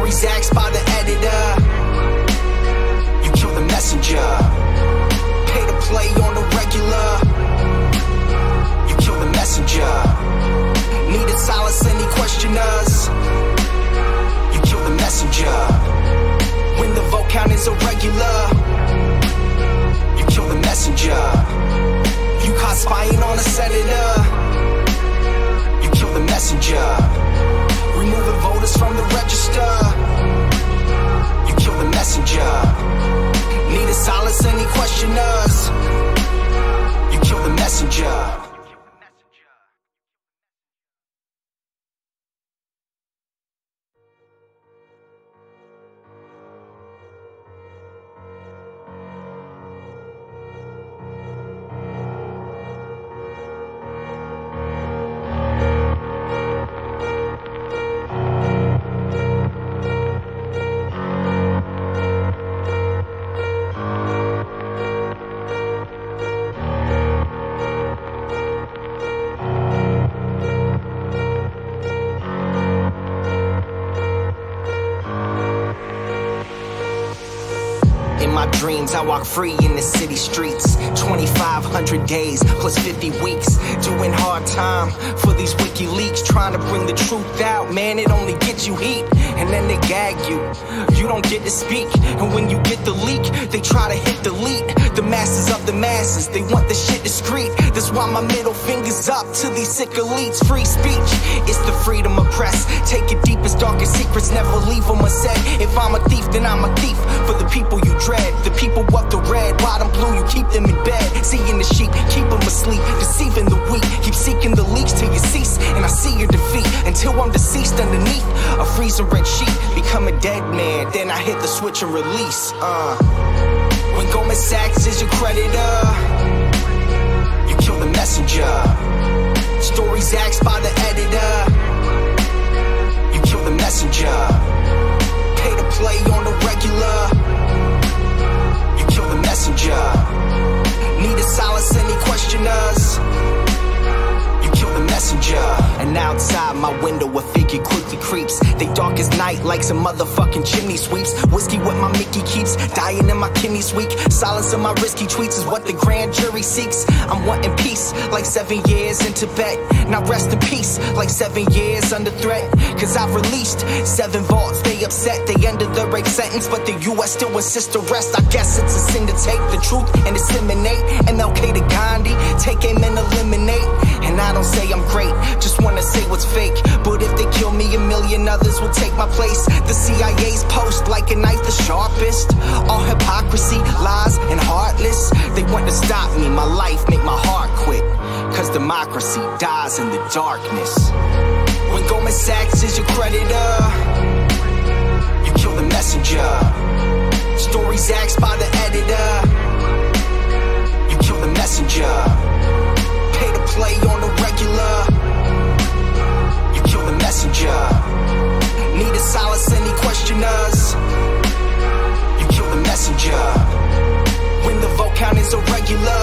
Stories axed by the editor. You kill the messenger. Pay to play on the regular. You kill the messenger. Needed solace, any questioners. You kill the messenger. When the vote count is irregular. You kill the messenger. You caught spying on a senator. You kill the messenger. Removing voters from the register. You kill the messenger. Needed solace, any questioners. You kill the messenger. Dreams, I walk free in the city streets. 2,500 days plus 50 weeks, doing hard time for these WikiLeaks, trying to bring the truth out. Man, it only gets you heat, and then they gag you. You don't get to speak, and when you get the leak, they try to hit delete. The masses of the masses, they want the shit discreet. That's why my middle finger's up to these sick elites. Free speech, it's the freedom of press. Take your deepest, darkest secrets, never leave them unsaid. If I'm a thief, then I'm a thief for the people you dread. The people of the red, white and blue, you keep them in bed. Seeing the sheep, keep them asleep, deceiving the weak. Keep seeking the leaks till you cease, and I see your defeat until I'm deceased underneath a freezing red sheet. Become a dead man, then I hit the switch and release. When Goldman Sachs is your creditor, you kill the messenger. Stories axed by the editor, you kill the messenger. Pay to play on the regular. Kill the messenger. Needed solace, any questioners. You kill the messenger. And outside my window a figure quickly creeps. They dark as night like some motherfucking chimney sweeps. Whiskey what my Mickey keeps, dying in my kidneys weak. Silence of my risky tweets is what the grand jury seeks. I'm wanting peace like 7 years in Tibet. Now rest in peace like 7 years under threat. Cause I've released 7 vaults, they upset. They ended the rape sentence, but the US still insists to rest. I guess it's a sin to take the truth and disseminate. MLK to Gandhi, take aim and eliminate. And I don't say I'm great, just wanna say what's fake. But if they kill me, a million others will take my place. The CIA's post like a knife the sharpest. All hypocrisy, lies, and heartless. They want to stop me, my life, make my heart quit. Cause democracy dies in the darkness. When Goldman Sachs is your creditor, you kill the messenger. Stories axed by the editor, you kill the messenger. Pay to play on the regular, you kill the messenger. Needed solace, any questioners. You kill the messenger. When the vote count is irregular,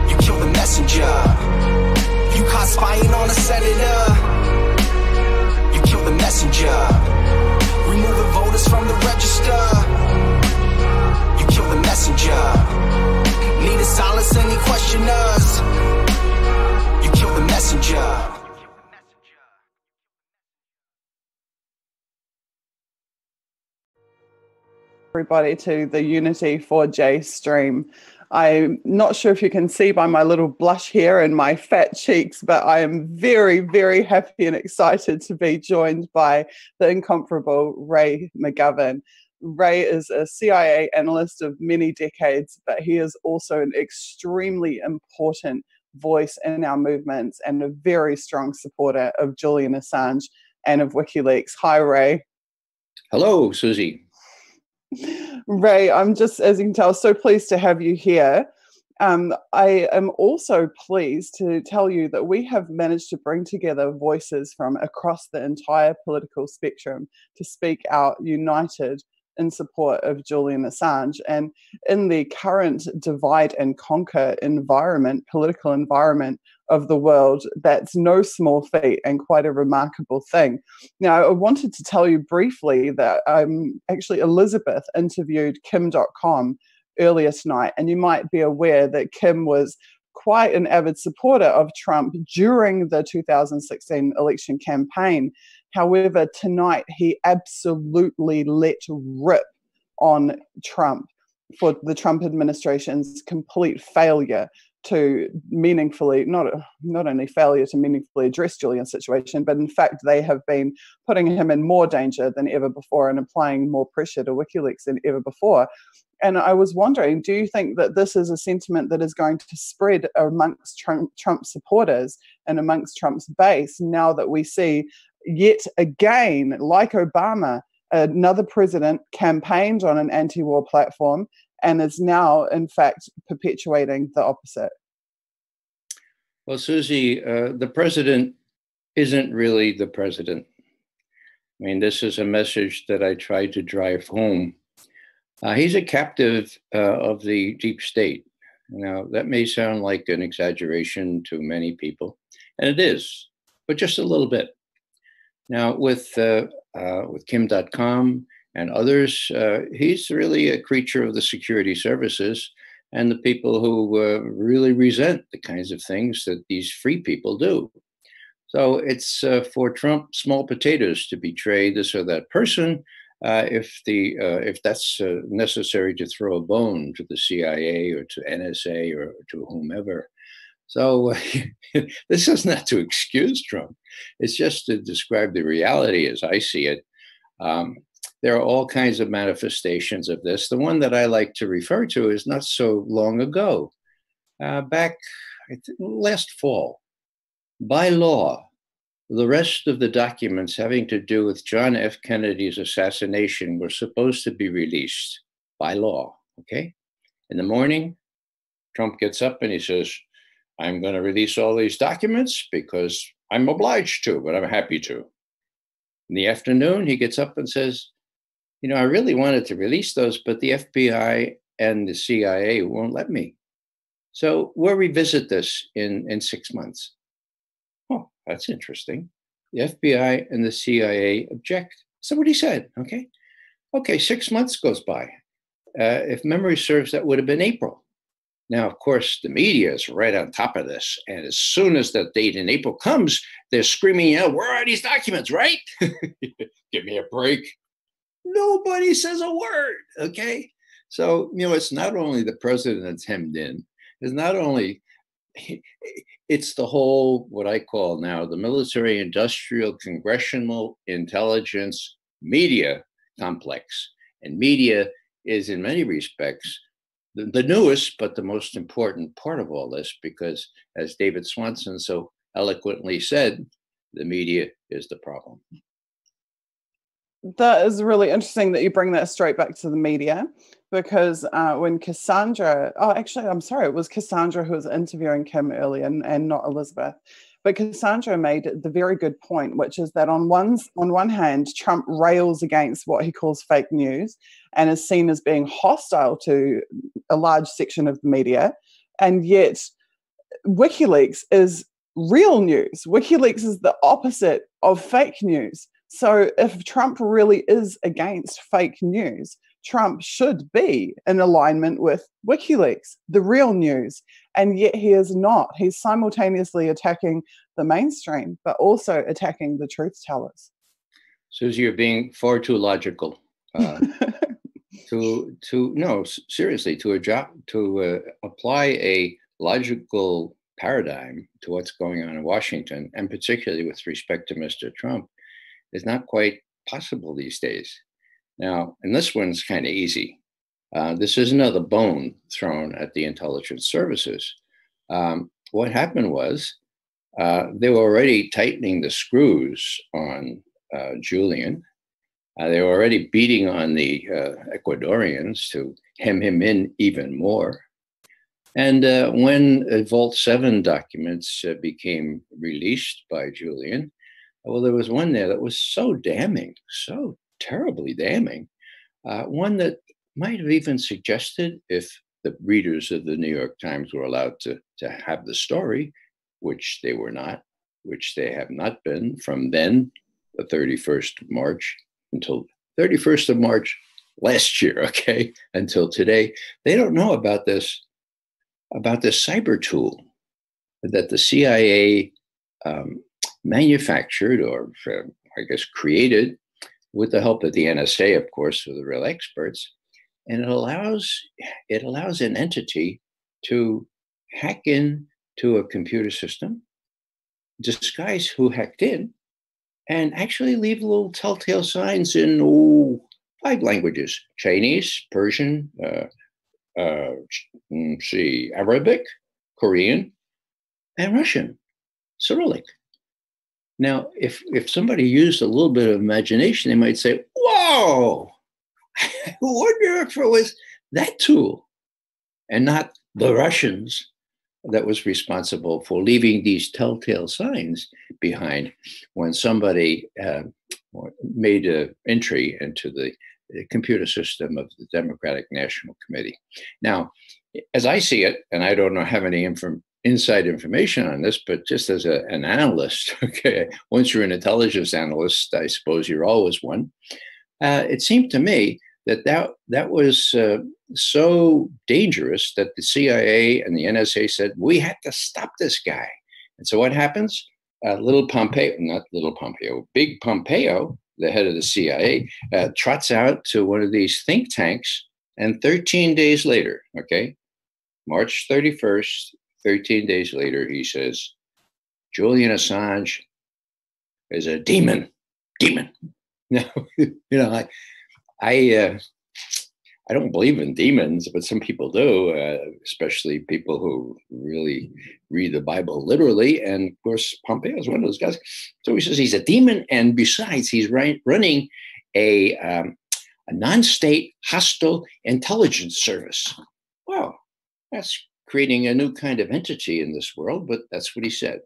you kill the messenger. You caught spying on a senator. You kill the messenger. Removing voters from the register. You kill the messenger. Needed solace, any questioners. You kill the messenger. Everybody to the Unity 4J stream. I'm not sure if you can see by my little blush here and my fat cheeks, but I am very, very happy and excited to be joined by the incomparable Ray McGovern. Ray is a CIA analyst of many decades, but he is also an extremely important voice in our movements and a very strong supporter of Julian Assange and of WikiLeaks. Hi, Ray. Hello, Suzie. Ray, I'm just, as you can tell, so pleased to have you here. I am also pleased to tell you that we have managed to bring together voices from across the entire political spectrum to speak out united in support of Julian Assange. And in the current divide and conquer environment, political environment of the world, that's no small feat and quite a remarkable thing. Now, I wanted to tell you briefly that actually Elizabeth interviewed Kim.com earlier tonight, and you might be aware that Kim was quite an avid supporter of Trump during the 2016 election campaign. However, tonight he absolutely let rip on Trump for the Trump administration's complete failure to meaningfully, not only failure to meaningfully address Julian's situation, but in fact they have been putting him in more danger than ever before and applying more pressure to WikiLeaks than ever before. And I was wondering, do you think that this is a sentiment that is going to spread amongst Trump supporters and amongst Trump's base now that we see yet again, like Obama, another president campaigned on an anti-war platform and is now, in fact, perpetuating the opposite? Well, Suzie, the president isn't really the president. I mean, this is a message that I tried to drive home. He's a captive of the deep state. Now, that may sound like an exaggeration to many people, and it is, but just a little bit. Now, with Kim.com and others, he's really a creature of the security services and the people who really resent the kinds of things that these free people do. So it's for Trump small potatoes to betray this or that person if that's necessary to throw a bone to the CIA or to NSA or to whomever. So this is not to excuse Trump. It's just to describe the reality as I see it. There are all kinds of manifestations of this. The one that I like to refer to is not so long ago, back last fall. By law, the rest of the documents having to do with John F. Kennedy's assassination were supposed to be released by law, okay? In the morning, Trump gets up and he says, I'm going to release all these documents because I'm obliged to, but I'm happy to. In the afternoon, he gets up and says, you know, I really wanted to release those, but the FBI and the CIA won't let me. So we'll revisit this in 6 months. Oh, that's interesting. The FBI and the CIA object. So what he said, okay? Okay, 6 months goes by. If memory serves, that would have been April. Now, of course, the media is right on top of this. And as soon as that date in April comes, they're screaming out, where are these documents, right? Give me a break. Nobody says a word, okay? So, you know, it's not only the president that's hemmed in. It's not only, it's the whole, what I call now, the military, industrial, congressional, intelligence, media complex. And media is, in many respects, the newest, but the most important part of all this, because as David Swanson so eloquently said, the media is the problem. That is really interesting that you bring that straight back to the media, because when Cassandra, it was Cassandra who was interviewing Kim earlier and not Elizabeth. But Cassandra made the very good point, which is that on one hand, Trump rails against what he calls fake news and is seen as being hostile to a large section of the media. And yet WikiLeaks is real news. WikiLeaks is the opposite of fake news. So if Trump really is against fake news, Trump should be in alignment with WikiLeaks, the real news. And yet he is not. He's simultaneously attacking the mainstream, but also attacking the truth tellers. Suzie, you're being far too logical. Seriously, to apply a logical paradigm to what's going on in Washington, and particularly with respect to Mr. Trump, is not quite possible these days. Now, and this one's kind of easy. This is another bone thrown at the intelligence services. What happened was they were already tightening the screws on Julian. They were already beating on the Ecuadorians to hem him in even more. And when Vault 7 documents became released by Julian, well, there was one there that was so damning, so terribly damning, one that might have even suggested, if the readers of the New York Times were allowed to have the story, which they were not, which they have not been from then, the 31st of March, until 31st of March last year, okay, until today. They don't know about this cyber tool that the CIA manufactured, or I guess created, with the help of the NSA, of course, who are the real experts. And it allows an entity to hack in to a computer system, disguise who hacked in, and actually leave little telltale signs in 5 languages: Chinese, Persian, Arabic, Korean, and Russian, Cyrillic. Now, if somebody used a little bit of imagination, they might say, whoa, I wonder if it was that tool and not the Russians that was responsible for leaving these telltale signs behind when somebody made an entry into the computer system of the Democratic National Committee. Now, as I see it, and I don't have any inside information on this, but just as an analyst, okay, once you're an intelligence analyst, I suppose you're always one. It seemed to me that was so dangerous that the CIA and the NSA said, we have to stop this guy. And so what happens? Big Pompeo, the head of the CIA, trots out to one of these think tanks, and 13 days later, okay, March 31st, 13 days later, he says, Julian Assange is a demon. Now, I don't believe in demons, but some people do, especially people who really read the Bible literally. And of course, Pompeo is one of those guys. So he says he's a demon. And besides, he's running a non-state hostile intelligence service. Well, that's creating a new kind of entity in this world, but that's what he said.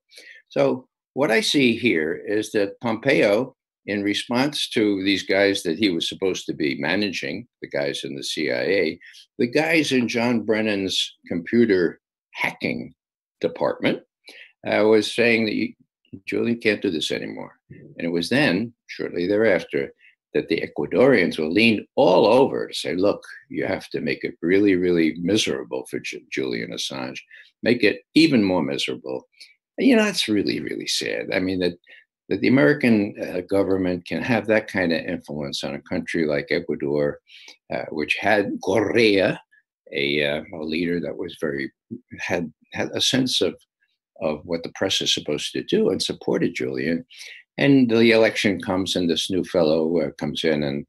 So what I see here is that Pompeo, in response to these guys that he was supposed to be managing, the guys in the CIA, the guys in John Brennan's computer hacking department, was saying that Julian can't do this anymore. And it was then, shortly thereafter, that the Ecuadorians were leaned all over to say, look, you have to make it really, really miserable for Julian Assange, make it even more miserable. And, it's really, really sad. I mean, that the American government can have that kind of influence on a country like Ecuador, which had Correa, a leader that was had a sense of what the press is supposed to do and supported Julian. And the election comes, and this new fellow comes in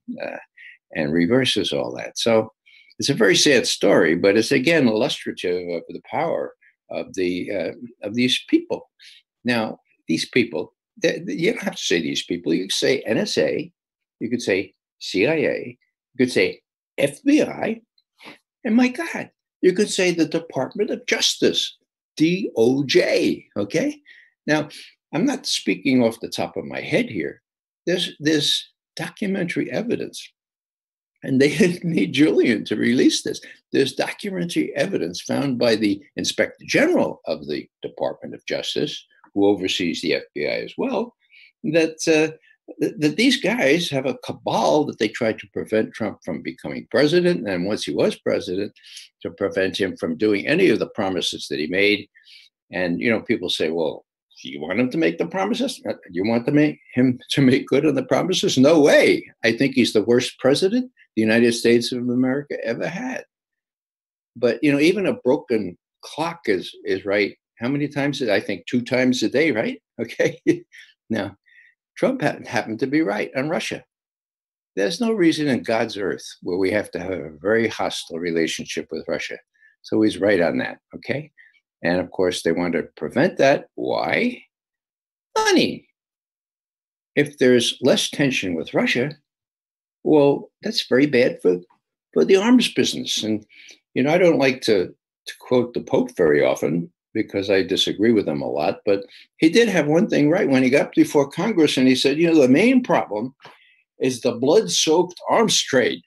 and reverses all that. So it's a very sad story, but it's again illustrative of the power of these people. Now, these people, you don't have to say these people. You could say NSA, you could say CIA, you could say FBI, and my God, you could say the Department of Justice, DOJ. Okay, now. I'm not speaking off the top of my head here. There's documentary evidence, and they need Julian to release this. There's documentary evidence found by the Inspector General of the Department of Justice, who oversees the FBI as well, that these guys have a cabal that they tried to prevent Trump from becoming president, and once he was president, to prevent him from doing any of the promises that he made. And people say, well, do you want him to make the promises? Do you want him to make good on the promises? No way. I think he's the worst president the United States of America ever had. But, even a broken clock is right. How many times? I think 2 times a day, right? Okay. Now, Trump happened to be right on Russia. There's no reason in God's earth where we have to have a very hostile relationship with Russia. So he's right on that. Okay. And of course, they want to prevent that. Why? Money. If there's less tension with Russia, well, that's very bad for the arms business. And, I don't like to quote the Pope very often because I disagree with him a lot. But he did have one thing right when he got before Congress, and he said, the main problem is the blood-soaked arms trade.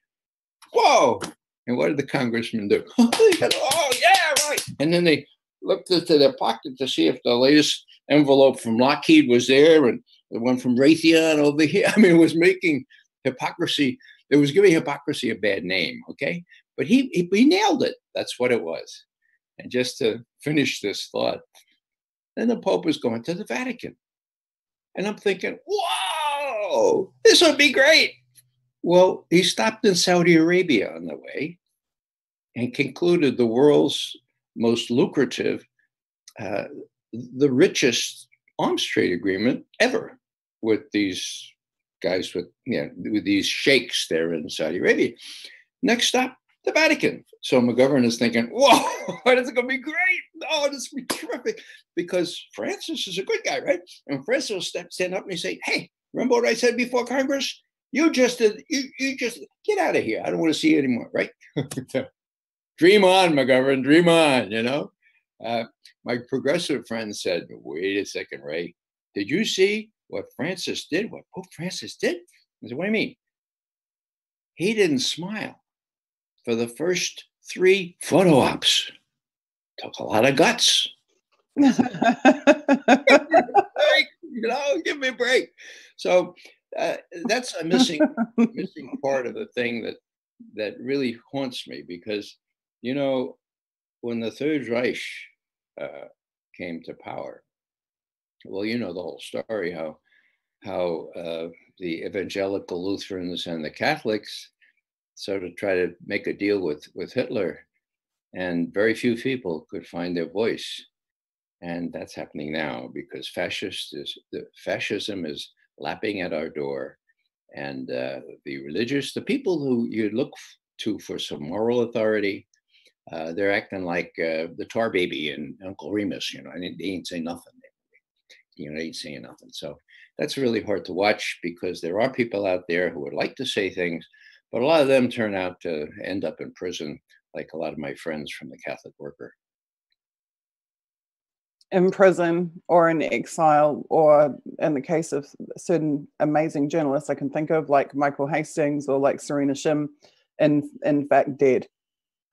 Whoa! And what did the congressmen do? Oh, yeah, right. And then they looked into their pocket to see if the latest envelope from Lockheed was there and the one from Raytheon over here. I mean, it was making hypocrisy. It was giving hypocrisy a bad name, okay? But he nailed it. That's what it was. And just to finish this thought, then the Pope was going to the Vatican. And I'm thinking, whoa, this would be great. Well, he stopped in Saudi Arabia on the way and concluded the world's most lucrative, the richest arms trade agreement ever with these guys, with these sheikhs there in Saudi Arabia. Next stop, the Vatican. So McGovern is thinking, whoa, this is going to be great. Oh, this is going to be terrific. Because Francis is a good guy, right? And Francis will stand up and he say, hey, remember what I said before Congress? You just get out of here. I don't want to see you anymore, right? Dream on, McGovern, dream on, you know? My progressive friend said, wait a second, Ray. Did you see what Francis did, what Pope Francis did? I said, what do you mean? He didn't smile for the first 3 photo ops. Took a lot of guts. Give me a break, you know, give me a break. So that's a missing part of the thing that really haunts me, because, you know, when the Third Reich came to power, well, you know the whole story, how the evangelical Lutherans and the Catholics sort of try to make a deal with Hitler, and very few people could find their voice. And that's happening now because fascism is lapping at our door. And the religious, the people who you look to for some moral authority, they're acting like the tar baby and Uncle Remus, you know, and they ain't saying nothing. You know, they ain't saying nothing. So that's really hard to watch, because there are people out there who would like to say things, but a lot of them turn out to end up in prison, like a lot of my friends from the Catholic Worker. In prison or in exile, or in the case of certain amazing journalists I can think of, like Michael Hastings or like Serena Shim, in fact dead.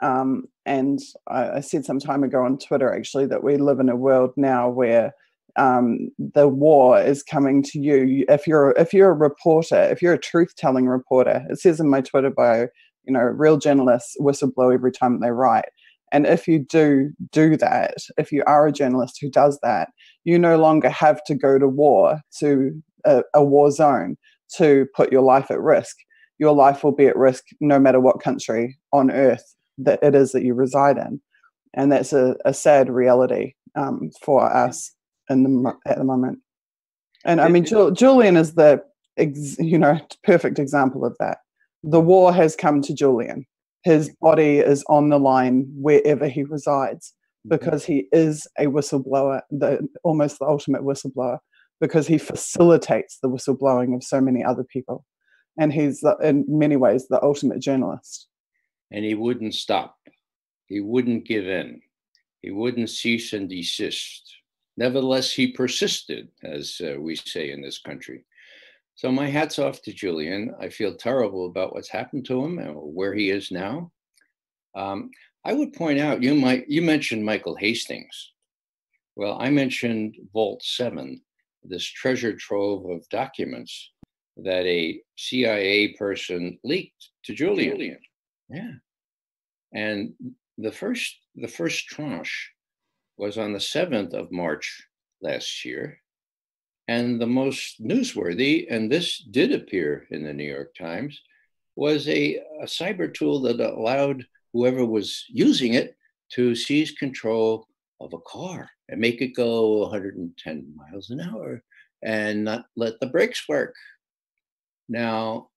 And I said some time ago on Twitter, actually, that we live in a world now where the war is coming to you. If you're a reporter, if you're a truth-telling reporter, it says in my Twitter bio, you know, real journalists whistleblow every time they write. And if you do that, if you are a journalist who does that, you no longer have to go to war, to a war zone, to put your life at risk. Your life will be at risk no matter what country on earth that it is that you reside in. And that's a sad reality for us at the moment. And I mean, Julian is the perfect example of that. The war has come to Julian. His body is on the line wherever he resides, because he is a whistleblower, almost the ultimate whistleblower, because he facilitates the whistleblowing of so many other people. And he's, in many ways, the ultimate journalist. And he wouldn't stop. He wouldn't give in. He wouldn't cease and desist. Nevertheless, he persisted, as we say in this country. So my hat's off to Julian. I feel terrible about what's happened to him and where he is now. I would point out, you mentioned Michael Hastings. Well, I mentioned Vault 7, this treasure trove of documents that a CIA person leaked to Julian. Yeah. And the first tranche was on the 7th of March last year. And the most newsworthy, and this did appear in the New York Times, was a cyber tool that allowed whoever was using it to seize control of a car and make it go 110 miles an hour and not let the brakes work. Now,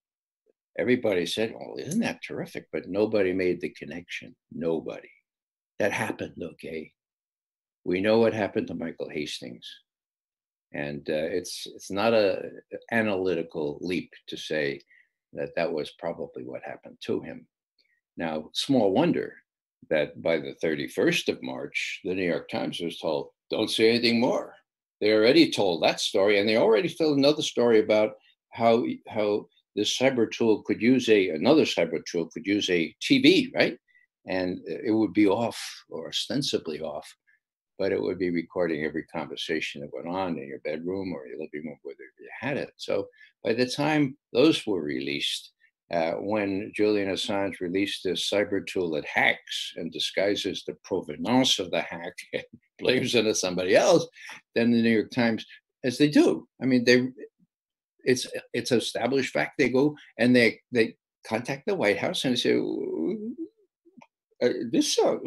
everybody said, "Oh, isn't that terrific?" But nobody made the connection. Nobody. That happened, okay? We know what happened to Michael Hastings. And it's not an analytical leap to say that that was probably what happened to him. Now, small wonder that by the 31st of March, the New York Times was told, don't say anything more. They already told that story, and they already told another story about how this cyber tool could use another cyber tool could use a TV, right? And it would be off, or ostensibly off, but it would be recording every conversation that went on in your bedroom or your living room, whether you had it. So by the time those were released, when Julian Assange released this cyber tool that hacks and disguises the provenance of the hack and blames it on somebody else, then the New York Times, as they do, I mean, it's established fact. They go and they contact the White House and they say,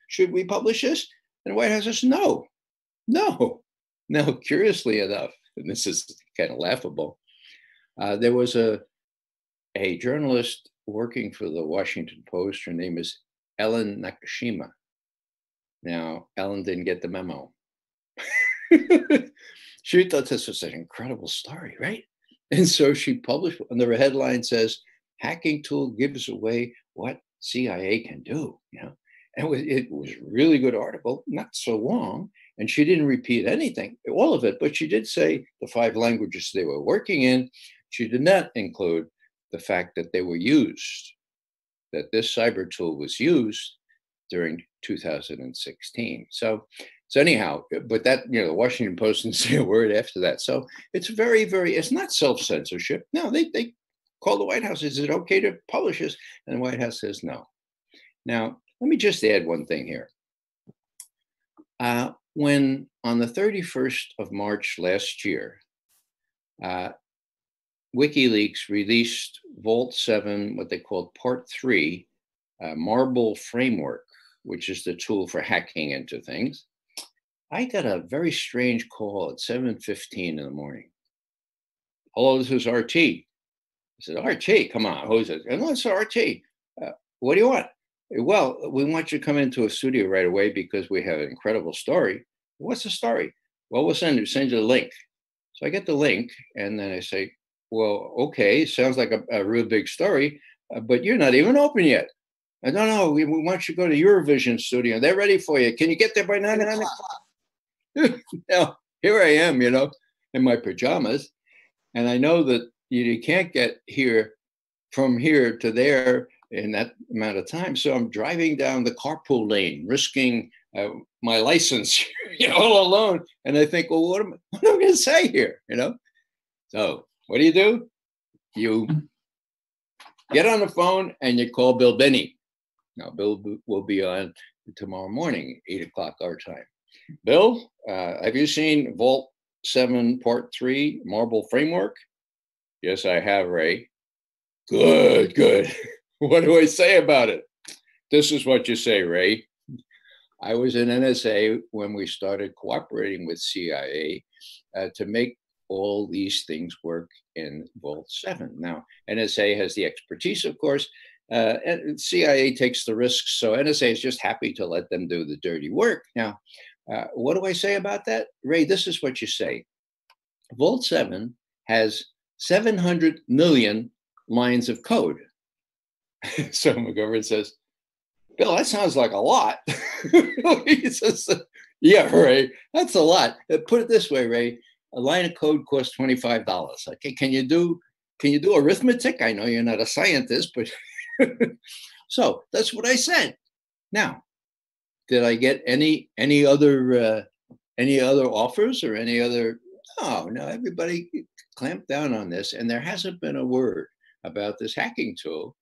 should we publish this? And the White House says, no. Curiously enough, and this is kind of laughable, there was a journalist working for the Washington Post. Her name is Ellen Nakashima. Now, Ellen didn't get the memo. She thought this was an incredible story, right? And so she published, and the headline says, "Hacking tool gives away what CIA can do." And it was a really good article, not so long. And she didn't repeat anything, all of it, but she did say the 5 languages they were working in. She did not include the fact that they were used, that this cyber tool was used during 2016. So anyhow, but that, the Washington Post didn't say a word after that. So it's very, very, it's not self-censorship. No, they call the White House, is it okay to publish this? And the White House says no. Now, let me just add one thing here. When on the 31st of March last year, WikiLeaks released Vault 7, what they called Part 3, Marble Framework, which is the tool for hacking into things, I got a very strange call at 7:15 in the morning. "Hello, this is RT." I said, "RT, come on, who's it?" "No, it's RT. What do you want?" "Well, we want you to come into a studio right away because we have an incredible story." "What's the story?" "Well, we'll send you the link." So I get the link, and then I say, "Well, okay, sounds like a real big story, but you're not even open yet." "I don't know. We want you to go to Eurovision studio. They're ready for you. Can you get there by 9 o'clock? Now, here I am, in my pajamas, and I know that you can't get here from here to there in that amount of time. So I'm driving down the carpool lane, risking my license, all alone. And I think, well, what am I going to say here? So what do? You get on the phone and you call Bill Binney. Now, Bill will be on tomorrow morning, 8 o'clock our time. "Bill, have you seen Vault 7 Part 3 Marble Framework?" "Yes, I have, Ray." Good. What do I say about it?" "This is what you say, Ray. I was in NSA when we started cooperating with CIA to make all these things work in Vault 7. Now, NSA has the expertise, of course, and CIA takes the risks. So NSA is just happy to let them do the dirty work. Now, what do I say about that? Ray, this is what you say. Vault 7 has 700 million lines of code. So McGovern says, "Bill, that sounds like a lot." He says, "Yeah, Ray, that's a lot. Put it this way, Ray, a line of code costs $25. Okay, can you do arithmetic? I know you're not a scientist, but..." So that's what I said. Now, did I get any other offers or any other? No, everybody clamped down on this, and there hasn't been a word about this hacking tool,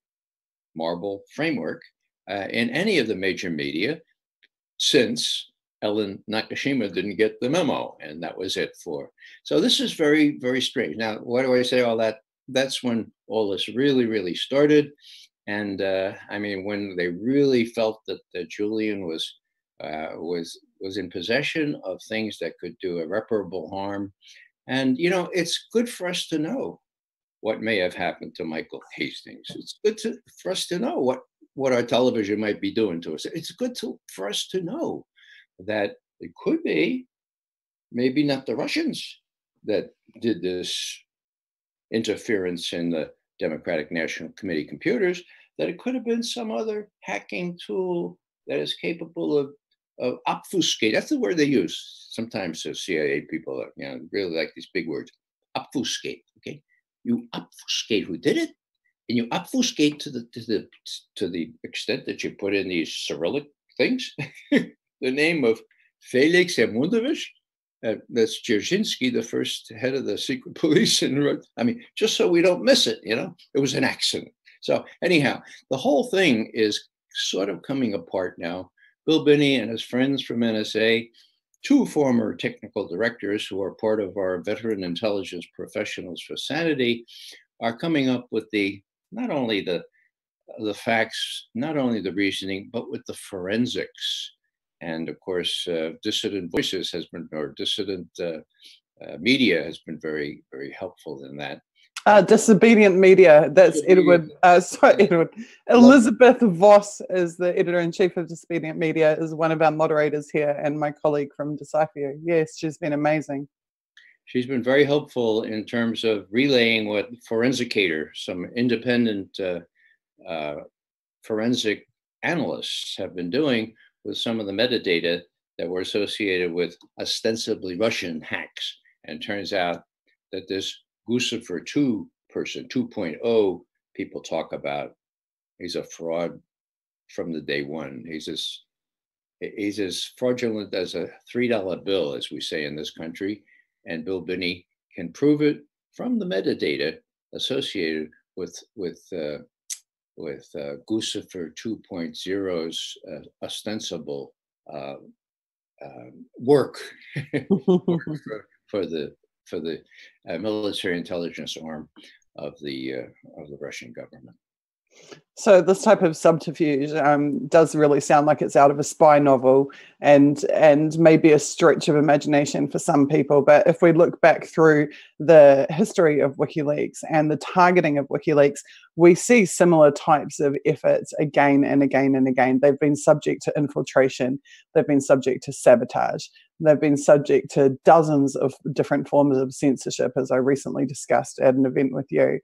Marble Framework, in any of the major media since Ellen Nakashima didn't get the memo, and that was it for. So this is very, very strange. Now, why do I say all that? That's when all this really, really started. And I mean, when they really felt that Julian was in possession of things that could do irreparable harm. And, it's good for us to know what may have happened to Michael Hastings. It's good for us to know what our television might be doing to us. It's good for us to know that it could be maybe not the Russians that did this interference in the Democratic National Committee computers, that it could have been some other hacking tool that is capable of obfuscate. That's the word they use. Sometimes CIA people really like these big words. Obfuscate. Okay, you obfuscate who did it, and you obfuscate to the extent that you put in these Cyrillic things, the name of Felix Emunovich, that's Dzerzhinsky, the first head of the secret police. And I mean, just so we don't miss it, it was an accident. So anyhow, the whole thing is sort of coming apart now. Bill Binney and his friends from NSA, two former technical directors who are part of our veteran intelligence professionals for sanity, are coming up with not only the facts, not only the reasoning, but with the forensics. And of course, dissident voices dissident media has been very, very helpful in that. Disobedient media. That's Edward. Edward. Elizabeth Voss is the editor-in-chief of Disobedient Media, is one of our moderators here, and my colleague from Decipher You. Yes, she's been amazing. She's been very helpful in terms of relaying what Forensicator, some independent forensic analysts have been doing with some of the metadata that were associated with ostensibly Russian hacks. And turns out that this Guccifer 2 person, 2.0, people talk about, he's a fraud from the day one. He's as fraudulent as a $3 bill, as we say in this country. And Bill Binney can prove it from the metadata associated with Guccifer 2.0's ostensible work for the military intelligence arm of the Russian government. So this type of subterfuge does really sound like it's out of a spy novel, and maybe a stretch of imagination for some people. But if we look back through the history of WikiLeaks and the targeting of WikiLeaks, we see similar types of efforts again and again and again. They've been subject to infiltration. They've been subject to sabotage. They've been subject to dozens of different forms of censorship, as I recently discussed at an event with you.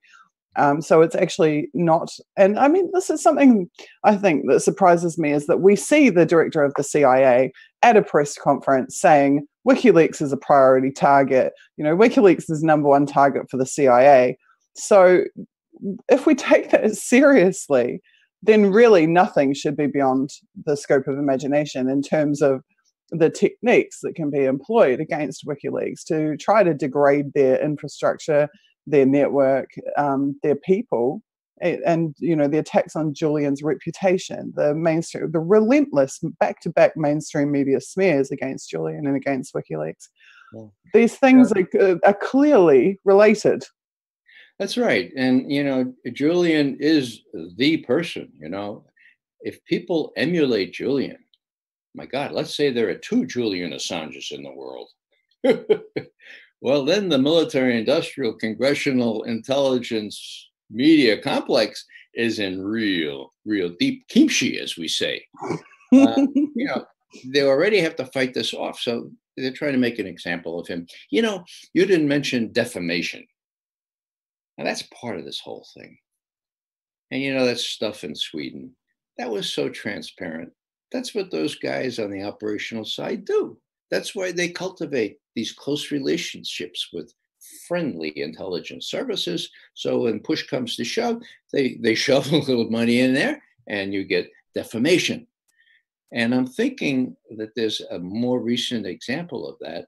So it's actually not, and I mean, this is something I think that surprises me, is that we see the director of the CIA at a press conference saying WikiLeaks is a priority target. WikiLeaks is number one target for the CIA. So if we take that seriously, then really nothing should be beyond the scope of imagination in terms of the techniques that can be employed against WikiLeaks to try to degrade their infrastructure, their network, their people, and the attacks on Julian's reputation, the relentless back-to-back mainstream media smears against Julian and against WikiLeaks. Yeah. These things are clearly related. That's right, and Julian is the person. If people emulate Julian, my God, let's say there are 2 Julian Assanges in the world. Well, then the military-industrial congressional intelligence media complex is in real deep kimchi, as we say. They already have to fight this off, so they're trying to make an example of him. You didn't mention defamation. Now, that's part of this whole thing. And that stuff in Sweden, that was so transparent. That's what those guys on the operational side do. That's why they cultivate these close relationships with friendly intelligence services. So when push comes to shove, they shove a little money in there and you get defamation. And I'm thinking that there's a more recent example of that.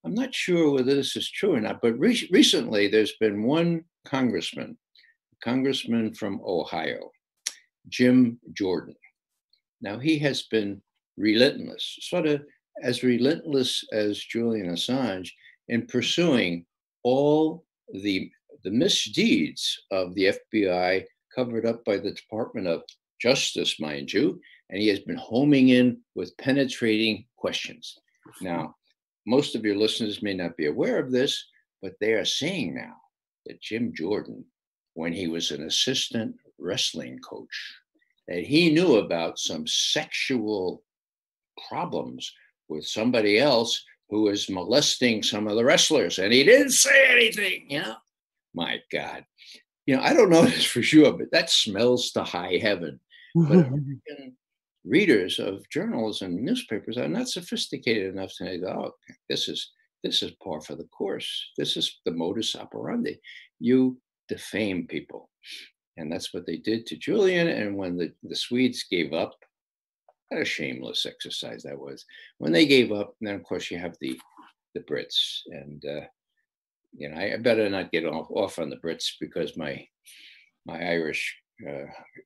I'm not sure whether this is true or not, but recently there's been one congressman from Ohio, Jim Jordan. Now, he has been relentless, sort of as relentless as Julian Assange, in pursuing all the misdeeds of the FBI, covered up by the Department of Justice, mind you, and he has been homing in with penetrating questions. Now, most of your listeners may not be aware of this, but they are saying now that Jim Jordan, when he was an assistant wrestling coach, that he knew about some sexual problems with somebody else who was molesting some of the wrestlers, and he didn't say anything. My God, I don't know this for sure, but that smells to high heaven. But American readers of journals and newspapers are not sophisticated enough to say, "Oh, this is par for the course. This is the modus operandi. You defame people." And that's what they did to Julian. And when the Swedes gave up, What a shameless exercise that was. When they gave up, and then of course you have the Brits, and I better not get off on the Brits because my Irish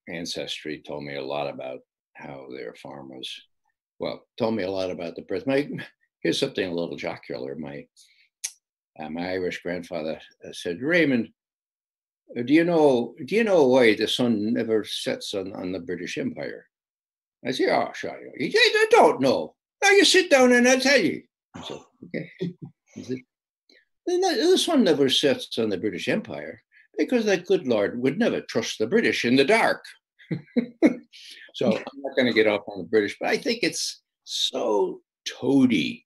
ancestry told me a lot about how their farmers. Well, told me a lot about the Brits. Here's something a little jocular. My Irish grandfather said, Raymond, do you know why the sun never sets on the British Empire? I said, oh, sure. I don't know. Now you sit down and I'll tell you. I said, okay. He said, the sun never sets on the British Empire because that good Lord would never trust the British in the dark. So I'm not going to get off on the British, but I think it's so toady.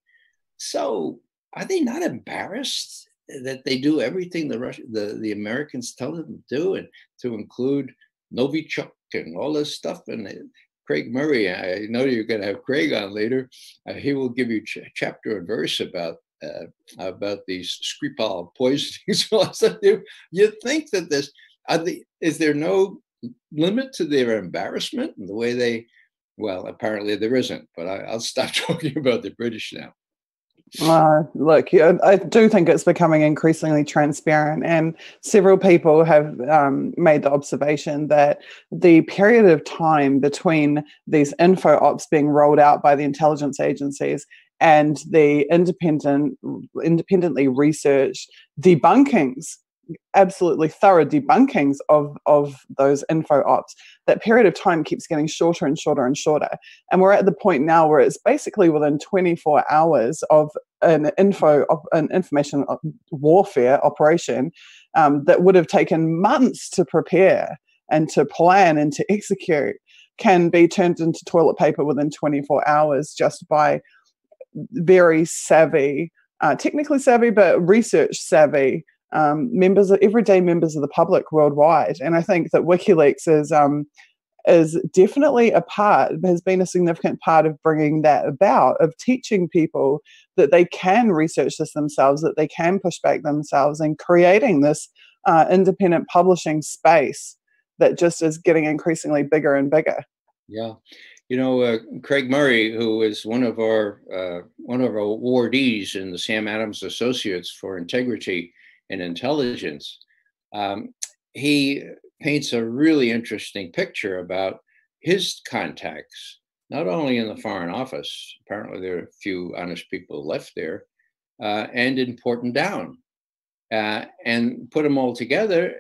So are they not embarrassed that they do everything the Americans tell them to do, and to include Novichok and all this stuff? And Craig Murray, I know you're going to have Craig on later. He will give you chapter and verse about these Skripal poisonings. You think that is there no limit to their embarrassment and the way they? Well, apparently there isn't. But I'll stop talking about the British now. Look, I do think it's becoming increasingly transparent, and several people have made the observation that the period of time between these info ops being rolled out by the intelligence agencies and the independently researched debunkings, absolutely thorough debunkings of those info ops, that period of time keeps getting shorter and shorter and shorter. And we're at the point now where it's basically within 24 hours of an information warfare operation that would have taken months to prepare and to plan and to execute, can be turned into toilet paper within 24 hours just by very savvy, technically savvy, but research savvy everyday members of the public worldwide. And I think that WikiLeaks is definitely has been a significant part of bringing that about, of teaching people that they can research this themselves, that they can push back themselves, and creating this independent publishing space that just is getting increasingly bigger and bigger. Yeah. Craig Murray, who is one of our awardees in the Sam Adams Associates for Integrity and Intelligence, he paints a really interesting picture about his contacts, not only in the Foreign Office, apparently there are a few honest people left there, and in Porton Down, and put them all together.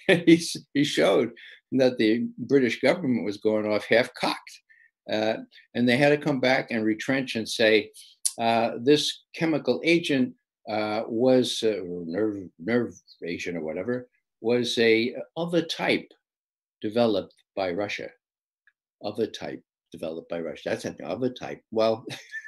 And he showed that the British government was going off half-cocked. And they had to come back and retrench and say, this chemical agent was nerve agent or whatever, was of a type developed by Russia. Of a type developed by Russia. That's something of a type. Well,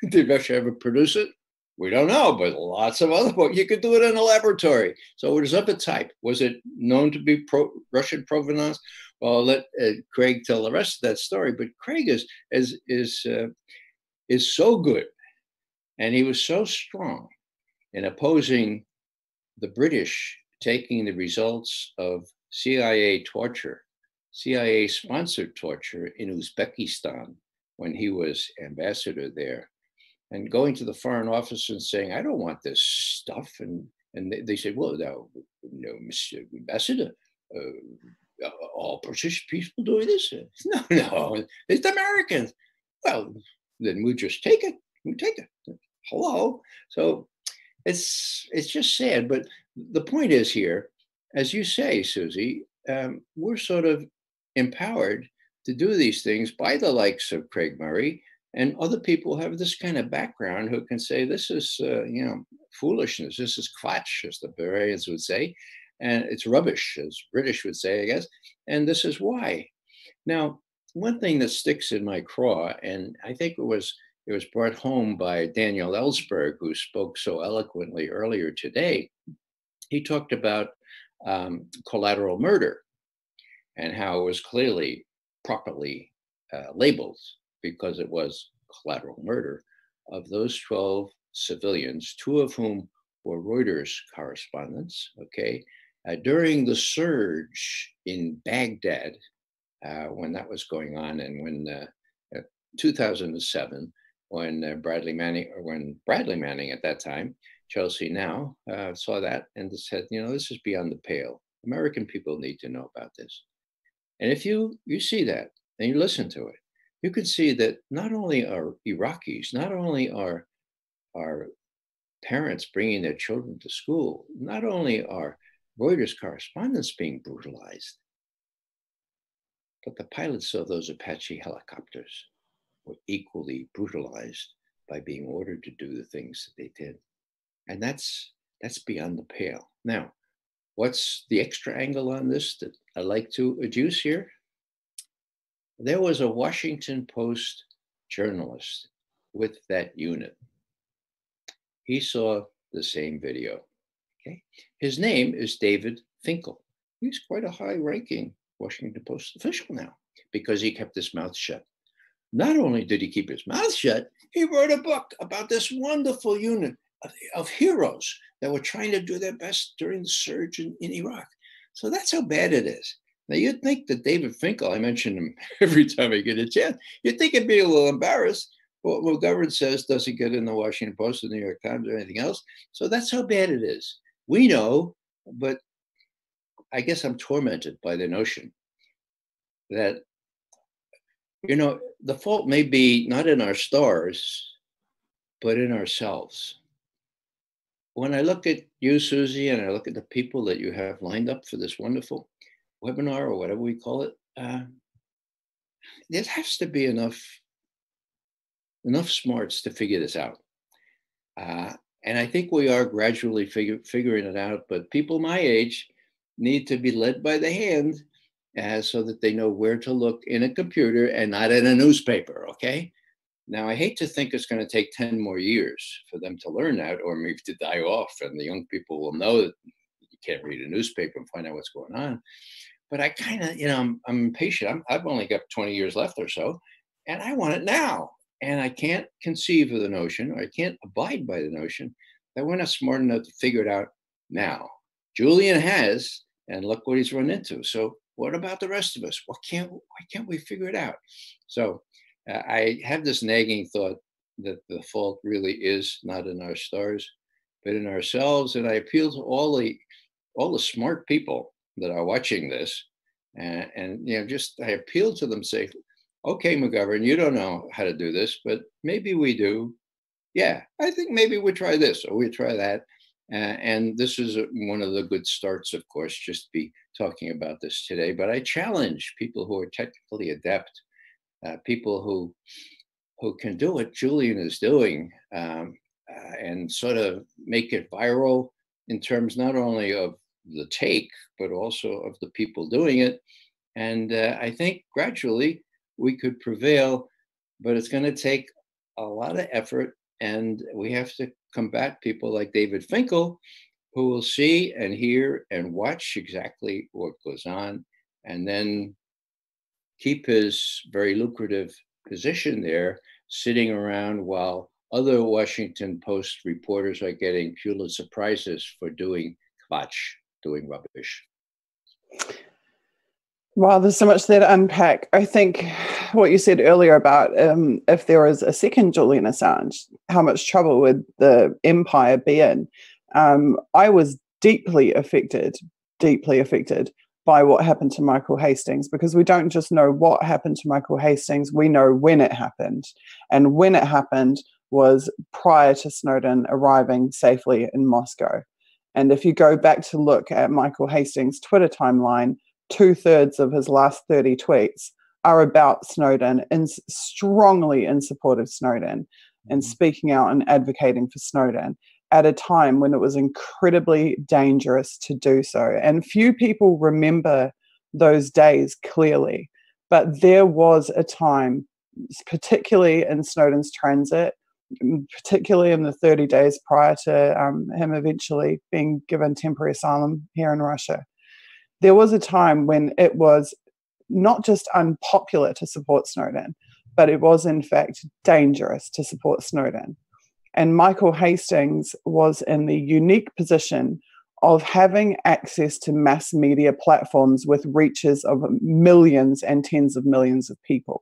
did Russia ever produce it? We don't know, but lots of other you could do it in a laboratory. So it was of a type. Was it known to be Russian provenance? Well, I'll let Craig tell the rest of that story. But Craig is so good, and he was so strong in opposing the British taking the results of CIA torture, CIA-sponsored torture in Uzbekistan when he was ambassador there, and going to the Foreign Office and saying, "I don't want this stuff," and they said, "Well, no, Mr. Ambassador, all British people doing this? No, it's the Americans." Well, then we just take it. We take it. Hello. So it's just sad. But the point is here, as you say, Suzie, we're sort of empowered to do these things by the likes of Craig Murray, and other people have this kind of background who can say this is, foolishness. This is quatsch, as the Bavarians would say, and it's rubbish, as British would say, I guess. And this is why. Now, one thing that sticks in my craw, and I think it was brought home by Daniel Ellsberg, who spoke so eloquently earlier today. He talked about collateral murder and how it was clearly properly labeled, because it was collateral murder of those 12 civilians, 2 of whom were Reuters correspondents, okay, during the surge in Baghdad, when that was going on, and when 2007, when Bradley Manning at that time, Chelsea now, saw that and said, this is beyond the pale. American people need to know about this. And if you see that and you listen to it, you can see that not only are Iraqis, not only are parents bringing their children to school, not only are Reuters correspondents being brutalized, but the pilots of those Apache helicopters were equally brutalized by being ordered to do the things that they did. And that's beyond the pale. Now, what's the extra angle on this that I like to adduce here? There was a Washington Post journalist with that unit. He saw the same video. Okay, his name is David Finkel. He's quite a high-ranking Washington Post official now because he kept his mouth shut. Not only did he keep his mouth shut, he wrote a book about this wonderful unit of heroes that were trying to do their best during the surge in Iraq. So that's how bad it is. Now, you'd think that David Finkel, I mention him every time I get a chance, you'd think he'd be a little embarrassed. What McGovern says doesn't get in the Washington Post or the New York Times or anything else. So that's how bad it is. We know, but I guess I'm tormented by the notion that, the fault may be not in our stars, but in ourselves. When I look at you, Suzie, and I look at the people that you have lined up for this wonderful webinar or whatever we call it, there has to be enough smarts to figure this out. And I think we are gradually figuring it out, but people my age need to be led by the hand so that they know where to look in a computer and not in a newspaper, okay? Now, I hate to think it's going to take 10 more years for them to learn that or maybe to die off, and the young people will know that you can't read a newspaper and find out what's going on. But I kind of, I'm impatient. I've only got 20 years left or so, and I want it now. And I can't conceive of the notion, or I can't abide by the notion that we're not smart enough to figure it out now. Julian has, and look what he's run into. So what about the rest of us? Why can't we figure it out? So I have this nagging thought that the fault really is not in our stars, but in ourselves. And I appeal to all the smart people that are watching this, and I appeal to them, say, okay, McGovern, you don't know how to do this, but maybe we do. Yeah, I think maybe we try this or we try that. And this is one of the good starts, of course, just to be talking about this today. But I challenge people who are technically adept, people who can do what Julian is doing, and sort of make it viral in terms not only of the take, but also of the people doing it. And I think gradually we could prevail, but it's going to take a lot of effort, and we have to combat people like David Finkel, who will see and hear and watch exactly what goes on, and then keep his very lucrative position there, sitting around while other Washington Post reporters are getting Pulitzer Prizes for doing kvatch, doing rubbish. Wow, there's so much there to unpack. I think what you said earlier about if there was a second Julian Assange, how much trouble would the empire be in? I was deeply affected by what happened to Michael Hastings, because we don't just know what happened to Michael Hastings, we know when it happened. And when it happened was prior to Snowden arriving safely in Moscow. And if you go back to look at Michael Hastings' Twitter timeline, 2/3 of his last 30 tweets are about Snowden and strongly in support of Snowden and speaking out and advocating for Snowden at a time when it was incredibly dangerous to do so. And few people remember those days clearly, but there was a time, particularly in Snowden's transit, particularly in the 30 days prior to him eventually being given temporary asylum here in Russia. There was a time when it was not just unpopular to support Snowden, but it was in fact dangerous to support Snowden. And Michael Hastings was in the unique position of having access to mass media platforms with reaches of millions and tens of millions of people.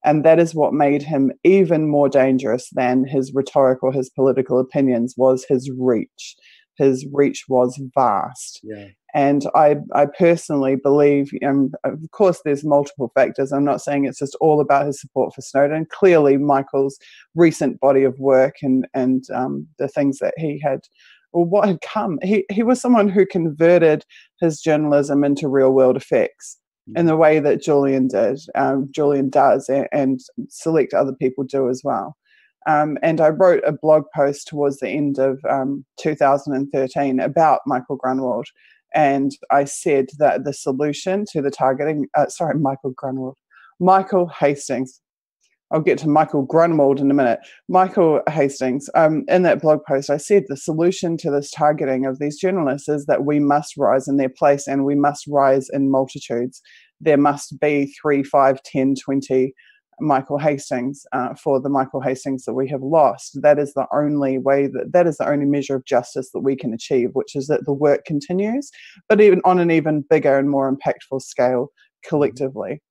And that is what made him even more dangerous than his rhetoric or his political opinions, was his reach. His reach was vast. Yeah. And I personally believe, of course, there's multiple factors. I'm not saying it's just all about his support for Snowden. Clearly, Michael's recent body of work and the things that he had, or what had come, he was someone who converted his journalism into real world effects in the way that Julian does, and select other people do as well. And I wrote a blog post towards the end of 2013 about Michael Grunwald. And I said that the solution to the targeting, Michael Hastings. I'll get to Michael Grunwald in a minute. Michael Hastings, in that blog post, I said the solution to this targeting of these journalists is that we must rise in their place, and we must rise in multitudes. There must be 3, 5, 10, 20 Michael Hastings for the Michael Hastings that we have lost. That is the only way, that is the only measure of justice that we can achieve, which is that the work continues, but even on an even bigger and more impactful scale collectively.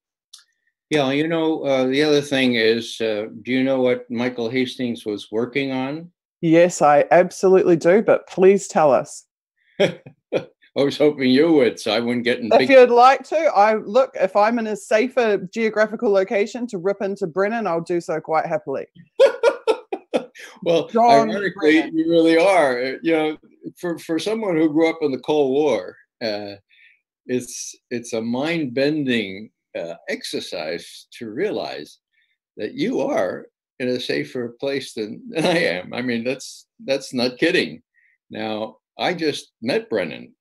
Yeah, the other thing is, do you know what Michael Hastings was working on? Yes, I absolutely do, but please tell us. I was hoping you would, so I wouldn't get in. If you'd like to, if I'm in a safer geographical location to rip into Brennan, I'll do so quite happily. Well, ironically, you really are. For someone who grew up in the Cold War, it's a mind-bending exercise to realize that you are in a safer place than I am. I mean, that's not kidding. Now, I just met Brennan.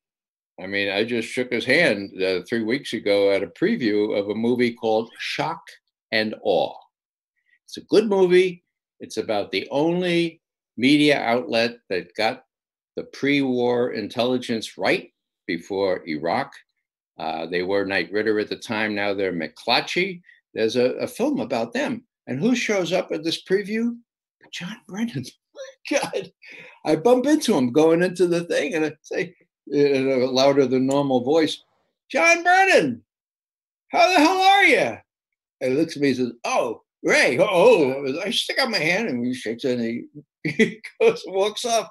I mean, I just shook his hand 3 weeks ago at a preview of a movie called Shock and Awe. It's a good movie. It's about the only media outlet that got the pre-war intelligence right before Iraq. They were Knight Ridder at the time. Now they're McClatchy. There's a film about them. And who shows up at this preview? John Brennan. God, I bump into him going into the thing, and I say, in a louder than normal voice, John Brennan, how the hell are you? And he looks at me and says, oh, Ray, I stick out my hand, and he shakes it, and he goes and walks off.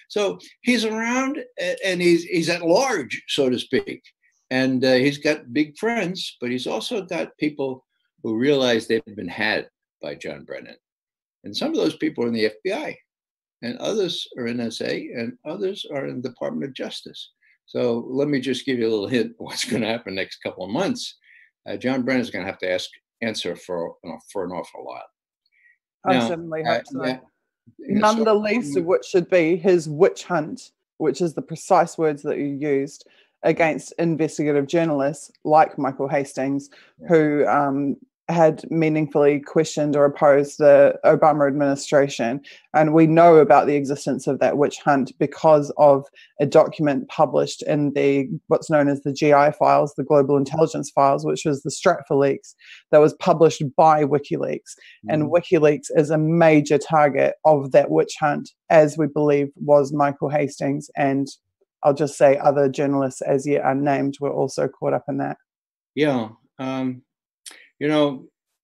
So he's around, and he's at large, so to speak. And he's got big friends, but he's also got people who realize they've been had by John Brennan. And some of those people are in the FBI. And others are in NSA, and others are in the Department of Justice. So let me just give you a little hint of what's going to happen next couple of months. John Brennan is going to have to answer for an awful lot. I certainly hope so. None the least of which should be his witch hunt, which is the precise words that you used, against investigative journalists like Michael Hastings, who had meaningfully questioned or opposed the Obama administration. And we know about the existence of that witch hunt because of a document published in what's known as the GI files, the Global Intelligence Files, which was the Stratfor leaks that was published by WikiLeaks. And WikiLeaks is a major target of that witch hunt, as we believe was Michael Hastings. And I'll just say other journalists as yet unnamed were also caught up in that. Yeah.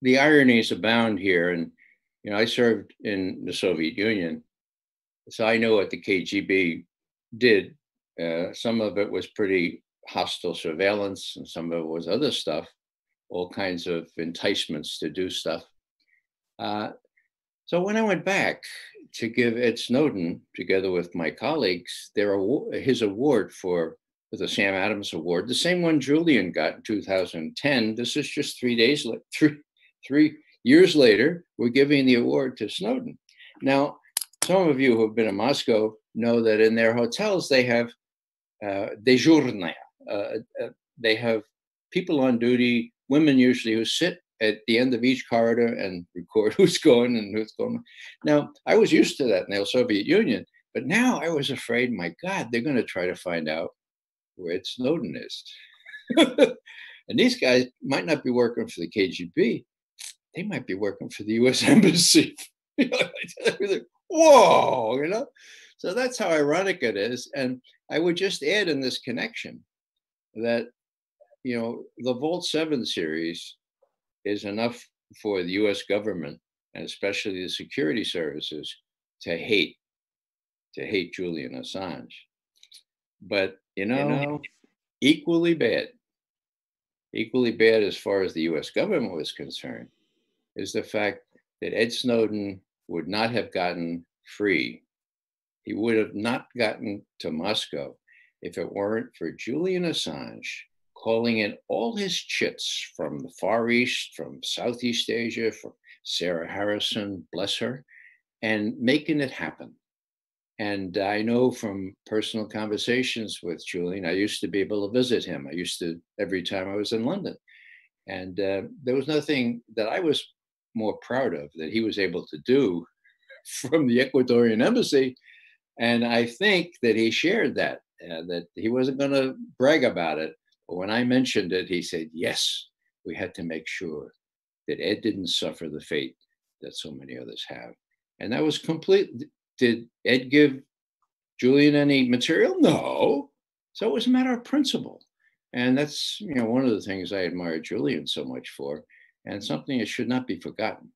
The ironies abound here. And, I served in the Soviet Union, so I know what the KGB did. Some of it was pretty hostile surveillance, and some of it was other stuff, all kinds of enticements to do stuff. So when I went back to give Ed Snowden, together with my colleagues, his award for the Sam Adams Award, the same one Julian got in 2010. This is just 3 years later, we're giving the award to Snowden. Now, some of you who have been in Moscow know that in their hotels, they have dejurная. They have people on duty, women usually, who sit at the end of each corridor and record who's going and who's going. Now, I was used to that in the Soviet Union, but now I was afraid, my God, they're going to try to find out where Ed Snowden is. And these guys might not be working for the KGB. They might be working for the U.S. Embassy. Whoa, So that's how ironic it is. And I would just add in this connection that, the Vault 7 series is enough for the US government, and especially the security services, to hate Julian Assange. But, equally bad as far as the US government was concerned, is the fact that Ed Snowden would not have gotten free. He would have not gotten to Moscow if it weren't for Julian Assange calling in all his chits from the Far East, from Southeast Asia, from Sarah Harrison, bless her, and making it happen. And I know from personal conversations with Julian, I used to be able to visit him. I used to, every time I was in London. And there was nothing that I was more proud of that he was able to do from the Ecuadorian Embassy. And I think that he shared that he wasn't going to brag about it. But when I mentioned it, he said, yes, we had to make sure that Ed didn't suffer the fate that so many others have. And that was complete. Did Ed give Julian any material? No. So it was a matter of principle. And that's, one of the things I admire Julian so much for, and something that should not be forgotten.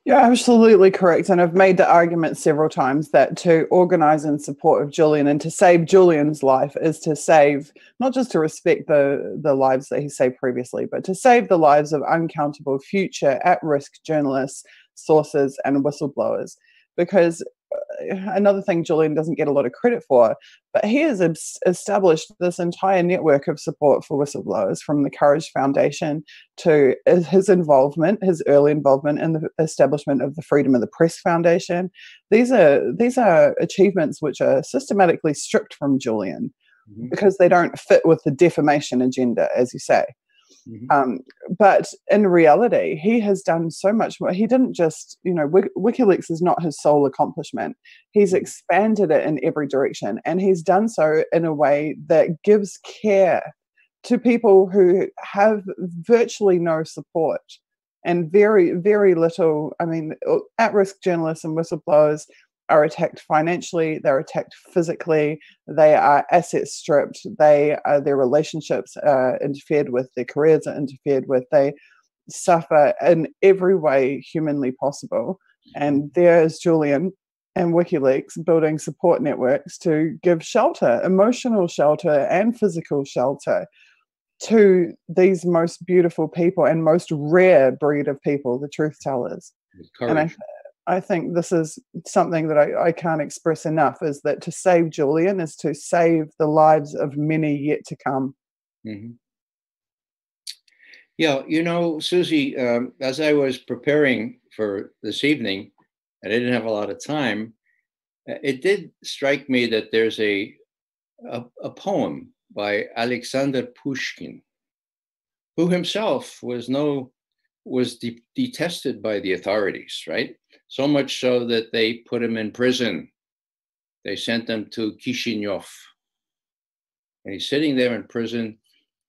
You're absolutely correct. And I've made the argument several times that to organize in support of Julian and to save Julian's life is to save, not just to respect the lives that he saved previously, but to save the lives of uncountable future at-risk journalists, sources, and whistleblowers. Because another thing Julian doesn't get a lot of credit for, but he has established this entire network of support for whistleblowers, from the Courage Foundation to his early involvement in the establishment of the Freedom of the Press Foundation. These are achievements which are systematically stripped from Julian because they don't fit with the defamation agenda, as you say. But in reality, he has done so much more. He didn't just, WikiLeaks is not his sole accomplishment. He's expanded it in every direction, and he's done so in a way that gives care to people who have virtually no support and very, very little. I mean, at-risk journalists and whistleblowers are attacked financially, they're attacked physically, they are asset stripped, their relationships are interfered with, their careers are interfered with, they suffer in every way humanly possible. And there is Julian and WikiLeaks building support networks to give shelter, emotional shelter and physical shelter, to these most beautiful people and most rare breed of people, the truth tellers. And I think this is something that I can't express enough, is that to save Julian is to save the lives of many yet to come. Yeah, Suzie, as I was preparing for this evening, and I didn't have a lot of time, it did strike me that there's a poem by Alexander Pushkin, who himself was detested by the authorities, right? So much so that they put him in prison. They sent him to Kishinev. And he's sitting there in prison.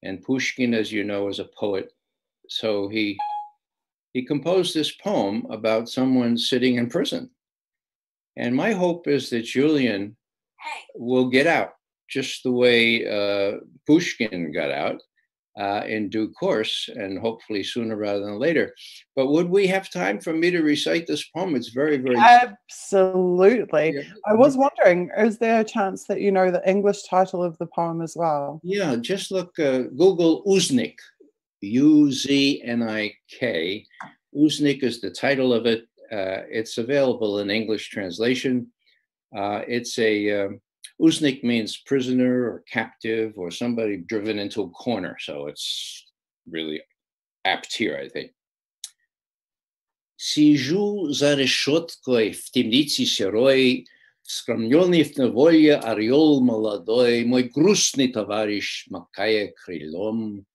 And Pushkin, as you know, is a poet. So he composed this poem about someone sitting in prison. And my hope is that Julian will get out just the way Pushkin got out. In due course, and hopefully sooner rather than later. But would we have time for me to recite this poem? It's very, very... Absolutely. Yeah. I was wondering, is there a chance that you know the English title of the poem as well? Yeah, just look, Google Uznik, U-Z-N-I-K. Uznik is the title of it. It's available in English translation. Uznik means prisoner or captive or somebody driven into a corner. So it's really apt here, I think. Сижу за решеткой в темнице серой, скромненный в неволе орел молодой, мой грустный товарищ, макая крылом,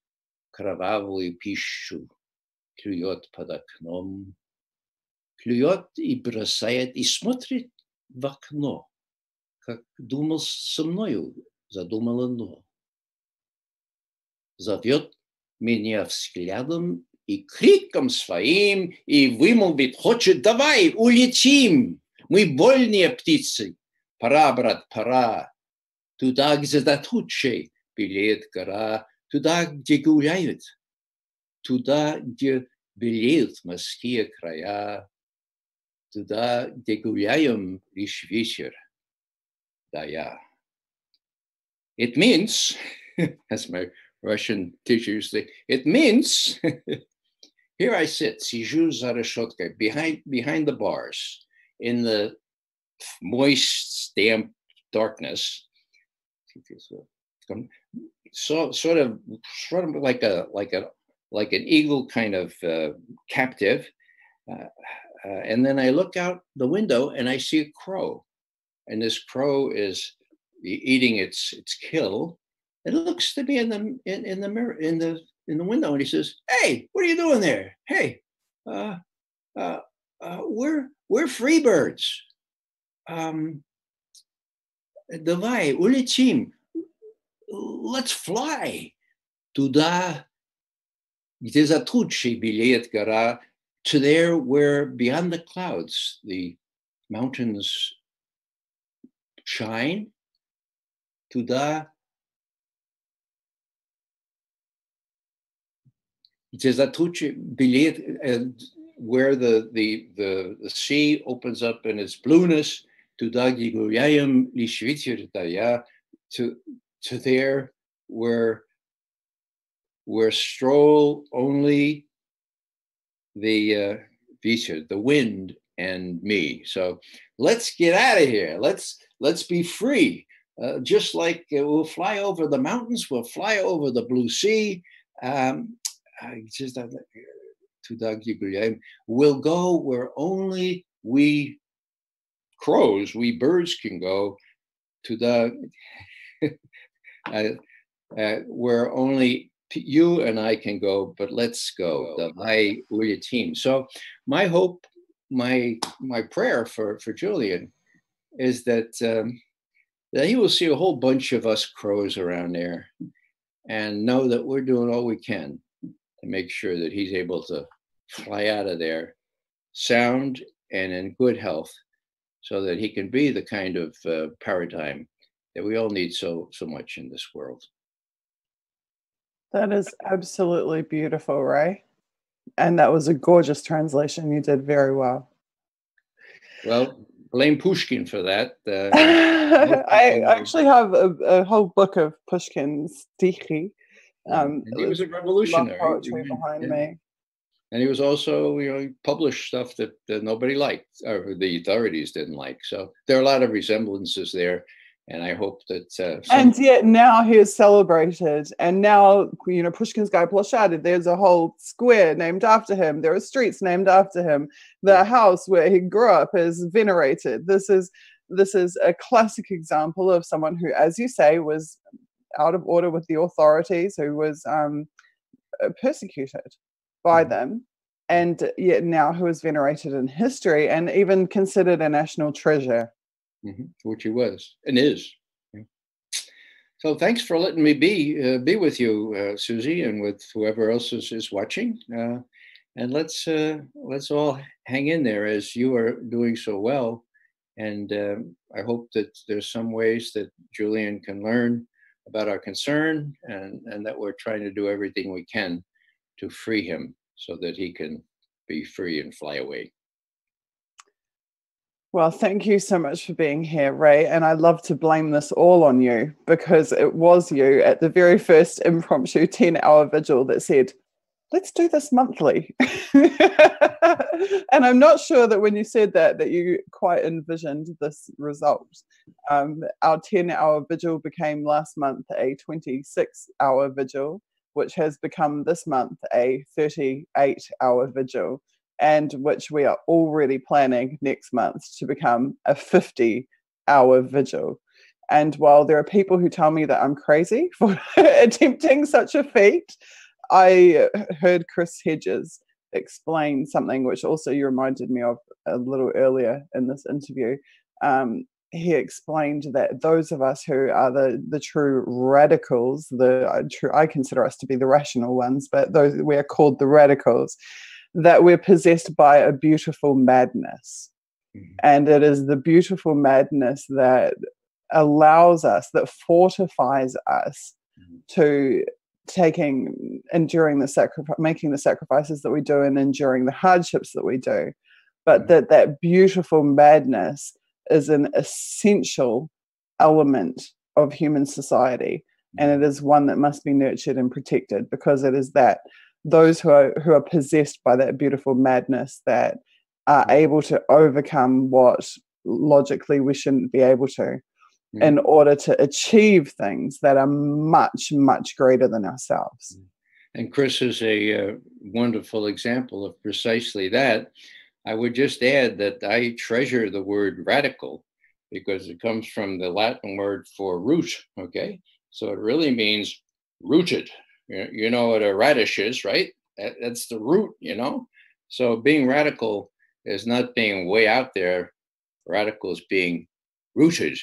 кровавую пищу клюет под окном. Клюет и бросает, и смотрит в окно. Как думал со мною, задумал оно. Зовет меня взглядом и криком своим, и вымолвит, хочет, давай, улетим. Мы вольные птицы, пора, брат, пора. Туда, где за тучей белеет гора, туда, где гуляют туда, где белеют морские края, туда, где гуляем лишь вечер, да я. It means, as my Russian teacher used to say, it means, here I sit, сижу за решеткой, behind the bars, in the moist, damp darkness, so sort of like an eagle kind of captive, and then I look out the window and I see a crow, and this crow is eating its kill. It looks to me in the mirror in the window, and he says, "Hey, what are you doing there? Hey, we're free birds. Давай улетим. Let's fly туда, где за тучей белеет гора, to there where beyond the clouds the mountains shine, туда, где за тучей белеет, where the sea opens up in its blueness, туда, где гуляем лишь ветер, да я, to there where stroll only the wind and me. So let's get out of here. Let's be free. Just like we'll fly over the mountains, we'll fly over the blue sea. We'll go where only we crows, we birds can go, to the where only you and I can go, but let's go. We're your team. So my hope, my prayer for Julian is that he will see a whole bunch of us crows around there and know that we're doing all we can to make sure that he's able to fly out of there sound and in good health, so that he can be the kind of paradigm that we all need so much in this world. That is absolutely beautiful, Ray. And that was a gorgeous translation. You did very well. Well, blame Pushkin for that. I actually have a whole book of Pushkin's stichy. And he was a revolutionary. Poetry behind me. And he was also, he published stuff that nobody liked, or the authorities didn't like. So there are a lot of resemblances there. And I hope that... and yet now he is celebrated. And now, Pushkinskaya Ploshad, there's a whole square named after him. There are streets named after him. The house where he grew up is venerated. This is a classic example of someone who, as you say, was out of order with the authorities, who was persecuted by them, and yet now who is venerated in history and even considered a national treasure. Which he was and is. So thanks for letting me be with you, Suzie, and with whoever else is watching. And let's all hang in there as you are doing so well. And I hope that there's some ways that Julian can learn about our concern, and that we're trying to do everything we can to free him so that he can be free and fly away. Well, thank you so much for being here, Ray. And I love to blame this all on you, because it was you at the very first impromptu 10-hour vigil that said, let's do this monthly. And I'm not sure that when you said that you quite envisioned this result. Our 10-hour vigil became last month a 26-hour vigil, which has become this month a 38-hour vigil, and which we are already planning next month to become a 50-hour vigil. And while there are people who tell me that I'm crazy for attempting such a feat, I heard Chris Hedges explain something which also you reminded me of a little earlier in this interview. He explained that those of us who are the true radicals, I consider us to be the rational ones, but those we are called the radicals, that we're possessed by a beautiful madness. And it is the beautiful madness that allows us, that fortifies us to enduring making the sacrifices that we do and enduring the hardships that we do, but that beautiful madness is an essential element of human society, and it is one that must be nurtured and protected, because it is that those who are possessed by that beautiful madness that are able to overcome what logically we shouldn't be able to, in order to achieve things that are much, much greater than ourselves. And Chris is a wonderful example of precisely that. I would just add that I treasure the word radical because it comes from the Latin word for root, okay? So it really means rooted. You know what a radish is, right? That's the root, you know? So being radical is not being way out there. Radical is being rooted.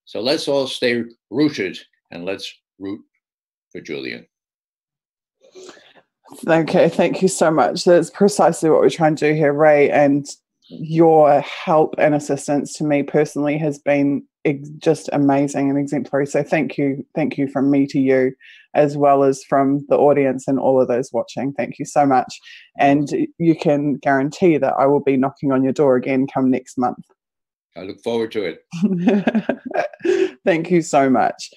So let's all stay rooted, and let's root for Julian. Okay, thank you so much. That's precisely what we're trying to do here, Ray. And your help and assistance to me personally has been just amazing and exemplary. So thank you from me to you, as well as from the audience and all of those watching. Thank you so much. And you can guarantee that I will be knocking on your door again come next month. I look forward to it. Thank you so much.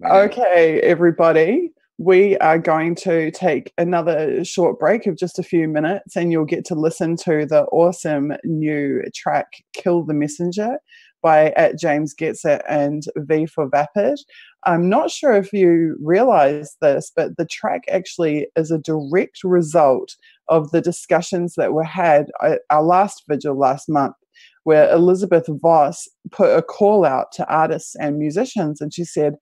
Okay, everybody. We are going to take another short break of just a few minutes, and you'll get to listen to the awesome new track, Kill the Messenger, by @JamesGetsIt and V for Vapid. I'm not sure if you realize this, but the track actually is a direct result of the discussions that were had at our last vigil last month, where Elizabeth Voss put a call out to artists and musicians, and she said,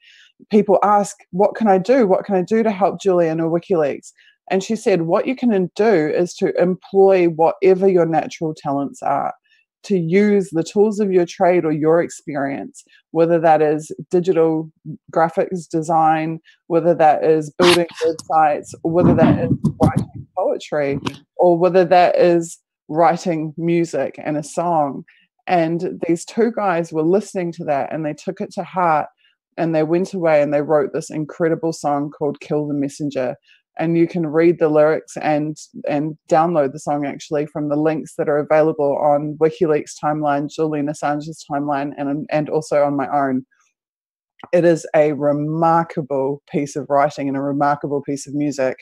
people ask, what can I do? What can I do to help Julian or WikiLeaks? And she said, what you can do is to employ whatever your natural talents are, to use the tools of your trade or your experience, whether that is digital graphics design, whether that is building websites, or whether that is writing poetry, or whether that is writing music and a song. And these two guys were listening to that, and they took it to heart, and they went away and they wrote this incredible song called Kill the Messenger. And you can read the lyrics and download the song actually from the links that are available on WikiLeaks timeline, Julian Assange's timeline, and also on my own. It is a remarkable piece of writing and a remarkable piece of music.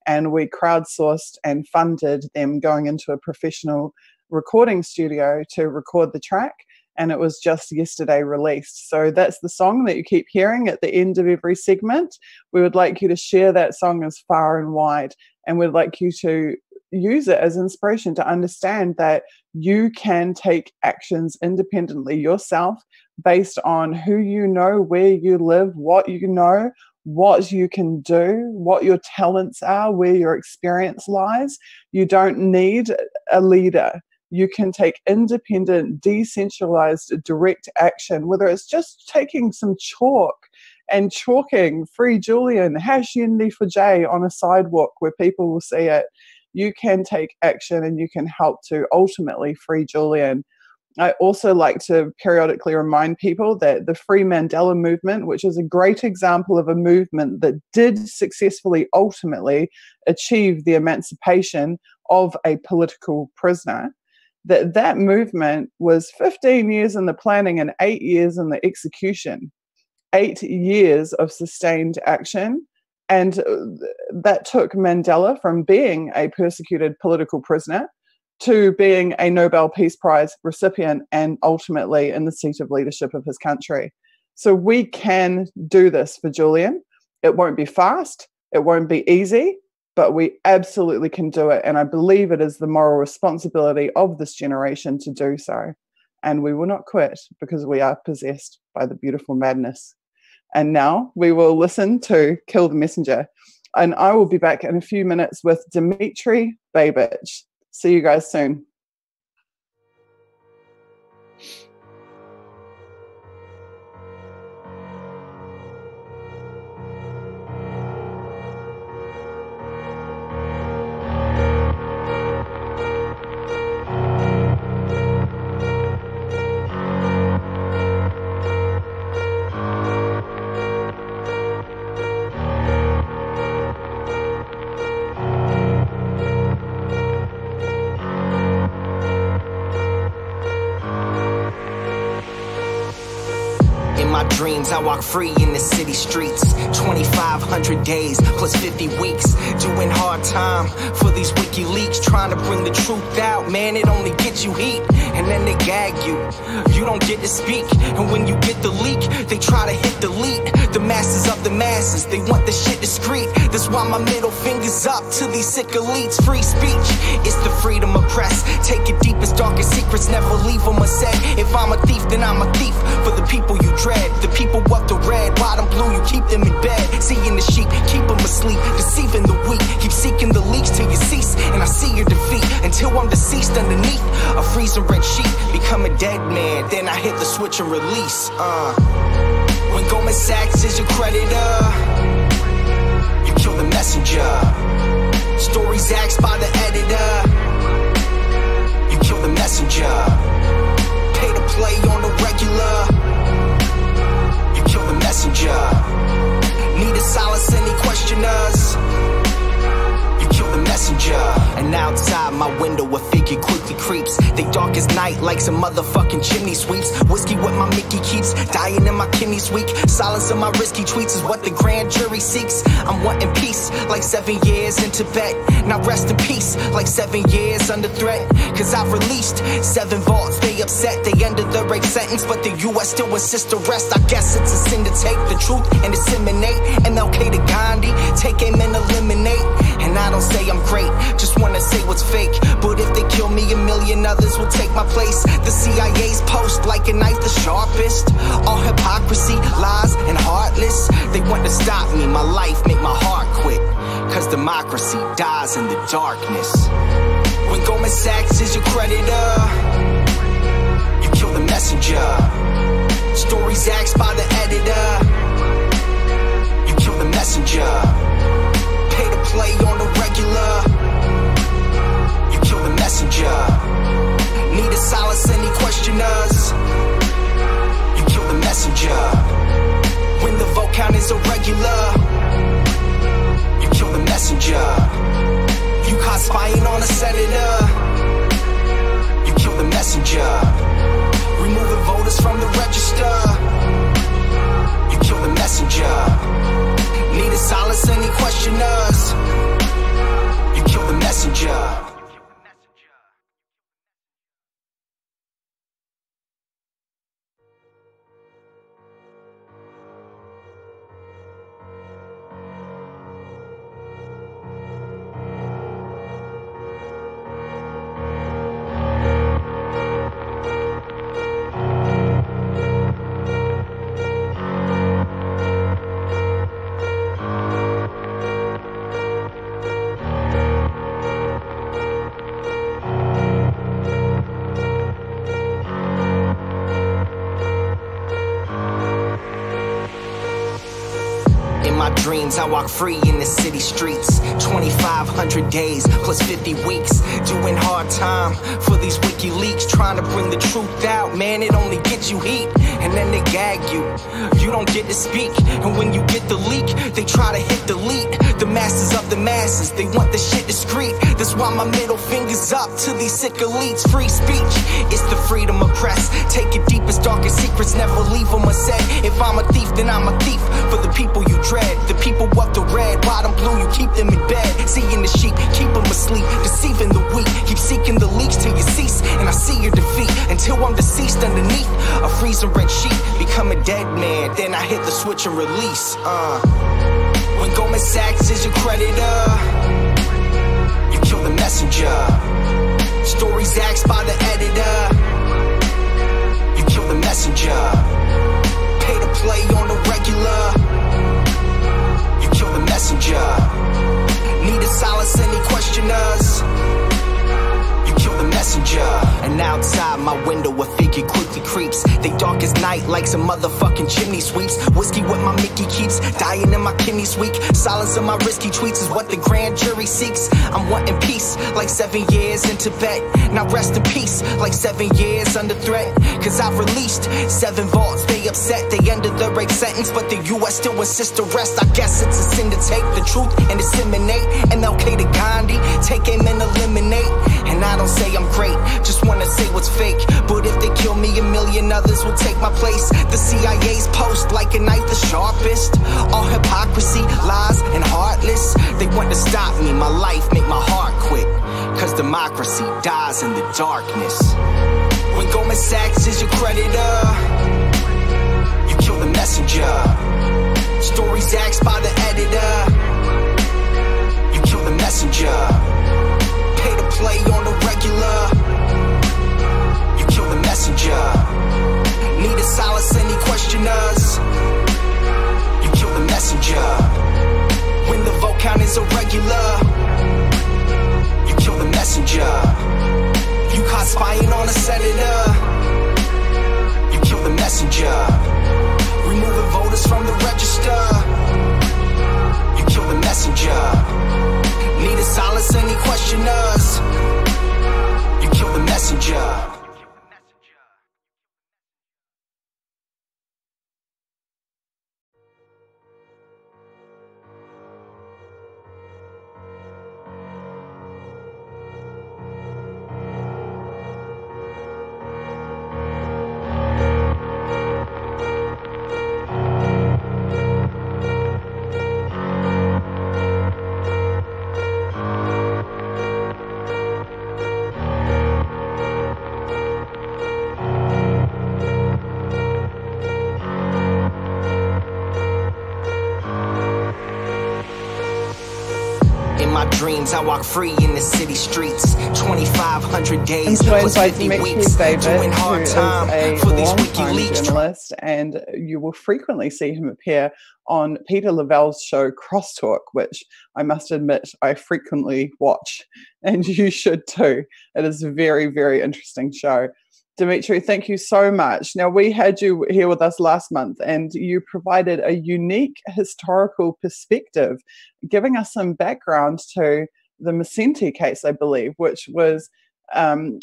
And we crowdsourced and funded them going into a professional recording studio to record the track. And it was just yesterday released. So that's the song that you keep hearing at the end of every segment. We would like you to share that song as far and wide, and we'd like you to use it as inspiration to understand that you can take actions independently yourself based on who you know, where you live, what you know, what you can do, what your talents are, where your experience lies. You don't need a leader. You can take independent, decentralized, direct action, whether it's just taking some chalk and chalking Free Julian, #N4J on a sidewalk where people will see it. You can take action and you can help to ultimately free Julian. I also like to periodically remind people that the Free Mandela movement, which is a great example of a movement that did successfully ultimately achieve the emancipation of a political prisoner, that movement was 15 years in the planning and 8 years in the execution, 8 years of sustained action. And that took Mandela from being a persecuted political prisoner to being a Nobel Peace Prize recipient and ultimately in the seat of leadership of his country. So we can do this for Julian. It won't be fast, it won't be easy, but we absolutely can do it. And I believe it is the moral responsibility of this generation to do so. And we will not quit because we are possessed by the beautiful madness. And now we will listen to Kill the Messenger. And I will be back in a few minutes with Dmitry Babich. See you guys soon. dreams, I walk free in the city streets. 2,500 days plus 50 weeks, doing hard time for these WikiLeaks, trying to bring the truth out. Man, it only gets you heat, and then they gag you. You don't get to speak, and when you get the leak, they try to hit delete. The masses of the masses, they want the shit discreet. That's why my middle finger's up to these sick elites. Free speech, it's the freedom of press. Take your deepest, darkest secrets, never leave them unsaid. If I'm a thief, then I'm a thief for the people you dread. The people of the red, bottom blue, you keep them in bed. Seeing the sheep, keep them asleep, deceiving the weak. Keep seeking the leaks till you cease, and I see your defeat. Until I'm deceased underneath a freezing red sheet. Become a dead man, then I hit the switch and release. When Goldman Sachs is your creditor, you kill the messenger. Stories axed by the editor, you kill the messenger. Pay to play on the regular, you kill the messenger. Need to silence any questioners, you kill the messenger. And outside my window a figure quickly creeps. They dark as night like some motherfucking chimney sweeps. Whiskey what my Mickey keeps, dying in my kidneys weak. Silence of my risky tweets is what the grand jury seeks. I'm wanting peace like 7 years in Tibet. Now rest in peace like 7 years under threat. Cause I've released 7 vaults, they upset. They ended the rape sentence, but the US still insists to rest. I guess it's a sin to take the truth and disseminate. MLK to Gandhi, take aim and eliminate. And I don't say I'm great, just wanna say what's fake. But if they kill me, 1,000,000 others will take my place. The CIA's post like a knife the sharpest. All hypocrisy, lies, and heartless. They want to stop me, my life make my heart quit. Cause democracy dies in the darkness. When Goldman Sachs is your creditor, you kill the messenger. Stories axed by the editor, you kill the messenger. Pay to play on the regular, you kill the messenger. Need to silence any questioners, you kill the messenger. When the vote count is irregular, you kill the messenger. You caught spying on a senator, you kill the messenger. Removing voters from the register, you kill the messenger. Need to silence any questioners, you kill the messenger. Dreams, I walk free in the city streets. 2,500 days plus 50 weeks, doing hard time for these WikiLeaks, trying to bring the truth out. Man, it only gets you heat, and then they gag you. You don't get to speak, and when you get the leak, they try to hit delete. The masses of the masses, they want the shit discreet. That's why my middle finger's up to these sick elites. Free speech, it's the freedom of press. Take your deepest, darkest secrets, never leave them unsaid. If I'm a thief, then I'm a thief for the people you dread. The people of the red, bottom blue, you keep them in bed. Seeing the sheep, keep them asleep, deceiving the weak. Keep seeking the leaks till you cease, and I see your defeat. Until I'm deceased underneath a freezing red sheet. Become a dead man, then I hit the switch and release. When Goldman Sachs is your creditor, you kill the messenger. Stories axed by the editor, you kill the messenger. Pay to play on the regular, you kill the messenger. Need to silence any questioners, you kill the messenger. And outside my window a figure quickly creeps. They dark as night like some motherfucking chimney sweeps. Whiskey what my Mickey keeps, dying in my kidneys weak. Silence of my risky tweets is what the grand jury seeks. I'm wanting peace like 7 years in Tibet. Now rest in peace like 7 years under threat. Cause I've released 7 vaults, they upset. They ended the rape sentence, but the US still insists to rest. I guess it's a sin to take the truth and disseminate. MLK to Gandhi, take aim and eliminate. And I don't say I'm great, just wanna say what's fake. But if they kill me, 1,000,000 others will take my place. The CIA's post like a knife the sharpest. All hypocrisy, lies, and heartless. They want to stop me, my life make my heart quit. Cause democracy dies in the darkness. When Goldman Sachs is your creditor, you kill the messenger. Stories axed by the editor, you kill the messenger. Pay to play on the regular, you kill the messenger. Need to silence any questioners, you kill the messenger. When the vote count is irregular, you kill the messenger. You caught spying on a senator, you kill the messenger. Removing voters from the register, you kill the messenger. Need to silence any questioners, you kill the messenger. Dreams, I walk free in the city streets. 2,500 days plus 50 weeks. Doing hard time for these WikiLeaks journalist, and you will frequently see him appear on Peter Lavelle's show Crosstalk, which I must admit I frequently watch, and you should too. It is a very, very interesting show. Dmitry, thank you so much. Now, we had you here with us last month, and you provided a unique historical perspective, giving us some background to the Macenti case, I believe, which was an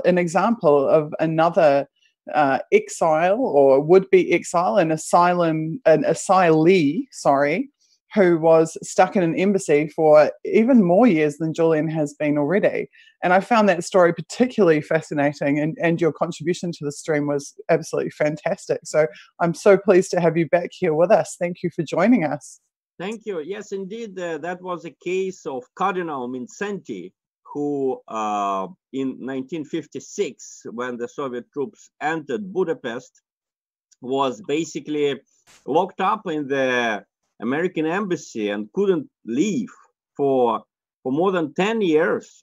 example of another exile or would-be exile, an asylee, who was stuck in an embassy for even more years than Julian has been already. And I found that story particularly fascinating, and your contribution to the stream was absolutely fantastic. So I'm so pleased to have you back here with us. Thank you for joining us. Thank you. Yes, indeed, that was a case of Cardinal Macenti, who in 1956, when the Soviet troops entered Budapest, was basically locked up in the American embassy and couldn't leave for more than 10 years.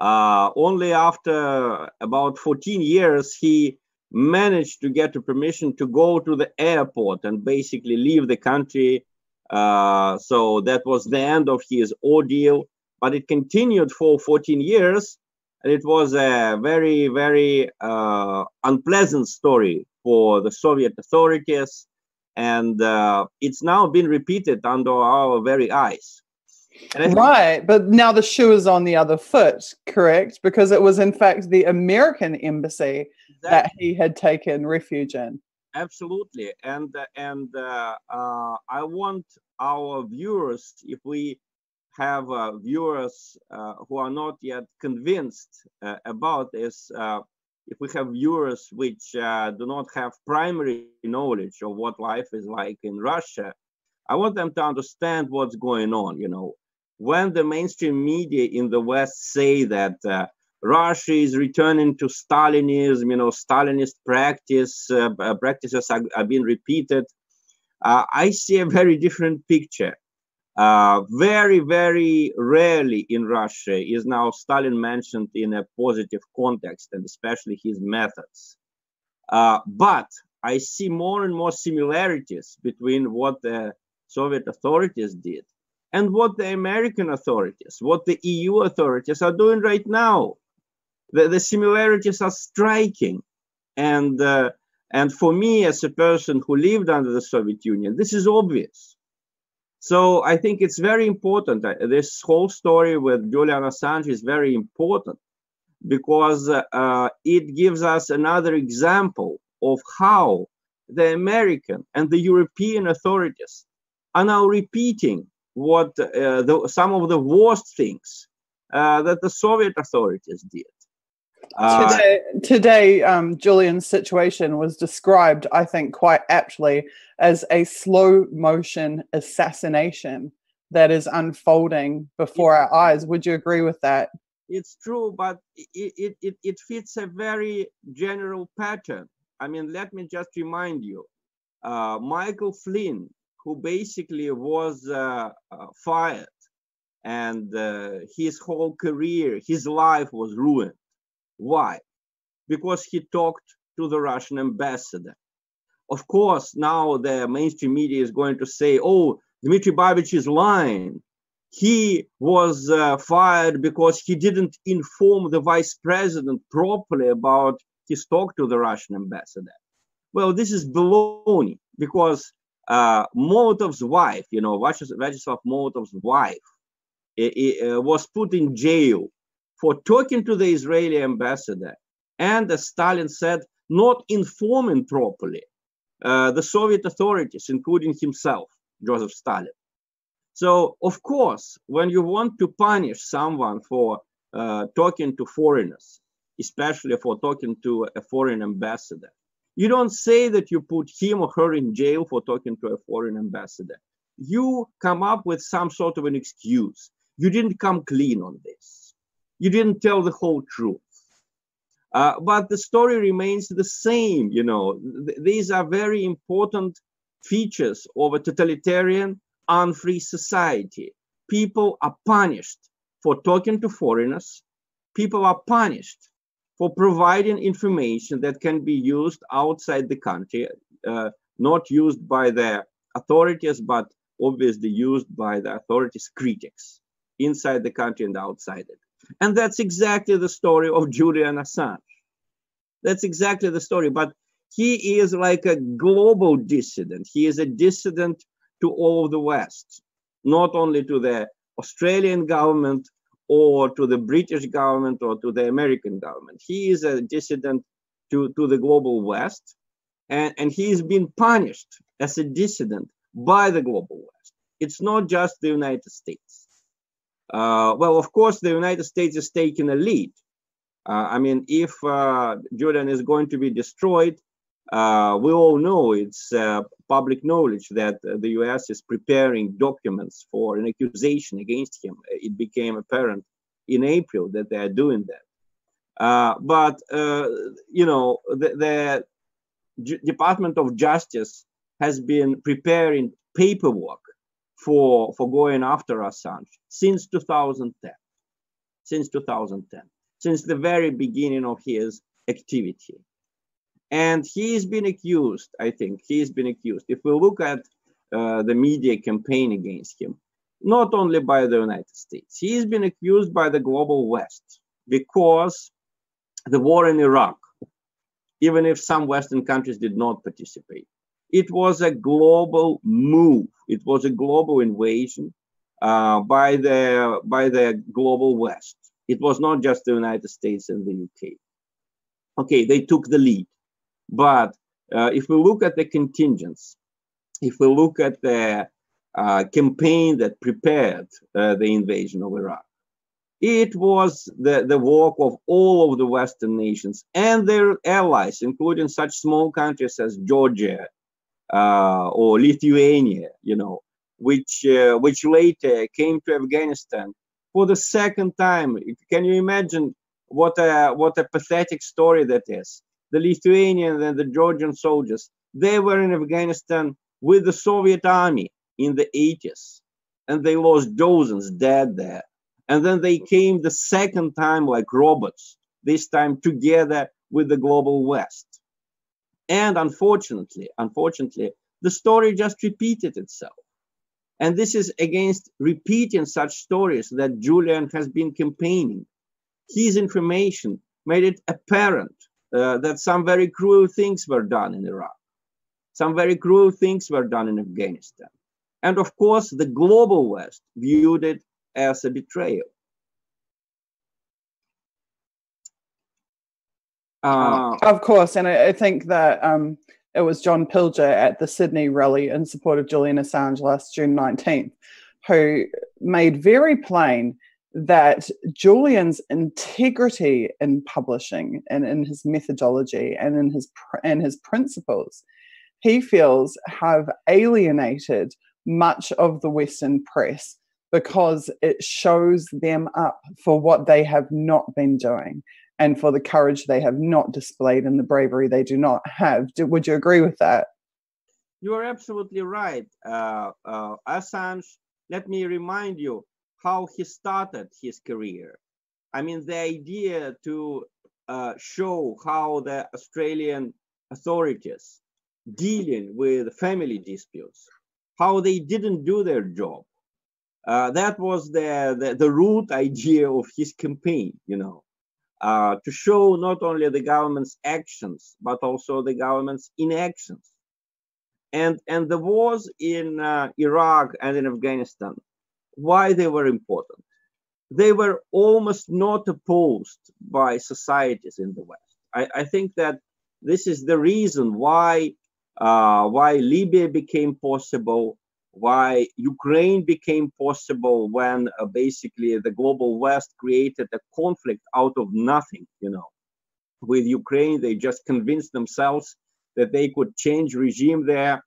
Only after about 14 years he managed to get a permission to go to the airport and basically leave the country. So that was the end of his ordeal, but it continued for 14 years, and it was a very, very unpleasant story for the Soviet authorities. And it's now been repeated under our very eyes. Right, but now the shoe is on the other foot, correct? Because it was in fact the American embassy that he had taken refuge in. Absolutely, and I want our viewers, if we have viewers who are not yet convinced about this, if we have viewers which do not have primary knowledge of what life is like in Russia, I want them to understand what's going on. When the mainstream media in the West say that Russia is returning to Stalinism, Stalinist practices are being repeated, I see a very different picture. Very, very rarely in Russia is now Stalin mentioned in a positive context, and especially his methods. But I see more and more similarities between what the Soviet authorities did and what the American authorities, what the EU authorities are doing right now. The similarities are striking. And for me, as a person who lived under the Soviet Union, this is obvious. So I think it's very important. This whole story with Julian Assange is very important because it gives us another example of how the American and the European authorities are now repeating what some of the worst things that the Soviet authorities did. Today, Julian's situation was described, I think, quite aptly as a slow motion assassination that is unfolding before our eyes. Would you agree with that? It's true, but it fits a very general pattern. I mean, let me just remind you, Michael Flynn, who basically was fired, and his whole career, his life was ruined. Why? Because he talked to the Russian ambassador. Of course, now the mainstream media is going to say, oh, Dmitry Babich is lying. He was fired because he didn't inform the vice president properly about his talk to the Russian ambassador. Well, this is baloney, because Molotov's wife, you know, Vyacheslav Molotov's wife, was put in jail for talking to the Israeli ambassador, and as Stalin said, not informing properly the Soviet authorities, including himself, Joseph Stalin. So, of course, when you want to punish someone for talking to foreigners, especially for talking to a foreign ambassador, you don't say that you put him or her in jail for talking to a foreign ambassador. You come up with some sort of an excuse. You didn't come clean on this. You didn't tell the whole truth. But the story remains the same. You know, these are very important features of a totalitarian, unfree society. People are punished for talking to foreigners. People are punished for providing information that can be used outside the country, not used by the authorities, but obviously used by the authorities' critics inside the country and outside it. And that's exactly the story of Julian Assange. That's exactly the story. But he is like a global dissident. He is a dissident to all of the West, not only to the Australian government or to the British government or to the American government. He is a dissident to the global West, and he is being punished as a dissident by the global West. It's not just the United States. Well, of course, the United States is taking a lead. I mean, if Julian is going to be destroyed, we all know, it's public knowledge that the US is preparing documents for an accusation against him. It became apparent in April that they are doing that. But you know, the Department of Justice has been preparing paperwork for going after Assange since 2010. Since 2010. Since the very beginning of his activity. And he's been accused, I think, he's been accused. If we look at the media campaign against him, not only by the United States, he's been accused by the global West, because the war in Iraq, even if some Western countries did not participate, it was a global move. It was a global invasion by the global West. It was not just the United States and the UK. Okay, they took the lead. But if we look at the contingents, if we look at the campaign that prepared the invasion of Iraq, it was the work of all of the Western nations and their allies, including such small countries as Georgia or Lithuania, you know, which later came to Afghanistan for the second time. Can you imagine what a pathetic story that is? The Lithuanian and the Georgian soldiers, they were in Afghanistan with the Soviet army in the 80s, and they lost dozens dead there. And then they came the second time like robots, this time together with the global West. And unfortunately, the story just repeated itself. And this is against repeating such stories that Julian has been campaigning. His information made it apparent that some very cruel things were done in Iraq. Some very cruel things were done in Afghanistan. And of course, the global West viewed it as a betrayal. Of course, and I think that it was John Pilger at the Sydney rally in support of Julian Assange last June 19th, who made very plain that Julian's integrity in publishing and in his methodology and in his principles, he feels have alienated much of the Western press because it shows them up for what they have not been doing and for the courage they have not displayed and the bravery they do not have. Would you agree with that? You are absolutely right. Assange, let me remind you how he started his career. I mean, the idea to show how the Australian authorities dealing with family disputes, how they didn't do their job. That was the root idea of his campaign, you know, to show not only the government's actions, but also the government's inactions. And the wars in Iraq and in Afghanistan, why they were important? They were almost not opposed by societies in the West. I think that this is the reason why Libya became possible, why Ukraine became possible when basically the global West created a conflict out of nothing, you know. With Ukraine, they just convinced themselves that they could change regime there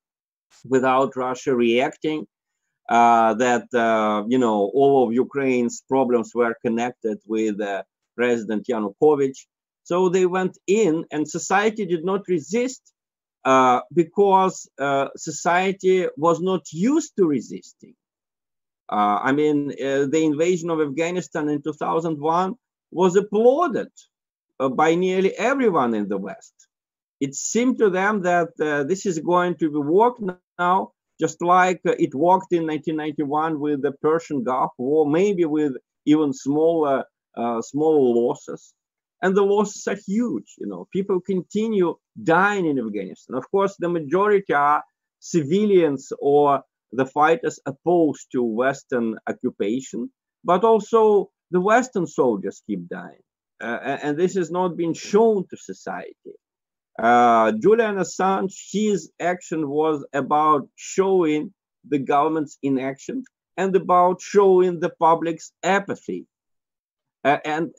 without Russia reacting, that, you know, all of Ukraine's problems were connected with President Yanukovych. So they went in and society did not resist because society was not used to resisting. I mean, the invasion of Afghanistan in 2001 was applauded by nearly everyone in the West. It seemed to them that this is going to be work now, just like it worked in 1991 with the Persian Gulf War, maybe with even smaller losses. And the losses are huge. You know, people continue dying in Afghanistan. Of course, the majority are civilians or the fighters opposed to Western occupation, but also the Western soldiers keep dying. And this has not been shown to society. Julian Assange, his action was about showing the government's inaction and about showing the public's apathy. And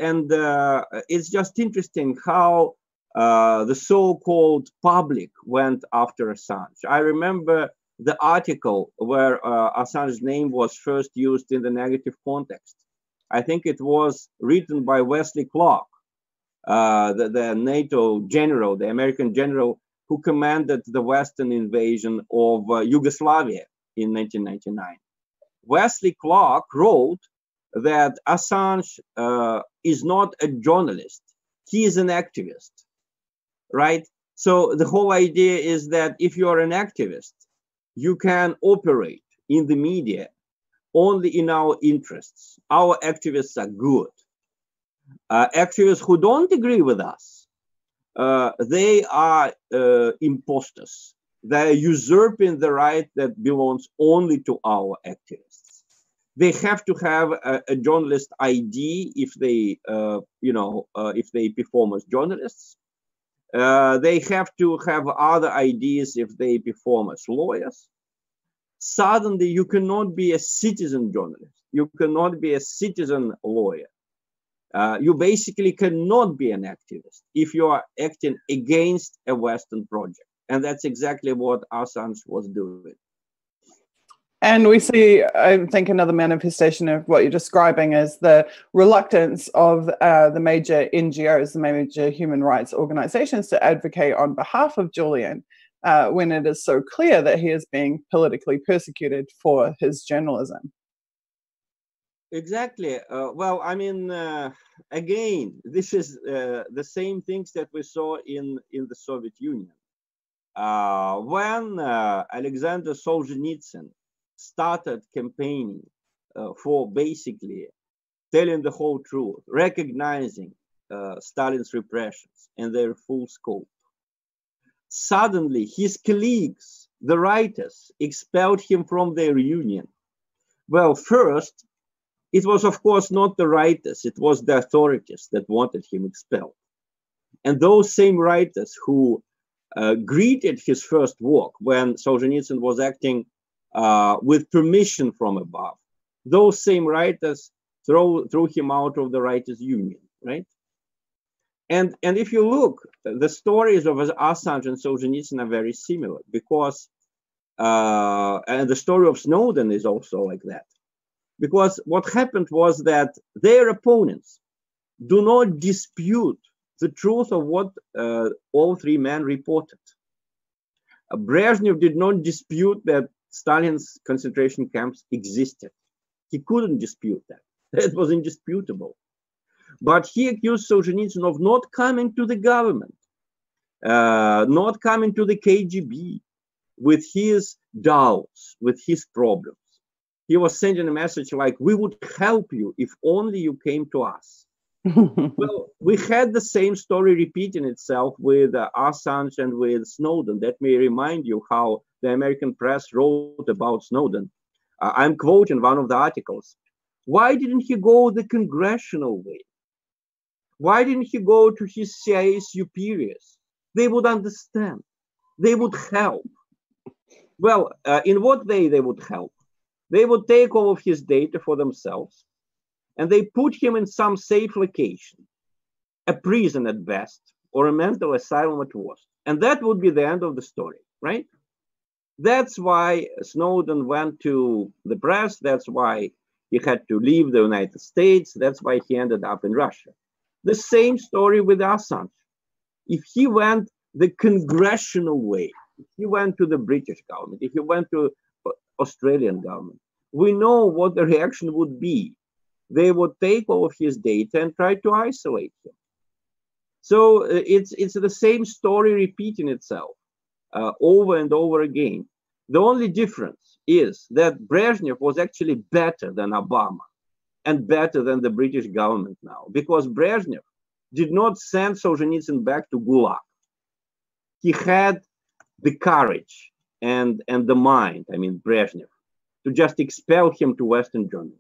it's just interesting how the so-called public went after Assange. I remember the article where Assange's name was first used in the negative context. I think it was written by Wesley Clark, the NATO general, the American general who commanded the Western invasion of Yugoslavia in 1999. Wesley Clark wrote that Assange is not a journalist, he is an activist, right? So the whole idea is that if you're an activist, you can operate in the media only in our interests. Our activists are good. Activists who don't agree with us, they are imposters. They're usurping the right that belongs only to our activists. They have to have a journalist ID if they, if they perform as journalists. They have to have other IDs if they perform as lawyers. Suddenly, you cannot be a citizen journalist. You cannot be a citizen lawyer. You basically cannot be an activist if you are acting against a Western project. And that's exactly what Assange was doing. And we see, I think, another manifestation of what you're describing is the reluctance of the major NGOs, the major human rights organizations, to advocate on behalf of Julian when it is so clear that he is being politically persecuted for his journalism. Exactly. Well, I mean, again, this is the same things that we saw in the Soviet Union. When Alexander Solzhenitsyn started campaigning for basically telling the whole truth, recognizing Stalin's repressions and their full scope, suddenly his colleagues, the writers, expelled him from their union. Well, first, it was, of course, not the writers, it was the authorities that wanted him expelled. And those same writers who greeted his first work when Solzhenitsyn was acting with permission from above, those same writers throw him out of the Writers' Union, right? And if you look, the stories of Assange and Solzhenitsyn are very similar, because and the story of Snowden is also like that. Because what happened was that their opponents do not dispute the truth of what all three men reported. Brezhnev did not dispute that Stalin's concentration camps existed. He couldn't dispute that. That was indisputable. But he accused Solzhenitsyn of not coming to the government, not coming to the KGB with his doubts, with his problems. He was sending a message like, we would help you if only you came to us. Well, we had the same story repeating itself with Assange and with Snowden. That may remind you how the American press wrote about Snowden. I'm quoting one of the articles. Why didn't he go the congressional way? Why didn't he go to his CIA superiors? They would understand. They would help. Well, in what way they would help? They would take all of his data for themselves, and they put him in some safe location, a prison at best, or a mental asylum at worst. And that would be the end of the story, right? That's why Snowden went to the press. That's why he had to leave the United States. That's why he ended up in Russia. The same story with Assange. If he went the congressional way, if he went to the British government, if he went to Australian government, we know what the reaction would be. They would take all of his data and try to isolate him. So it's the same story repeating itself over and over again. The only difference is that Brezhnev was actually better than Obama and better than the British government now, because Brezhnev did not send Solzhenitsyn back to Gulag. He had the courage and the mind, I mean Brezhnev, to just expel him to Western Germany.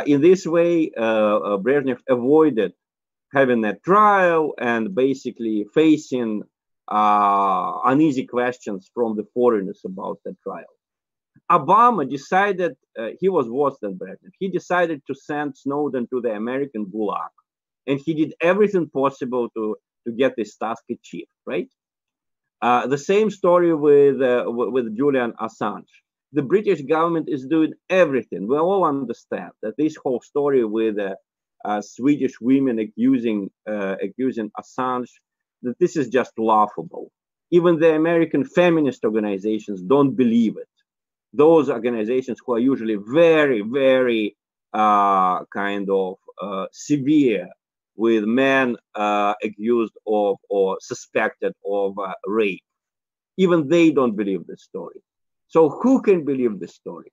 In this way, Brezhnev avoided having a trial and basically facing uneasy questions from the foreigners about the trial. Obama decided, he was worse than Brezhnev. He decided to send Snowden to the American Gulag, and he did everything possible to get this task achieved, right? The same story with Julian Assange. The British government is doing everything. We all understand that this whole story with Swedish women accusing Assange, that this is just laughable. Even the American feminist organizations don't believe it. Those organizations who are usually very, very kind of severe with men accused of or suspected of rape. Even they don't believe this story. So who can believe this story?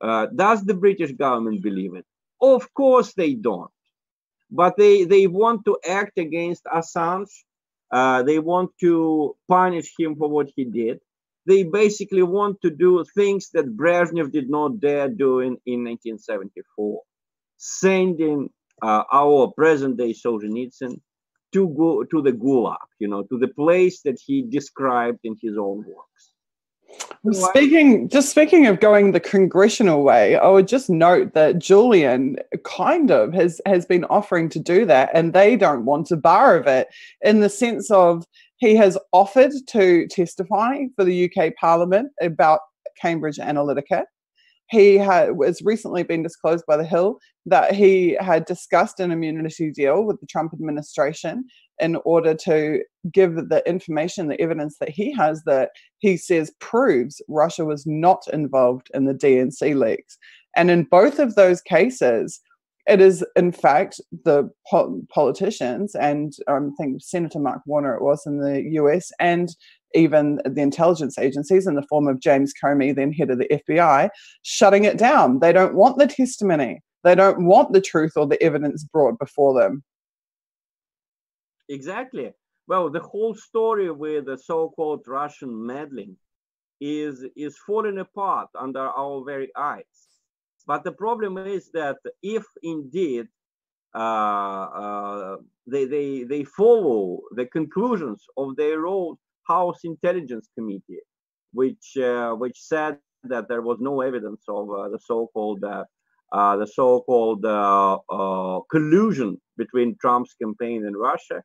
Does the British government believe it? Of course they don't. But they want to act against Assange. They want to punish him for what he did. They basically want to do things that Brezhnev did not dare do in 1974, sending our present-day Solzhenitsyn to the Gulag, to the place that he described in his own works. Speaking of going the congressional way, I would just note that Julian kind of has been offering to do that, and they don't want a bar of it, in the sense of he has offered to testify for the UK Parliament about Cambridge Analytica. He has recently been disclosed by The Hill that he had discussed an immunity deal with the Trump administration in order to give the information, the evidence that he has, that he says proves Russia was not involved in the DNC leaks. And in both of those cases, it is, in fact, the politicians, and I think Senator Mark Warner it was in the US, and even the intelligence agencies in the form of James Comey, then head of the FBI, shutting it down. They don't want the testimony. They don't want the truth or the evidence brought before them. Exactly. Well, the whole story with the so-called Russian meddling is falling apart under our very eyes. But the problem is that if indeed they follow the conclusions of their own House Intelligence Committee, which said that there was no evidence of the so-called the so-called collusion between Trump's campaign and Russia,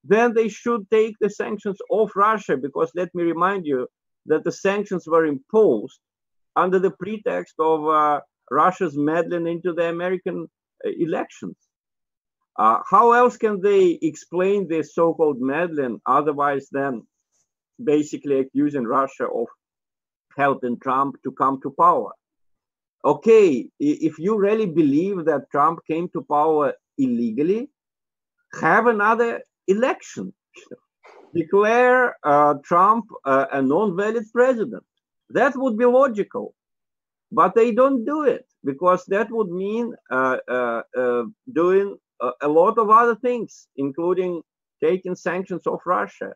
then they should take the sanctions off Russia, because let me remind you that the sanctions were imposed under the pretext of Russia's meddling into the American elections. How else can they explain this so-called meddling otherwise than basically accusing Russia of helping Trump to come to power? Okay, if you really believe that Trump came to power illegally, have another election. Declare Trump a non-valid president. That would be logical. But they don't do it, because that would mean doing a lot of other things, including taking sanctions off Russia.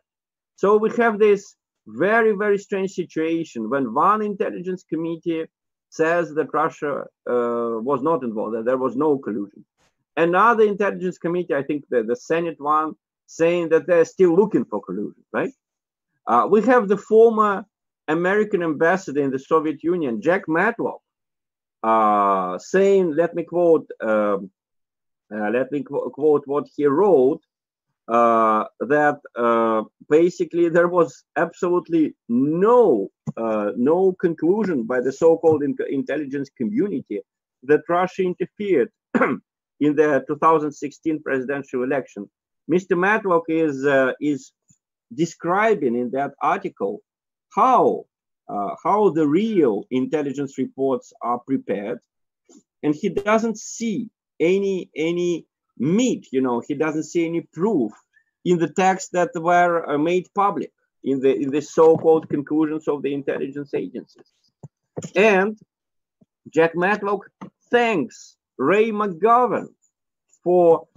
So we have this very, very strange situation when one intelligence committee says that Russia was not involved, that there was no collusion. Another intelligence committee, I think the Senate one, saying that they're still looking for collusion, right? We have the former American ambassador in the Soviet Union, Jack Matlock, saying, let me quote what he wrote, that basically there was absolutely no conclusion by the so-called intelligence community that Russia interfered in the 2016 presidential election. Mr. Matlock is describing in that article how the real intelligence reports are prepared, and he doesn't see any meat, he doesn't see any proof in the texts that were made public in the so-called conclusions of the intelligence agencies. And Jack Matlock thanks Ray McGovern for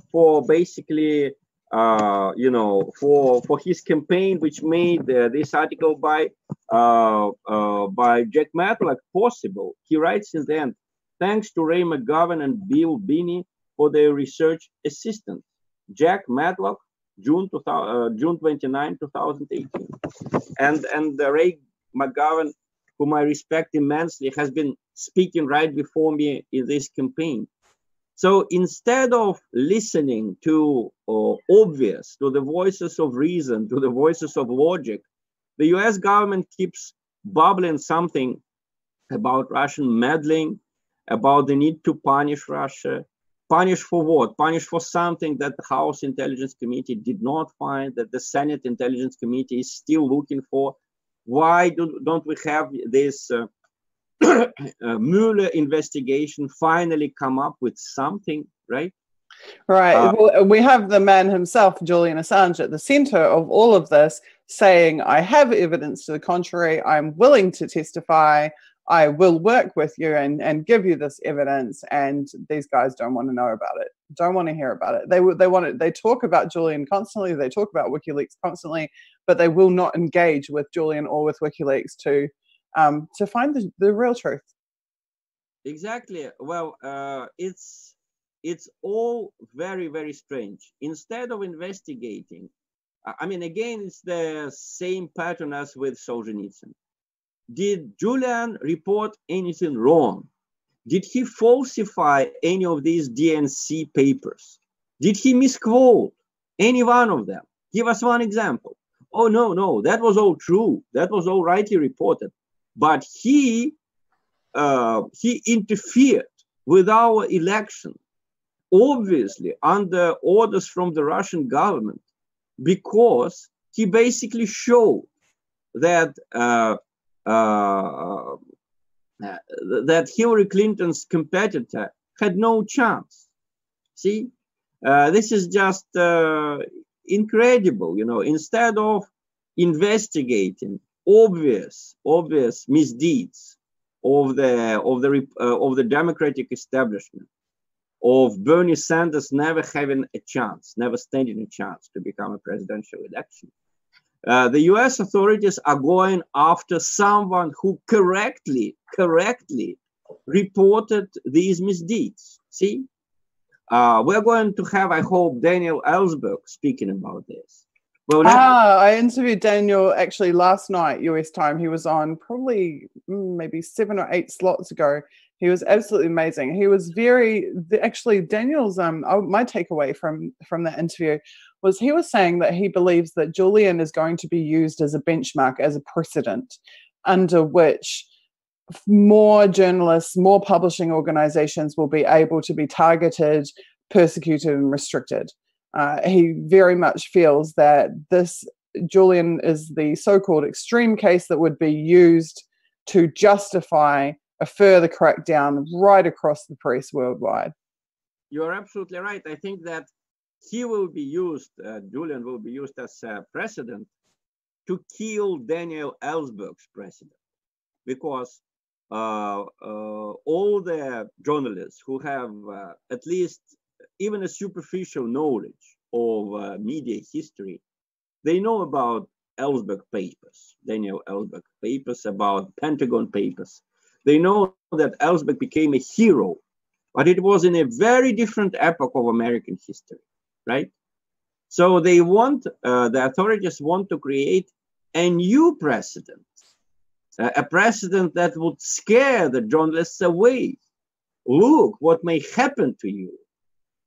basically for his campaign, which made this article by Jack Matlock possible. He writes in the end, thanks to Ray McGovern and Bill Binney for their research assistance. Jack Matlock, June 29, 2018. And Ray McGovern, whom I respect immensely, has been speaking right before me in this campaign. So instead of listening to the voices of reason, to the voices of logic, the US government keeps bubbling something about Russian meddling, about the need to punish Russia. Punish for what? Punish for something that the House Intelligence Committee did not find, that the Senate Intelligence Committee is still looking for. Why don't we have this Mueller investigation finally come up with something, right? Right. Well, we have the man himself, Julian Assange, at the center of all of this, saying, I have evidence to the contrary. I'm willing to testify. I will work with you and give you this evidence. And these guys don't want to know about it, don't want to hear about it. They talk about Julian constantly. They talk about WikiLeaks constantly, but they will not engage with Julian or with WikiLeaks to find the real truth. Exactly. Well, it's all very, very strange. Instead of investigating, I mean, again, it's the same pattern as with Solzhenitsyn. Did Julian report anything wrong? Did he falsify any of these DNC papers? Did he misquote any one of them? Give us one example. Oh, no, that was all true. That was all rightly reported. But he interfered with our election, obviously under orders from the Russian government, because he basically showed that that Hillary Clinton's competitor had no chance. See, this is just incredible. Instead of investigating obvious misdeeds of the Democratic establishment, of Bernie Sanders never having a chance, never standing a chance to become a presidential election, the US authorities are going after someone who correctly reported these misdeeds. See, we're going to have, I hope, Daniel Ellsberg speaking about this. Well, I interviewed Daniel actually last night, US time. He was on probably maybe 7 or 8 slots ago. He was absolutely amazing. He was actually Daniel's my takeaway from that interview was he was saying that he believes that Julian is going to be used as a benchmark, as a precedent under which more journalists, more publishing organizations will be able to be targeted, persecuted, and restricted. He very much feels that this Julian is the so-called extreme case that would be used to justify a further crackdown right across the press worldwide. You're absolutely right. I think that he will be used, Julian will be used as a precedent to kill Daniel Ellsberg's precedent, because all the journalists who have at least even a superficial knowledge of media history, they know about Ellsberg papers, Daniel Ellsberg papers, about Pentagon papers. They know that Ellsberg became a hero, but it was in a very different epoch of American history, right? So they want, the authorities want to create a new precedent, a precedent that would scare the journalists away. Look what may happen to you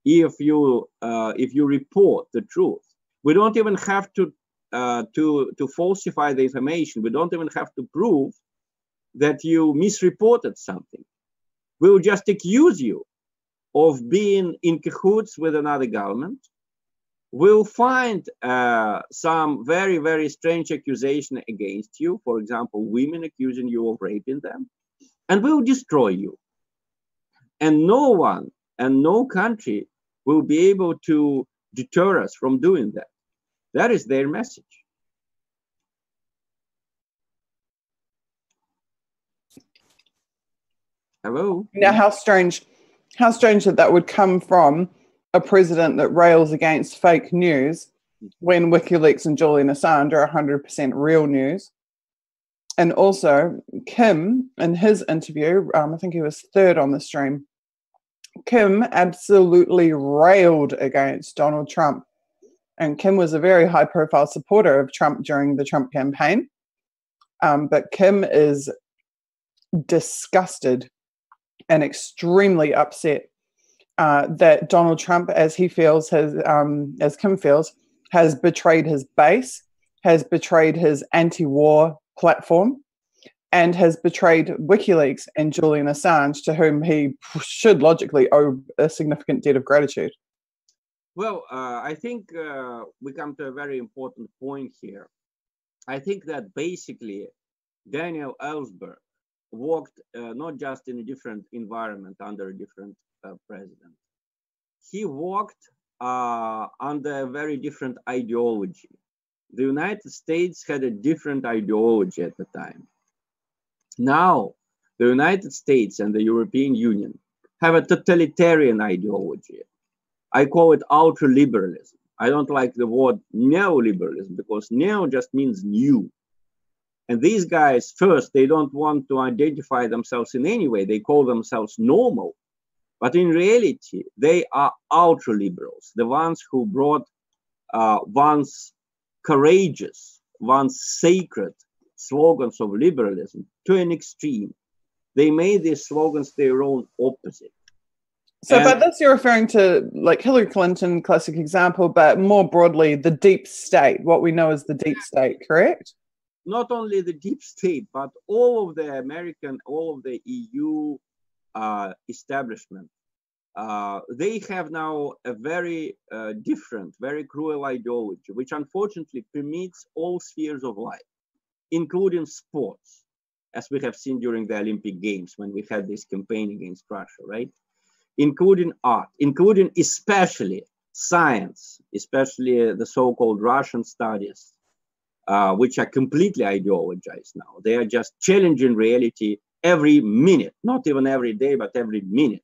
if you report the truth. We don't even have to falsify the information. We don't even have to prove that you misreported something. We'll just accuse you of being in cahoots with another government. We'll find some very, very strange accusation against you. For example, women accusing you of raping them, and we'll destroy you. And no one and no country will be able to deter us from doing that. That is their message. Hello? Now, how strange that would come from a president that rails against fake news when WikiLeaks and Julian Assange are 100% real news. And also, Kim, in his interview, I think he was third on the stream, Kim absolutely railed against Donald Trump. And Kim was a very high-profile supporter of Trump during the Trump campaign. But Kim is disgusted and extremely upset that Donald Trump, as he feels, as Kim feels, has betrayed his base, has betrayed his anti-war platform, and has betrayed WikiLeaks and Julian Assange, to whom he should logically owe a significant debt of gratitude. Well, I think we come to a very important point here. I think that basically Daniel Ellsberg worked not just in a different environment under a different president. He worked under a very different ideology. The United States had a different ideology at the time. Now, the United States and the European Union have a totalitarian ideology. I call it ultra-liberalism. I don't like the word neoliberalism, because neo just means new. And these guys, first, they don't want to identify themselves in any way. They call themselves normal. But in reality, they are ultra-liberals, the ones who brought once courageous, once sacred slogans of liberalism to an extreme. They made these slogans their own opposite. So by this, you're referring to like Hillary Clinton, classic example, but more broadly, the deep state, what we know as the deep state, correct? Not only the deep state, but all of the American, all of the EU establishment. They have now a very different, very cruel ideology, which unfortunately permeates all spheres of life, including sports, as we have seen during the Olympic Games when we had this campaign against Russia, right? Including art, including especially science, especially the so-called Russian studies, which are completely ideologized now. They are just challenging reality every minute, not even every day, but every minute,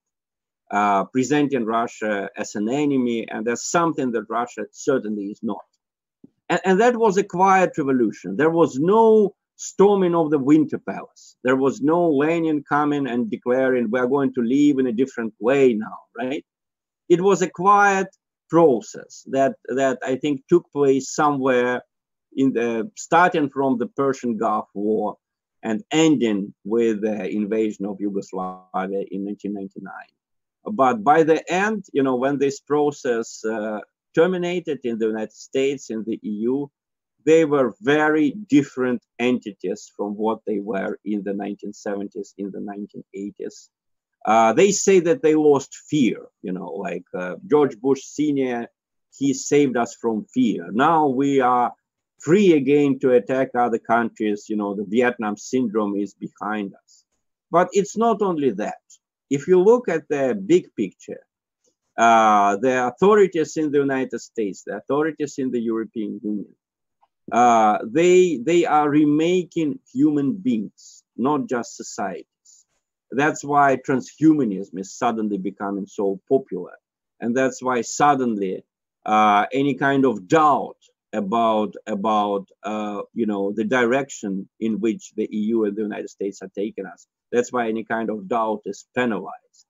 presenting Russia as an enemy and as something that Russia certainly is not. And that was a quiet revolution. There was no storming of the Winter Palace. There was no Lenin coming and declaring we're going to live in a different way now, right? It was a quiet process that I think took place somewhere in the starting from the Persian Gulf War and ending with the invasion of Yugoslavia in 1999. But by the end, you know, when this process terminated in the United States, in the EU, they were very different entities from what they were in the 1970s, in the 1980s. They say that they lost fear, you know, like George Bush Sr., he saved us from fear. Now we are free again to attack other countries. You know, the Vietnam syndrome is behind us. But it's not only that. If you look at the big picture, the authorities in the United States, the authorities in the European Union, they are remaking human beings, not just societies. That's why transhumanism is suddenly becoming so popular. And that's why suddenly any kind of doubt about you know, the direction in which the EU and the United States are taking us, that's why any kind of doubt is penalized.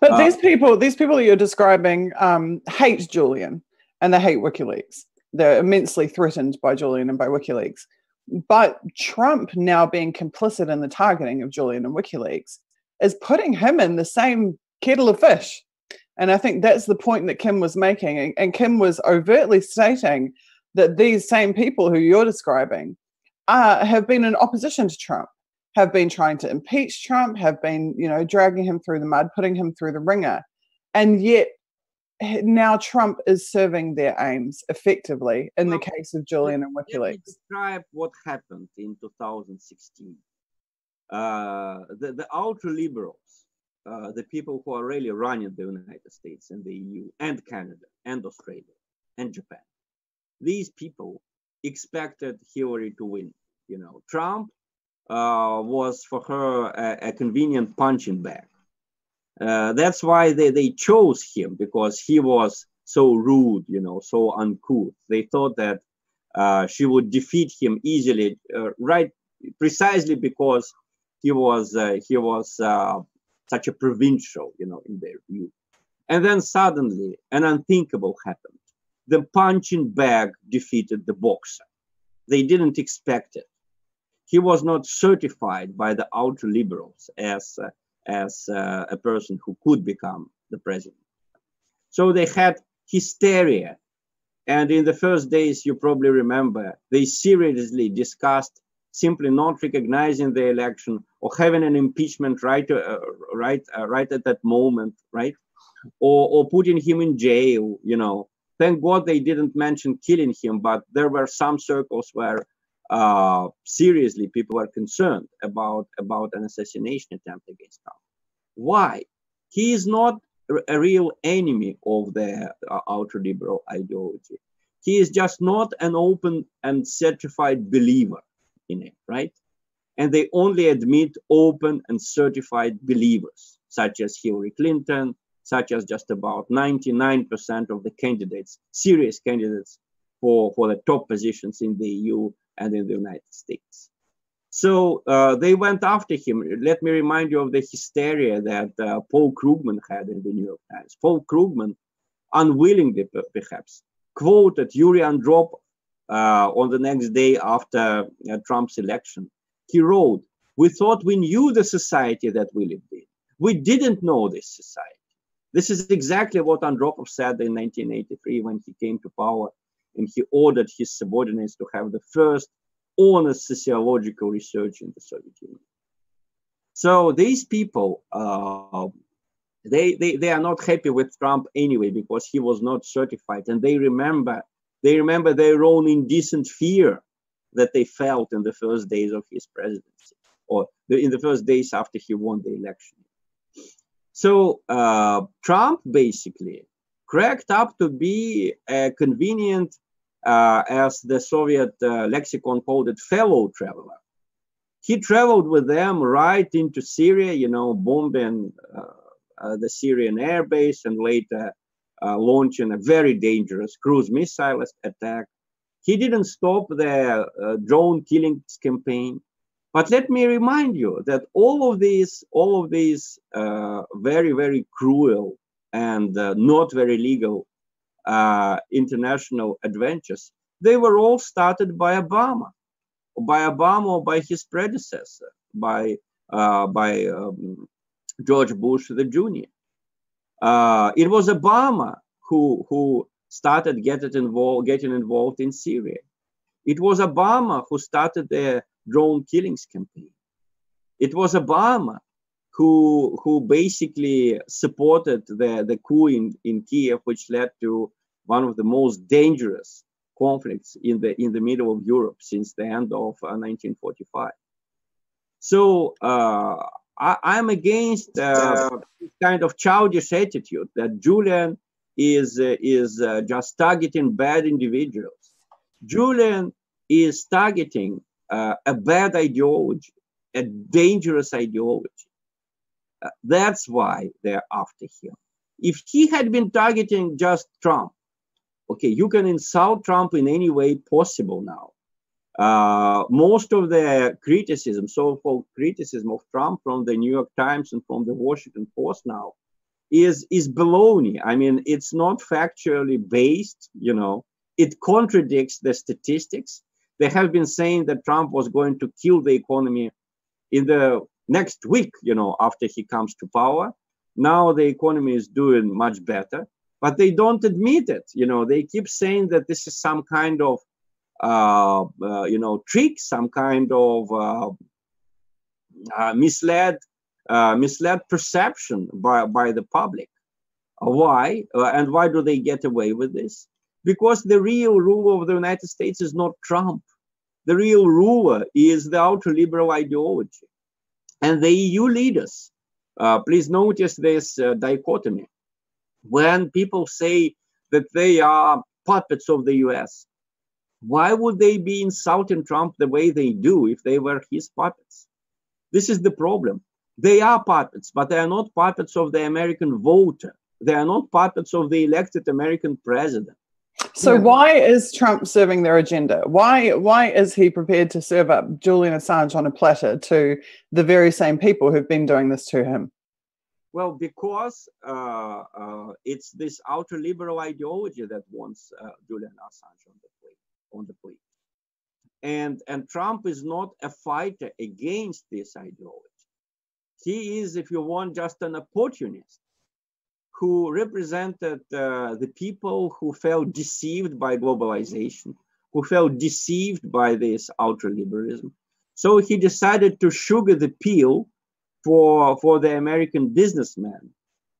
But these people that you're describing hate Julian, and they hate WikiLeaks. They're immensely threatened by Julian and by WikiLeaks. But Trump now being complicit in the targeting of Julian and WikiLeaks is putting him in the same kettle of fish. And I think that's the point that Kim was making. And Kim was overtly stating that these same people who you're describing have been in opposition to Trump, have been trying to impeach Trump, have been, you know, dragging him through the mud, putting him through the ringer. And yet now Trump is serving their aims effectively in the case of Julian and WikiLeaks. Let me describe what happened in 2016. The ultra-liberals, the people who are really running the United States and the EU and Canada and Australia and Japan, these people expected Hillary to win. You know, Trump was for her a convenient punching bag. That's why they chose him, because he was so rude, you know, so uncouth. They thought that she would defeat him easily, right? Precisely because he was such a provincial, you know, in their view. And then suddenly an unthinkable happened. The punching bag defeated the boxer. They didn't expect it. He was not certified by the ultra liberals as a person who could become the president. So they had hysteria. And in the first days, you probably remember, they seriously discussed simply not recognizing the election or having an impeachment right at that moment, right? Or putting him in jail, you know. Thank God they didn't mention killing him, but there were some circles where seriously people were concerned about an assassination attempt against Trump. Why? He is not a real enemy of the ultra-liberal ideology. He is just not an open and certified believer in it, right? And they only admit open and certified believers, such as Hillary Clinton, such as just about 99% of the candidates, serious candidates for the top positions in the EU and in the United States. So they went after him. Let me remind you of the hysteria that Paul Krugman had in the New York Times. Paul Krugman, unwillingly perhaps, quoted Yuri Andropov on the next day after Trump's election. He wrote, "We thought we knew the society that we lived in. We didn't know this society." This is exactly what Andropov said in 1983 when he came to power, and he ordered his subordinates to have the first honest sociological research in the Soviet Union. So these people, they are not happy with Trump anyway because he was not certified, and they remember their own indecent fear that they felt in the first days of his presidency, or in the first days after he won the election. So Trump basically cracked up to be a convenient, as the Soviet lexicon called it, fellow traveler. He traveled with them right into Syria, you know, bombing the Syrian airbase and later launching a very dangerous cruise missile attack. He didn't stop the drone killings campaign. But let me remind you that all of these very, very cruel and not very legal international adventures, they were all started by Obama. by Obama or by his predecessor, by George Bush the Jr. It was Obama who started getting involved in Syria. It was Obama who started the drone killings campaign. It was Obama who basically supported the coup in Kiev, which led to one of the most dangerous conflicts in the middle of Europe since the end of 1945. So I'm against this kind of childish attitude that Julian is just targeting bad individuals. Julian is targeting a bad ideology, a dangerous ideology. That's why they're after him. If he had been targeting just Trump, okay, you can insult Trump in any way possible now. Most of the criticism, so-called criticism of Trump from the New York Times and from the Washington Post now is baloney. I mean, it's not factually based, you know. It contradicts the statistics. They have been saying that Trump was going to kill the economy in the next week, you know, after he comes to power. Now the economy is doing much better, but they don't admit it. You know, they keep saying that this is some kind of, you know, trick, some kind of misled perception by the public. Why? And why do they get away with this? Because the real ruler of the United States is not Trump. The real ruler is the ultra-liberal ideology. And the EU leaders, please notice this dichotomy. When people say that they are puppets of the US, why would they be insulting Trump the way they do if they were his puppets? This is the problem. They are puppets, but they are not puppets of the American voter. They are not puppets of the elected American president. So why is Trump serving their agenda? Why is he prepared to serve up Julian Assange on a platter to the very same people who've been doing this to him? Well, because it's this ultra-liberal ideology that wants Julian Assange on the plate. And Trump is not a fighter against this ideology. He is, if you want, just an opportunist who represented the people who felt deceived by globalization, who felt deceived by this ultra-liberalism. So he decided to sugar the pill for the American businessmen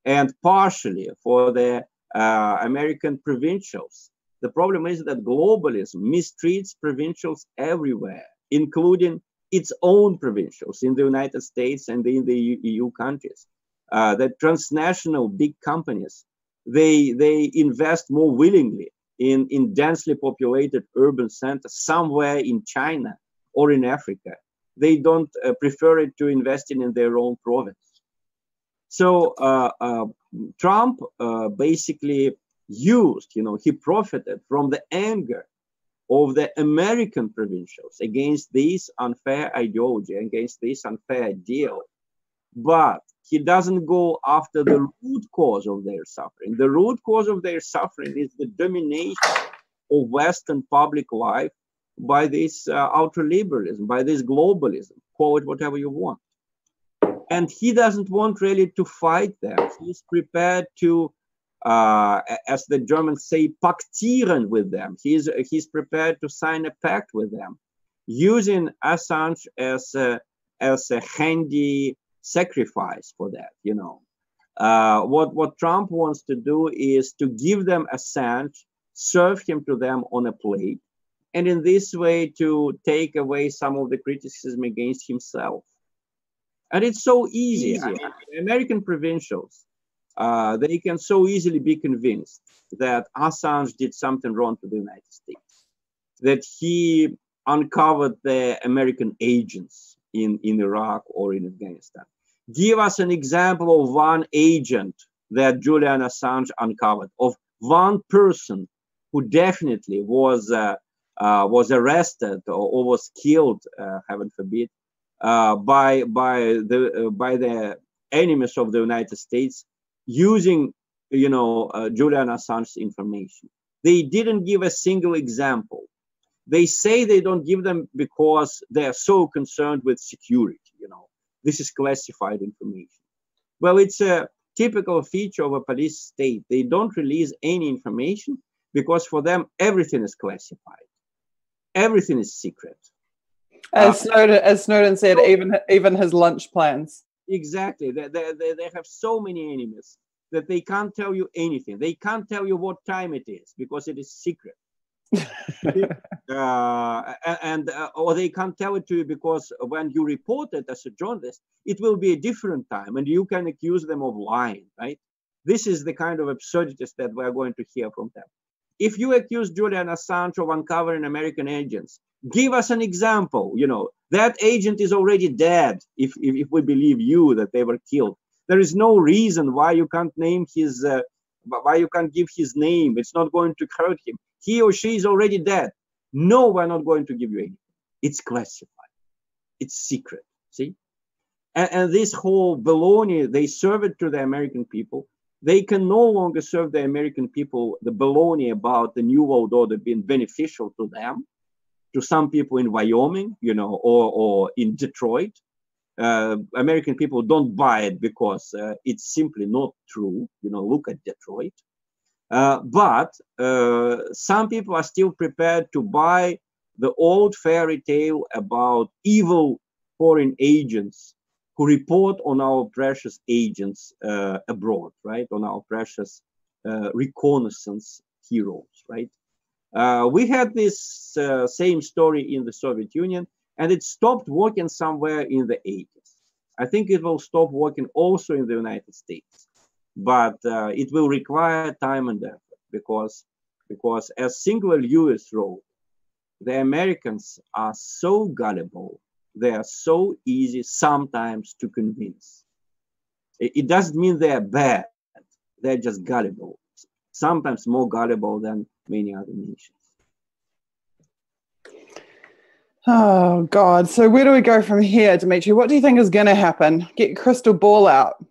and partially for the American provincials. The problem is that globalism mistreats provincials everywhere, including its own provincials in the United States and in the EU countries. That transnational big companies, they invest more willingly in densely populated urban centers somewhere in China or in Africa. They don't prefer it to investing in their own province. So Trump basically used, you know, he profited from the anger of the American provincials against this unfair ideology, against this unfair deal. But he doesn't go after the root cause of their suffering. The root cause of their suffering is the domination of Western public life by this ultra-liberalism, by this globalism, call it whatever you want. And he doesn't want really to fight them. He's prepared to, as the Germans say, paktieren with them. He's prepared to sign a pact with them, using Assange as a handy sacrifice for that, you know. What Trump wants to do is to give them Assange, serve him to them on a plate, and in this way to take away some of the criticism against himself. And it's so easy. I mean, the American provincials, they can so easily be convinced that Assange did something wrong to the United States, that he uncovered the American agents in Iraq or in Afghanistan. Give us an example of one agent that Julian Assange uncovered, of one person who definitely was arrested or was killed, heaven forbid, by the enemies of the United States using, Julian Assange's information. They didn't give a single example. They say they don't give them because they are so concerned with security. This is classified information. Well, it's a typical feature of a police state. They don't release any information because for them everything is classified, everything is secret. As Snowden said, even his lunch plans. Exactly. They have so many enemies that they can't tell you anything. They can't tell you what time it is because it is secret. Or they can't tell it to you because when you report it as a journalist, it will be a different time and you can accuse them of lying, right? This is the kind of absurdities that we're going to hear from them. If you accuse Julian Assange of uncovering American agents, give us an example. That agent is already dead. If we believe you that they were killed, there is no reason why you can't name his, why you can't give his name. It's not going to hurt him. He or she is already dead. No, we're not going to give you anything. It's classified. It's secret. See? And this whole baloney, they serve it to the American people. They can no longer serve the American people the baloney about the New World Order being beneficial to them, to some people in Wyoming, or in Detroit. American people don't buy it because it's simply not true. Look at Detroit. But some people are still prepared to buy the old fairy tale about evil foreign agents who report on our precious agents abroad, right? On our precious reconnaissance heroes, right? We had this same story in the Soviet Union, and it stopped working somewhere in the 80s. I think it will stop working also in the United States. But it will require time and effort because as Singular Lewis wrote, the Americans are so gullible, they are so easy sometimes to convince. It doesn't mean they are bad, they're just gullible, sometimes more gullible than many other nations. Oh, God. So where do we go from here, Dmitry? What do you think is going to happen? Get your crystal ball out.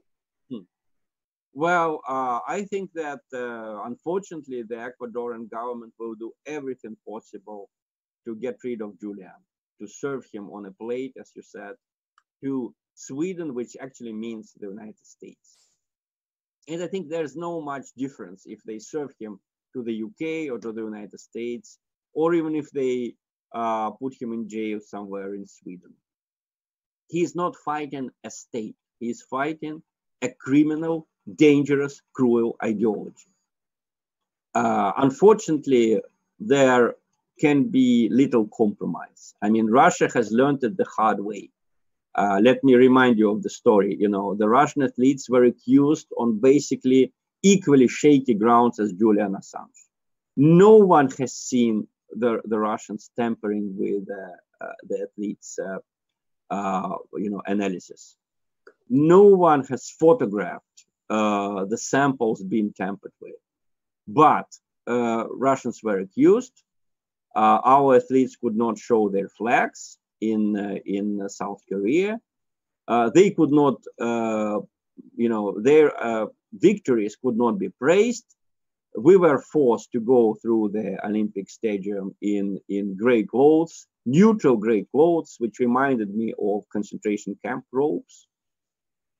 Well, I think that unfortunately the Ecuadorian government will do everything possible to get rid of Julian, to serve him on a plate, as you said, to Sweden, which actually means the United States. And I think there's no much difference if they serve him to the UK or to the United States, or even if they put him in jail somewhere in Sweden. He's not fighting a state. He's fighting a criminal, dangerous, cruel ideology. Unfortunately, there can be little compromise. I mean, Russia has learned it the hard way. Let me remind you of the story. The Russian athletes were accused on basically equally shaky grounds as Julian Assange. No one has seen the Russians tampering with the athletes' analysis. No one has photographed the samples being tampered with. But Russians were accused. Our athletes could not show their flags in South Korea. They could not, their victories could not be praised. We were forced to go through the Olympic Stadium in gray clothes, neutral gray clothes, which reminded me of concentration camp robes.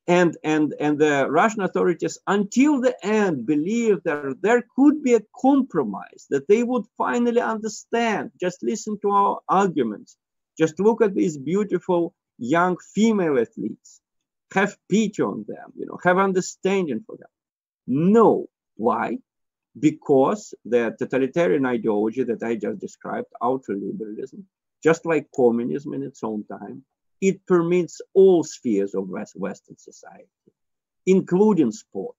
And the Russian authorities, until the end, believed that there could be a compromise, that they would finally understand. Just listen to our arguments. Just look at these beautiful young female athletes. Have pity on them, have understanding for them. No. Why? Because the totalitarian ideology that I just described, ultraliberalism, just like communism in its own time, it permits all spheres of Western society, including sports,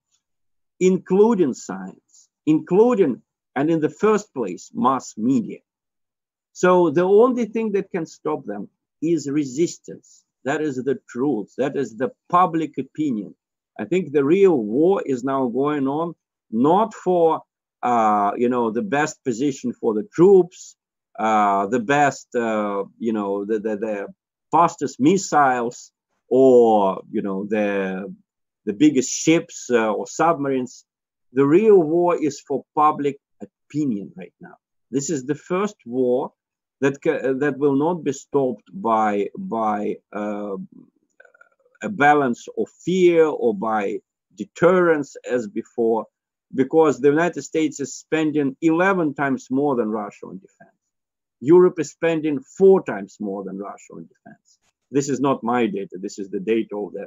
including science, including, and in the first place, mass media. So the only thing that can stop them is resistance. That is the truth. That is the public opinion. I think the real war is now going on, not for the best position for the troops, the best, the fastest missiles, or the biggest ships or submarines. The real war is for public opinion right now. This is the first war that will not be stopped by a balance of fear or by deterrence as before, because the United States is spending 11 times more than Russia on defense. Europe is spending 4 times more than Russia on defense. This is not my data. This is the data of the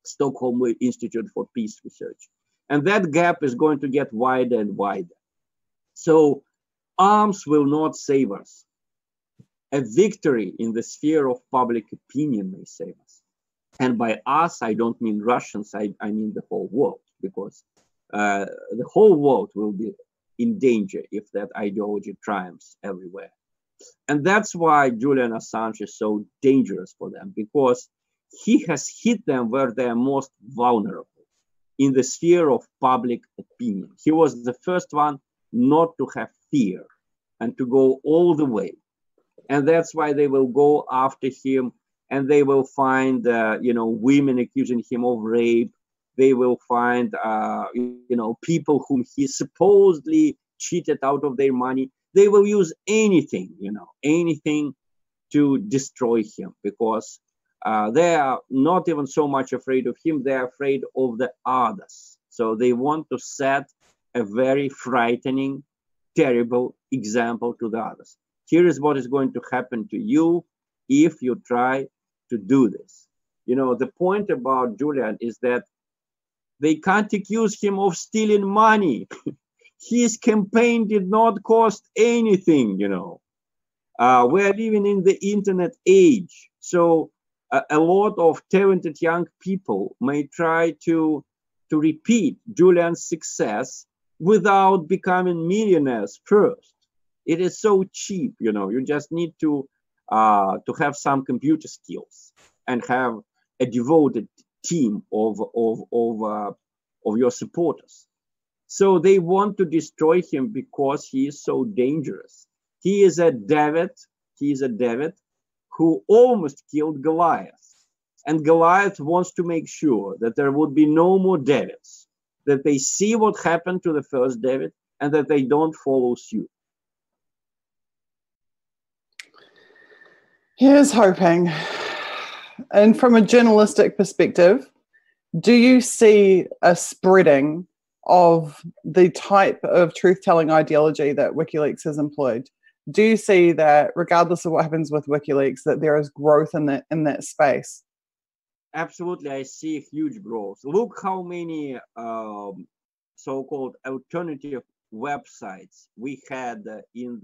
Stockholm Institute for Peace Research. And that gap is going to get wider and wider. So arms will not save us. A victory in the sphere of public opinion may save us. And by us, I don't mean Russians, I mean the whole world, because the whole world will be in danger if that ideology triumphs everywhere. And that's why Julian Assange is so dangerous for them, because he has hit them where they are most vulnerable, in the sphere of public opinion. He was the first one not to have fear and to go all the way. And that's why they will go after him, and they will find, women accusing him of rape. They will find, people whom he supposedly cheated out of their money. They will use anything, anything to destroy him, because they are not even so much afraid of him. They are afraid of the others. So they want to set a very frightening, terrible example to the others. Here is what is going to happen to you if you try to do this. The point about Julian is that they can't accuse him of stealing money. His campaign did not cost anything, We're living in the internet age. So a lot of talented young people may try to repeat Julian's success without becoming millionaires first. It is so cheap, you just need to have some computer skills and have a devoted team of your supporters. So they want to destroy him because he is so dangerous. He is a David who almost killed Goliath. And Goliath wants to make sure that there would be no more Davids, that they see what happened to the first David and that they don't follow suit. Here's hoping. And from a journalistic perspective, do you see a spreading of the type of truth-telling ideology that WikiLeaks has employed? Do you see that, regardless of what happens with WikiLeaks, that there is growth in that space? Absolutely, I see a huge growth. Look how many so-called alternative websites we had in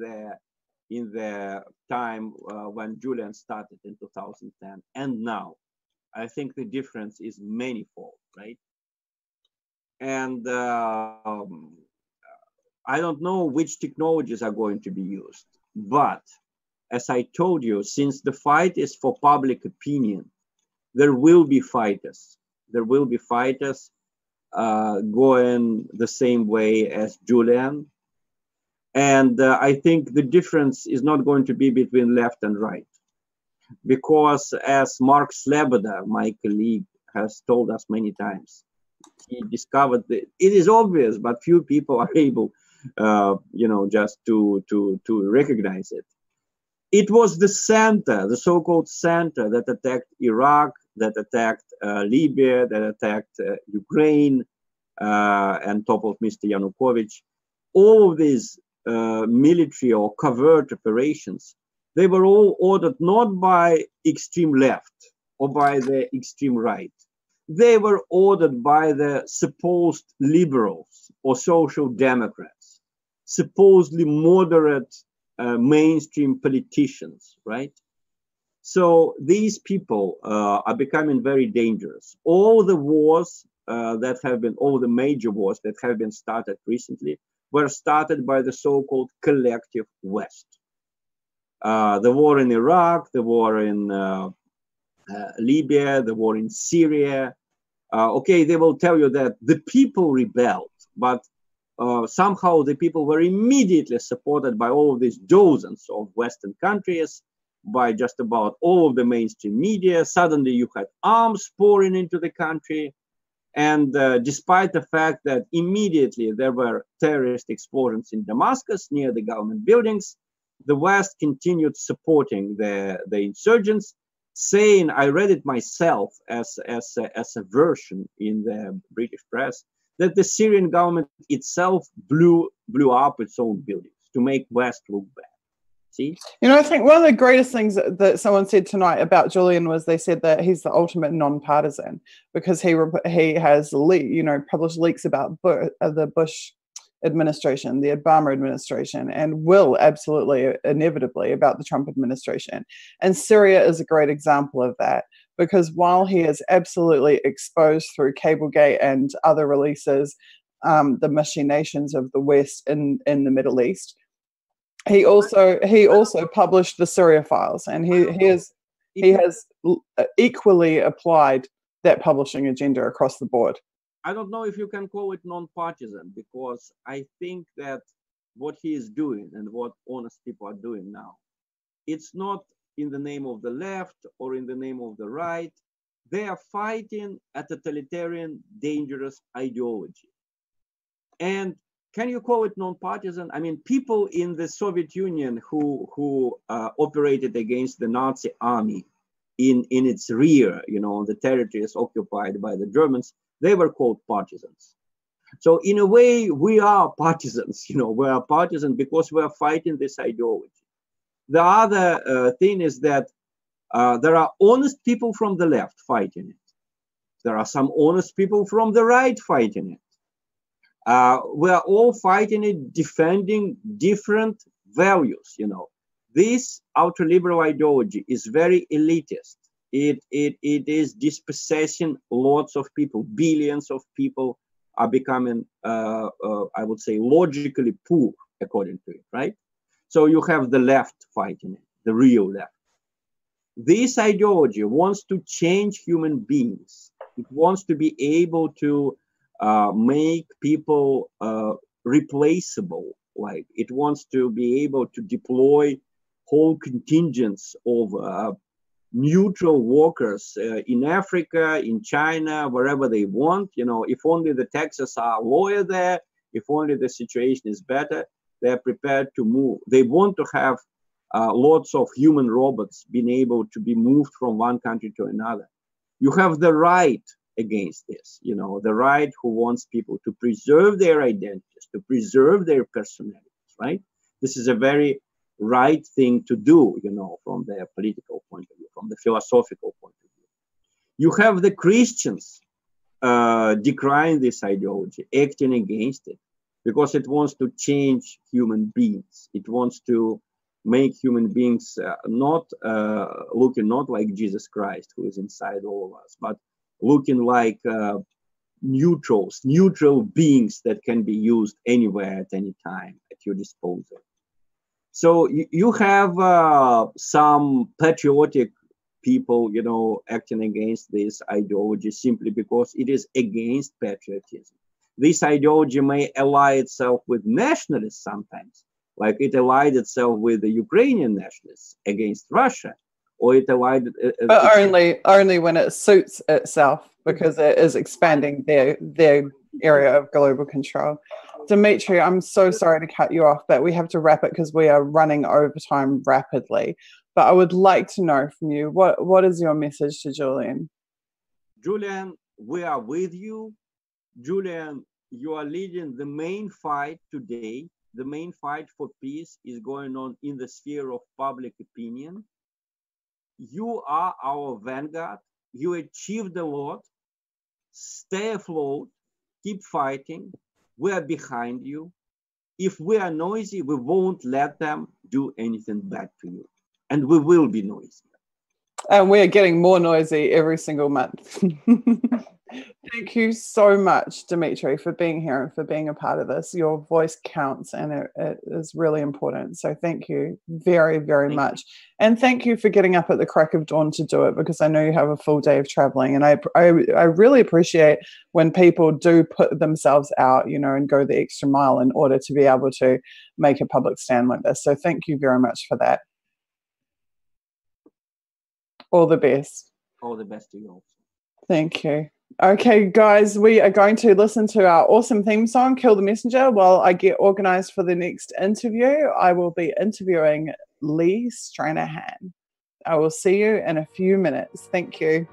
the time when Julian started in 2010 and now. I think the difference is manifold, right? And I don't know which technologies are going to be used, but as I told you, since the fight is for public opinion, there will be fighters. There will be fighters going the same way as Julian. And I think the difference is not going to be between left and right. Because as Mark Sleboda, my colleague, has told us many times, he discovered that it is obvious, but few people are able, just to recognize it. It was the center, the so-called center, that attacked Iraq, that attacked Libya, that attacked Ukraine, on top of Mr. Yanukovych. All of these military or covert operations, they were all ordered not by extreme left or by the extreme right. They were ordered by the supposed liberals or social democrats, supposedly moderate mainstream politicians, right? So these people are becoming very dangerous. All the wars all the major wars that have been started recently were started by the so-called collective West. The war in Iraq, the war in Libya, the war in Syria. Okay, they will tell you that the people rebelled, but somehow the people were immediately supported by all of these dozens of Western countries, by just about all of the mainstream media. Suddenly you had arms pouring into the country. And despite the fact that immediately there were terrorist explosions in Damascus near the government buildings, the West continued supporting the insurgents, saying, I read it myself as a version in the British press, that the Syrian government itself blew up its own buildings to make West look bad. See? I think one of the greatest things that someone said tonight about Julian was they said that he's the ultimate non-partisan because he has published leaks about the Bush administration, the Obama administration, and will absolutely inevitably about the Trump administration. And Syria is a great example of that, because while he is absolutely exposed through Cablegate and other releases the machinations of the West in the Middle East, he also published the Syria files, and he has equally applied that publishing agenda across the board. I don't know if you can call it non-partisan, because I think that what he is doing and what honest people are doing now, it's not in the name of the left or in the name of the right. They are fighting a totalitarian, dangerous ideology. And can you call it non-partisan? I mean, people in the Soviet Union who operated against the Nazi army in its rear, on the territories occupied by the Germans, they were called partisans. So in a way, we are partisans, we are partisans because we are fighting this ideology. The other thing is that there are honest people from the left fighting it. There are some honest people from the right fighting it. We are all fighting it, defending different values, This ultra-liberal ideology is very elitist. It is dispossessing lots of people. Billions of people are becoming, I would say, logically poor, according to it, right? So you have the left fighting it, the real left. This ideology wants to change human beings. It wants to be able to make people replaceable. Like it wants to be able to deploy whole contingents of neutral workers in Africa, in China, wherever they want. If only the taxes are lower there, if only the situation is better, they're prepared to move. They want to have lots of human robots being able to be moved from one country to another. You have the right against this, the right who wants people to preserve their identities, to preserve their personalities, right? This is a very right thing to do, from the political point of view, from the philosophical point of view. You have the Christians decrying this ideology, acting against it, because it wants to change human beings. It wants to make human beings looking not like Jesus Christ, who is inside all of us, but looking like neutral beings that can be used anywhere at any time at your disposal. So you have some patriotic people, acting against this ideology simply because it is against patriotism. This ideology may ally itself with nationalists sometimes, like it allied itself with the Ukrainian nationalists against Russia, or it allied. But only when it suits itself, because it is expanding their area of global control. Dmitry, I'm so sorry to cut you off, but we have to wrap it because we are running over time rapidly. But I would like to know from you, what is your message to Julian? Julian, we are with you. Julian, you are leading the main fight today. The main fight for peace is going on in the sphere of public opinion. You are our vanguard. You achieved a lot. Stay afloat. Keep fighting. We are behind you. If we are noisy, we won't let them do anything bad to you. And we will be noisy. And we are getting more noisy every single month. Thank you so much, Dmitry, for being here and for being a part of this. Your voice counts, and it is really important. So thank you very, very much. And thank you for getting up at the crack of dawn to do it, because I know you have a full day of traveling. And I really appreciate when people do put themselves out, and go the extra mile in order to be able to make a public stand like this. So thank you very much for that. All the best. All the best to you also. Thank you. Okay, guys, we are going to listen to our awesome theme song, Kill the Messenger, while I get organized for the next interview. I will be interviewing Lee Stranahan. I will see you in a few minutes. Thank you.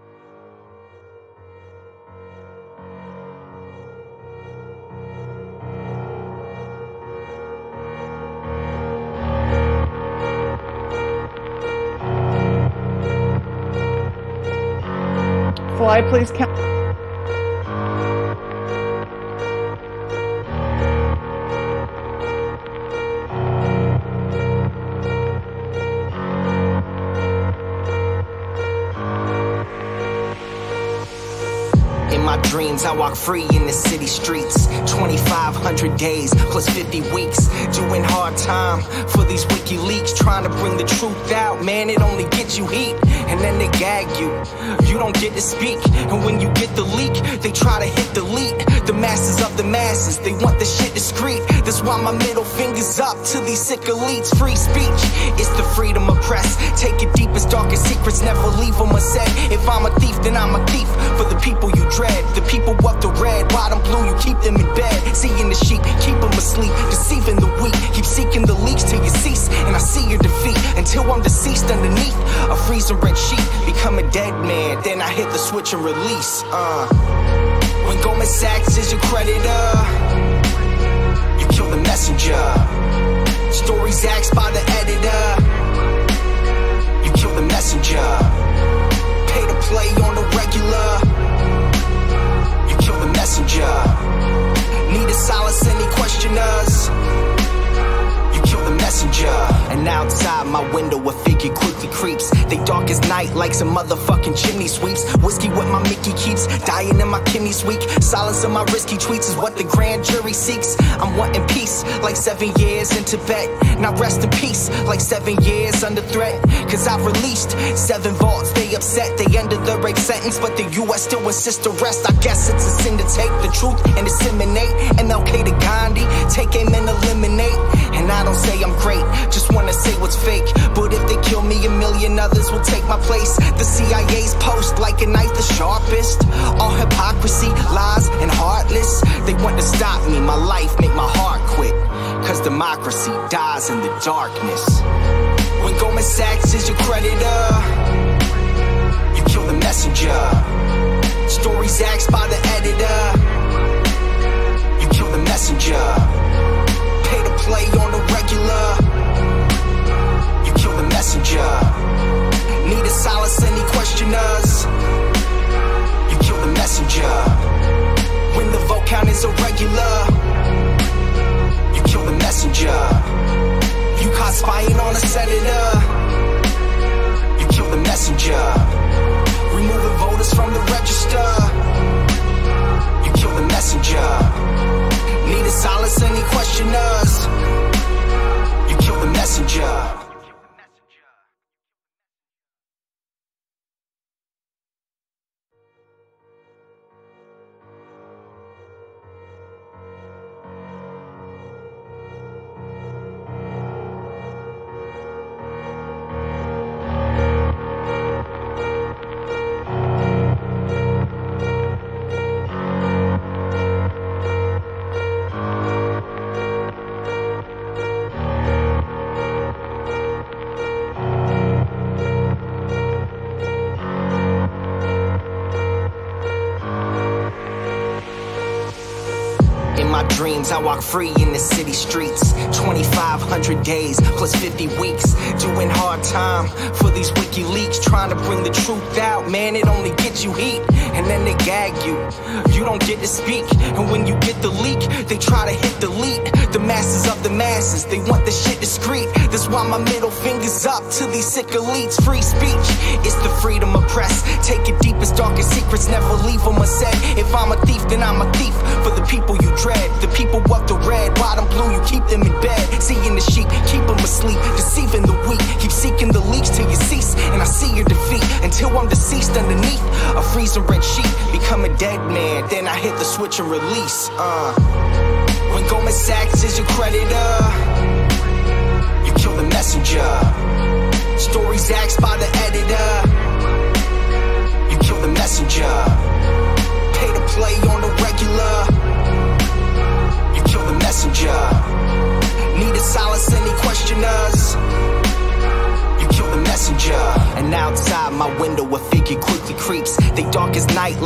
Fly, please count. Dreams, I walk free in the city streets. 2,500 days plus 50 weeks, doing hard time for these WikiLeaks, trying to bring the truth out. Man, it only gets you heat, and then they gag you. You don't get to speak, and when you get the leak, they try to hit delete. The masses of the masses, they want the shit discreet. That's why my middle finger's up to these sick elites. Free speech, it's the freedom of press. Take your deepest, darkest secrets, never leave them unsaid. If I'm a thief, then I'm a thief for the people you dread. The people of the red, white and blue, you keep them in bed. Seeing the sheep, keep them asleep, deceiving the weak. Keep seeking the leaks till you cease, and I see your defeat. Until I'm deceased underneath a freezing red sheet. Become a dead man, then I hit the switch and release. When Goldman Sachs is your creditor, you kill the messenger. Stories axed by the editor, you kill the messenger. Pay to play on the regular, kill the messenger. Need to silence any questioners, you kill the messenger. And outside my window a figure quickly creeps. They dark as night like some motherfucking chimney sweeps. Whiskey what my Mickey keeps, dying in my kidneys weak. Silence of my risky tweets is what the grand jury seeks. I'm wanting peace like 7 years in Tibet. Now rest in peace like 7 years under threat. Cause I've released 7 vaults, they upset. They ended the rape sentence, but the US still insists to rest. I guess it's a sin to take the truth and disseminate. MLK to Gandhi, take aim and eliminate. And I don't say I'm great, just wanna say what's fake. But if they kill me, a million others will take my place. The CIA's post like a knife the sharpest. All hypocrisy, lies, and heartless. They want to stop me, my life, make my heart quit. Cause democracy dies in the darkness. When Goldman Sachs is your creditor, you kill the messenger. Stories axed by the editor, you kill the messenger. Pay to play on the regular, you kill the messenger. Need to silence any questioners, you kill the messenger. When the vote count is irregular, you kill the messenger. You caught spying on a senator, you kill the messenger. Removing voters from the register, you kill the messenger. Need to silence any questioners, you kill the messenger. Dreams, I walk free in the city streets. 2,500 days plus 50 weeks, doing hard time for these WikiLeaks, trying to bring the truth out. Man, it only gets you heat, and then they gag you. You don't get to speak, and when you get the leak, they try to hit delete. The masses of the masses, they want the shit discreet. That's why my middle finger's up to these sick elites. Free speech, it's the freedom of press. Take your deepest, darkest secrets, never leave them unsaid. If I'm a thief, then I'm a thief for the people you dread. The people of the red, white and blue, you keep them in bed. Seeing the sheep, keep them asleep, deceiving the weak. Keep seeking the leaks till you cease, and I see your defeat. Until I'm deceased underneath a freezing red sheet. Become a dead man, then I hit the switch and release. When Goldman Sachs is your creditor, you kill the messenger. Stories axed by the editor, you kill the messenger.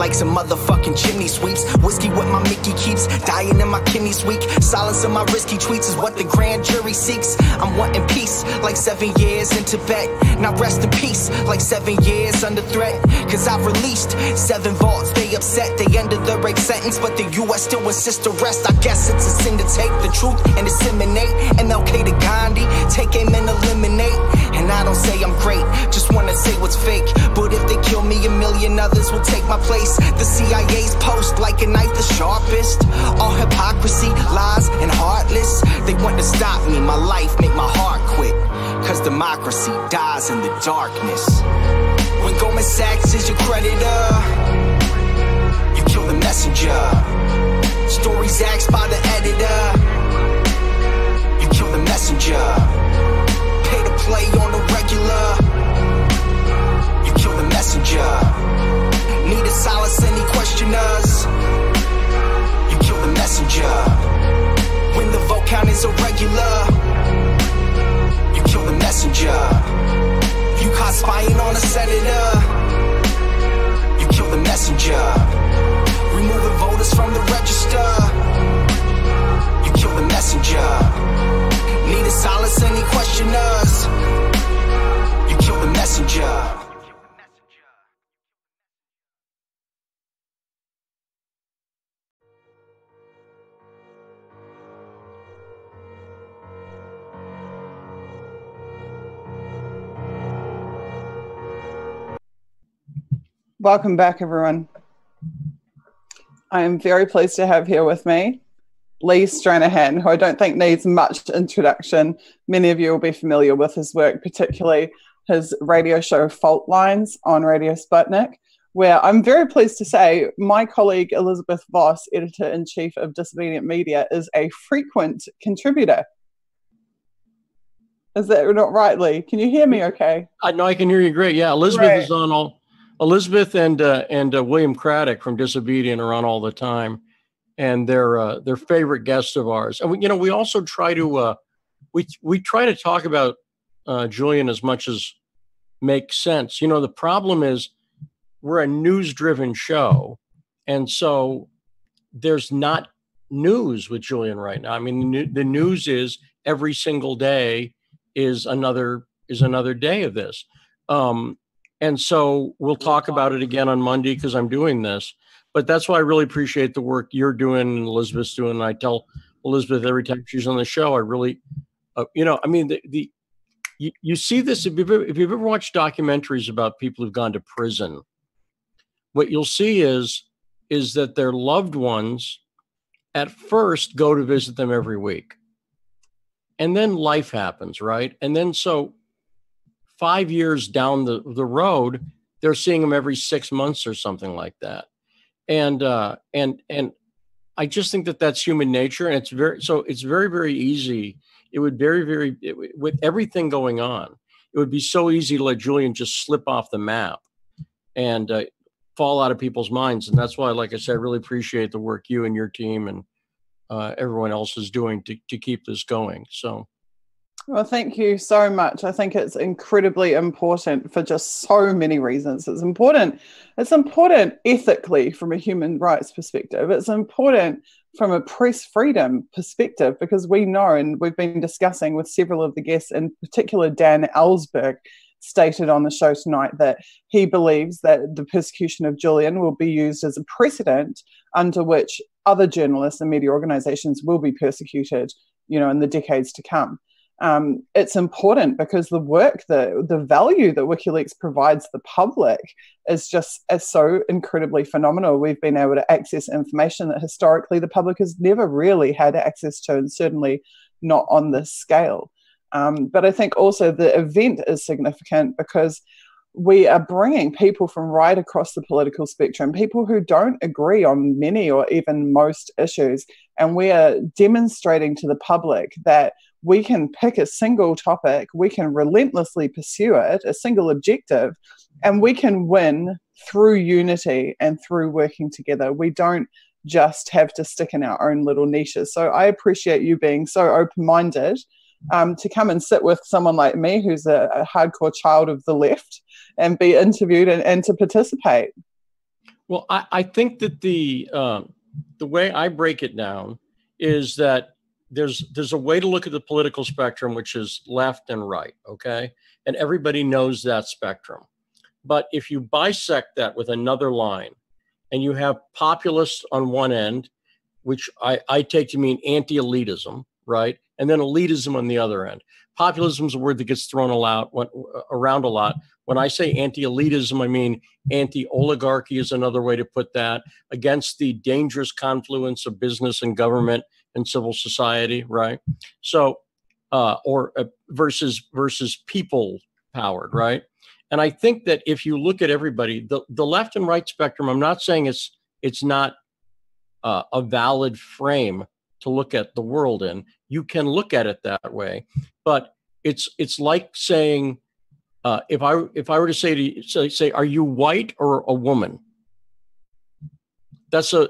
like some motherfucking chimney sweeps. Whiskey with my Mickey keeps dying in my kidneys weak. Silence of my risky tweets is what the grand jury seeks. I'm wanting peace like 7 years in Tibet. Now rest in peace like 7 years under threat. Cause I've released 7 vaults. They upset, they ended the rape sentence, but the US still insists to rest. I guess it's a sin to take the truth and disseminate. MLK to Gandhi, take aim and eliminate. And I don't say I'm great, just wanna say what's fake. But if they kill me, a million others will take my place. The CIA's post like a knife the sharpest. All hypocrisy, lies, and heartless. They want to stop me, my life, make my heart quit. Cause democracy dies in the darkness. When Goldman Sachs is your creditor, you kill the messenger. Stories axed by the editor, you kill the messenger. Pay to play on the regular, you kill the messenger. Need to silence any questioners, you kill the messenger. When the vote count is irregular, you kill the messenger. You caught spying on a senator, you kill the messenger. Removing voters from the register, you kill the messenger. Need to silence any questioners, you kill the messenger. Welcome back, everyone. I am very pleased to have here with me Lee Stranahan, who I don't think needs much introduction. Many of you will be familiar with his work, particularly his radio show Fault Lines on Radio Sputnik, where I'm very pleased to say my colleague Elizabeth Voss, Editor-in-Chief of Disobedient Media, is a frequent contributor. Is that not right, Lee? Can you hear me okay? I know I can hear you great. Yeah, Elizabeth is on all. Elizabeth and William Craddock from Disobedient are on all the time, and they're favorite guests of ours. And we also try to we try to talk about Julian as much as makes sense. The problem is we're a news-driven show, and so there's not news with Julian right now. I mean, the news is every single day is another day of this. And so we'll talk about it again on Monday because I'm doing this. But that's why I really appreciate the work you're doing and Elizabeth's doing. And I tell Elizabeth every time she's on the show, I really, you see this, if you've ever watched documentaries about people who've gone to prison, what you'll see is that their loved ones at first go to visit them every week. And then life happens, right? And then so 5 years down the road, they're seeing them every 6 months or something like that. And I just think that that's human nature. And it's very, very easy. It would with everything going on, it would be so easy to let Julian just slip off the map and fall out of people's minds. And that's why, like I said, I really appreciate the work you and your team and everyone else is doing to keep this going. So. Well, thank you so much. I think it's incredibly important for just so many reasons. It's important ethically from a human rights perspective. It's important from a press freedom perspective because we know, and we've been discussing with several of the guests, in particular Dan Ellsberg, stated on the show tonight that he believes that the persecution of Julian will be used as a precedent under which other journalists and media organizations will be persecuted, in the decades to come. It's important because the work, the value that WikiLeaks provides the public is so incredibly phenomenal. We've been able to access information that historically the public has never really had access to, and certainly not on this scale. But I think also the event is significant because we are bringing people from right across the political spectrum, people who don't agree on many or even most issues, and we are demonstrating to the public that we can pick a single topic, we can relentlessly pursue it, a single objective, and we can win through unity and through working together. We don't just have to stick in our own little niches. So I appreciate you being so open-minded to come and sit with someone like me who's a hardcore child of the left and be interviewed and to participate. Well, I think that the way I break it down is that there's a way to look at the political spectrum, which is left and right, okay? And everybody knows that spectrum. But if you bisect that with another line, and you have populists on one end, which I take to mean anti-elitism, right? And then elitism on the other end. Populism is a word that gets thrown around a lot. When I say anti-elitism, I mean anti-oligarchy is another way to put that, against the dangerous confluence of business and government and civil society, right? So, versus people powered, right? And I think that if you look at everybody, the left and right spectrum, I'm not saying it's not a valid frame to look at the world in. You can look at it that way, but it's like saying, if I were to say to you, say, are you white or a woman? That's a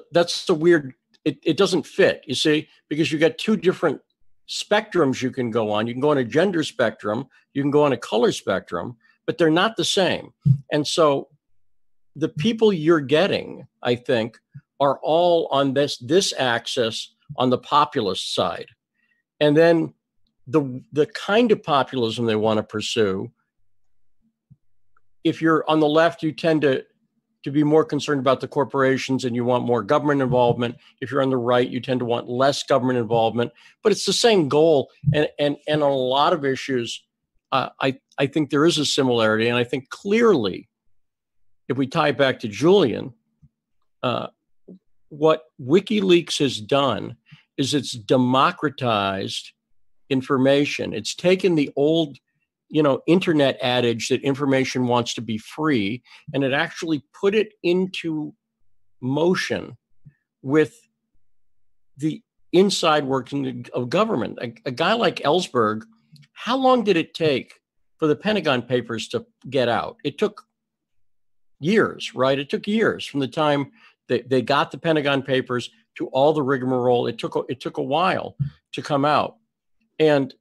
weird. It doesn't fit, you see, because you got two different spectrums you can go on. You can go on a gender spectrum, you can go on a color spectrum, but they're not the same. And so the people you're getting, I think, are all on this axis on the populist side. And then the kind of populism they want to pursue, if you're on the left, you tend to be more concerned about the corporations and you want more government involvement. If you're on the right, you tend to want less government involvement, but it's the same goal. And on a lot of issues, I think there is a similarity. And I think clearly, if we tie it back to Julian, what WikiLeaks has done is it's democratized information. It's taken the old, internet adage that information wants to be free, and it actually put it into motion with the inside working of government. A guy like Ellsberg, how long did it take for the Pentagon Papers to get out? It took years, right? It took years from the time they got the Pentagon Papers to all the rigmarole. It took a while to come out. And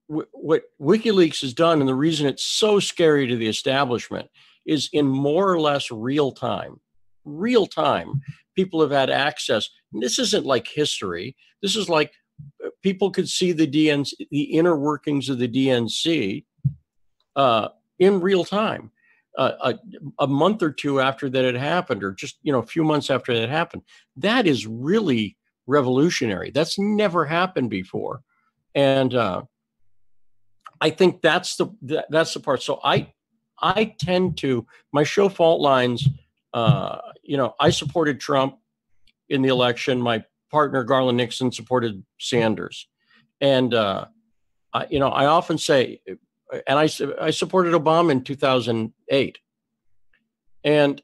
what WikiLeaks has done, and the reason it's so scary to the establishment, is in more or less real time, people have had access. And this isn't like history. This is like people could see the inner workings of the DNC in real time. A month or two after that had happened, or just a few months after that happened. That is really revolutionary. That's never happened before, and I think that's the part. So I tend to, my show Fault Lines. I supported Trump in the election. My partner Garland Nixon supported Sanders, and I often say. And I supported Obama in 2008. And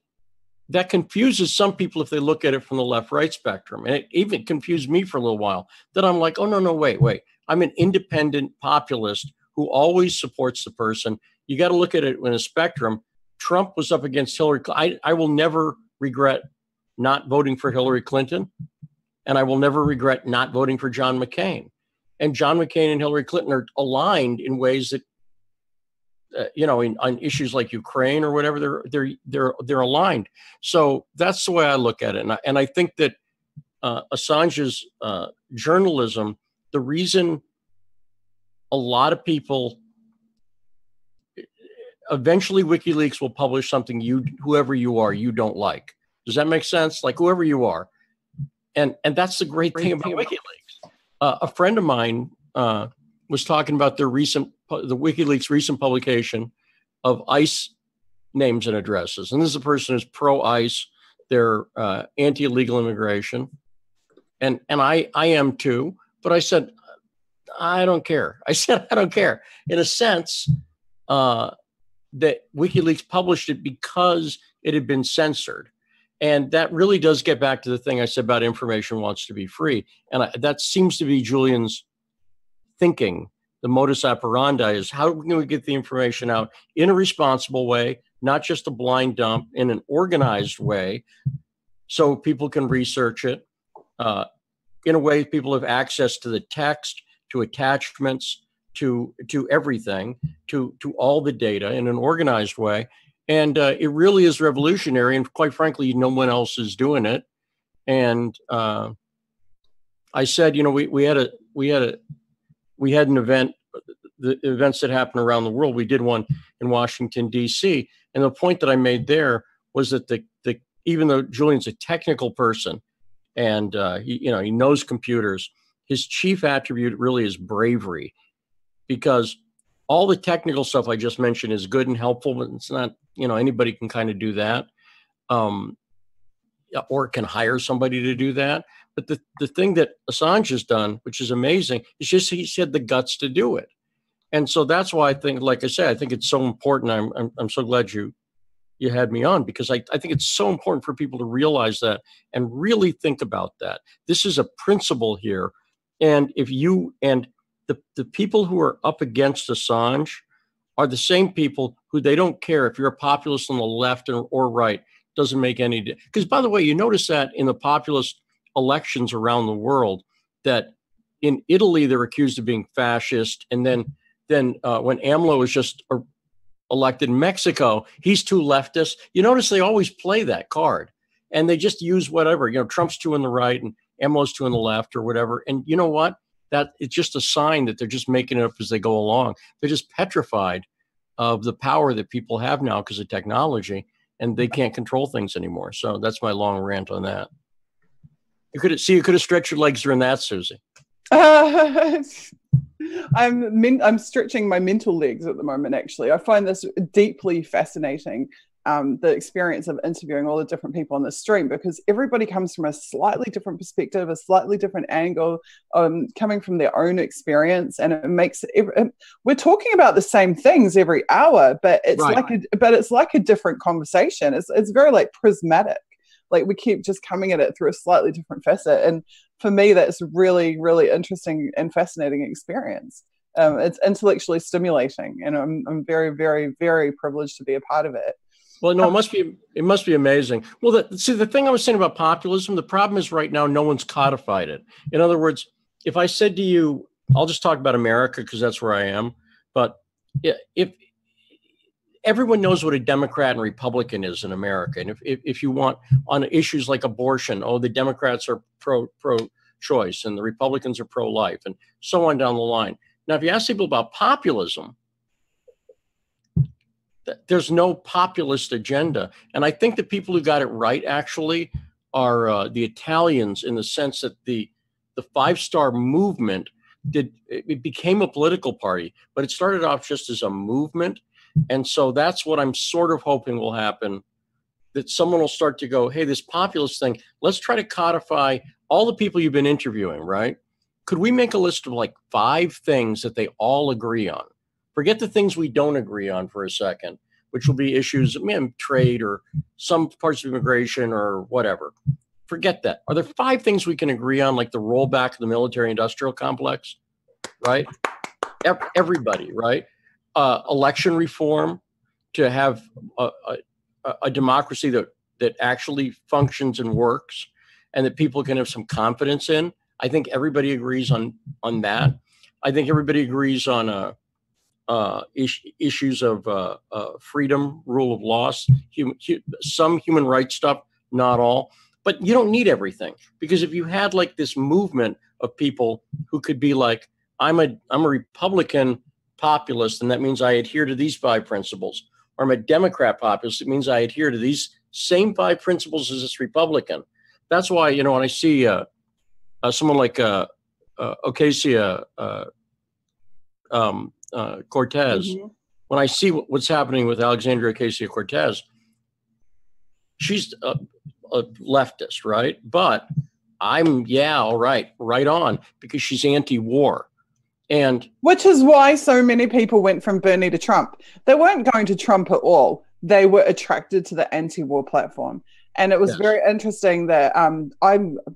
that confuses some people if they look at it from the left-right spectrum. And it even confused me for a little while. Then I'm like, oh, no, wait. I'm an independent populist who always supports the person. You got to look at it in a spectrum. Trump was up against Hillary. I will never regret not voting for Hillary Clinton. And I will never regret not voting for John McCain. And John McCain and Hillary Clinton are aligned in ways that, on issues like Ukraine or whatever, they're aligned. So that's the way I look at it. And I think that Assange's journalism, the reason a lot of people, eventually WikiLeaks will publish something whoever you are, you don't like. Does that make sense? Like whoever you are. And that's the great thing about WikiLeaks. A friend of mine was talking about the WikiLeaks recent publication of ICE names and addresses. And this is a person who's pro-ICE, they're anti-illegal immigration. And I am too, but I said, I don't care. In a sense, that WikiLeaks published it because it had been censored. And that really does get back to the thing I said about information wants to be free. And that seems to be Julian's thinking. The modus operandi is how can we get the information out in a responsible way, not just a blind dump, in an organized way, so people can research it in a way people have access to the text, to attachments, to everything, to all the data in an organized way. And it really is revolutionary. And quite frankly, no one else is doing it. And I said, you know, we had an event, the events that happen around the world. We did one in Washington, D.C. And the point that I made there was that even though Julian's a technical person and he knows computers, his chief attribute really is bravery, because all the technical stuff I just mentioned is good and helpful, but it's not, anybody can kind of do that, or can hire somebody to do that. But the thing that Assange has done, which is amazing, is just he's had the guts to do it. And so that's why I think, like I said, I think it's so important. I'm so glad you had me on, because I think it's so important for people to realize that and really think about that. This is a principle here. And the people who are up against Assange are the same people who they don't care if you're a populist on the left or right. Doesn't make any difference. Because, by the way, you notice that in the populist elections around the world, that in Italy they're accused of being fascist, and then when AMLO was just elected in Mexico, he's too leftist. You notice they always play that card, and they just use whatever. Trump's too on the right and AMLO's too on the left, or whatever. And you know what? That it's just a sign that they're just making it up as they go along. They're just petrified of the power that people have now because of technology, and they can't control things anymore. So that's my long rant on that. You could have stretched your legs during that, Susie. I'm stretching my mental legs at the moment, actually. I find this deeply fascinating, the experience of interviewing all the different people on the stream, because everybody comes from a slightly different perspective, a slightly different angle, coming from their own experience, and it makes we're talking about the same things every hour, but it's right. like a different conversation. It's very like prismatic. Like we keep just coming at it through a slightly different facet. And for me, that's really, really interesting and fascinating experience. It's intellectually stimulating, and I'm very, very, very privileged to be a part of it. Well, no, it must be amazing. Well, the thing I was saying about populism, the problem is right now, no one's codified it. In other words, if I said to you, I'll just talk about America because that's where I am. But if everyone knows what a Democrat and Republican is in America. And if you want on issues like abortion, the Democrats are pro-choice and the Republicans are pro-life, and so on down the line. Now, if you ask people about populism, there's no populist agenda. And I think the people who got it right actually are the Italians, in the sense that the Five-Star Movement it became a political party, but it started off just as a movement. And so that's what I'm sort of hoping will happen, that someone will start to go, hey, this populist thing, let's try to codify all the people you've been interviewing, right? Could we make a list of like 5 things that they all agree on? Forget the things we don't agree on for a second, which will be issues of trade or some parts of immigration or whatever. Forget that. Are there 5 things we can agree on, like the rollback of the military-industrial complex, right? Everybody, right? Election reform, to have a democracy that actually functions and works, and that people can have some confidence in. I think everybody agrees on that. I think everybody agrees on issues of freedom, rule of law, some human rights stuff, not all. But you don't need everything, because if you had like this movement of people who could be like, I'm a Republican populist, and that means I adhere to these 5 principles, or I'm a Democrat populist, it means I adhere to these same 5 principles as this Republican. That's why, when I see someone like Ocasio Cortez, mm-hmm. When I see what's happening with Alexandria Ocasio-Cortez, she's a leftist, right? But I'm, all right on, because she's anti-war. And which is why so many people went from Bernie to Trump. They weren't going to Trump at all. They were attracted to the anti-war platform. And it was very interesting that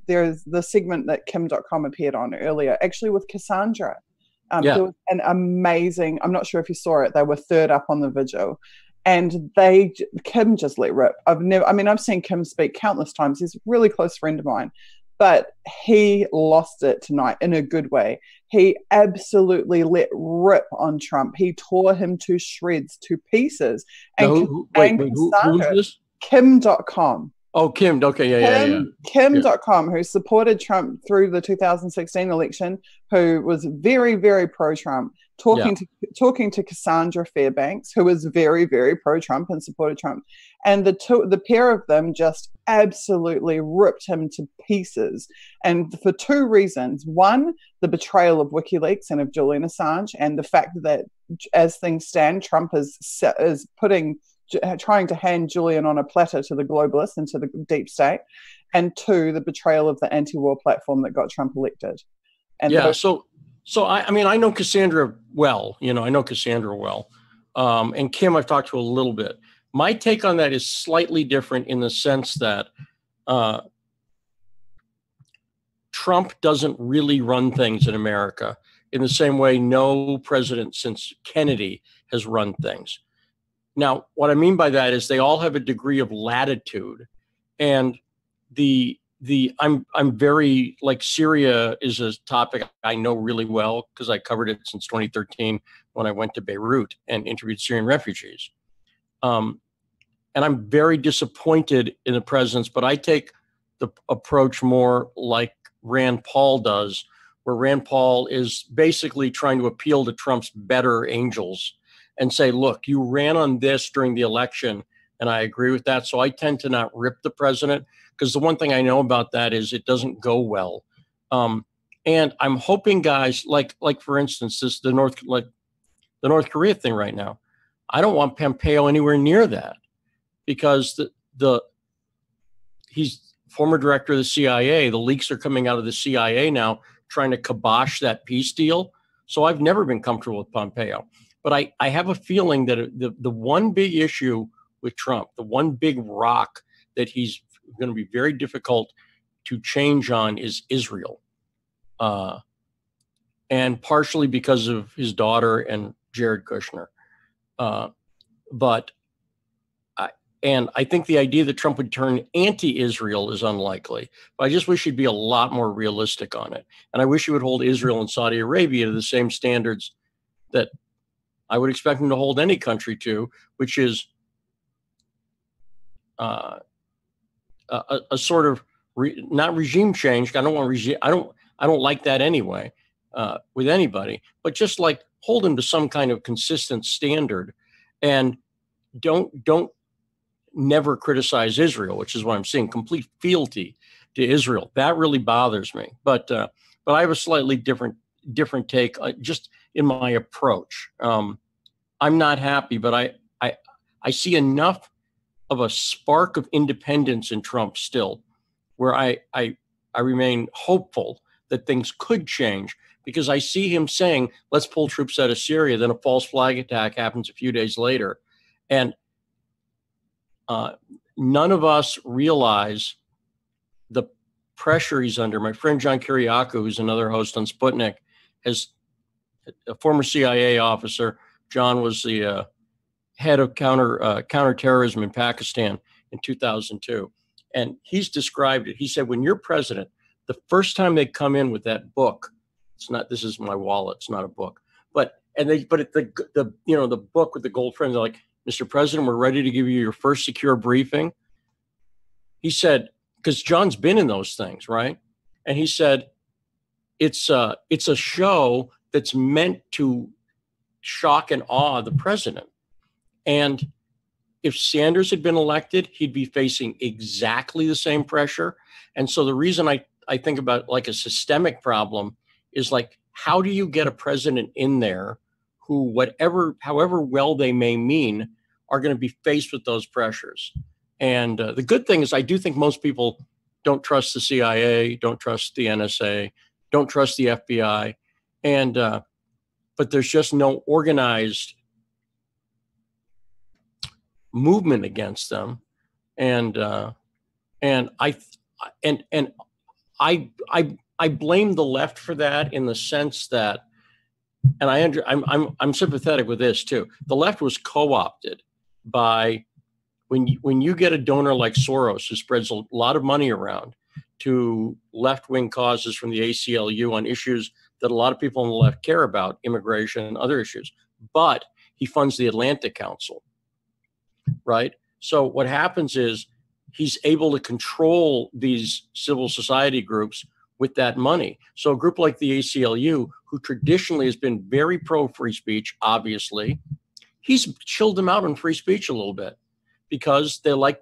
there's the segment that Kim.com appeared on earlier, actually with Cassandra. There was an amazing, I'm not sure if you saw it, they were 3rd up on the Vigil. And Kim just let rip. I've seen Kim speak countless times. He's a really close friend of mine. But he lost it tonight in a good way. He absolutely let rip on Trump. He tore him to shreds, to pieces. And who is this? Kim.com. Oh, Kim. Okay, yeah. Kim.com, who supported Trump through the 2016 election, who was very, very pro-Trump, talking to Cassandra Fairbanks, who was very, very pro-Trump and supported Trump. And the pair of them just absolutely ripped him to pieces. And for two reasons. One, the betrayal of WikiLeaks and of Julian Assange, and the fact that as things stand, Trump is trying to hand Julian on a platter to the globalists and to the deep state. And two, the betrayal of the anti-war platform that got Trump elected. And So I mean, I know Cassandra well. And Kim, I've talked to a little bit. My take on that is slightly different in the sense that Trump doesn't really run things in America in the same way no president since Kennedy has run things. Now, what I mean by that is they all have a degree of latitude, and I'm very, like, Syria is a topic I know really well because I covered it since 2013 when I went to Beirut and interviewed Syrian refugees. And I'm very disappointed in the presidents, but I take the approach more like Rand Paul does, where Rand Paul is basically trying to appeal to Trump's better angels and say, look, you ran on this during the election, and I agree with that. So I tend to not rip the president, because the one thing I know about that is it doesn't go well. And I'm hoping, guys, like for instance, the North Korea thing right now, I don't want Pompeo anywhere near that, because he's former director of the CIA. The leaks are coming out of the CIA now, trying to kibosh that peace deal. So I've never been comfortable with Pompeo. But I have a feeling that the one big issue with Trump, the one big rock that he's going to be very difficult to change on is Israel. And partially because of his daughter and Jared Kushner. And I think the idea that Trump would turn anti-Israel is unlikely, but I just wish he'd be a lot more realistic on it. And I wish he would hold Israel and Saudi Arabia to the same standards that I would expect him to hold any country to, which is a sort of not regime change. I don't want regime. I don't like that anyway with anybody, but just like hold him to some kind of consistent standard, and don't never criticize Israel, which is what I'm seeing, complete fealty to Israel. That really bothers me. But I have a slightly different take just in my approach. I'm not happy, but I see enough of a spark of independence in Trump still, where I remain hopeful that things could change, because I see him saying, let's pull troops out of Syria. Then a false flag attack happens a few days later. And none of us realize the pressure he's under. My friend John Kiriakou, who's another host on Sputnik, has a former CIA officer. John was the head of counterterrorism in Pakistan in 2002. And he's described it. He said, when you're president, the first time they come in with that book, this is my wallet, it's not a book, the book with the gold frame, they're like, Mr. President, we're ready to give you your first secure briefing. He said, because John's been in those things, right? And he said, it's a show that's meant to shock and awe the president. And if Sanders had been elected, he'd be facing exactly the same pressure. And so the reason I think about like a systemic problem is like, how do you get a president in there who, however well they may mean, are going to be faced with those pressures? And the good thing is I do think most people don't trust the CIA, don't trust the NSA, don't trust the FBI. And but there's just no organized movement against them. And I blame the left for that, in the sense that, and I'm sympathetic with this too. The left was co-opted by, when you get a donor like Soros, who spreads a lot of money around to left-wing causes from the ACLU on issues that a lot of people on the left care about, immigration and other issues. But he funds the Atlantic Council, right? So what happens is he's able to control these civil society groups with that money. So a group like the ACLU, who traditionally has been very pro-free speech, obviously, he's chilled them out on free speech a little bit because they like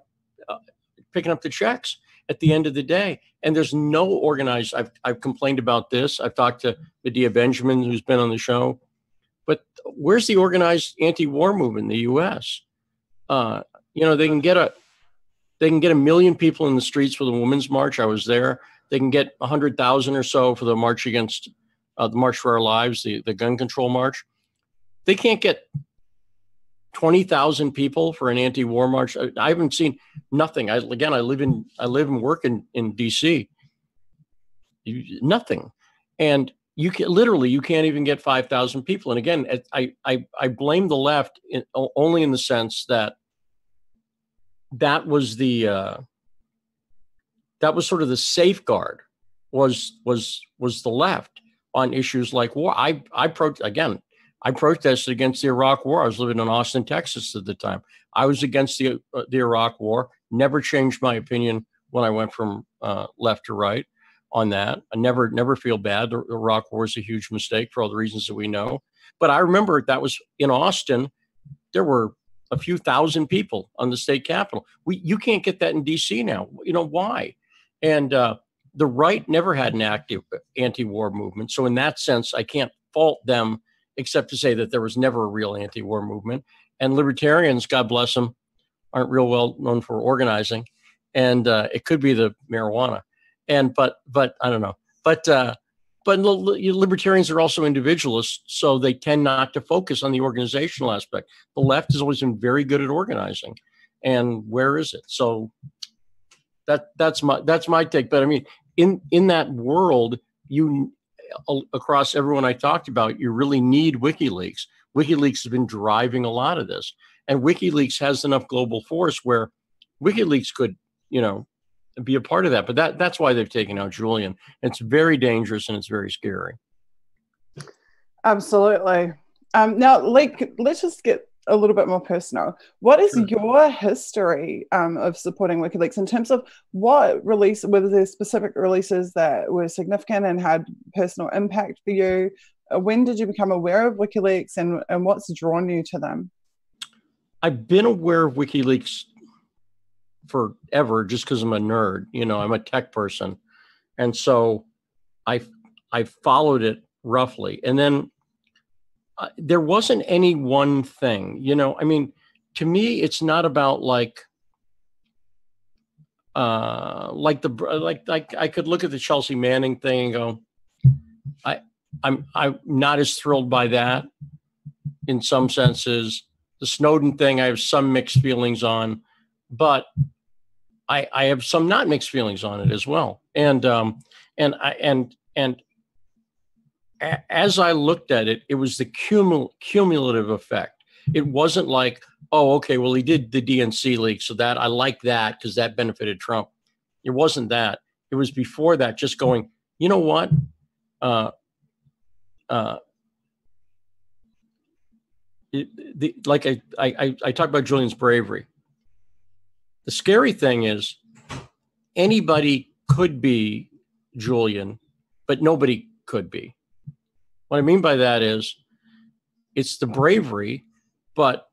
picking up the checks at the end of the day. And there's no organized, I've complained about this. I've talked to Medea Benjamin, who's been on the show, but where's the organized anti-war movement in the US? They can get a million people in the streets for the Women's March. I was there. They can get 100,000 or so for the march against the March for Our Lives, the gun control march. They can't get 20,000 people for an anti-war march. I haven't seen nothing. I live and work in DC. Nothing. And you can't even get 5,000 people. And again, I blame the left only in the sense that was sort of the safeguard was the left on issues like war. I protested against the Iraq War. I was living in Austin, Texas at the time. I was against the Iraq War. Never changed my opinion when I went from left to right on that. I never feel bad. The Iraq War is a huge mistake for all the reasons that we know. But I remember that was in Austin. There were a few thousand people on the state capitol. You can't get that in DC now. You know why? And the right never had an active anti-war movement. So in that sense, I can't fault them except to say that there was never a real anti-war movement. And libertarians, God bless them, aren't real well known for organizing. And it could be the marijuana. But I don't know. But libertarians are also individualists, so they tend not to focus on the organizational aspect. The left has always been very good at organizing. And where is it? So that's my take. But I mean, in that world, across everyone I talked about, you really need WikiLeaks. WikiLeaks has been driving a lot of this, and WikiLeaks has enough global force where WikiLeaks could, be a part of that. But that's why they've taken out Julian. It's very dangerous and it's very scary. Absolutely. Now, let's just get a little bit more personal. What is your history of supporting WikiLeaks in terms of were there specific releases that were significant and had personal impact for you? When did you become aware of WikiLeaks and what's drawn you to them? I've been aware of WikiLeaks forever just because I'm a nerd. I'm a tech person. And so I followed it roughly. And then there wasn't any one thing, I mean, to me, it's not about I could look at the Chelsea Manning thing and go, I'm not as thrilled by that in some senses. The Snowden thing, I have some mixed feelings on, but I have some not mixed feelings on it as well. And as I looked at it, it was the cumulative effect. It wasn't like, oh, okay, well, he did the DNC leak, so that I like that because that benefited Trump. It wasn't that. It was before that, just going, you know what? I talk about Julian's bravery. The scary thing is anybody could be Julian, but nobody could be. What I mean by that is it's the bravery, but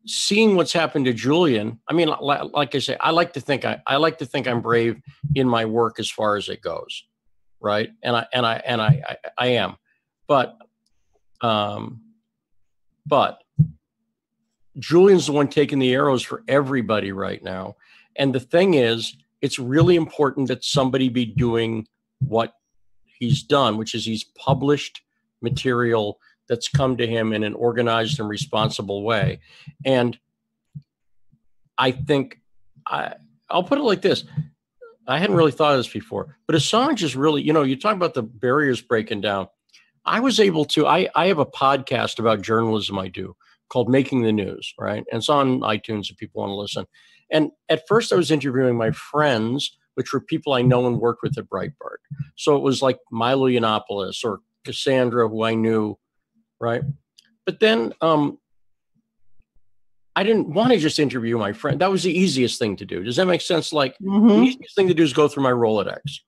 seeing what's happened to Julian, I mean, like I say, I like to think I'm brave in my work as far as it goes, right? And I am, but Julian's the one taking the arrows for everybody right now. And the thing is, it's really important that somebody be doing what he's done, which is he's published material that's come to him in an organized and responsible way. And I think I'll put it like this. I hadn't really thought of this before, but Assange is really, you talk about the barriers breaking down. I was able to, I have a podcast about journalism I do called Making the News, right? And it's on iTunes if people want to listen. And at first I was interviewing my friends which were people I know and worked with at Breitbart. So it was like Milo Yiannopoulos or Cassandra, who I knew, right? But then I didn't want to just interview my friend. That was the easiest thing to do. Does that make sense? Like the easiest thing to do is go through my Rolodex.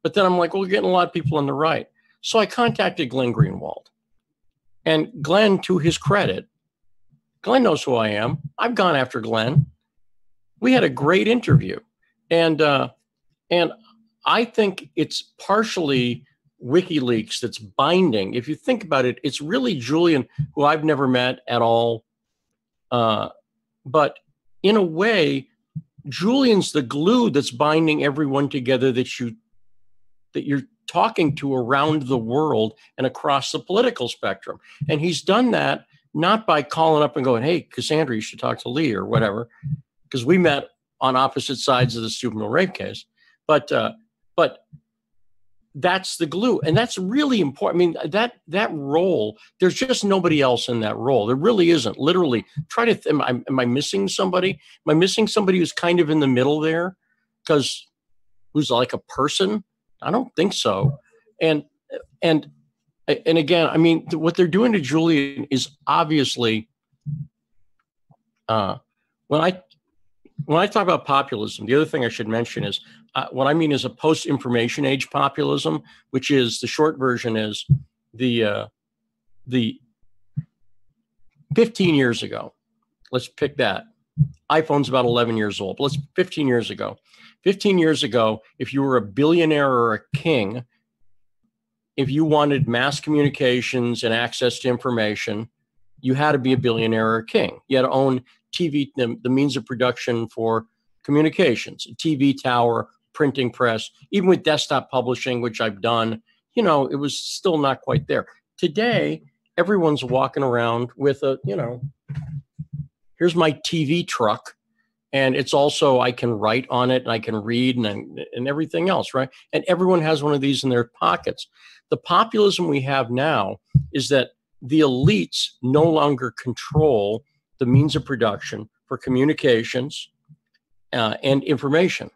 But then I'm like, well, we're getting a lot of people on the right. So I contacted Glenn Greenwald. And Glenn, to his credit, Glenn knows who I am. I've gone after Glenn. We had a great interview. And I think it's partially WikiLeaks that's binding. If you think about it, it's really Julian, who I've never met at all. But in a way, Julian's the glue that's binding everyone together that you're talking to around the world and across the political spectrum. And he's done that not by calling up and going, hey, Cassandra, you should talk to Lee or whatever, because we met on opposite sides of the Steubenville rape case. But that's the glue. And that's really important. I mean, that role, there's just nobody else in that role. There really isn't. Literally, am I missing somebody? Am I missing somebody who's kind of in the middle there? Because who's like a person? I don't think so. And again, I mean, what they're doing to Julian is obviously, when I talk about populism, the other thing I should mention is what I mean is a post-information age populism, which is the short version is the 15 years ago. Let's pick that. iPhone's about 11 years old. But let's 15 years ago. 15 years ago, if you were a billionaire or a king, if you wanted mass communications and access to information, you had to be a billionaire or a king. You had to own TV, the means of production for communications, a TV tower, printing press, even with desktop publishing, which I've done, it was still not quite there. Today, everyone's walking around with here's my TV truck. And it's also, I can write on it and I can read and everything else, right? And everyone has one of these in their pockets. The populism we have now is that the elites no longer control the means of production for communications and information.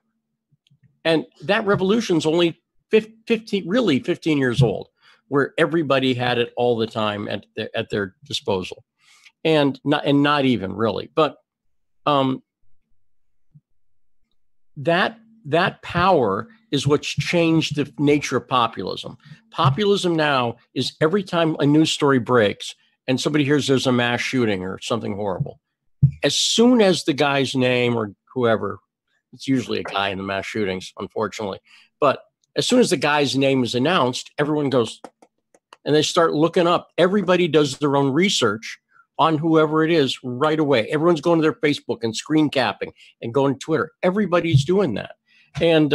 And that revolution's only 15 years old, where everybody had it all the time at their disposal. And not even really, but that power is what's changed the nature of populism. Populism now is every time a news story breaks and somebody hears there's a mass shooting or something horrible, as soon as the guy's name or whoever, it's usually a guy in the mass shootings, unfortunately, but as soon as the guy's name is announced, everyone goes and they start looking up. Everybody does their own research on whoever it is right away. Everyone's going to their Facebook and screen capping and going to Twitter. Everybody's doing that. And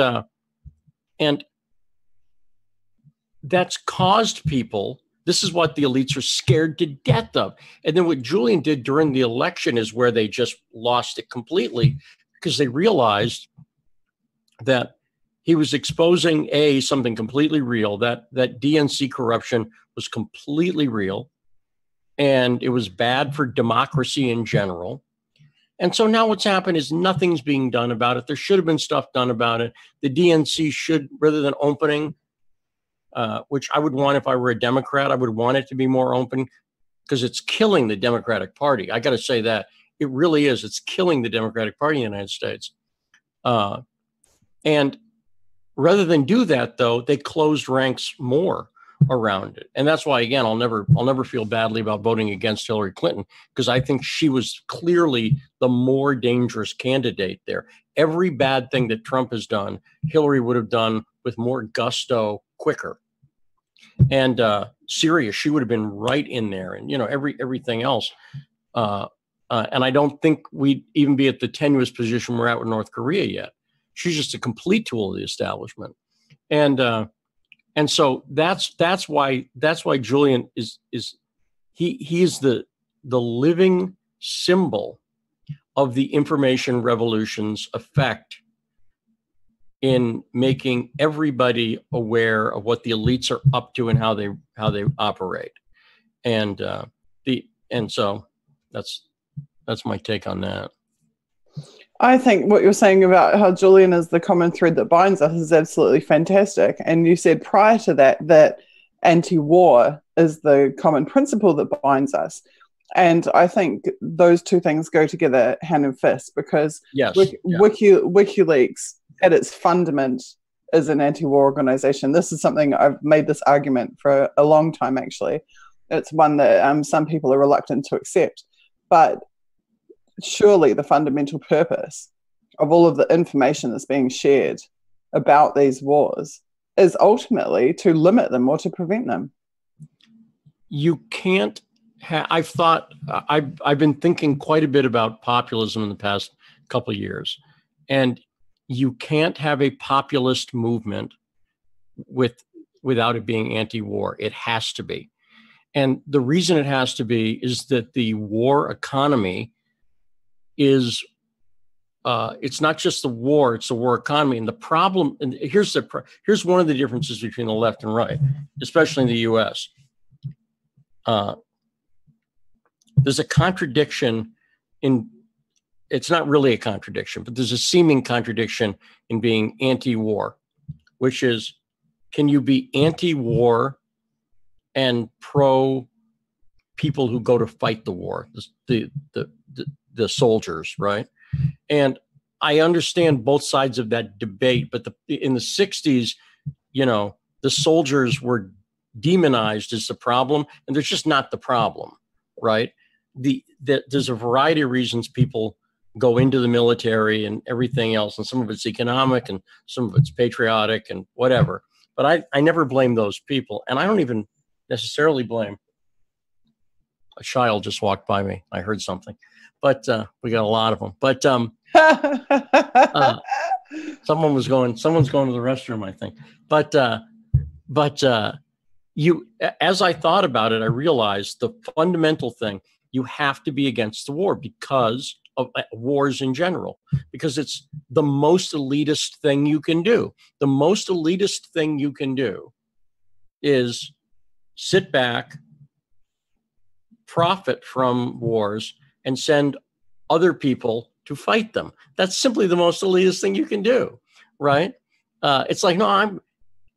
that's caused people, this is what the elites are scared to death of. And then what Julian did during the election is where they just lost it completely, because they realized that he was exposing something completely real, that DNC corruption was completely real. And it was bad for democracy in general. And so now what's happened is nothing's being done about it. There should have been stuff done about it. The DNC should, rather than opening, which I would want if I were a Democrat, I would want it to be more open, because it's killing the Democratic Party. I got to say that. It really is. It's killing the Democratic Party in the United States. And rather than do that, though, they closed ranks more around it. And that's why, again, I'll never feel badly about voting against Hillary Clinton, because I think she was clearly the more dangerous candidate there. Every bad thing that Trump has done, Hillary would have done with more gusto quicker. And Syria, she would have been right in there, and everything else. And I don't think we'd even be at the tenuous position we're at with North Korea yet. She's just a complete tool of the establishment. And so that's why Julian is the living symbol of the information revolution's effect in making everybody aware of what the elites are up to and how they operate. And so that's my take on that. I think what you're saying about how Julian is the common thread that binds us is absolutely fantastic. And you said prior to that, that anti-war is the common principle that binds us. And I think those two things go together hand in fist, because Yes. WikiLeaks at its fundament is an anti-war organization. This is something I've made this argument for a long time, actually. It's one that some people are reluctant to accept. But surely the fundamental purpose of all of the information that's being shared about these wars is ultimately to limit them or to prevent them. You can't I've been thinking quite a bit about populism in the past couple of years, and you can't have a populist movement without it being anti-war. It has to be. And the reason it has to be is that the war economy is, it's not just the war, it's the war economy. And the problem, and here's one of the differences between the left and right, especially in the US. There's a contradiction it's not really a contradiction, but there's a seeming contradiction in being anti-war, which is, can you be anti-war and pro people who go to fight the war, the soldiers, right? And I understand both sides of that debate, but in the 60s, the soldiers were demonized as the problem, and they're just not the problem, right? There's a variety of reasons people go into the military and everything else, and some of it's economic and some of it's patriotic and whatever. But I never blame those people, and I don't even necessarily blame. A child just walked by me. I heard something, but we got a lot of them. But someone's going to the restroom, I think. But as I thought about it, I realized the fundamental thing: you have to be against the war because of wars in general, because it's the most elitist thing you can do. The most elitist thing you can do is sit back, profit from wars, and send other people to fight them. That's simply the most elitist thing you can do, right? It's like, no,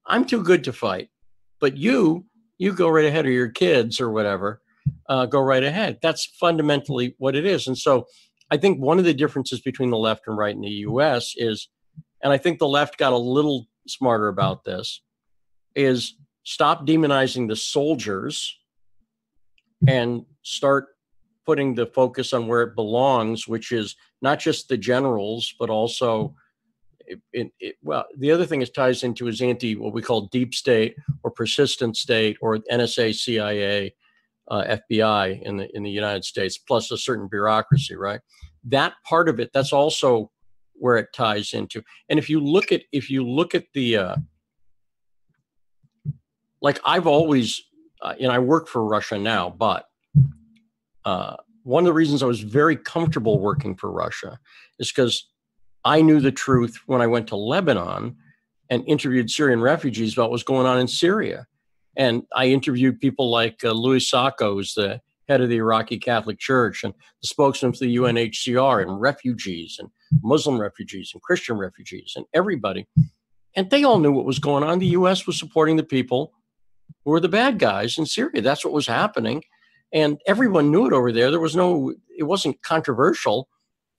I'm too good to fight, but you go right ahead, or your kids or whatever, go right ahead. That's fundamentally what it is. And so I think one of the differences between the left and right in the US is, and I think the left got a little smarter about this, is stop demonizing the soldiers and start putting the focus on where it belongs, which is not just the generals, but also, well, the other thing it ties into is what we call deep state or persistent state, or NSA, CIA, FBI in the United States, plus a certain bureaucracy, right? That part of it, that's also where it ties into. And if you look at the, like I've always, I work for Russia now, but one of the reasons I was very comfortable working for Russia is because I knew the truth when I went to Lebanon and interviewed Syrian refugees about what's going on in Syria. And I interviewed people like Louis Sacco, who's the head of the Iraqi Catholic Church, and the spokesman for the UNHCR, and refugees, and Muslim refugees, and Christian refugees, and everybody. And they all knew what was going on. The U.S. was supporting the people who were the bad guys in Syria. That's what was happening. And everyone knew it over there. It wasn't controversial.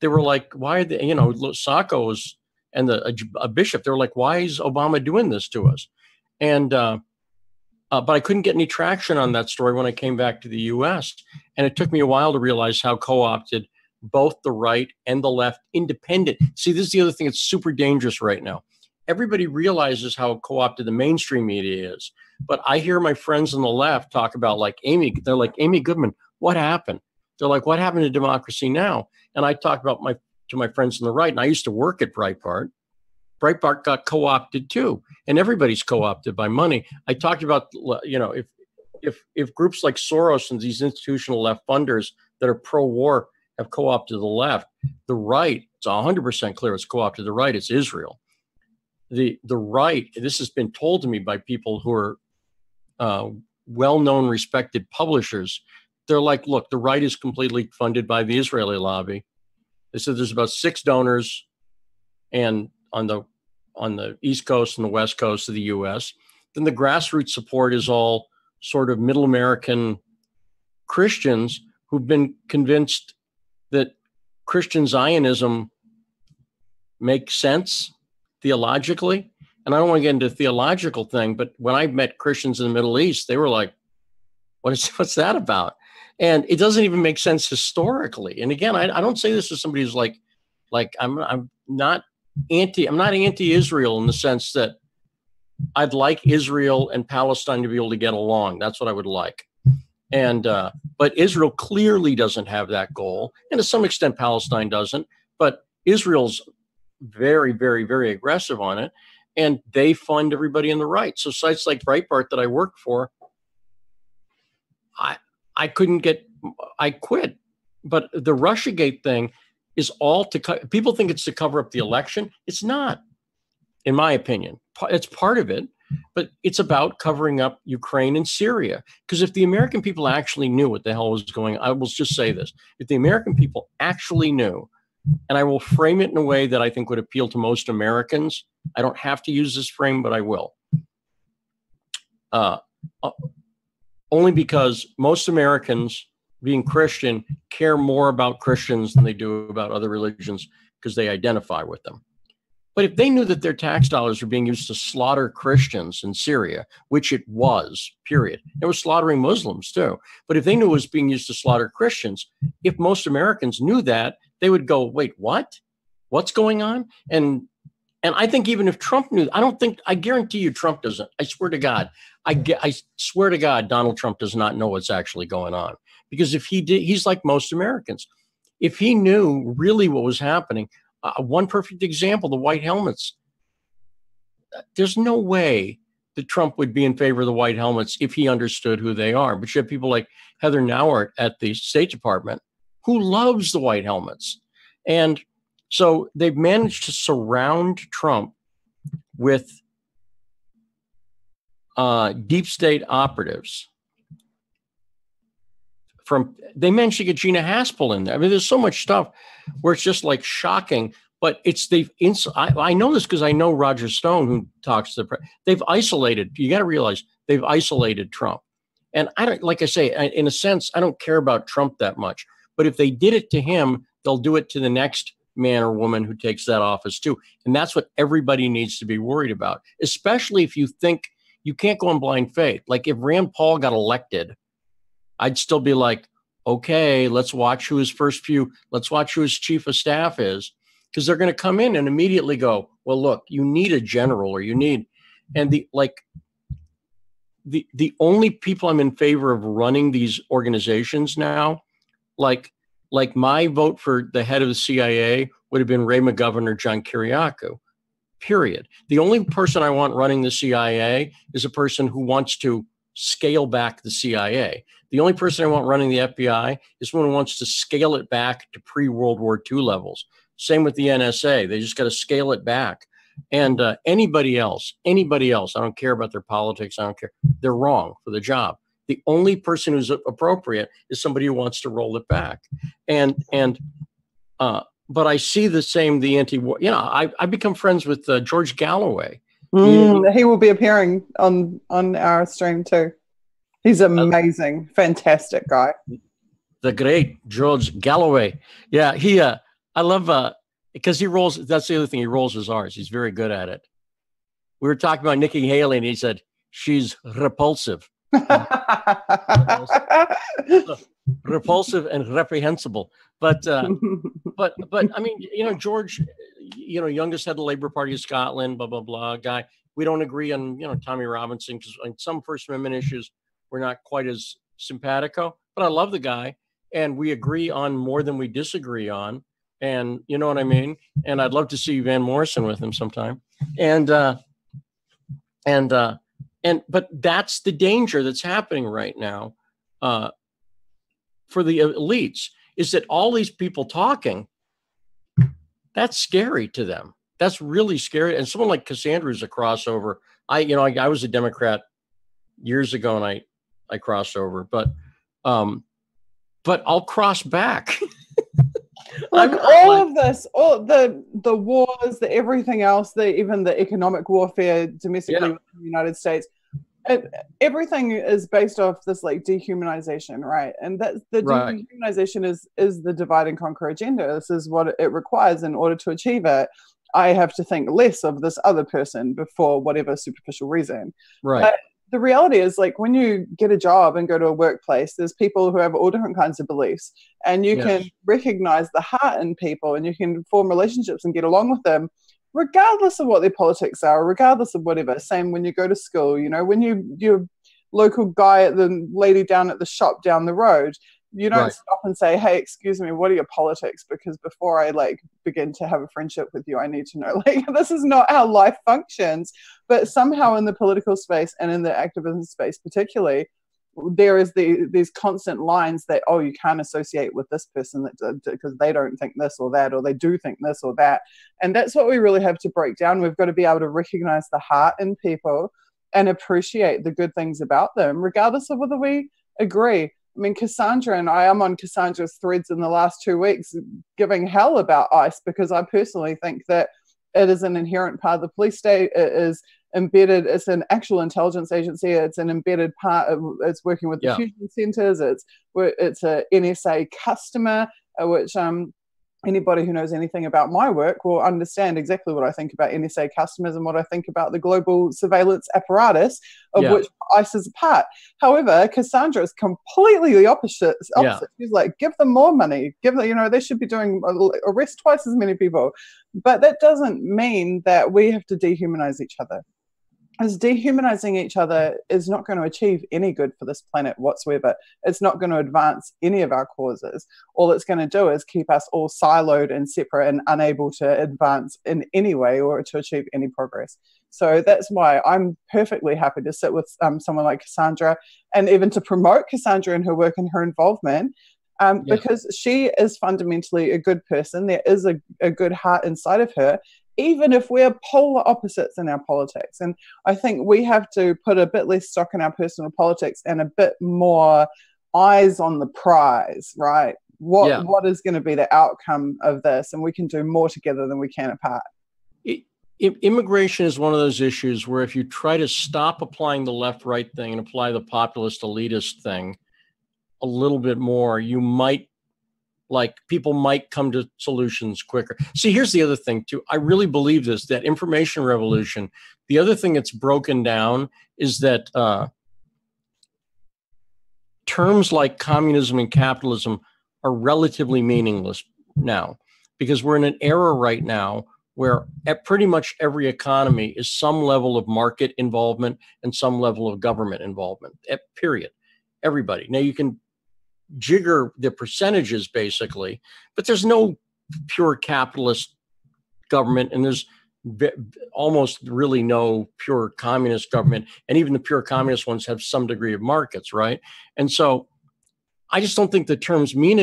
They were like, why are they, Sacco was, and a bishop, they were like, why is Obama doing this to us? And, but I couldn't get any traction on that story when I came back to the U.S. And it took me a while to realize how co-opted both the right and the left, independent. See, this is the other thing that's super dangerous right now. Everybody realizes how co-opted the mainstream media is. But I hear my friends on the left talk about they're like, Amy Goodman, what happened? They're like, what happened to Democracy Now? And I talk about to my friends on the right, and I used to work at Breitbart. Breitbart got co-opted too, and everybody's co-opted by money. I talked about, if groups like Soros and these institutional left funders that are pro-war have co-opted the left, the right, it's 100% clear it's co-opted the right, it's Israel. The right, this has been told to me by people who are well-known, respected publishers. They're like, look, the right is completely funded by the Israeli lobby, They said there's about 6 donors, and on the East Coast and the West Coast of the U.S. Then the grassroots support is all sort of middle American Christians who've been convinced that Christian Zionism makes sense theologically. And I don't want to get into a theological thing, but when I met Christians in the Middle East, they were like, what's that about? And it doesn't even make sense historically. And again, I don't say this as somebody who's like I'm not anti-Israel in the sense that I'd like Israel and Palestine to be able to get along. That's what I would like. And but Israel clearly doesn't have that goal. And to some extent, Palestine doesn't. But Israel's very, very, very aggressive on it. And they fund everybody in the right. So sites like Breitbart that I work for, I quit. But the Russiagate thing is all people think it's to cover up the election. It's not, in my opinion. It's part of it, but it's about covering up Ukraine and Syria. Because if the American people actually knew what the hell was going on, I will just say this. If the American people actually knew, and I will frame it in a way that I think would appeal to most Americans. I don't have to use this frame, but I will. Only because most Americans, being Christian, care more about Christians than they do about other religions because they identify with them. But if they knew that their tax dollars were being used to slaughter Christians in Syria, which it was, period. It was slaughtering Muslims too. But if they knew it was being used to slaughter Christians, if most Americans knew that, they would go, wait, what? What's going on? And I think even if Trump knew, I guarantee you Trump doesn't. I swear to God, I swear to God, Donald Trump does not know what's actually going on. Because if he did, he's like most Americans. If he knew really what was happening, one perfect example, the white helmets. There's no way that Trump would be in favor of the white helmets if he understood who they are. But you have people like Heather Nauert at the State Department who loves the white helmets. And so they've managed to surround Trump with deep state operatives. They managed to get Gina Haspel in there. I mean, there's so much stuff where it's just like shocking. But I know this because I know Roger Stone, who talks to the press. They've isolated. You got to realize they've isolated Trump. And I don't, like I say, in a sense, I don't care about Trump that much. But if they did it to him, they'll do it to the next man or woman who takes that office too. And that's what everybody needs to be worried about, especially if you think you can't go on blind faith. Like if Rand Paul got elected, I'd still be like, okay, let's watch who let's watch who his chief of staff is, because they're going to come in and immediately go, well, look, you need a general and the only people I'm in favor of running these organizations now, like my vote for the head of the CIA would have been Ray McGovern or John Kiriakou, period. The only person I want running the CIA is a person who wants to scale back the CIA. The only person I want running the FBI is someone who wants to scale it back to pre-World War II levels. Same with the NSA. They just got to scale it back. And anybody else, I don't care about their politics. I don't care. They're wrong for the job. The only person who's appropriate is somebody who wants to roll it back. But I see the anti-war. You know, I become friends with George Galloway. He will be appearing on our stream too. He's amazing, fantastic guy. The great George Galloway. Yeah, I love because he rolls. That's the other thing. He rolls his R's. He's very good at it. We were talking about Nikki Haley, and he said she's repulsive. Repulsive and reprehensible. But I mean, you know, George, you know, youngest head of the Labour Party of Scotland, blah, blah, blah, guy. We don't agree on, you know, Tommy Robinson, because on some First Amendment issues, we're not quite as simpatico, but I love the guy, and we agree on more than we disagree on. And you know what I mean? And I'd love to see Van Morrison with him sometime. But that's the danger that's happening right now for the elites, is that all these people talking, that's scary to them. That's really scary. And someone like Cassandra's a crossover. I was a Democrat years ago, and I crossed over, but I'll cross back. Look, all of this, all the wars, the everything else, even the economic warfare domestically with the United States, everything is based off this like dehumanization, right? And that the dehumanization is the divide and conquer agenda. This is what it requires. In order to achieve it, I have to think less of this other person before whatever superficial reason. Right. But the reality is, like, when you get a job and go to a workplace, there's people who have all different kinds of beliefs, and you can recognize the heart in people, and you can form relationships and get along with them, regardless of what their politics are, regardless of whatever. Same when you go to school, you know, when your local guy at the lady down at the shop down the road, you don't stop and say, hey, excuse me, what are your politics? Because before I like begin to have a friendship with you, I need to know, like, this is not how life functions. But somehow in the political space and in the activism space particularly, there is these constant lines that, oh, you can't associate with this person because they don't think this or that, or they do think this or that. And that's what we really have to break down. We've got to be able to recognize the heart in people and appreciate the good things about them, regardless of whether we agree. I mean, Cassandra and I am on Cassandra's threads in the last 2 weeks giving hell about ICE, because I personally think that it is an inherent part of the police state. It is embedded. It's an actual intelligence agency. It's an embedded part of, it's working with the fusion centers. It's a NSA customer, which anybody who knows anything about my work will understand exactly what I think about NSA customers and what I think about the global surveillance apparatus of which ICE is a part. However, Cassandra is completely the opposite. She's like, give them more money. Give them, you know, they should be doing arrest twice as many people. But that doesn't mean that we have to dehumanize each other. Because dehumanizing each other is not going to achieve any good for this planet whatsoever. It's not going to advance any of our causes. All it's going to do is keep us all siloed and separate and unable to advance in any way or to achieve any progress. So that's why I'm perfectly happy to sit with someone like Cassandra, and even to promote Cassandra in her work and her involvement, because she is fundamentally a good person. There is a good heart inside of her, even if we're polar opposites in our politics. And I think we have to put a bit less stock in our personal politics and a bit more eyes on the prize, right? What is going to be the outcome of this? And we can do more together than we can apart. Immigration is one of those issues where if you try to stop applying the left-right thing and apply the populist elitist thing a little bit more, you might, like, people might come to solutions quicker. See, here's the other thing too. I really believe this, that information revolution, the other thing that's broken down is that terms like communism and capitalism are relatively meaningless now, because we're in an era right now where at pretty much every economy is some level of market involvement and some level of government involvement, period. Everybody. Now you can jigger the percentages basically, but there's no pure capitalist government, and there's almost really no pure communist government, and even the pure communist ones have some degree of markets, right? And so I just don't think the terms mean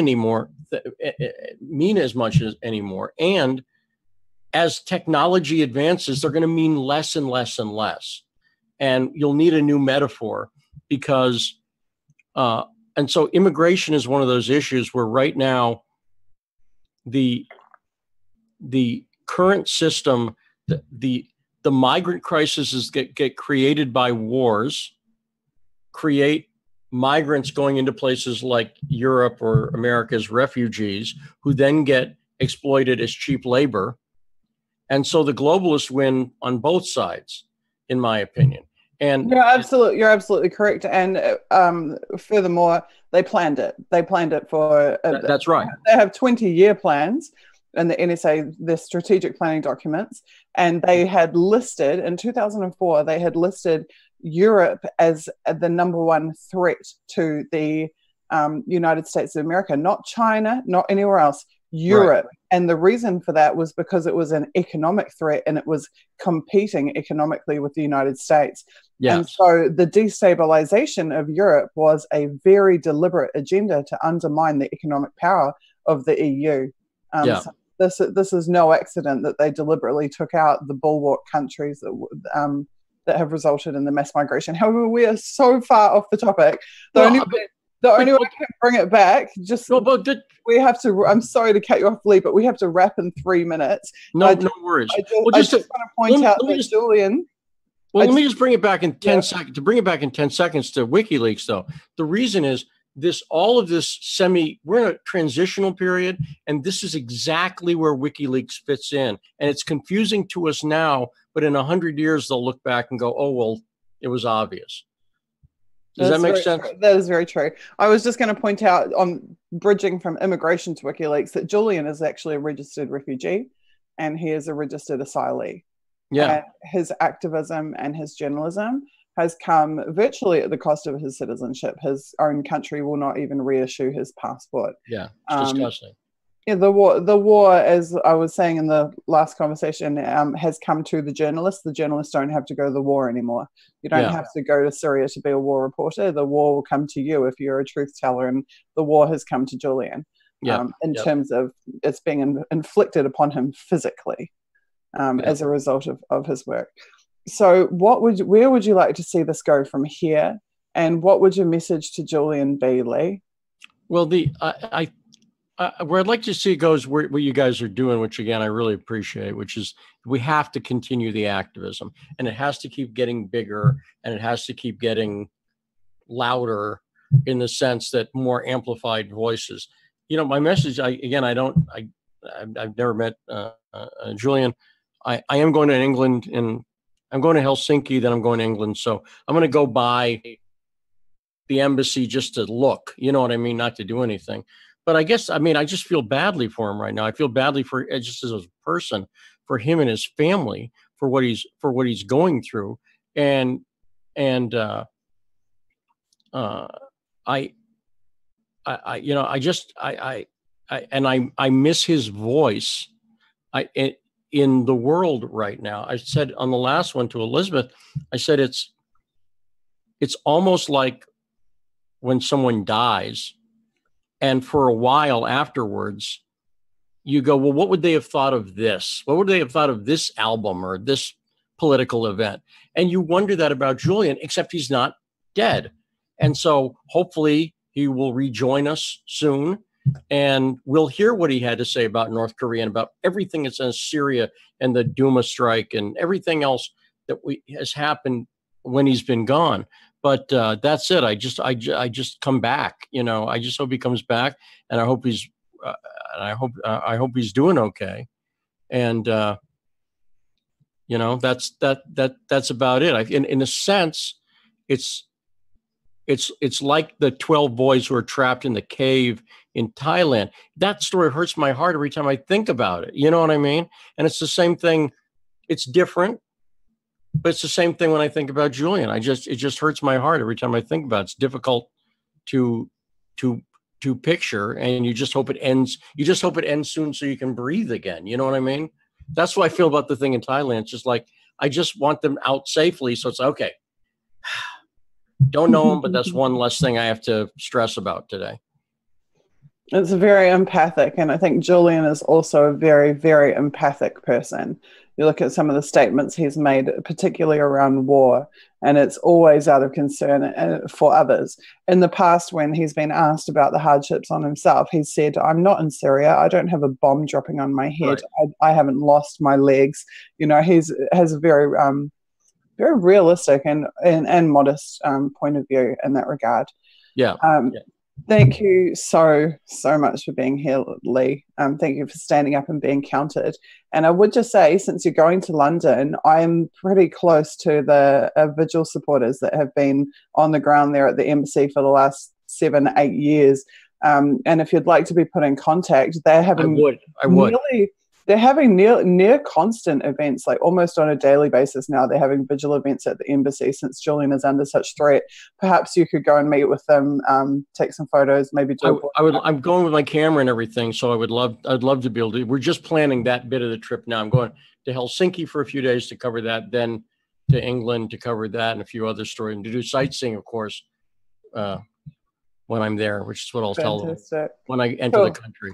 as much anymore. And as technology advances, they're going to mean less and less and less, and you'll need a new metaphor, because and so immigration is one of those issues where right now the current system, the migrant crises get created by wars, create migrants going into places like Europe or America as refugees, who then get exploited as cheap labor. And so the globalists win on both sides, in my opinion. And you're absolutely correct. And furthermore, they planned it. They planned it for. That's right. They have 20-year plans in the NSA, the strategic planning documents, and they had listed in 2004. They had listed Europe as the #1 threat to the United States of America, not China, not anywhere else. Europe. Right. And the reason for that was because it was an economic threat and it was competing economically with the United States. Yes. And so the destabilization of Europe was a very deliberate agenda to undermine the economic power of the EU. So this is no accident that they deliberately took out the bulwark countries that have resulted in the mass migration. However, we are so far off the topic. The only way I can bring it back, just no, but we have to. I'm sorry to cut you off, Lee, but we have to wrap in 3 minutes. No worries. I just want to point out that Julian. Well, let me just bring it back in 10 seconds. To bring it back in 10 seconds to WikiLeaks, though, the reason is all of this we're in a transitional period, and this is exactly where WikiLeaks fits in. And it's confusing to us now, but in 100 years, they'll look back and go, oh, well, it was obvious. Does that make sense? That is very true. I was just going to point out, on bridging from immigration to WikiLeaks, that Julian is actually a registered refugee and he is a registered asylee. Yeah. And his activism and his journalism has come virtually at the cost of his citizenship. His own country will not even reissue his passport. Yeah, it's disgusting. Yeah, the war, as I was saying in the last conversation, has come to the journalists. The journalists don't have to go to the war anymore. You don't have to go to Syria to be a war reporter. The war will come to you if you're a truth teller, and the war has come to Julian in terms of it's being inflicted upon him physically as a result of his work. So where would you like to see this go from here? And what would your message to Julian be, Lee? Well, where I'd like to see it goes what you guys are doing, which again, I really appreciate, which is we have to continue the activism, and it has to keep getting bigger, and it has to keep getting louder in the sense that more amplified voices. You know, my message, I've never met Julian. I am going to England, and I'm going to Helsinki, then I'm going to England. So I'm going to go by the embassy just to look, you know what I mean? Not to do anything. But I just feel badly for him right now. I feel badly for just as a person, for him and his family, for what he's going through. And I miss his voice in the world right now. I said on the last one to Elizabeth, I said, it's almost like when someone dies, and for a while afterwards, you go, well, what would they have thought of this? What would they have thought of this album or this political event? And you wonder that about Julian, except he's not dead. And so hopefully he will rejoin us soon, and we'll hear what he had to say about North Korea and about everything that's in Syria and the Duma strike and everything else that has happened when he's been gone. But that's it. I just come back. You know, I just hope he comes back, and I hope he's doing okay. And you know, that's about it. In a sense, it's like the 12 boys who are trapped in the cave in Thailand. That story hurts my heart every time I think about it. You know what I mean? And it's the same thing. It's different, but it's the same thing when I think about Julian. It just hurts my heart every time I think about it. It's difficult to picture, and you just hope it ends. You just hope it ends soon so you can breathe again. You know what I mean? That's what I feel about the thing in Thailand. It's just like, I just want them out safely. So it's okay. Don't know them, but that's one less thing I have to stress about today. It's very empathic, and I think Julian is also a very, very empathic person. You look at some of the statements he's made, particularly around war, and it's always out of concern for others. In the past, when he's been asked about the hardships on himself, he said, I'm not in Syria. I don't have a bomb dropping on my head. Right. I haven't lost my legs. You know, has a very realistic and modest point of view in that regard. Yeah. Thank you so much for being here, Lee. Thank you for standing up and being counted. And I would just say, since you're going to London, I'm pretty close to the Vigil supporters that have been on the ground there at the embassy for the last 7-8 years. And if you'd like to be put in contact, they're having I would. They're having near constant events, like almost on a daily basis now. They're having vigil events at the embassy since Julian is under such threat. Perhaps you could go and meet with them, take some photos, maybe do. I'm going with my camera and everything, so I'd love to be able to. We're just planning that bit of the trip now. I'm going to Helsinki for a few days to cover that, then to England to cover that and a few other stories, and to do sightseeing, of course, when I'm there, which is what I'll tell them when I enter the country.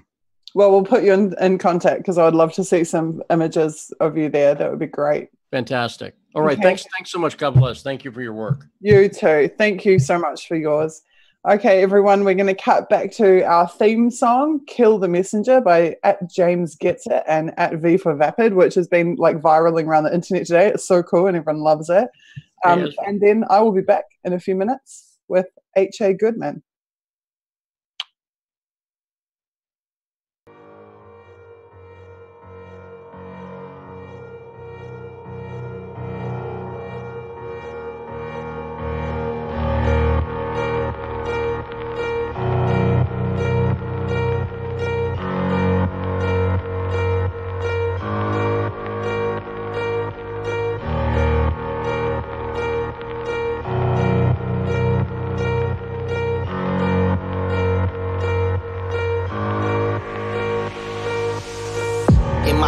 Well, we'll put you in contact, because I would love to see some images of you there. That would be great. Fantastic. All right. Okay. Thanks so much. God bless. Thank you for your work. You too. Thank you so much for yours. Okay, everyone, we're going to cut back to our theme song, Kill the Messenger, by @JamesGetsIt and @V for Vapid, which has been like viraling around the internet today. It's so cool and everyone loves it. And then I will be back in a few minutes with H.A. Goodman.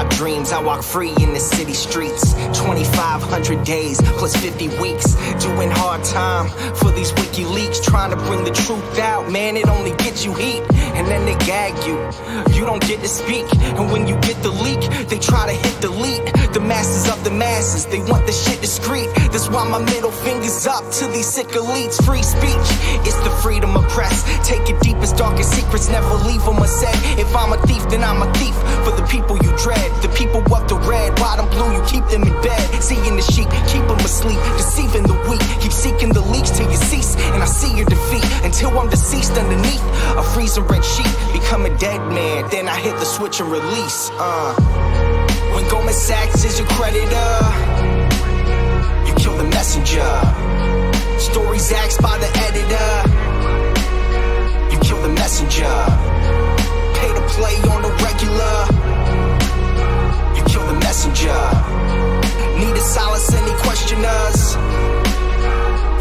Dreams, I walk free in the city streets. 2,500 days plus 50 weeks, doing hard time for these WikiLeaks, trying to bring the truth out. Man, it only gets you heat, and then they gag you. You don't get to speak, and when you get the leak, they try to hit delete. The masses of the masses, they want the shit discreet. That's why my middle finger's up to these sick elites. Free speech, it's the freedom of press. Take your deepest, darkest secrets, never leave them unsaid. If I'm a thief, then I'm a thief for the people you dread. The people of the red, white and blue, you keep them in bed. Seeing the sheep, keep them asleep, deceiving the weak. Keep seeking the leaks till you cease, and I see your defeat until I'm deceased underneath a freezing red sheet. Become a dead man, then I hit the switch and release. When Goldman Sachs is your creditor, you kill the messenger. Stories axed by the editor, you kill the messenger. Pay to play on the regular, kill the messenger. Need to silence any questioners,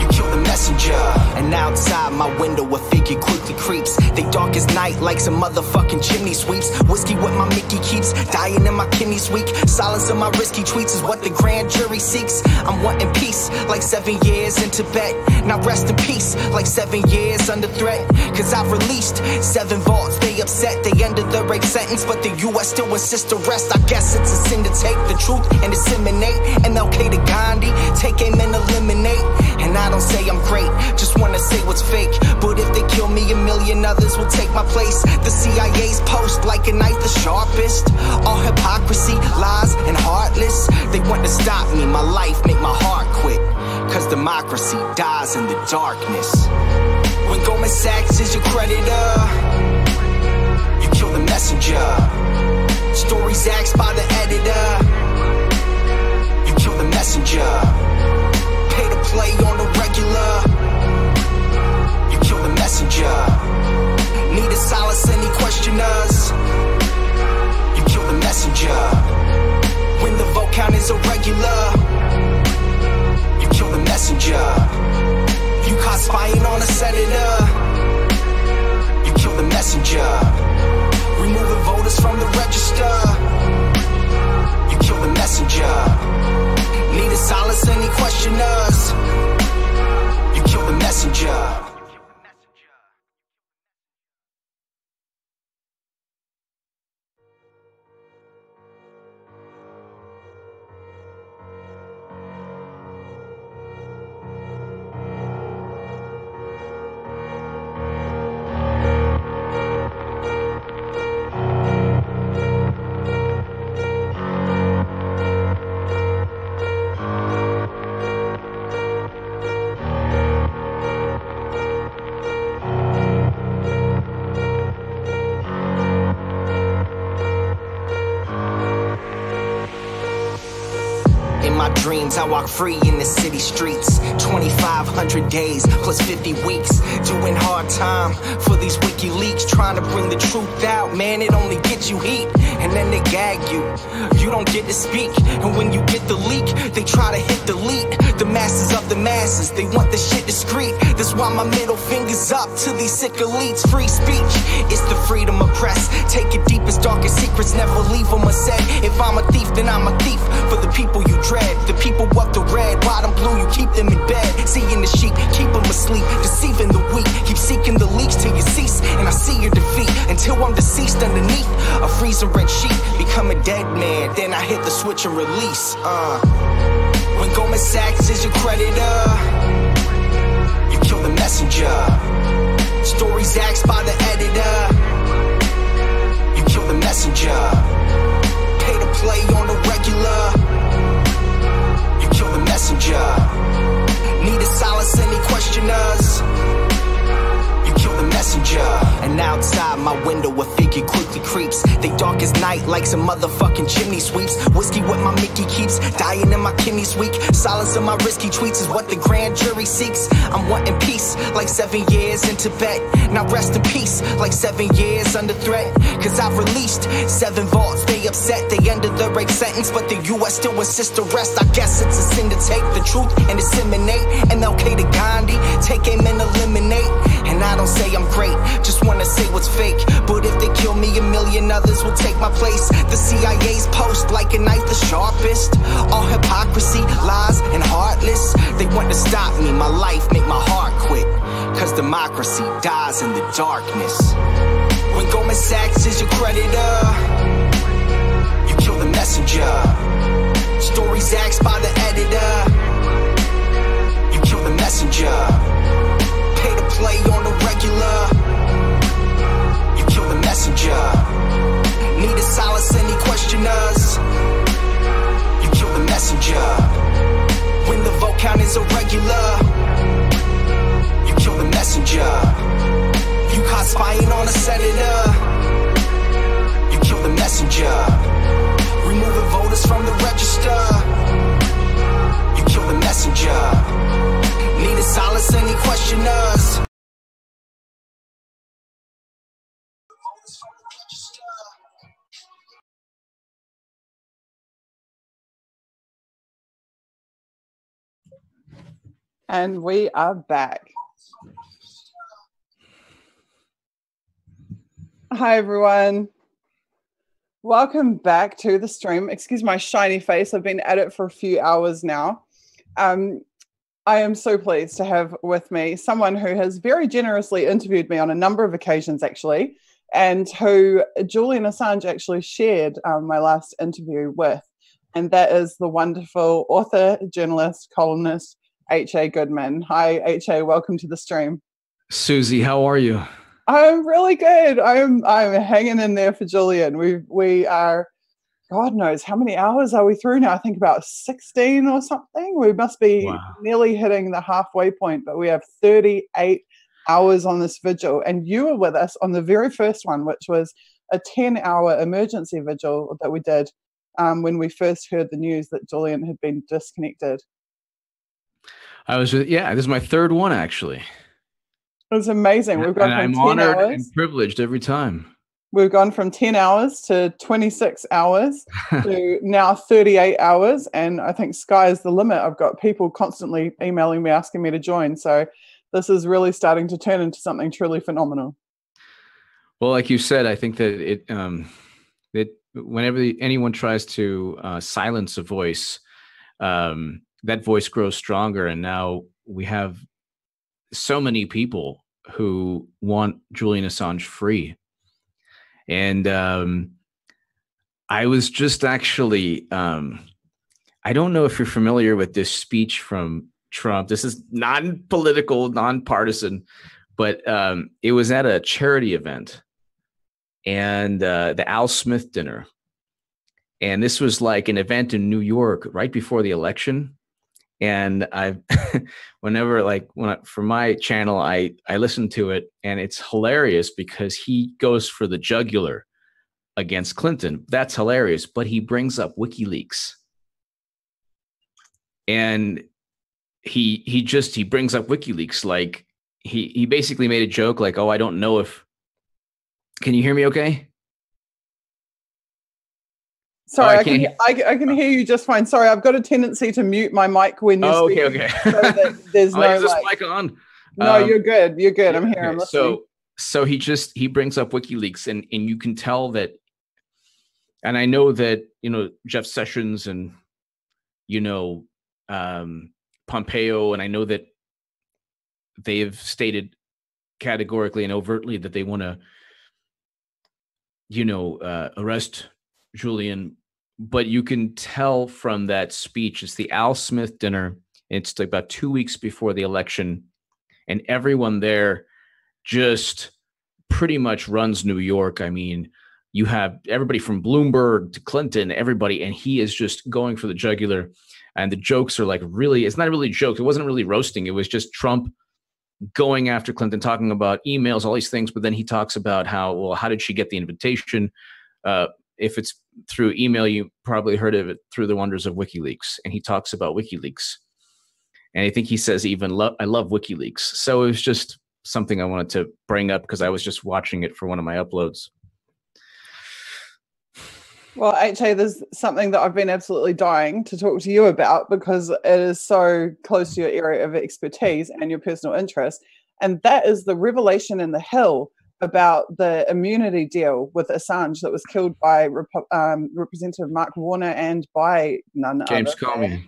you kill the messenger. And outside my window a figure quickly creeps. They dark as night like some motherfucking chimney sweeps. Whiskey with my Mickey keeps dying in my kidneys weak. Silence of my risky tweets is what the grand jury seeks. I'm wanting peace like 7 years in Tibet. Now rest in peace like 7 years under threat. Cause I've released 7 vaults. They upset, they ended the rape sentence, but the US still insists to rest. I guess it's a sin to take the truth and disseminate. MLK to Gandhi, take aim and eliminate. And I don't say I'm great, just wanna say what's fake. But if they kill me, a million others will take my place. The CIA's post like a knife the sharpest. All hypocrisy, lies, and heartless. They want to stop me, my life, make my heart quit. Cause democracy dies in the darkness. When Goldman Sachs is your creditor, you kill the messenger. Stories axed by the editor, you kill the messenger. Pay to play on the regular, you kill the messenger. Need to silence any questioners, you kill the messenger. When the vote count is irregular, you kill the messenger. You caught spying on a senator, you kill the messenger. Removing voters from the register, you kill the messenger. Need to silence any questioners, you kill the messenger. Dreams, I walk free in the city streets. 2,500 days plus 50 weeks, doing hard time for these WikiLeaks, trying to bring the truth out. Man, it only gets you heat, and then they gag you. You don't get to speak, and when you get the leak, they try to hit delete. The masses of the masses, they want the shit discreet. That's why my middle finger's up to these sick elites. Free speech, it's the freedom of press. Take your deepest, darkest secrets, never leave them unsaid. If I'm a thief, then I'm a thief for the people you dread. The people of the red, white and blue, you keep them in bed. Seeing the sheep, keep them asleep, deceiving the weak. Keep seeking the leaks till you cease, and I see your defeat until I'm deceased underneath a freezing red sheet. Become a dead man, then I hit the switch and release. When Goldman Sachs is your creditor, you kill the messenger. outside my window, a figure quickly creeps. They dark as night like some motherfucking chimney sweeps. Whiskey with my Mickey keeps dying in my kidneys weak. Silence of my risky tweets is what the grand jury seeks. I'm wanting peace like 7 years in Tibet. Now rest in peace like 7 years under threat. Cause I've released 7 vaults, they upset. They ended the rape sentence, but the US still insists to rest. I guess it's a sin to take the truth and disseminate. MLK to Gandhi, take aim and eliminate. And I don't say I'm great, just wanna say what's fake. But if they kill me, a million others will take my place. The CIA's post like a knife the sharpest. All hypocrisy, lies, and heartless. They want to stop me, my life make my heart quit. Cause democracy dies in the darkness. When Goldman Sachs is your creditor, you kill the messenger. Stories axed by the editor, you kill the messenger. Pay to play on the regular, you kill the messenger. Need to silence any questioners, you kill the messenger. When the vote count is irregular, you kill the messenger. You caught spying on a senator, you kill the messenger. Removing voters from the register, you kill the messenger. Need to silence any questioners. And we are back. Hi, everyone. Welcome back to the stream. Excuse my shiny face. I've been at it for a few hours now. I am so pleased to have with me someone who has very generously interviewed me on a number of occasions, actually, and who Julian Assange actually shared my last interview with. And that is the wonderful author, journalist, columnist, H.A. Goodman. Hi, H.A. Welcome to the stream. Suzie, how are you? I'm really good. I'm hanging in there for Julian. We are, God knows how many hours are we through now? I think about 16 or something. We must be nearly hitting the halfway point, but we have 38 hours on this vigil. And you were with us on the very first one, which was a 10-hour emergency vigil that we did when we first heard the news that Julian had been disconnected. This is my third one, actually. It was amazing. We've gone and from I'm 10 honored hours. and privileged every time. We've gone from 10 hours to 26 hours to now 38 hours. And I think sky is the limit. I've got people constantly emailing me, asking me to join. So this is really starting to turn into something truly phenomenal. Well, like you said, I think that whenever anyone tries to silence a voice, that voice grows stronger. And now we have so many people who want Julian Assange free. And I was just actually, I don't know if you're familiar with this speech from Trump. This is non-political, non-partisan, but it was at a charity event and the Al Smith dinner. And this was like an event in New York right before the election. And I've for my channel, I listen to it, and it's hilarious because he goes for the jugular against Clinton. That's hilarious. But he brings up WikiLeaks, and he brings up WikiLeaks. Like he basically made a joke like, oh, I don't know if, can you hear me okay? Sorry, I can hear you just fine. Sorry, I've got a tendency to mute my mic when you're speaking. Okay. So that there's no is this mic on? No, you're good. You're good. I'm here. I'm listening. So he brings up WikiLeaks, and you can tell that. And I know that Jeff Sessions and Pompeo, and I know that they have stated categorically and overtly that they want to arrest Julian, but you can tell from that speech, it's the Al Smith dinner. It's about 2 weeks before the election, and everyone there just pretty much runs New York. I mean, you have everybody from Bloomberg to Clinton, everybody, and he is just going for the jugular. And the jokes are like really, it's not really jokes. It wasn't really roasting. It was just Trump going after Clinton, talking about emails, all these things. But then he talks about how did she get the invitation? If it's through email, you probably heard of it through the wonders of WikiLeaks. And he talks about WikiLeaks. And I think he says I love WikiLeaks. So it was just something I wanted to bring up because I was just watching it for one of my uploads. Well, HA, there's something that I've been absolutely dying to talk to you about because it is so close to your area of expertise and your personal interest. And that is the revelation in the Hill about the immunity deal with Assange that was killed by Representative Mark Warner and by none James other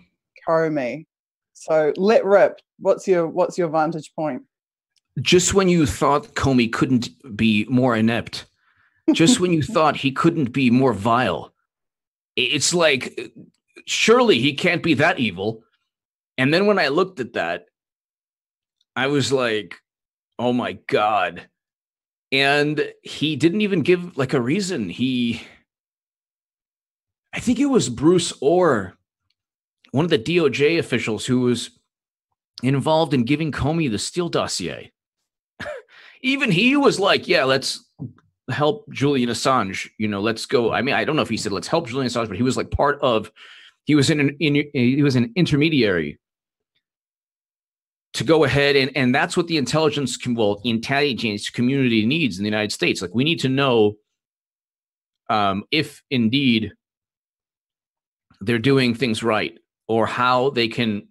Comey. So let rip. What's your vantage point? Just when you thought Comey couldn't be more inept, just when you thought he couldn't be more vile, it's like, surely he can't be that evil. And then when I looked at that, I was like, oh my God. And he didn't even give like a reason. I think it was Bruce Orr, one of the DOJ officials who was involved in giving Comey the Steele dossier. Even he was like, yeah, let's help Julian Assange. Let's go. I mean, I don't know if he said, let's help Julian Assange, but he was like he was an intermediary to go ahead. And that's what the intelligence community needs in the United States. Like, we need to know if indeed they're doing things right, or how they can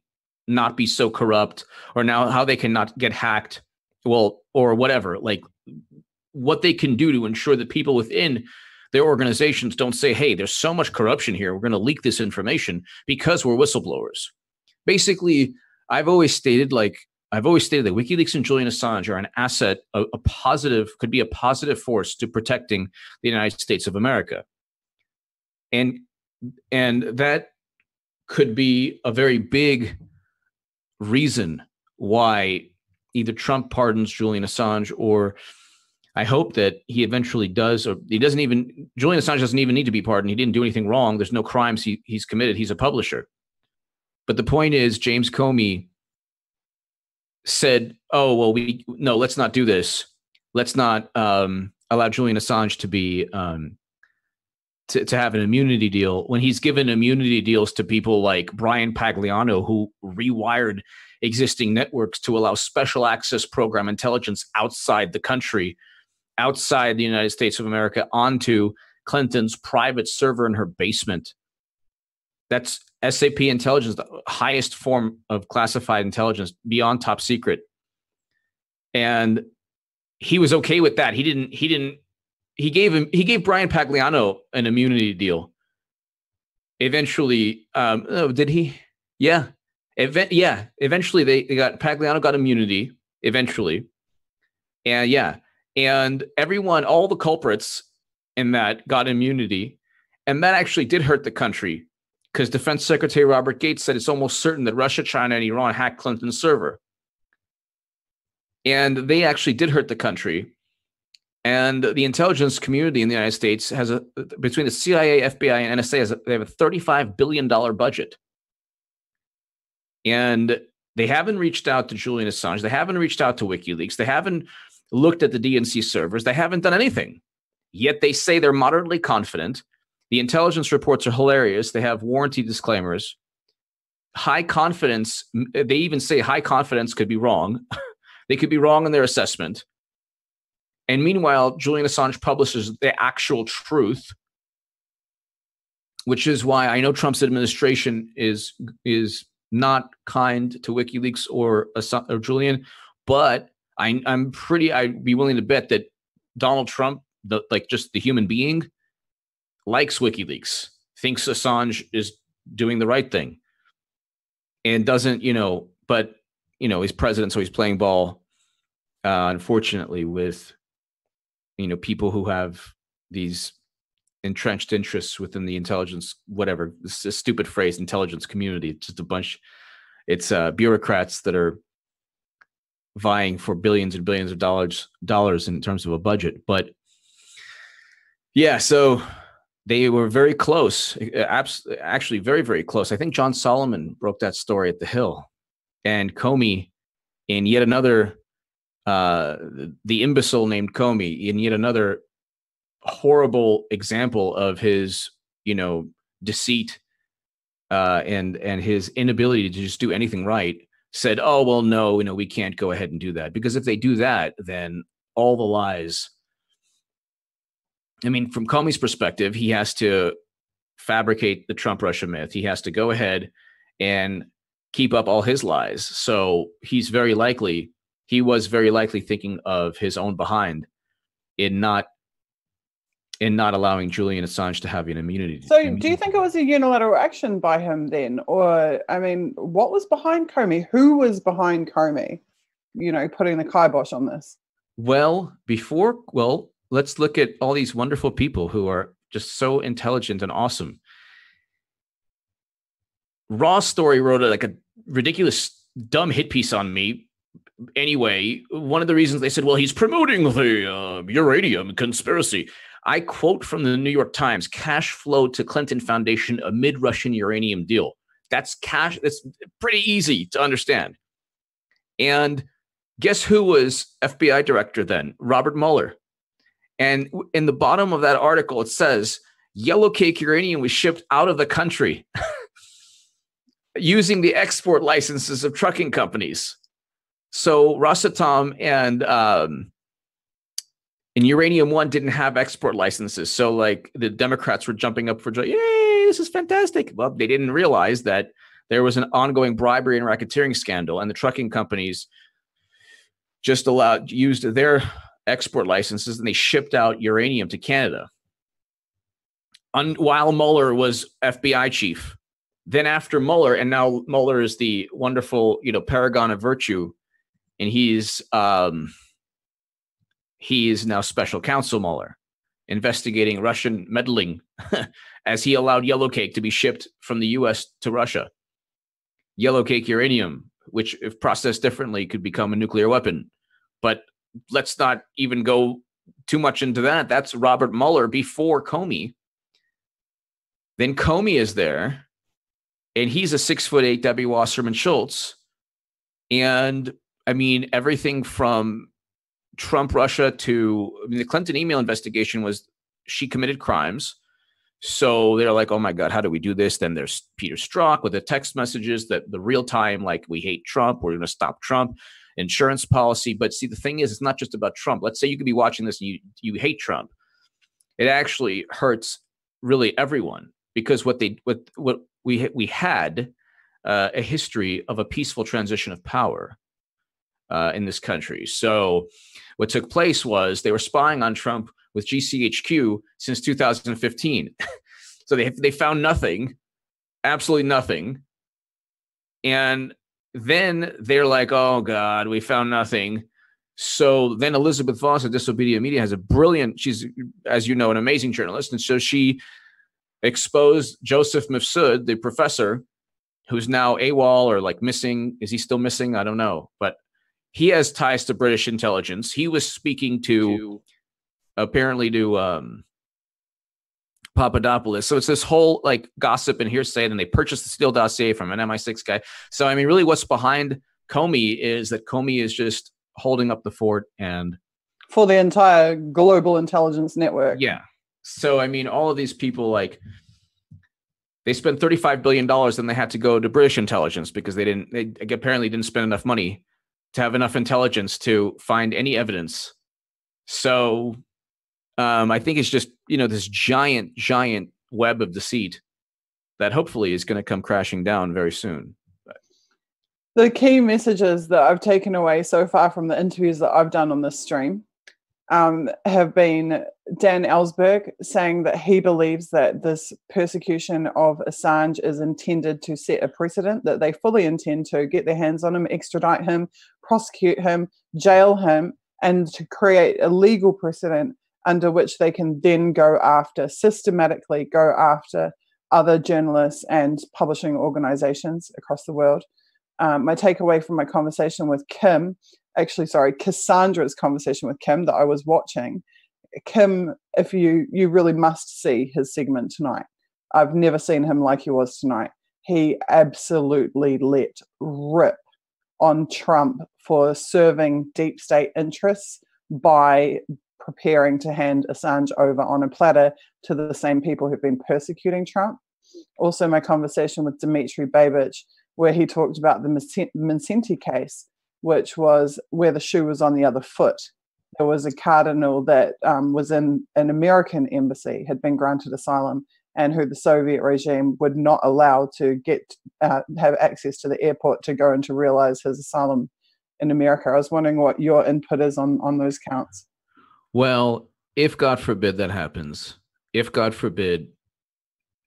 not be so corrupt, or now how they can not get hacked, or whatever, like what they can do to ensure that people within their organizations don't say, hey, there's so much corruption here, we're going to leak this information because we're whistleblowers. Basically, I've always stated that WikiLeaks and Julian Assange are an asset, could be a positive force to protecting the United States of America. And that could be a very big reason why either Trump pardons Julian Assange, or I hope that he eventually does, or Julian Assange doesn't even need to be pardoned. He didn't do anything wrong. There's no crimes he's committed. He's a publisher. But the point is, James Comey said, oh, well, let's not do this. Let's not allow Julian Assange to be to have an immunity deal, when he's given immunity deals to people like Brian Pagliano, who rewired existing networks to allow special access program intelligence outside the country, outside the United States of America, onto Clinton's private server in her basement. That's SAP intelligence, the highest form of classified intelligence, beyond top secret. And he was okay with that. He gave Brian Pagliano an immunity deal. Eventually, did he? Yeah. Eventually Pagliano got immunity eventually. And everyone, all the culprits in that got immunity. And that actually did hurt the country, because Defense Secretary Robert Gates said it's almost certain that Russia, China, and Iran hacked Clinton's server. And they actually did hurt the country. And the intelligence community in the United States has between the CIA, FBI, and NSA, they have a $35 billion budget. And they haven't reached out to Julian Assange. They haven't reached out to WikiLeaks. They haven't looked at the DNC servers. They haven't done anything. Yet they say they're moderately confident. The intelligence reports are hilarious. They have warranty disclaimers. High confidence. They even say high confidence could be wrong. They could be wrong in their assessment. And meanwhile, Julian Assange publishes the actual truth, which is why I know Trump's administration is not kind to WikiLeaks or Julian, but I'd be willing to bet that Donald Trump, just the human being, likes WikiLeaks, thinks Assange is doing the right thing, and doesn't, but he's president, so he's playing ball, unfortunately, with people who have these entrenched interests within the intelligence, whatever, this is a stupid phrase, intelligence community. It's just a bunch, it's bureaucrats that are vying for billions and billions of dollars in terms of a budget. But yeah, so they were very close, actually very, very close. I think John Solomon broke that story at the Hill. And Comey, in yet another the imbecile named Comey, in yet another horrible example of his, deceit and his inability to just do anything right, said, oh, well, no, we can't go ahead and do that. Because if they do that, then all the lies. I mean, from Comey's perspective, he has to fabricate the Trump-Russia myth. He has to go ahead and keep up all his lies. So he was very likely thinking of his own behind in not allowing Julian Assange to have an immunity. So do you think it was a unilateral action by him then? Or, I mean, what was behind Comey? Who was behind Comey, putting the kibosh on this? Well, let's look at all these wonderful people who are just so intelligent and awesome. Raw Story wrote a ridiculous, dumb hit piece on me. Anyway, one of the reasons they said, well, he's promoting the uranium conspiracy. I quote from the New York Times: cash flow to Clinton Foundation amid Russian uranium deal. That's cash. That's pretty easy to understand. And guess who was FBI director then? Robert Mueller. And in the bottom of that article, it says yellow cake uranium was shipped out of the country using the export licenses of trucking companies. So Rosatom and Uranium One didn't have export licenses. So the Democrats were jumping up for joy. Yay, this is fantastic. Well, they didn't realize that there was an ongoing bribery and racketeering scandal, and the trucking companies just used their export licenses, and they shipped out uranium to Canada while Mueller was FBI chief. Then after Mueller, and now Mueller is the wonderful, paragon of virtue, and he is now special counsel Mueller, investigating Russian meddling as he allowed yellow cake to be shipped from the U.S. to Russia. Yellow cake uranium, which if processed differently could become a nuclear weapon. But let's not even go too much into that. That's Robert Mueller before Comey. Then Comey is there, and he's a 6'8" Debbie Wasserman Schultz. And I mean, everything from Trump, Russia to the Clinton email investigation was she committed crimes. So they're like, oh my God, how do we do this? Then there's Peter Strzok with the text messages that the real time, we hate Trump, we're going to stop Trump. Insurance policy. But see, the thing is, it's not just about Trump. Let's say you could be watching this and you hate Trump. It actually hurts really everyone, because what we had a history of a peaceful transition of power in this country. So what took place was they were spying on Trump with GCHQ since 2015. So they found nothing, absolutely nothing. And then they're like, oh God, we found nothing. So then Elizabeth Voss at Disobedient Media has she's, as you know, an amazing journalist. And so she exposed Joseph Mifsud, the professor, who's now AWOL or missing. Is he still missing? I don't know. But he has ties to British intelligence. He was speaking apparently to Papadopoulos. So it's this whole gossip and hearsay, and they purchased the Steele dossier from an MI6 guy. So I mean, really what's behind Comey is that Comey is just holding up the fort and for the entire global intelligence network. Yeah. So I mean, all of these people, they spent $35 billion and they had to go to British intelligence because they apparently didn't spend enough money to have enough intelligence to find any evidence. So I think it's just, this giant web of deceit that hopefully is going to come crashing down very soon. The key messages that I've taken away so far from the interviews that I've done on this stream have been Dan Ellsberg saying that he believes that this persecution of Assange is intended to set a precedent, that they fully intend to get their hands on him, extradite him, prosecute him, jail him, and to create a legal precedent under which they can then systematically go after other journalists and publishing organizations across the world. My takeaway from my conversation with Cassandra's conversation with Kim that I was watching, Kim, if you really must see his segment tonight. I've never seen him like he was tonight. He absolutely let rip on Trump for serving deep state interests by preparing to hand Assange over on a platter to the same people who've been persecuting Trump. Also, my conversation with Dmitry Babich, where he talked about the Mincenti case, which was where the shoe was on the other foot. There was a cardinal that was in an American embassy, had been granted asylum, and who the Soviet regime would not allow to have access to the airport to go and to realize his asylum in America. I was wondering what your input is on those counts. Well, if God forbid that happens, if God forbid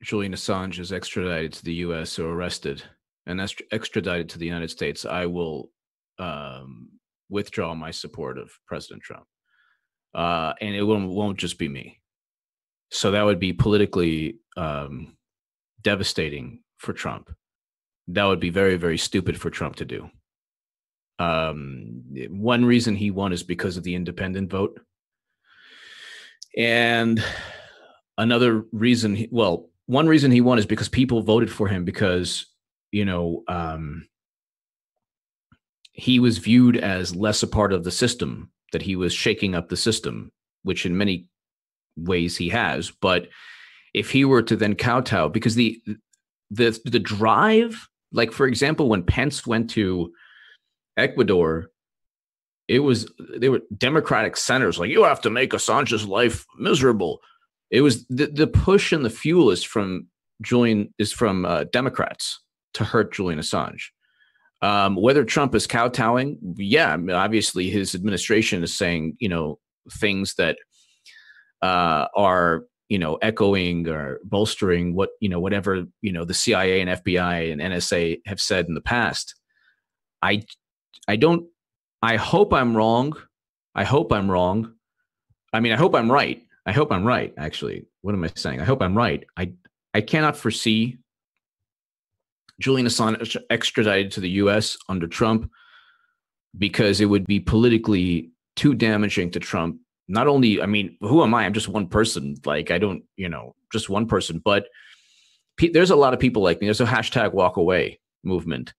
Julian Assange is extradited to the U.S. or arrested and extradited to the United States, I will withdraw my support of President Trump. And it won't just be me. So that would be politically devastating for Trump. That would be very, very stupid for Trump to do. One reason he won is because of the independent vote. And another reason, one reason he won is because people voted for him because, he was viewed as less a part of the system, that he was shaking up the system, which in many ways he has. But if he were to then kowtow, because the drive, like, for example, when Pence went to Ecuador, they were Democratic senators like, you have to make Assange's life miserable. It was the push and the fuel is from Democrats to hurt Julian Assange. Whether Trump is kowtowing, yeah, obviously his administration is saying, things that are, echoing or bolstering what, whatever, the CIA and FBI and NSA have said in the past. I hope I'm wrong. I hope I'm wrong. I mean, I hope I'm right. I hope I'm right, actually. What am I saying? I hope I'm right. I cannot foresee Julian Assange extradited to the U.S. under Trump because it would be politically too damaging to Trump. Not only, I mean, who am I? I'm just one person. Like, I don't, just one person. But there's a lot of people like me. There's a hashtag walk away movement.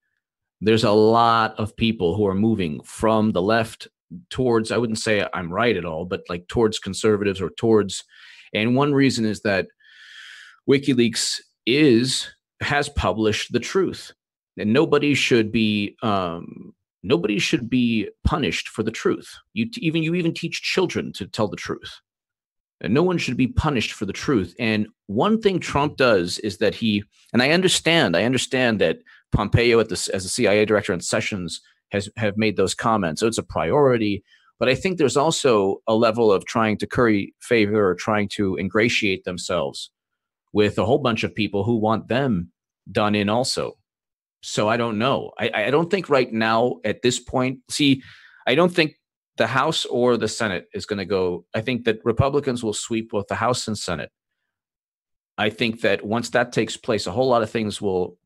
There's a lot of people who are moving from the left towards, I wouldn't say I'm right at all, but like towards conservatives or towards, and one reason is that WikiLeaks has published the truth, and nobody should be punished for the truth. You even teach children to tell the truth, and no one should be punished for the truth. And one thing Trump does is that I understand that Pompeo as a CIA director and Sessions have made those comments. So it's a priority. But I think there's also a level of trying to curry favor or trying to ingratiate themselves with a whole bunch of people who want them done in also. So I don't know. I don't think right now at this point, I don't think the House or the Senate is going to go. I think that Republicans will sweep both the House and Senate. I think that once that takes place, a whole lot of things will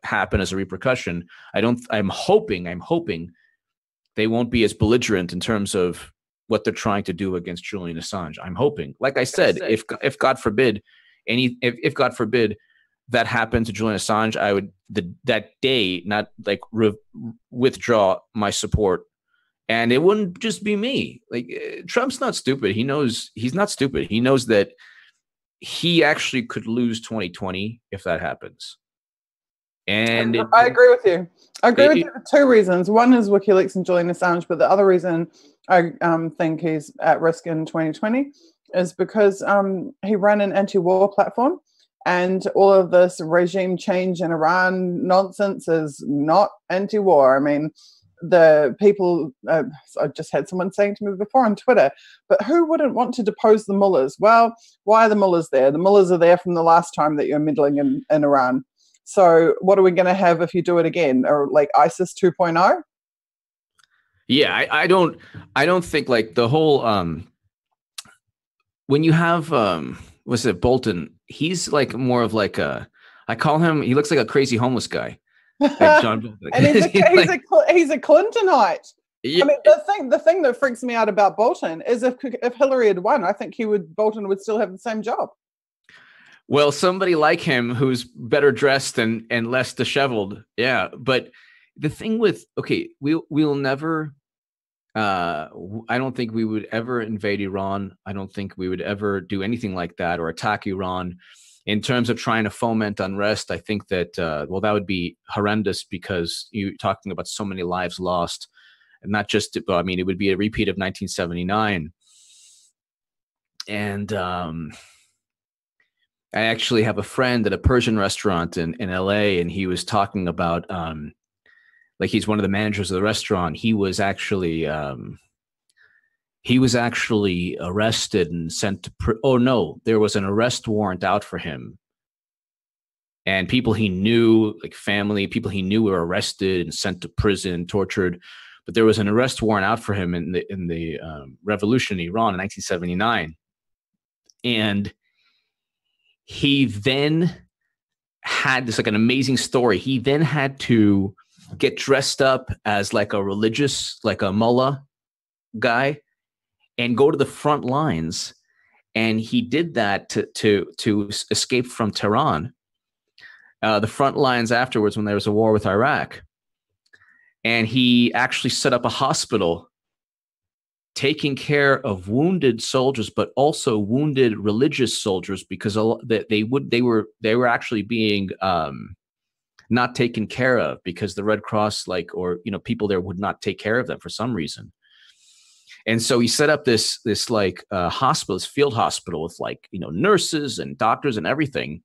happen as a repercussion. I'm hoping they won't be as belligerent in terms of what they're trying to do against Julian Assange. I'm hoping, like I said, if God forbid if God forbid that happened to Julian Assange, I would that day not like withdraw my support. And it wouldn't just be me. Like, Trump's not stupid. He's not stupid. He knows that he actually could lose 2020 if that happens. And I agree with you. I agree with you for two reasons. One is WikiLeaks and Julian Assange, but the other reason I think he's at risk in 2020 is because he ran an anti-war platform, and all of this regime change in Iran nonsense is not anti-war. I mean, the people, I just had someone saying to me before on Twitter, but who wouldn't want to depose the mullahs? Well, why are the mullahs there? The mullahs are there from the last time that you're meddling in Iran. So what are we going to have if you do it again? Or like ISIS 2.0? Yeah, I don't think like the whole, when you have, Bolton, he's like more of like I call him, he looks like a crazy homeless guy. Like John Bolton. And he's a Clintonite. Yeah. I mean, the thing that freaks me out about Bolton is if Hillary had won, I think Bolton would still have the same job. Well, somebody like him who's better dressed and less disheveled. Yeah. But the thing with, okay, we'll never, I don't think we would ever invade Iran. I don't think we would ever do anything like that or attack Iran. In terms of trying to foment unrest, I think that, well, that would be horrendous because you're talking about so many lives lost. And not just, I mean, it would be a repeat of 1979. And I actually have a friend at a Persian restaurant in LA, and he was talking about, like, he's one of the managers of the restaurant. He was actually arrested and sent to, oh no, there was an arrest warrant out for him. And people he knew, like family, people he knew were arrested and sent to prison, tortured. But there was an arrest warrant out for him in the revolution in Iran in 1979. And he then had this, like, an amazing story. He then had to get dressed up as like a religious, like a mullah guy, and go to the front lines. And he did that to escape from Tehran, the front lines afterwards when there was a war with Iraq. And he actually set up a hospital taking care of wounded soldiers, but also wounded religious soldiers, because they were actually being not taken care of because the Red Cross, like, or, you know, people there would not take care of them for some reason. And so he set up this like hospital, this field hospital with, like, you know, nurses and doctors and everything.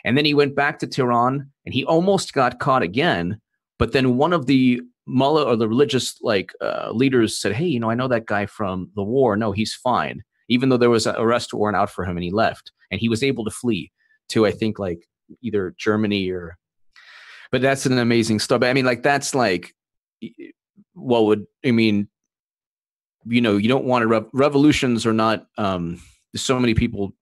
And then he went back to Tehran and he almost got caught again. But then one of the mullah or the religious, like, leaders said, hey, you know, I know that guy from the war. No, he's fine. Even though there was an arrest warrant out for him, and he left, and he was able to flee to, I think, like, either Germany or, but that's an amazing story. But I mean, like, that's like, what would, I mean, you know, you don't want to, revolutions are not, so many people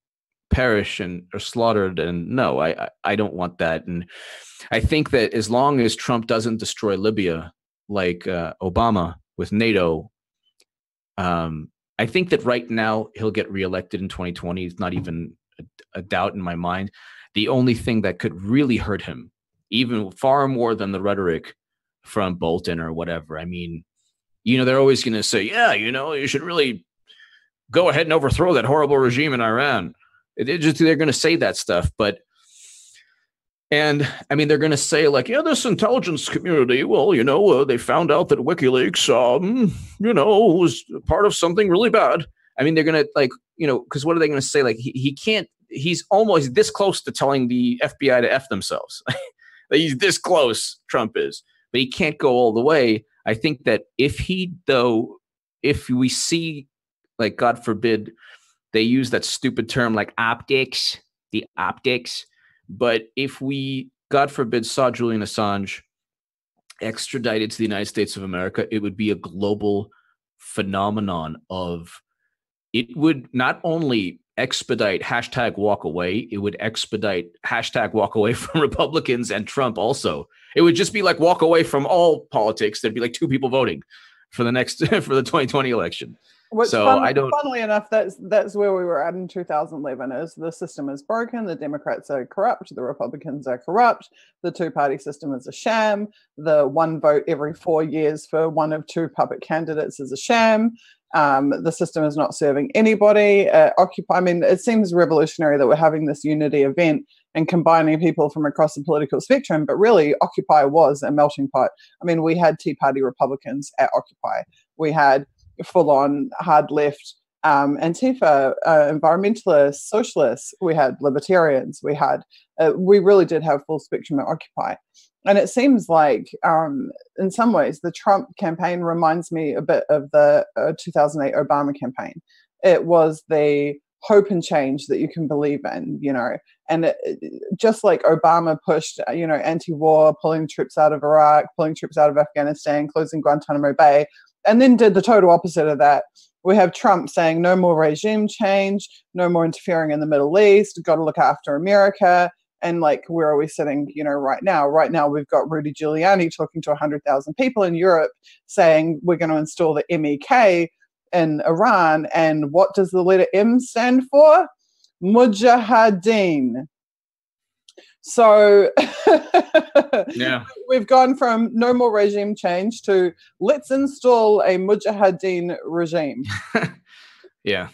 perish and are slaughtered. And no, I don't want that. And I think that as long as Trump doesn't destroy Libya, like Obama with NATO, I think that right now he'll get reelected in 2020. It's not even a doubt in my mind. The only thing that could really hurt him, even far more than the rhetoric from Bolton or whatever. I mean, you know, they're always going to say, yeah, you know, you should really go ahead and overthrow that horrible regime in Iran. They're going to say that stuff. And I mean, they're going to say, like, yeah, this intelligence community, well, you know, they found out that WikiLeaks, you know, was part of something really bad. I mean, they're going to, like, you know, because what are they going to say? Like, he can't, he's almost this close to telling the FBI to F themselves. He's this close, Trump is, but he can't go all the way. I think that if we see, like, God forbid, they use that stupid term like optics, the optics. But if we, God forbid, saw Julian Assange extradited to the United States of America, it would be a global phenomenon of, it would not only expedite #walkaway, it would expedite #walkaway from Republicans and Trump also. It would just be like walk away from all politics. There'd be like 2 people voting for the 2020 election. Which, so funnily enough, that's where we were at in 2011. Is the system is broken, the Democrats are corrupt, the Republicans are corrupt, the 2-party system is a sham, the 1 vote every 4 years for one of 2 puppet candidates is a sham. The system is not serving anybody. Occupy. I mean, it seems revolutionary that we're having this unity event and combining people from across the political spectrum, but really, Occupy was a melting pot. I mean, we had Tea Party Republicans at Occupy. We had full-on hard left Antifa, environmentalists, socialists. We had libertarians. We really did have full spectrum at Occupy. And it seems like, in some ways, the Trump campaign reminds me a bit of the 2008 Obama campaign. It was the hope and change that you can believe in, you know. And just like Obama pushed, you know, anti-war, pulling troops out of Iraq, pulling troops out of Afghanistan, closing Guantanamo Bay, and then did the total opposite of that. We have Trump saying no more regime change, no more interfering in the Middle East, got to look after America. And like, where are we sitting, you know, right now? Right now, we've got Rudy Giuliani talking to 100,000 people in Europe saying we're going to install the MEK in Iran. And what does the letter M stand for? Mujahideen. So Yeah. we've gone from no more regime change to let's install a mujahideen regime Yeah.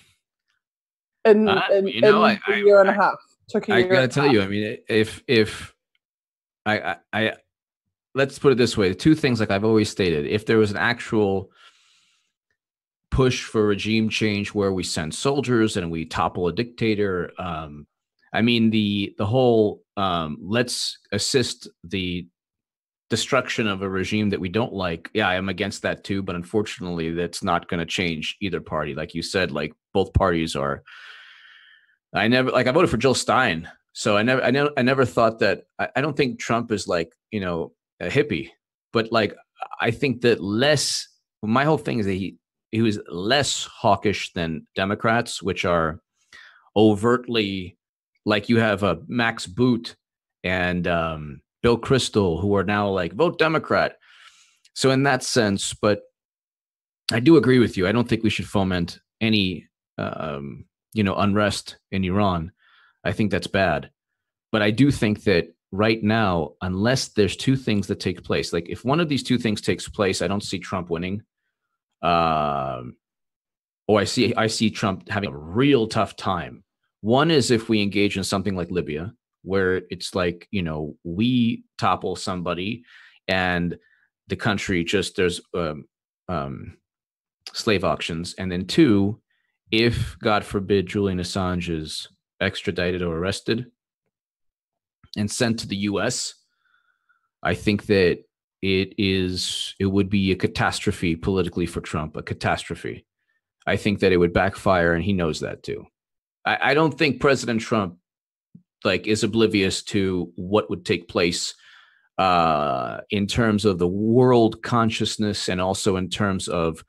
in a year and a half. Took a I year gotta and a tell half. you, I mean, if I let's put it this way, two things, like I've always stated, if there was an actual push for regime change where we send soldiers and we topple a dictator, I mean, the whole let's assist the destruction of a regime that we don't like. Yeah, I'm against that too, but unfortunately, that's not going to change either party. Like you said, like both parties are. I voted for Jill Stein, so I never thought that. I don't think Trump is like, you know, a hippie, but like I think that less. My whole thing is that he was less hawkish than Democrats, which are overtly, like you have a Max Boot and Bill Kristol, who are now like, vote Democrat. So in that sense, but I do agree with you. I don't think we should foment any, unrest in Iran. I think that's bad. But I do think that right now, unless there's two things that take place, like if one of these two things takes place, I don't see Trump winning. I see Trump having a real tough time. One is if we engage in something like Libya, where it's like, you know, we topple somebody and the country just, there's slave auctions. And then two, if God forbid Julian Assange is extradited or arrested and sent to the US, I think that it would be a catastrophe politically for Trump, a catastrophe. I think that it would backfire, and he knows that too. I don't think President Trump like is oblivious to what would take place in terms of the world consciousness and also in terms of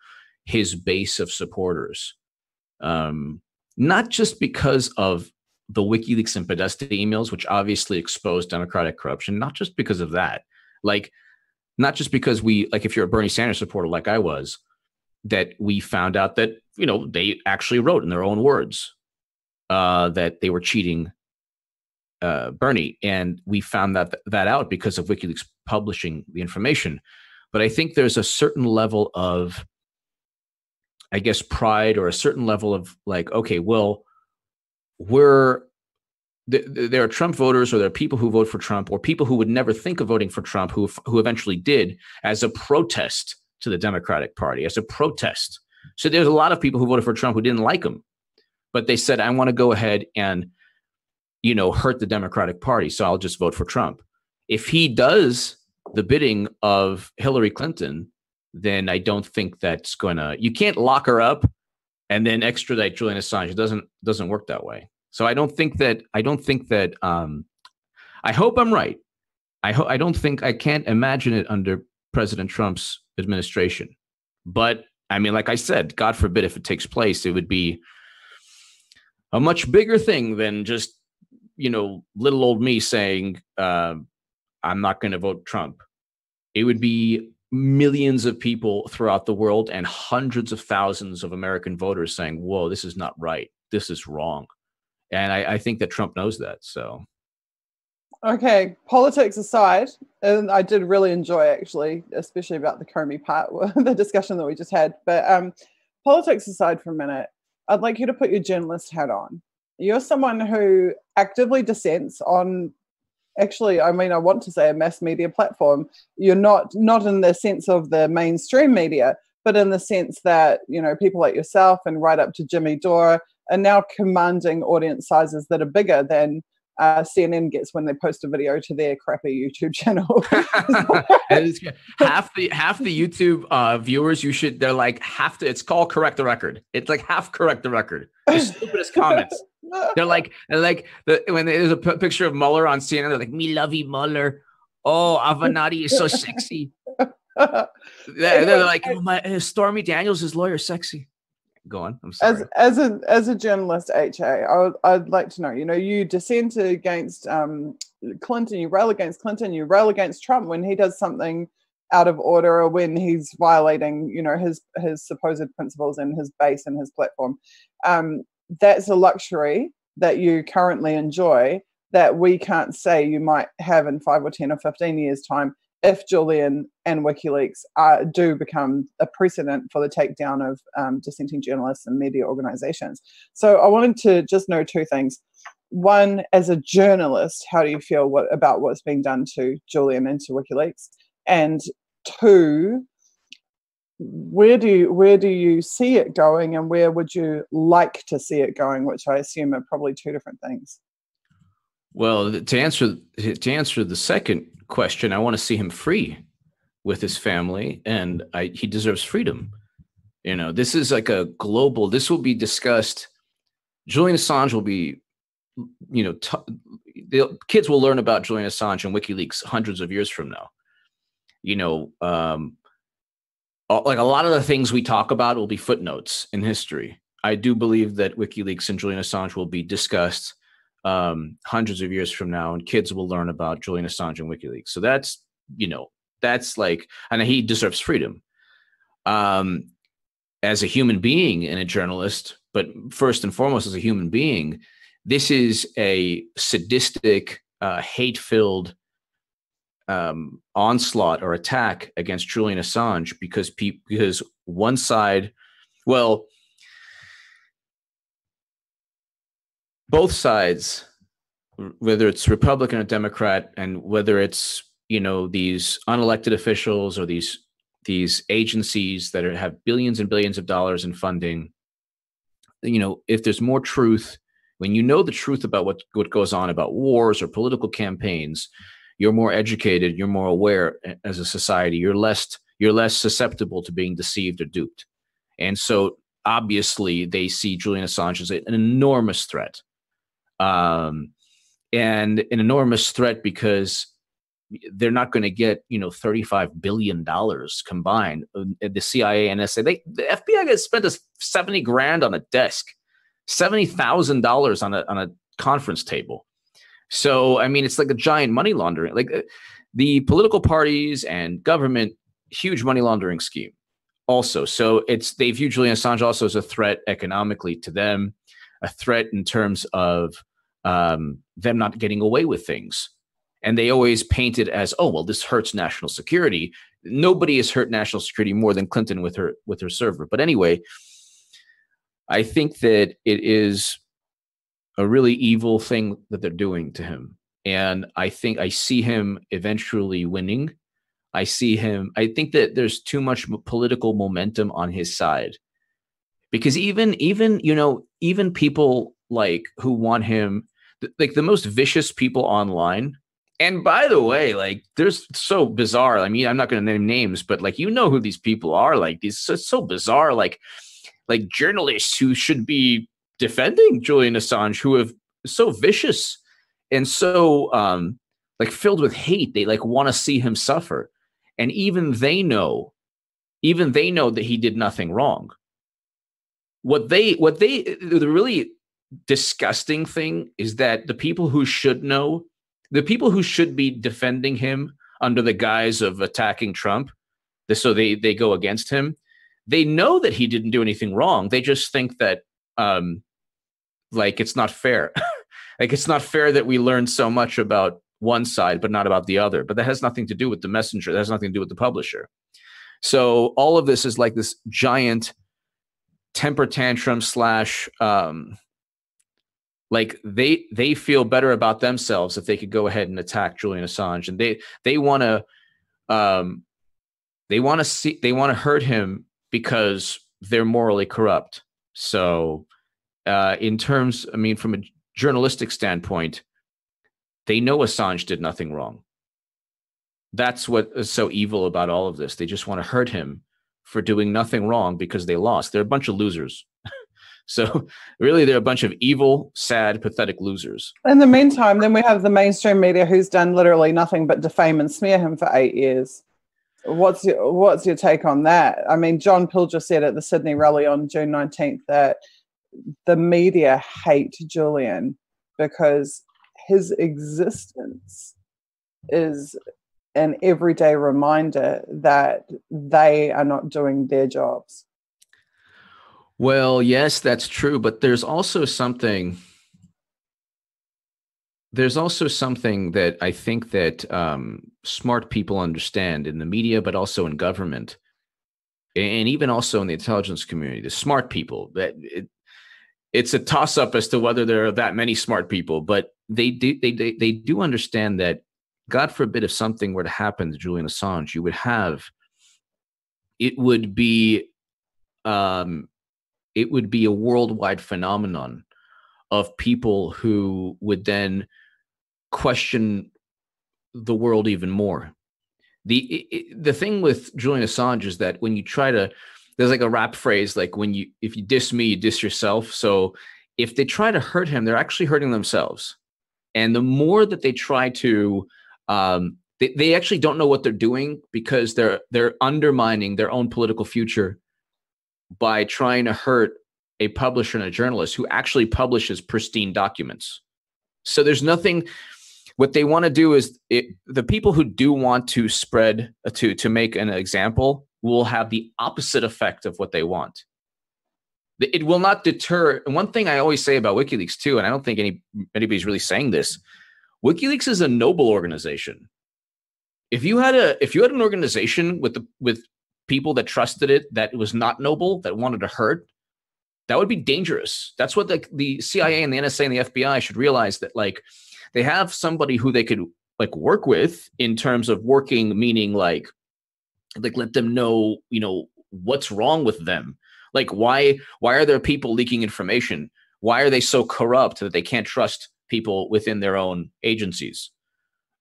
his base of supporters. Not just because of the WikiLeaks and Podesta emails, which obviously exposed Democratic corruption, not just because of that, like not just because we, like if you're a Bernie Sanders supporter like I was, that we found out that, you know, they actually wrote in their own words that they were cheating Bernie. And we found that out because of WikiLeaks publishing the information. But I think there's a certain level of, I guess, pride, or a certain level of like, okay, well, there are Trump voters, or there are people who vote for Trump, or people who would never think of voting for Trump who eventually did, as a protest to the Democratic Party, as a protest. So there's a lot of people who voted for Trump who didn't like him, but they said, I want to go ahead and, you know, hurt the Democratic Party, so I'll just vote for Trump. If he does the bidding of Hillary Clinton, then I don't think that's gonna. You can't lock her up and then extradite Julian Assange. It doesn't work that way. So I don't think that. I hope I'm right. I can't imagine it under President Trump's administration. But I mean, like I said, God forbid if it takes place, it would be a much bigger thing than just, you know, little old me saying, I'm not going to vote Trump. It would be millions of people throughout the world and hundreds of thousands of American voters saying, whoa, this is not right. This is wrong. And I think that Trump knows that. So. Okay, politics aside, and I did really enjoy, actually, especially about the Comey part, the discussion that we just had. But politics aside for a minute, I'd like you to put your journalist hat on. You're someone who actively dissents on, actually, I mean, I want to say a mass media platform. You're not in the sense of the mainstream media, but in the sense that, you know, people like yourself and right up to Jimmy Dore are now commanding audience sizes that are bigger than CNN gets when they post a video to their crappy YouTube channel. half the YouTube viewers, they're like it's called correct the record. It's like half correct the record. The stupidest comments. They're like when there's a picture of Mueller on CNN, they're like, "Me lovey Mueller. Oh, Avenatti is so sexy." They're like, "Oh, Stormy Daniels' lawyer sexy." Go on. I'm sorry. As a journalist, I'd like to know. You know, you dissent against Clinton, you rail against Clinton, you rail against Trump when he does something out of order or when he's violating, you know, his supposed principles and his base and his platform. That's a luxury that you currently enjoy. that we can't say you might have in 5 or 10 or 15 years' time if Julian and WikiLeaks do become a precedent for the takedown of dissenting journalists and media organizations. So I wanted to just know two things. One, as a journalist, how do you feel about what's being done to Julian and to WikiLeaks? And two, where do you see it going, and where would you like to see it going, which I assume are probably two different things? Well, to answer the second question, I want to see him free with his family, and he deserves freedom. You know, this is like a global. This will be discussed. Julian Assange will be, you know, the kids will learn about Julian Assange and WikiLeaks hundreds of years from now. You know, like a lot of the things we talk about will be footnotes in history. I do believe that WikiLeaks and Julian Assange will be discussed hundreds of years from now, and kids will learn about Julian Assange and WikiLeaks. So that's, you know, that's like, and he deserves freedom as a human being and a journalist, but first and foremost as a human being. This is a sadistic, hate-filled onslaught or attack against Julian Assange because one side, well, both sides, whether it's Republican or Democrat, and whether it's, you know, these unelected officials or these agencies that have billions and billions of dollars in funding, you know, if there's more truth, when you know the truth about what goes on about wars or political campaigns, you're more educated, you're more aware as a society, you're less susceptible to being deceived or duped. And so obviously they see Julian Assange as an enormous threat. And an enormous threat because they're not going to get, you know, $35 billion combined. The CIA and NSA, the FBI has spent $70,000 on a desk, $70,000 on a conference table. So, I mean, it's like a giant money laundering, like the political parties and government, huge money laundering scheme also. So they view Julian Assange also as a threat economically to them, a threat in terms of them not getting away with things. And they always paint it as, oh, well, this hurts national security. Nobody has hurt national security more than Clinton with her server. But anyway, I think that it is a really evil thing that they're doing to him. And I think I see him eventually winning. I think that there's too much political momentum on his side, because even people like who want him, like the most vicious people online. And by the way, like there's so bizarre. I mean, I'm not going to name names, but like, you know who these people are, like these so bizarre, like journalists who should be defending Julian Assange, who have so vicious and so like filled with hate. They like want to see him suffer. And even they know that he did nothing wrong. The really disgusting thing is that the people who should know, the people who should be defending him under the guise of attacking Trump, so they go against him, they know that he didn't do anything wrong. They just think that like it's not fair. Like it's not fair that we learn so much about one side but not about the other. But that has nothing to do with the messenger. That has nothing to do with the publisher. So all of this is like this giant temper tantrum / like they feel better about themselves if they could go ahead and attack Julian Assange, and they want to hurt him because they're morally corrupt. So in terms, I mean, from a journalistic standpoint, they know Assange did nothing wrong. That's what is so evil about all of this. They just want to hurt him for doing nothing wrong because they lost. They're a bunch of losers. So really, they're a bunch of evil, sad, pathetic losers. In the meantime, then we have the mainstream media who's done literally nothing but defame and smear him for 8 years. What's your take on that? I mean, John Pilger said at the Sydney rally on June 19th that the media hate Julian because his existence is an everyday reminder that they are not doing their jobs. Well, yes, that's true. But there's also something there's also something that I think that smart people understand in the media, but also in government, and even also in the intelligence community. The smart people, that it's a toss-up as to whether there are that many smart people, but they do understand that, God forbid, if something were to happen to Julian Assange, it would be a worldwide phenomenon of people who would then question the world even more. The thing with Julian Assange is that when you try to, there's like a rap phrase, like if you diss me, you diss yourself. So if they try to hurt him, they're actually hurting themselves. And the more that they try to, they actually don't know what they're doing, because they're undermining their own political future by trying to hurt a publisher and a journalist who actually publishes pristine documents. So there's nothing. What they want to do is, the people who do want to spread, to make an example, will have the opposite effect of what they want. It will not deter. And one thing I always say about WikiLeaks too, and I don't think anybody's really saying this, WikiLeaks is a noble organization. If you had an organization with people that trusted it, that was not noble, that wanted to hurt, that would be dangerous. That's what the CIA and the NSA and the FBI should realize, that like they have somebody who they could like work with in terms of working, meaning like let them know, what's wrong with them. Like why are there people leaking information? Why are they so corrupt that they can't trust people within their own agencies?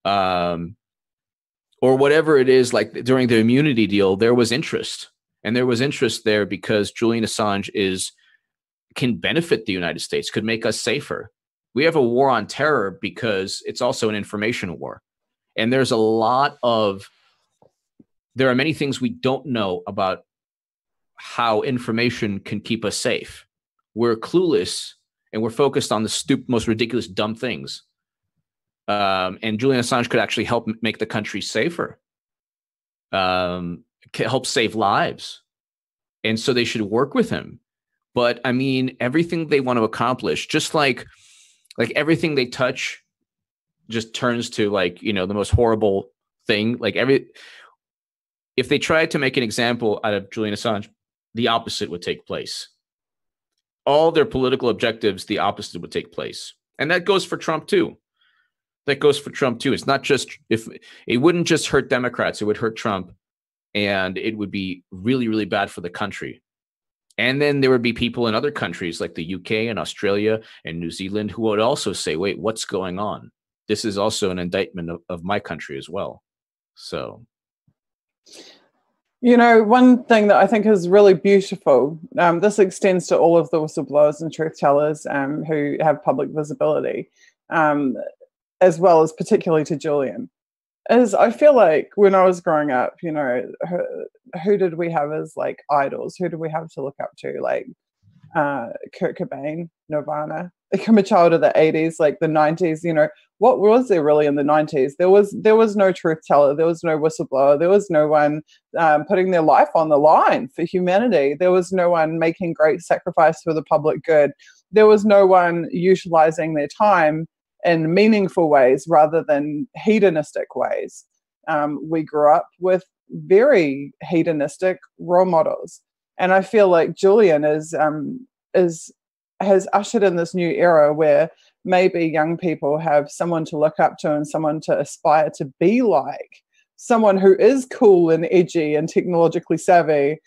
Or whatever it is, like during the immunity deal, there was interest. And there was interest there because Julian Assange can benefit the United States, could make us safer. We have a war on terror because it's also an information war. And there are many things we don't know about how information can keep us safe. We're clueless and we're focused on the most ridiculous, dumb things. And Julian Assange could actually help make the country safer, help save lives. And so they should work with him. But I mean, everything they want to accomplish, just like everything they touch just turns to the most horrible thing. If they tried to make an example out of Julian Assange, the opposite would take place. All their political objectives, the opposite would take place. And that goes for Trump too. It's not just, if it wouldn't just hurt Democrats, it would hurt Trump, and it would be really, really bad for the country. And then there would be people in other countries like the UK and Australia and New Zealand who would also say, wait, what's going on? This is also an indictment of my country as well. So, one thing that I think is really beautiful, this extends to all of the whistleblowers and truth tellers who have public visibility, as well as particularly to Julian, is I feel like when I was growing up, who did we have as like idols? Who did we have to look up to? Like Kurt Cobain, Nirvana. Like, I'm a child of the 80s, like the 90s. What was there really in the 90s? There was no truth teller. There was no whistleblower. There was no one putting their life on the line for humanity. There was no one making great sacrifice for the public good. There was no one utilizing their time in meaningful ways rather than hedonistic ways. We grew up with very hedonistic role models, and I feel like Julian has ushered in this new era where maybe young people have someone to look up to and someone to aspire to be like, someone who is cool and edgy and technologically savvy,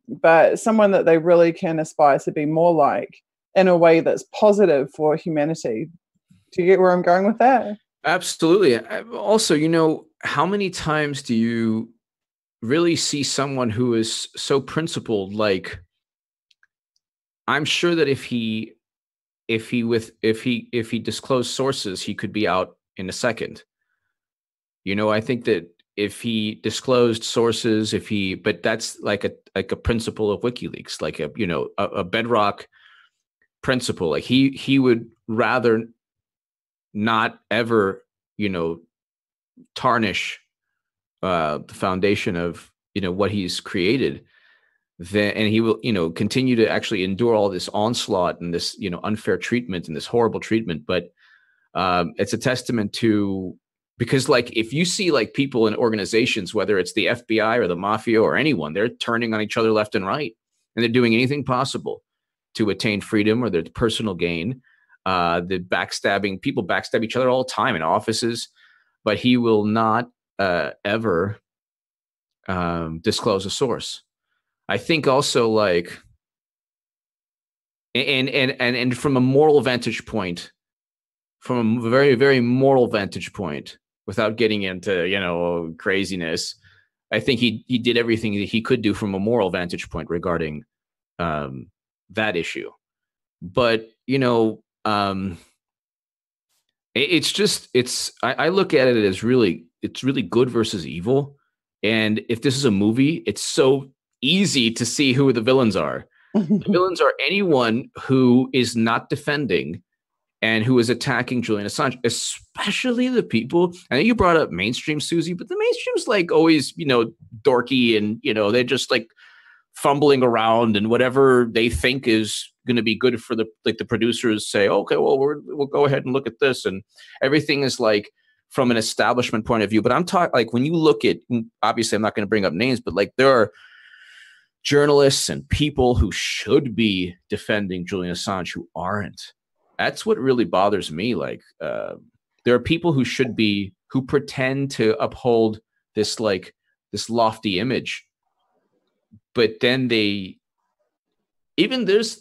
but someone that they really can aspire to be more like in a way that's positive for humanity. Do you get where I'm going with that? Absolutely. Also, how many times do you really see someone who is so principled? Like, I'm sure that if he disclosed sources, he could be out in a second. I think that if he disclosed sources, but that's like a principle of WikiLeaks, like a bedrock principle. Like he would rather not ever, tarnish the foundation of, what he's created. And he will, continue to actually endure all this onslaught and this, unfair treatment and this horrible treatment. But It's a testament to, because like if you see like people in organizations, whether it's the FBI or the mafia or anyone, they're turning on each other left and right, and they're doing anything possible to attain freedom or their personal gain. The backstabbing, people backstab each other all the time in offices, but he will not ever disclose a source. I think also like, and from a moral vantage point, from a very, very moral vantage point, without getting into, craziness, I think he did everything that he could do from a moral vantage point regarding that issue. But, I look at it as it's really good versus evil. And if this is a movie, it's so easy to see who the villains are. The villains are anyone who is not defending and who is attacking Julian Assange, especially the people. I know you brought up mainstream, Susie, but the mainstream's like always, dorky, and, they're just like fumbling around, and whatever they think is going to be good for the producers say, okay, well, we'll go ahead and look at this. And everything is like from an establishment point of view. But I'm talking like when you look at, obviously I'm not going to bring up names, but like there are journalists and people who should be defending Julian Assange who aren't. That's what really bothers me. Like there are people who pretend to uphold this lofty image, but then there's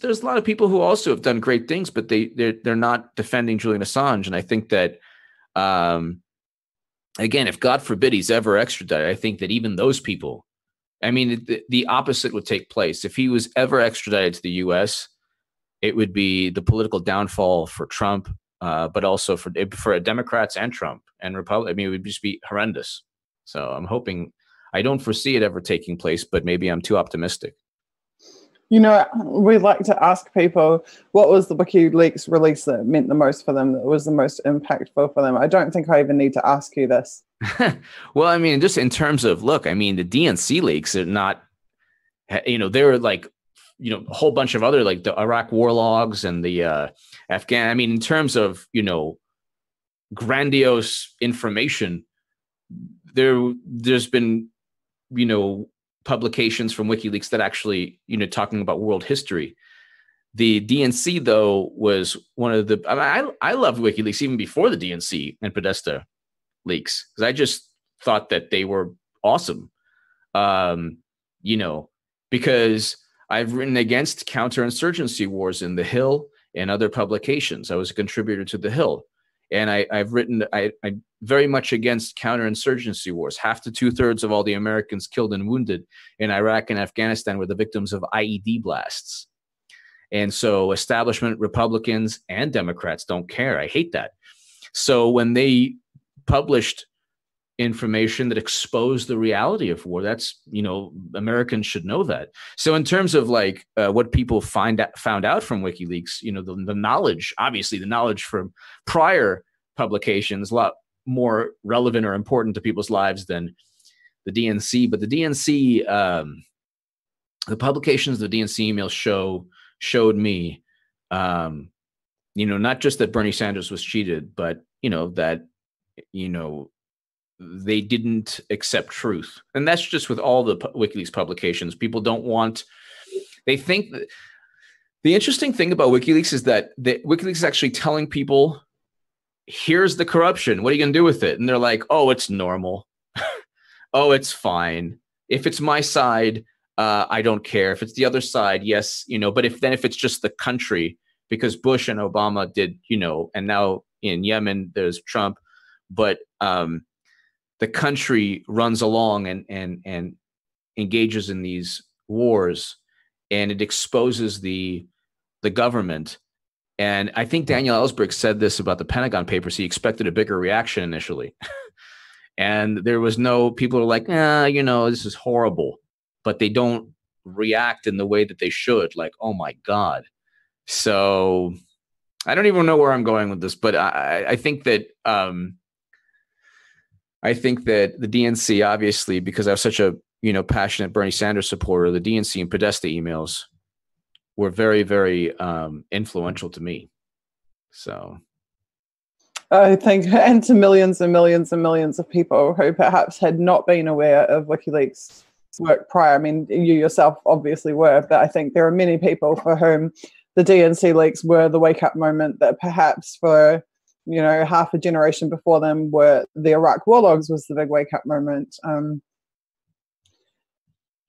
a lot of people who also have done great things, but they're not defending Julian Assange. And I think that again, if God forbid he's ever extradited, I think that even those people, I mean, the opposite would take place. If he was ever extradited to the U.S., it would be the political downfall for Trump, but also for Democrats and Trump and Republicans. I mean, it would just be horrendous. So I'm hoping, I don't foresee it ever taking place, but maybe I'm too optimistic. We like to ask people, what was the WikiLeaks release that meant the most for them, that was the most impactful for them? I don't think I even need to ask you this. Well, I mean, just in terms of, look, I mean, the DNC leaks are not, they're like, a whole bunch of other, like the Iraq war logs and the Afghan. I mean, in terms of, grandiose information, there's been, publications from WikiLeaks that actually, talking about world history. The DNC, though, was one of the, I loved WikiLeaks even before the DNC and Podesta leaks, because I just thought that they were awesome. Because I've written against counterinsurgency wars in The Hill and other publications. I was a contributor to The Hill. And I've written, I very much against counterinsurgency wars. Half to 2/3 of all the Americans killed and wounded in Iraq and Afghanistan were the victims of IED blasts. And so establishment Republicans and Democrats don't care. I hate that. So when they published information that exposed the reality of war, that's, Americans should know that. So in terms of like what people found out from WikiLeaks, the knowledge, obviously the knowledge from prior publications, a lot more relevant or important to people's lives than the DNC. But the DNC, the publications of the DNC emails showed me, not just that Bernie Sanders was cheated, but, that, they didn't accept truth. And that's just with all the WikiLeaks publications. People don't want, they think that the interesting thing about WikiLeaks is that WikiLeaks is actually telling people, here's the corruption. What are you going to do with it? And they're like, oh, it's normal. Oh, it's fine. If it's my side, I don't care. If it's the other side, yes, but if it's just the country, because Bush and Obama did, and now in Yemen, there's Trump, but, the country runs along and engages in these wars, and it exposes the government. And I think Daniel Ellsberg said this about the Pentagon Papers. He expected a bigger reaction initially. And there was people are like, this is horrible, but they don't react in the way that they should. Like, oh my God. So I don't even know where I'm going with this, but I think that, the DNC, obviously, because I was such a passionate Bernie Sanders supporter, the DNC and Podesta emails were very, very influential to me. So, I think, and to millions and millions and millions of people who perhaps had not been aware of WikiLeaks work prior. I mean, you yourself obviously were, but I think there are many people for whom the DNC leaks were the wake-up moment that perhaps for, you know, half a generation before them were the Iraq war logs was the big wake-up moment.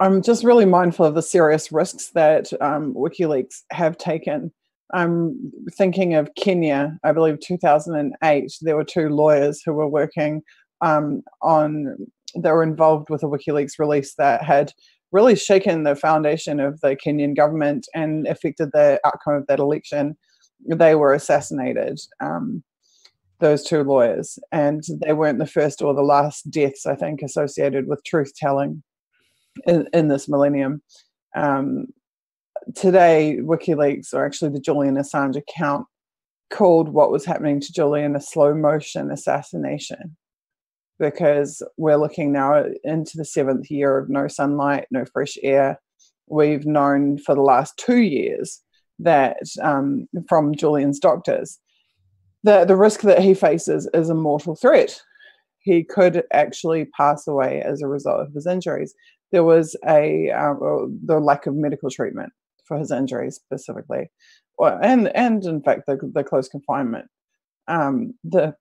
I'm just really mindful of the serious risks that WikiLeaks have taken. I'm thinking of Kenya. I believe 2008, there were two lawyers who were working they were involved with a WikiLeaks release that had really shaken the foundation of the Kenyan government and affected the outcome of that election. They were assassinated, those two lawyers, and they weren't the first or the last deaths, I think, associated with truth-telling in this millennium. Today, WikiLeaks, or actually the Julian Assange account, called what was happening to Julian a slow motion assassination, because we're looking now into the 7th year of no sunlight, no fresh air. We've known for the last 2 years that from Julian's doctors that the risk that he faces is a mortal threat. He could actually pass away as a result of his injuries. There was the lack of medical treatment for his injuries specifically, and in fact the close confinement. The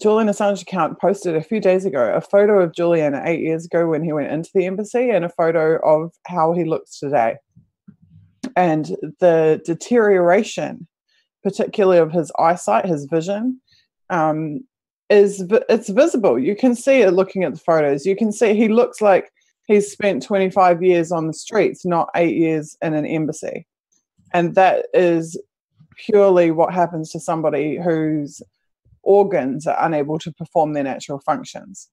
Julian Assange account posted a few days ago a photo of Julian 8 years ago when he went into the embassy and a photo of how he looks today. And the deterioration, particularly of his eyesight, his vision, it's visible. You can see it looking at the photos. You can see he looks like he's spent 25 years on the streets, not 8 years in an embassy. And that is purely what happens to somebody whose organs are unable to perform their natural functions,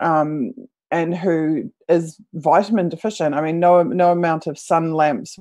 and who is vitamin deficient. I mean, no amount of sun lamps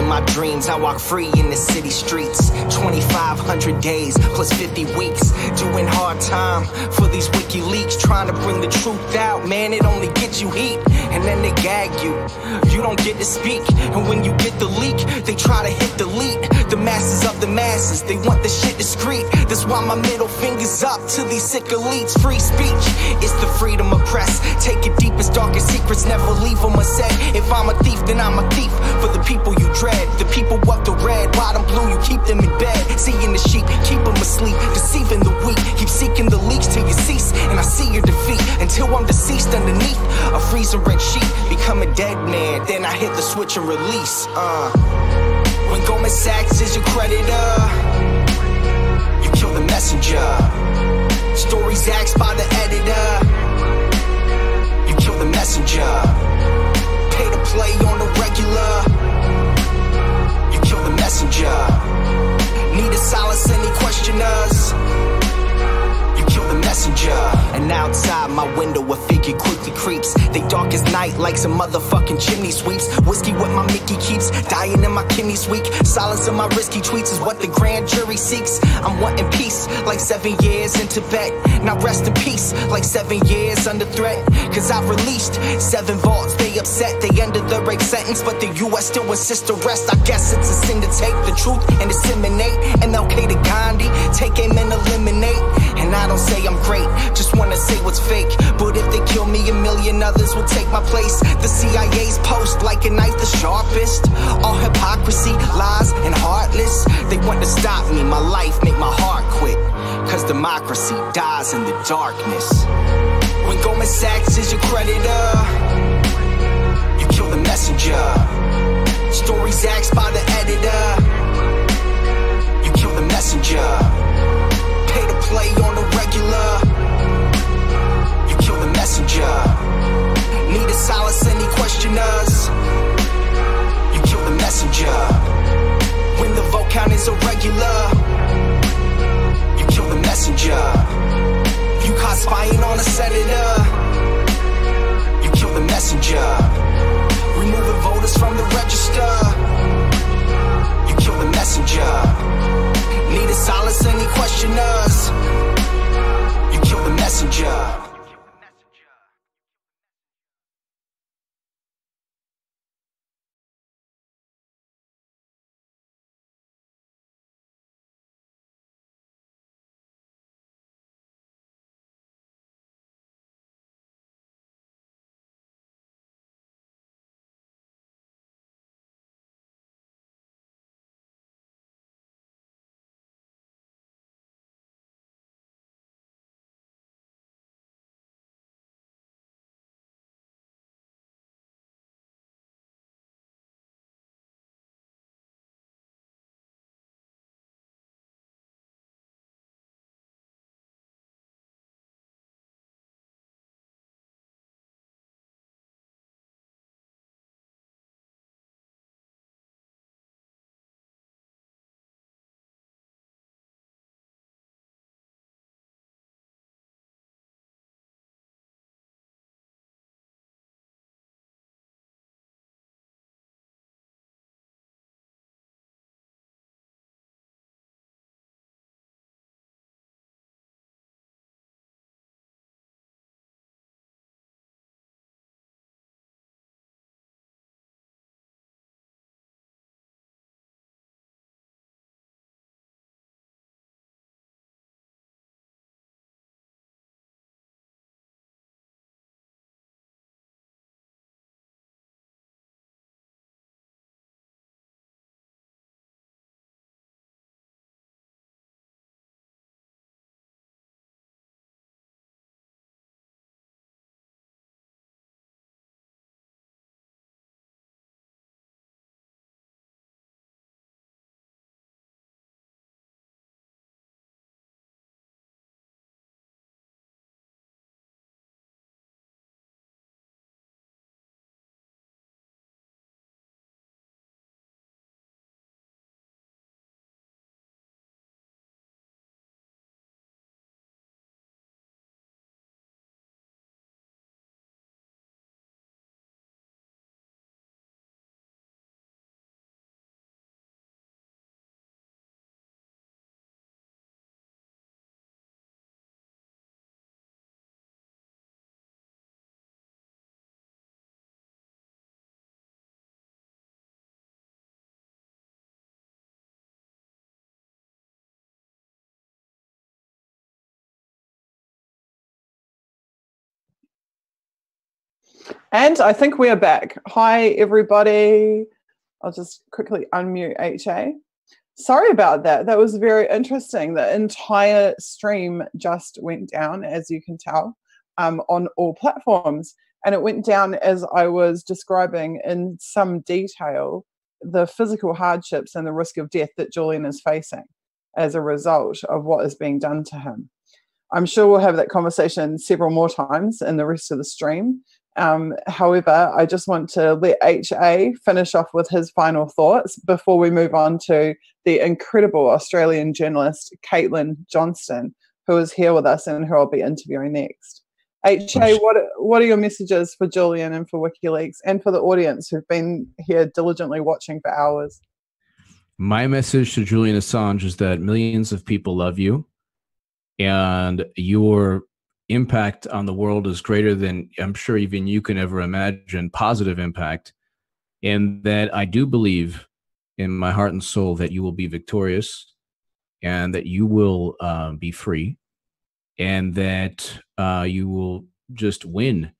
In my dreams, I walk free in the city streets. 2,500 days plus 50 weeks. Doing hard time for these WikiLeaks. Trying to bring the truth out, man, it only gets you heat. And then they gag you. You don't get to speak. And when you get the leak, they try to hit delete. The masses of the masses, they want the shit discreet. That's why my middle finger's up to these sick elites. Free speech, it's the freedom of press. Take your deepest, darkest secrets, never leave them unsaid. If I'm a thief, then I'm a thief for the people you dread. The people up the red, bottom blue, you keep them in bed. Seeing the sheep, keep them asleep, deceiving the weak. Keep seeking the leaks till you cease, and I see your defeat. Until I'm deceased underneath a freezing red sheet. Become a dead man, then I hit the switch and release. When Goldman Sachs is your creditor, you kill the messenger. Stories axed by the editor, you kill the messenger. Pay to play on the regular, you kill the messenger. Need to silence any questioners, you kill the messenger. And outside my window a figure quickly creeps. They dark as night like some motherfucking chimney sweeps. Whiskey what my Mickey keeps, dying in my kidneys weak. Silence of my risky tweets is what the grand jury seeks. I'm wanting peace like 7 years in Tibet. Now rest in peace like 7 years under threat. Cause I've released 7 vaults, they upset. They ended the rape sentence, but the US still insists to rest. I guess it's a sin to take the truth and disseminate. MLK to Gandhi, take aim and eliminate. And I don't say I'm great, just wanna say what's fake. But if they kill me, a million others will take my place. The CIA's post like a knife the sharpest. All hypocrisy, lies, and heartless. They want to stop me, my life make my heart quit. Cause democracy dies in the darkness. When Goldman Sachs is your creditor, you kill the messenger. Stories axed by the editor, you kill the messenger. Pay to play on the regular, you kill the messenger. Need to silence any questioners, you kill the messenger. When the vote count is irregular, you kill the messenger. You caught spying on a senator, you kill the messenger. Removing voters from the register, you kill the messenger. Need to silence any questioners, you kill the messenger. And I think we are back. Hi, everybody. I'll just quickly unmute HA. Sorry about that. That was very interesting. The entire stream just went down, as you can tell, on all platforms. And it went down as I was describing in some detail the physical hardships and the risk of death that Julian is facing as a result of what is being done to him. I'm sure we'll have that conversation several more times in the rest of the stream. However, I just want to let HA finish off with his final thoughts before we move on to the incredible Australian journalist, Caitlin Johnstone, who is here with us and who I'll be interviewing next. HA, what are your messages for Julian and for WikiLeaks and for the audience who've been here diligently watching for hours? My message to Julian Assange is that millions of people love you, and your impact on the world is greater than I'm sure even you can ever imagine, positive impact, and that I do believe in my heart and soul that you will be victorious and that you will be free and that you will just win.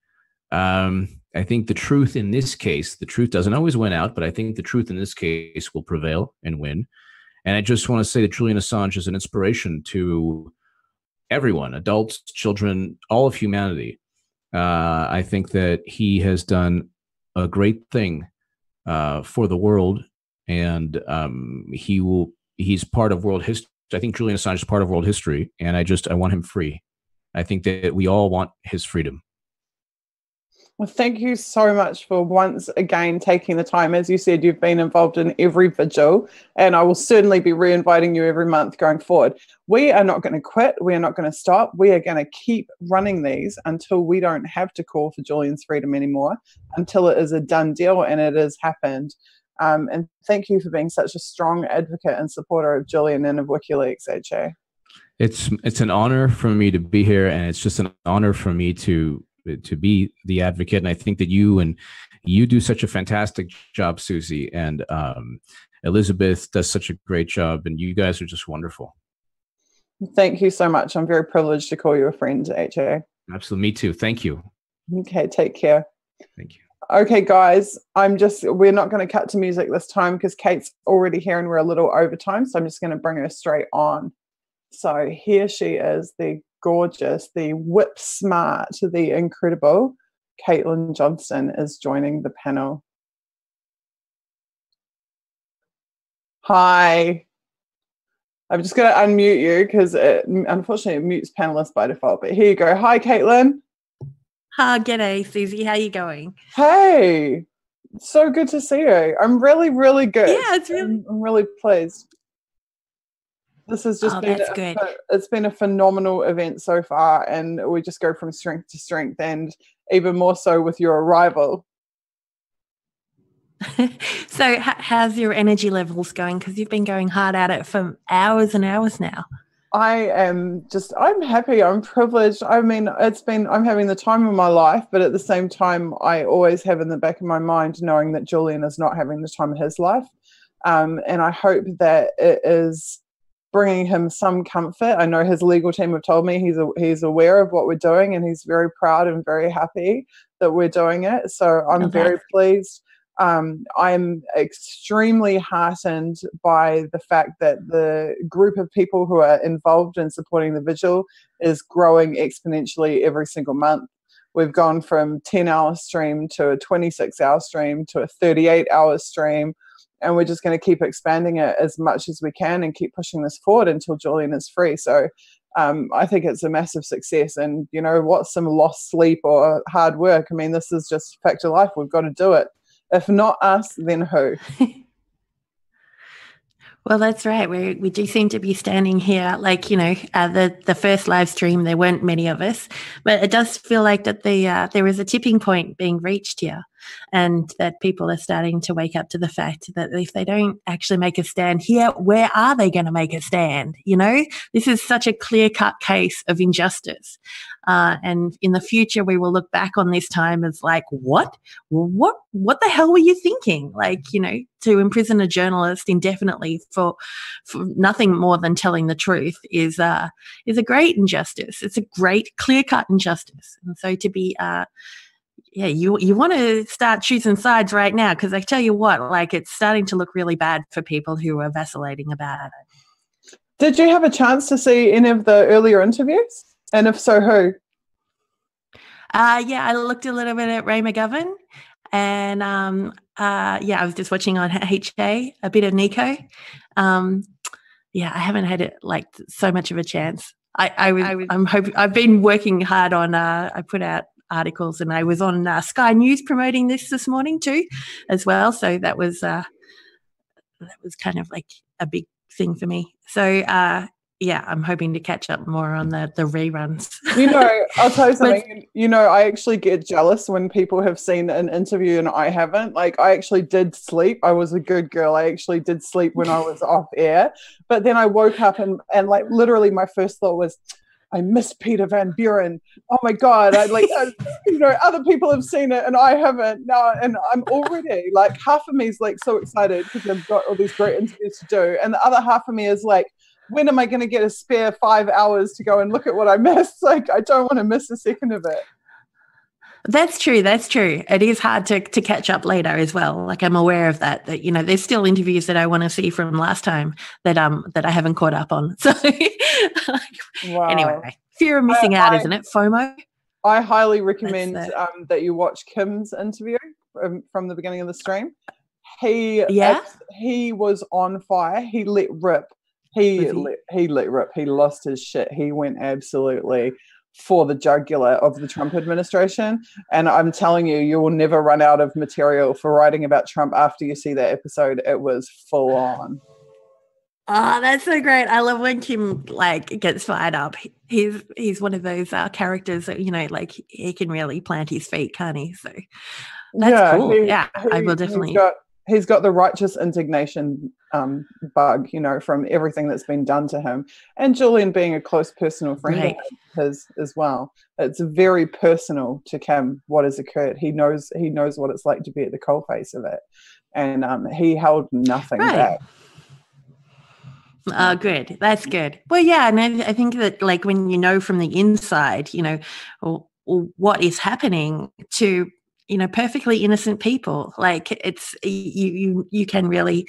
I think the truth in this case, the truth doesn't always win out, but I think the truth in this case will prevail and win. And I just want to say that Julian Assange is an inspiration to everyone, adults, children, all of humanity. I think that he has done a great thing for the world, and he's part of world history. I think Julian Assange is part of world history, and I want him free. I think that we all want his freedom. Well, thank you so much for once again taking the time. As you said, you've been involved in every vigil, and I will certainly be re-inviting you every month going forward. We are not going to quit. We are not going to stop. We are going to keep running these until we don't have to call for Julian's freedom anymore, until it is a done deal and it has happened. And thank you for being such a strong advocate and supporter of Julian and of WikiLeaks, HA. It's an honor for me to be here, and it's just an honor for me to be the advocate. And I think that you do such a fantastic job, Suzie, and Elizabeth does such a great job, and you guys are just wonderful. Thank you so much. I'm very privileged to call you a friend, HA. Absolutely. Me too. Thank you. Okay, take care. Thank you. Okay, guys, we're not going to cut to music this time because Kate's already here and we're a little over time, so I'm just going to bring her straight on. So here she is, the gorgeous, the whip smart, the incredible Caitlin Johnstone is joining the panel. Hi. I'm just going to unmute you because unfortunately it mutes panelists by default, but here you go. Hi, Caitlin. Hi, g'day, Suzie. How you going? Hey, so good to see you. I'm really, really good. Yeah, I'm really pleased. This has just it's been a phenomenal event so far, and we just go from strength to strength, and even more so with your arrival. So how's your energy levels going? Because you've been going hard at it for hours and hours now. I'm happy. I'm privileged. I mean, I'm having the time of my life, but at the same time, I always have in the back of my mind knowing that Julian is not having the time of his life. And I hope that it is bringing him some comfort. I know his legal team have told me he's aware of what we're doing, and he's very proud and very happy that we're doing it. So I'm very pleased. I'm extremely heartened by the fact that the group of people who are involved in supporting the vigil is growing exponentially every single month. We've gone from 10-hour stream to a 26-hour stream to a 38-hour stream, and we're just going to keep expanding it as much as we can and keep pushing this forward until Julian is free. So I think it's a massive success, and you know, what's some lost sleep or hard work? I mean, this is just fact of life. We've got to do it. If not us, then who? Well, that's right. We do seem to be standing here, like, you know, the first live stream, there weren't many of us, but it does feel like that there is a tipping point being reached here, and that people are starting to wake up to the fact that if they don't actually make a stand here, where are they going to make a stand? You know, this is such a clear-cut case of injustice. And in the future, we will look back on this time as like, what the hell were you thinking? Like, you know, to imprison a journalist indefinitely for nothing more than telling the truth is a great injustice. It's a great clear-cut injustice. And so to be yeah, you want to start choosing sides right now, because I tell you what, like, it's starting to look really bad for people who are vacillating about it. Did you have a chance to see any of the earlier interviews? And if so, who? Yeah, I looked a little bit at Ray McGovern, and yeah, I was just watching on HA a bit of Nico. Yeah, I haven't had it like so much of a chance. I've been working hard on. I put out articles, and I was on Sky News promoting this morning too, as well. So that was kind of like a big thing for me. So yeah, I'm hoping to catch up more on the reruns. You know, I'll tell you something. You know, I actually get jealous when people have seen an interview and I haven't. Like, I actually did sleep. I was a good girl. I actually did sleep when I was off air. But then I woke up and like literally my first thought was, I miss Peter Van Buren. Oh my God. You know, other people have seen it and I haven't. No, and I'm already like, half of me is like so excited because I've got all these great interviews to do. And the other half of me is like, when am I going to get a spare 5 hours to go and look at what I missed? Like, I don't want to miss a second of it. That's true. That's true. It is hard to catch up later as well. Like, I'm aware of that, you know, there's still interviews that I want to see from last time that I haven't caught up on. So wow. Anyway, fear of missing out, isn't it? FOMO. I highly recommend that you watch Kim's interview from the beginning of the stream. He was on fire. He let rip. He let rip. He lost his shit. He went absolutely for the jugular of the Trump administration. And I'm telling you, you will never run out of material for writing about Trump after you see that episode. It was full on. Oh, that's so great. I love when Kim like gets fired up. He's one of those characters that, you know, like he can really plant his feet, can't he? So that's cool. I will definitely. He's got the righteous indignation bug, you know, from everything that's been done to him. And Julian being a close personal friend of his as well. It's very personal to Kim what has occurred. He knows what it's like to be at the coalface of it. And he held nothing back. Good. That's good. Well, yeah, and I think that like when you know from the inside, you know, what is happening to, you know, perfectly innocent people, like it's you can really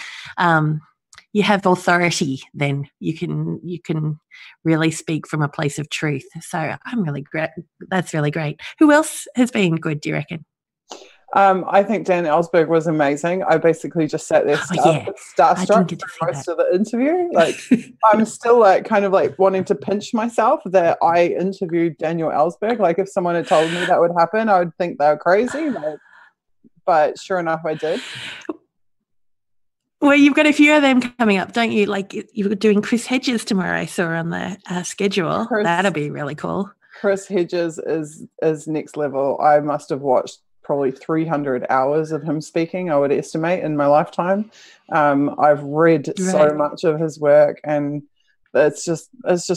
you have authority, then you can really speak from a place of truth. So I'm really great. That's really great. Who else has been good, do you reckon? I think Dan Ellsberg was amazing. I basically just sat there starstruck for most of the interview. Like, I'm still like kind of like wanting to pinch myself that I interviewed Daniel Ellsberg. Like, if someone had told me that would happen, I would think they were crazy. Like, but sure enough, I did. Well, you've got a few of them coming up, don't you? Like, you're doing Chris Hedges tomorrow, I saw on the schedule. That'll be really cool. Chris Hedges is next level. I must have watched probably 300 hours of him speaking, I would estimate, in my lifetime. I've read so much of his work, and it's just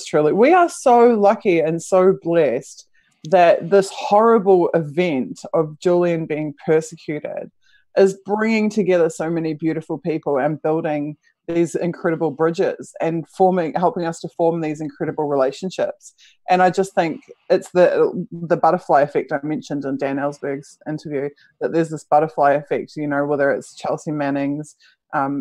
truly, we are so lucky and so blessed that this horrible event of Julian being persecuted is bringing together so many beautiful people and building these incredible bridges and helping us to form these incredible relationships. And I just think it's the butterfly effect I mentioned in Dan Ellsberg's interview, that there's this butterfly effect, you know, whether it's Chelsea Manning's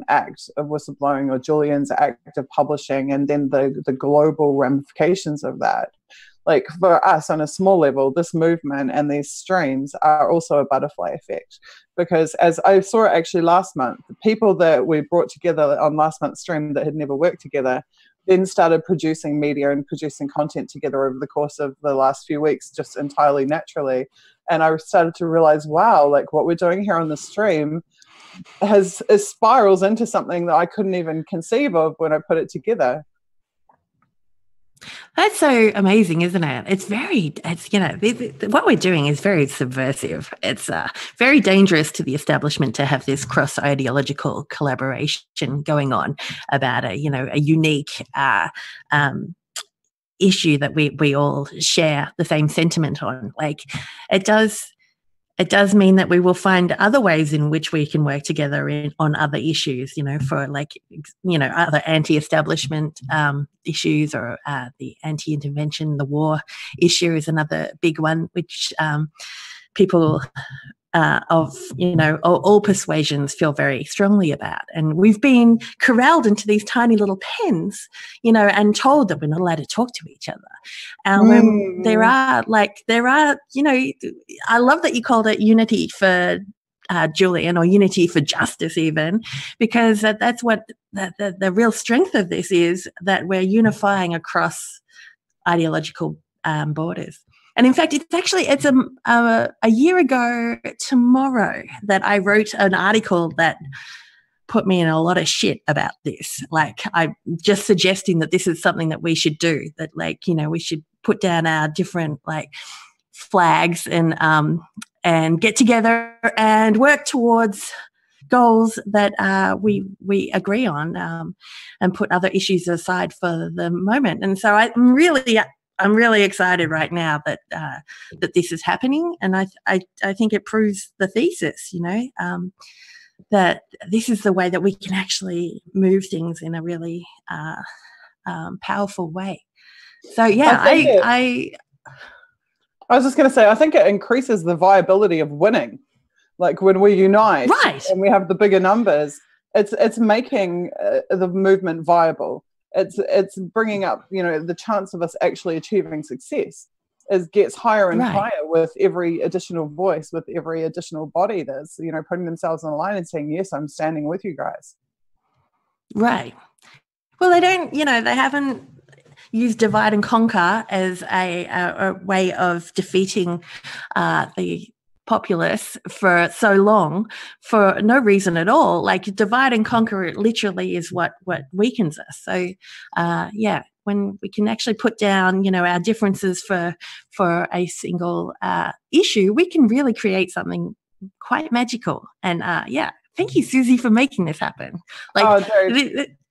act of whistleblowing or Julian's act of publishing, and then the global ramifications of that. Like, for us on a small level, this movement and these streams are also a butterfly effect, because as I saw it actually last month, the people that we brought together on last month's stream that had never worked together then started producing media and producing content together over the course of the last few weeks, just entirely naturally. And I started to realize, wow, like what we're doing here on the stream is spirals into something that I couldn't even conceive of when I put it together. That's so amazing, isn't it? It's you know, what we're doing is very subversive. It's very dangerous to the establishment to have this cross-ideological collaboration going on about a unique issue that we all share the same sentiment on. Like, it does mean that we will find other ways in which we can work together on other issues, you know, for like, you know, other anti-establishment issues, or the anti-intervention, the war issue is another big one, which people of, all persuasions feel very strongly about. And we've been corralled into these tiny little pens, and told that we're not allowed to talk to each other. When there are, I love that you called it unity for Julian, or unity for justice even, because that's what the real strength of this is, that we're unifying across ideological borders. And in fact, it's a year ago tomorrow that I wrote an article that put me in a lot of shit about this. Like, I'm just suggesting that this is something that we should do, that we should put down our different flags and get together and work towards goals that we agree on, and put other issues aside for the moment. And so I'm really excited right now that this is happening, and I think it proves the thesis, that this is the way that we can actually move things in a really powerful way. So yeah, I was just going to say, I think it increases the viability of winning. Like, when we unite, right, and we have the bigger numbers, it's making the movement viable. It's bringing up, the chance of us actually achieving success gets higher and higher with every additional voice, with every additional body that's, putting themselves on the line and saying, yes, I'm standing with you guys. Right. Well, they haven't used divide and conquer as a way of defeating the populace for so long for no reason at all. Like, divide and conquer literally is what weakens us. So when we can actually put down our differences for a single issue, we can really create something quite magical. And thank you, Suzie, for making this happen.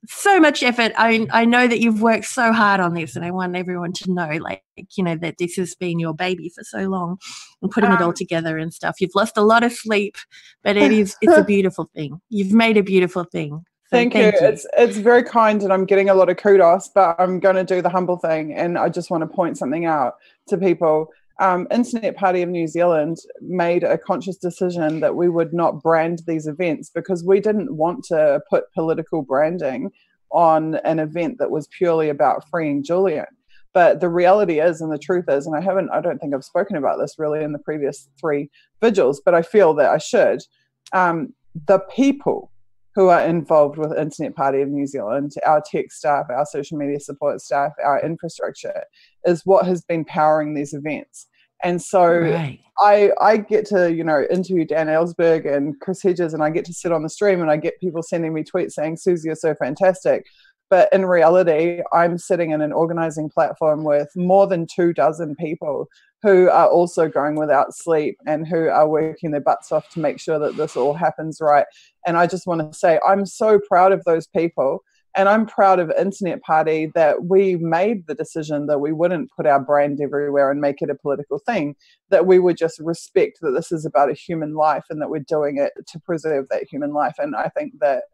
So much effort. I know that you've worked so hard on this, and I want everyone to know, that this has been your baby for so long, and putting it all together and stuff. You've lost a lot of sleep, but it's a beautiful thing. You've made a beautiful thing. So thank you. It's very kind, and I'm getting a lot of kudos, but I'm going to do the humble thing, and I just want to point something out to people. Internet Party of New Zealand made a conscious decision that we would not brand these events, because we didn't want to put political branding on an event that was purely about freeing Julian. But the reality is, and the truth is, and I don't think I've spoken about this really in the previous 3 vigils, but I feel that I should, the people who are involved with Internet Party of New Zealand, our tech staff, our social media support staff, our infrastructure, is what has been powering these events. And so I get to, interview Dan Ellsberg and Chris Hedges, and I get to sit on the stream, and I get people sending me tweets saying, Suzie, you're so fantastic. But in reality, I'm sitting in an organizing platform with more than 24 people who are also going without sleep and who are working their butts off to make sure that this all happens right. And I just want to say, I'm so proud of those people. And I'm proud of Internet Party that we made the decision that we wouldn't put our brand everywhere and make it a political thing, that we would just respect that this is about a human life, and that we're doing it to preserve that human life. And I think that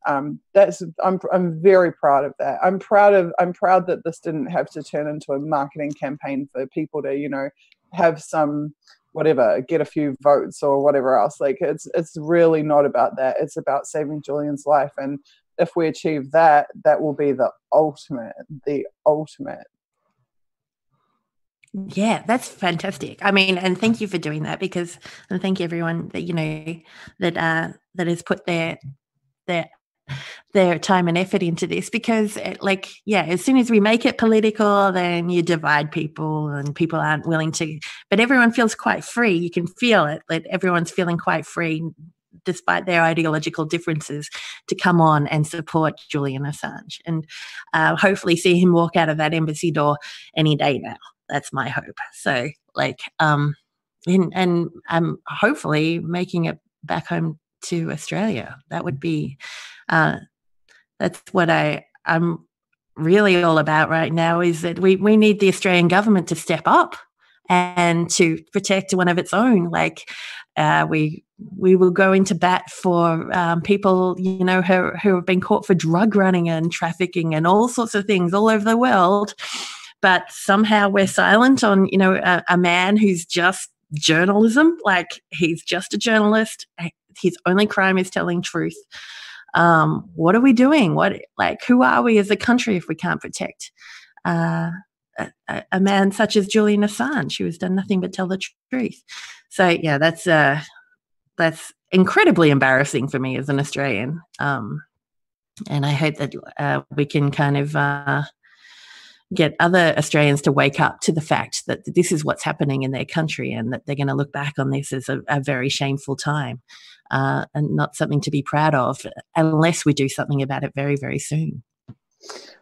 I'm very proud of that. I'm proud that this didn't have to turn into a marketing campaign for people to, have some whatever, get a few votes or whatever else. Like, it's really not about that. It's about saving Julian's life. And if we achieve that, that will be the ultimate. Yeah, that's fantastic. I mean, and thank you for doing that, and thank everyone that, that has put their time and effort into this, because as soon as we make it political, then you divide people, and people aren't willing to, but everyone feels quite free. You can feel it, that everyone's feeling quite free, despite their ideological differences, to come on and support Julian Assange, and hopefully see him walk out of that embassy door any day now. That's my hope. So and I'm hopefully making it back home to Australia. That would be, that's what I'm really all about right now, is that we need the Australian government to step up and to protect one of its own. We will go into bat for people, who have been caught for drug running and trafficking and all sorts of things all over the world. But somehow we're silent on, a man who's just journalism. Like, he's just a journalist. His only crime is telling truth. What are we doing? Who are we as a country if we can't protect a man such as Julian Assange, who has done nothing but tell the truth? So yeah, that's incredibly embarrassing for me as an Australian. And I hope that we can kind of get other Australians to wake up to the fact that this is what's happening in their country, and that they're going to look back on this as a very shameful time, and not something to be proud of, unless we do something about it very, very soon.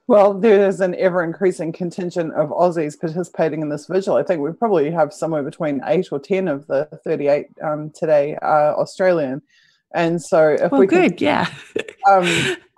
Well, there is an ever-increasing contingent of Aussies participating in this vigil. I think we probably have somewhere between 8 or 10 of the 38 today are Australian. And so if we good, can, yeah.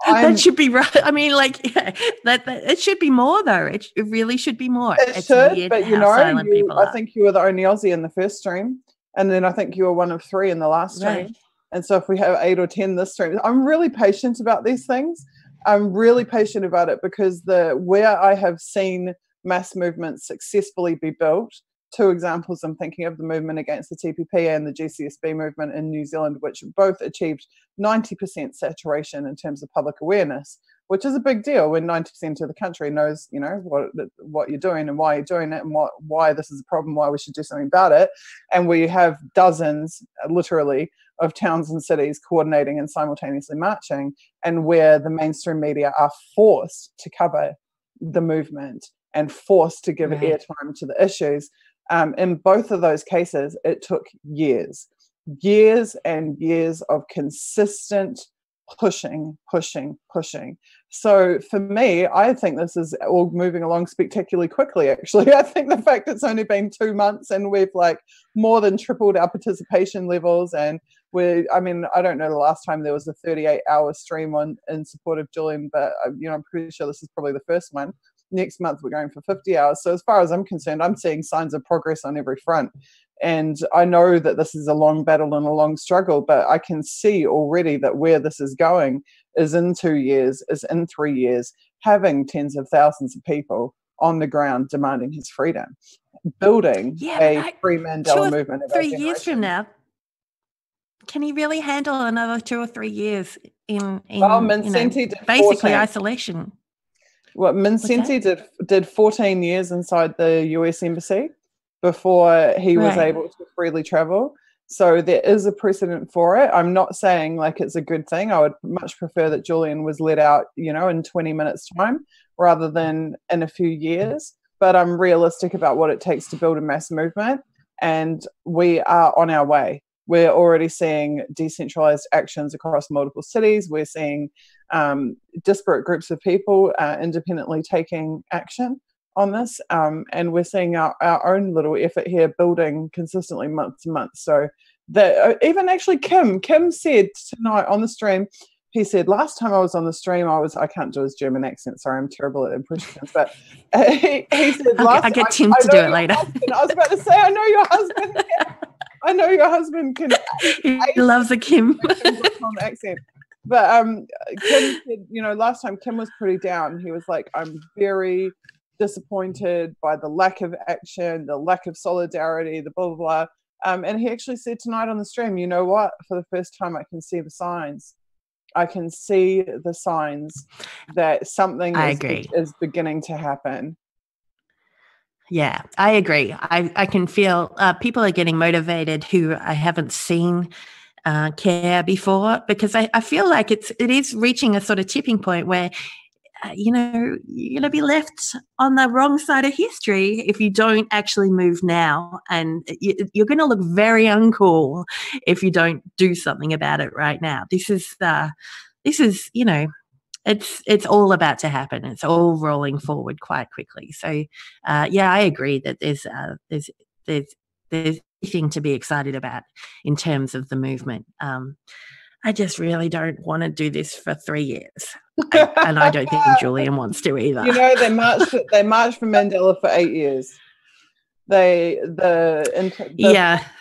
That should be right. I mean, that it should be more, though. It really should be more. It should, but I think you were the only Aussie in the first stream, and then I think you were one of 3 in the last stream. Right. And so if we have 8 or 10 this stream, I'm really patient about these things. I'm really patient about it, because where I have seen mass movements successfully be built, 2 examples I'm thinking of: the movement against the TPP and the GCSB movement in New Zealand, which both achieved 90% saturation in terms of public awareness, which is a big deal when 90% of the country knows, what you're doing and why you're doing it, and why this is a problem, why we should do something about it. And we have dozens, literally, of towns and cities coordinating and simultaneously marching, and where the mainstream media are forced to cover the movement and forced to give airtime to the issues. In both of those cases, it took years and years of consistent pushing. So for me, I think this is all moving along spectacularly quickly, actually. I think the fact it's only been 2 months and we've more than tripled our participation levels, and I don't know the last time there was a 38-hour stream in support of Julian, but I'm pretty sure this is probably the first one. Next month we're going for 50 hours. So as far as I'm concerned, I'm seeing signs of progress on every front. And I know that this is a long battle and a long struggle, but I can see already that where this is going is in 2 years, is in 3 years, having tens of thousands of people on the ground demanding his freedom, building a free Mandela movement. 3 years from now, can he really handle another 2 or 3 years in basically isolation? Well, Mincenti did 14 years inside the US Embassy before he was able to freely travel. So there is a precedent for it. I'm not saying it's a good thing. I would much prefer that Julian was let out, in 20 minutes time rather than in a few years. But I'm realistic about what it takes to build a mass movement, and we are on our way. We're already seeing decentralized actions across multiple cities. We're seeing disparate groups of people independently taking action on this. And we're seeing our own little effort here building consistently month to month. So that even actually Kim said tonight on the stream, he said, last time I was on the stream, I can't do his German accent. Sorry, I'm terrible at impressions. But he said, I'll get Tim to do it later. I was about to say, I know your husband. I know your husband can. He loves a Kim accent. But Kim said, last time Kim was pretty down. He was like, I'm very disappointed by the lack of action, the lack of solidarity, the blah, blah, blah. And he actually said tonight on the stream, you know what? For the first time, I can see the signs. I can see the signs that something is beginning to happen. Yeah, I agree. I can feel people are getting motivated who I haven't seen care before, because I feel like it is reaching a sort of tipping point where, you're going to be left on the wrong side of history if you don't actually move now. And you're going to look very uncool if you don't do something about it right now. This is it's all about to happen. It's all rolling forward quite quickly. So, I agree that there's anything to be excited about in terms of the movement. I just really don't want to do this for 3 years, and I don't think Julian wants to either. They marched for Mandela for 8 years. The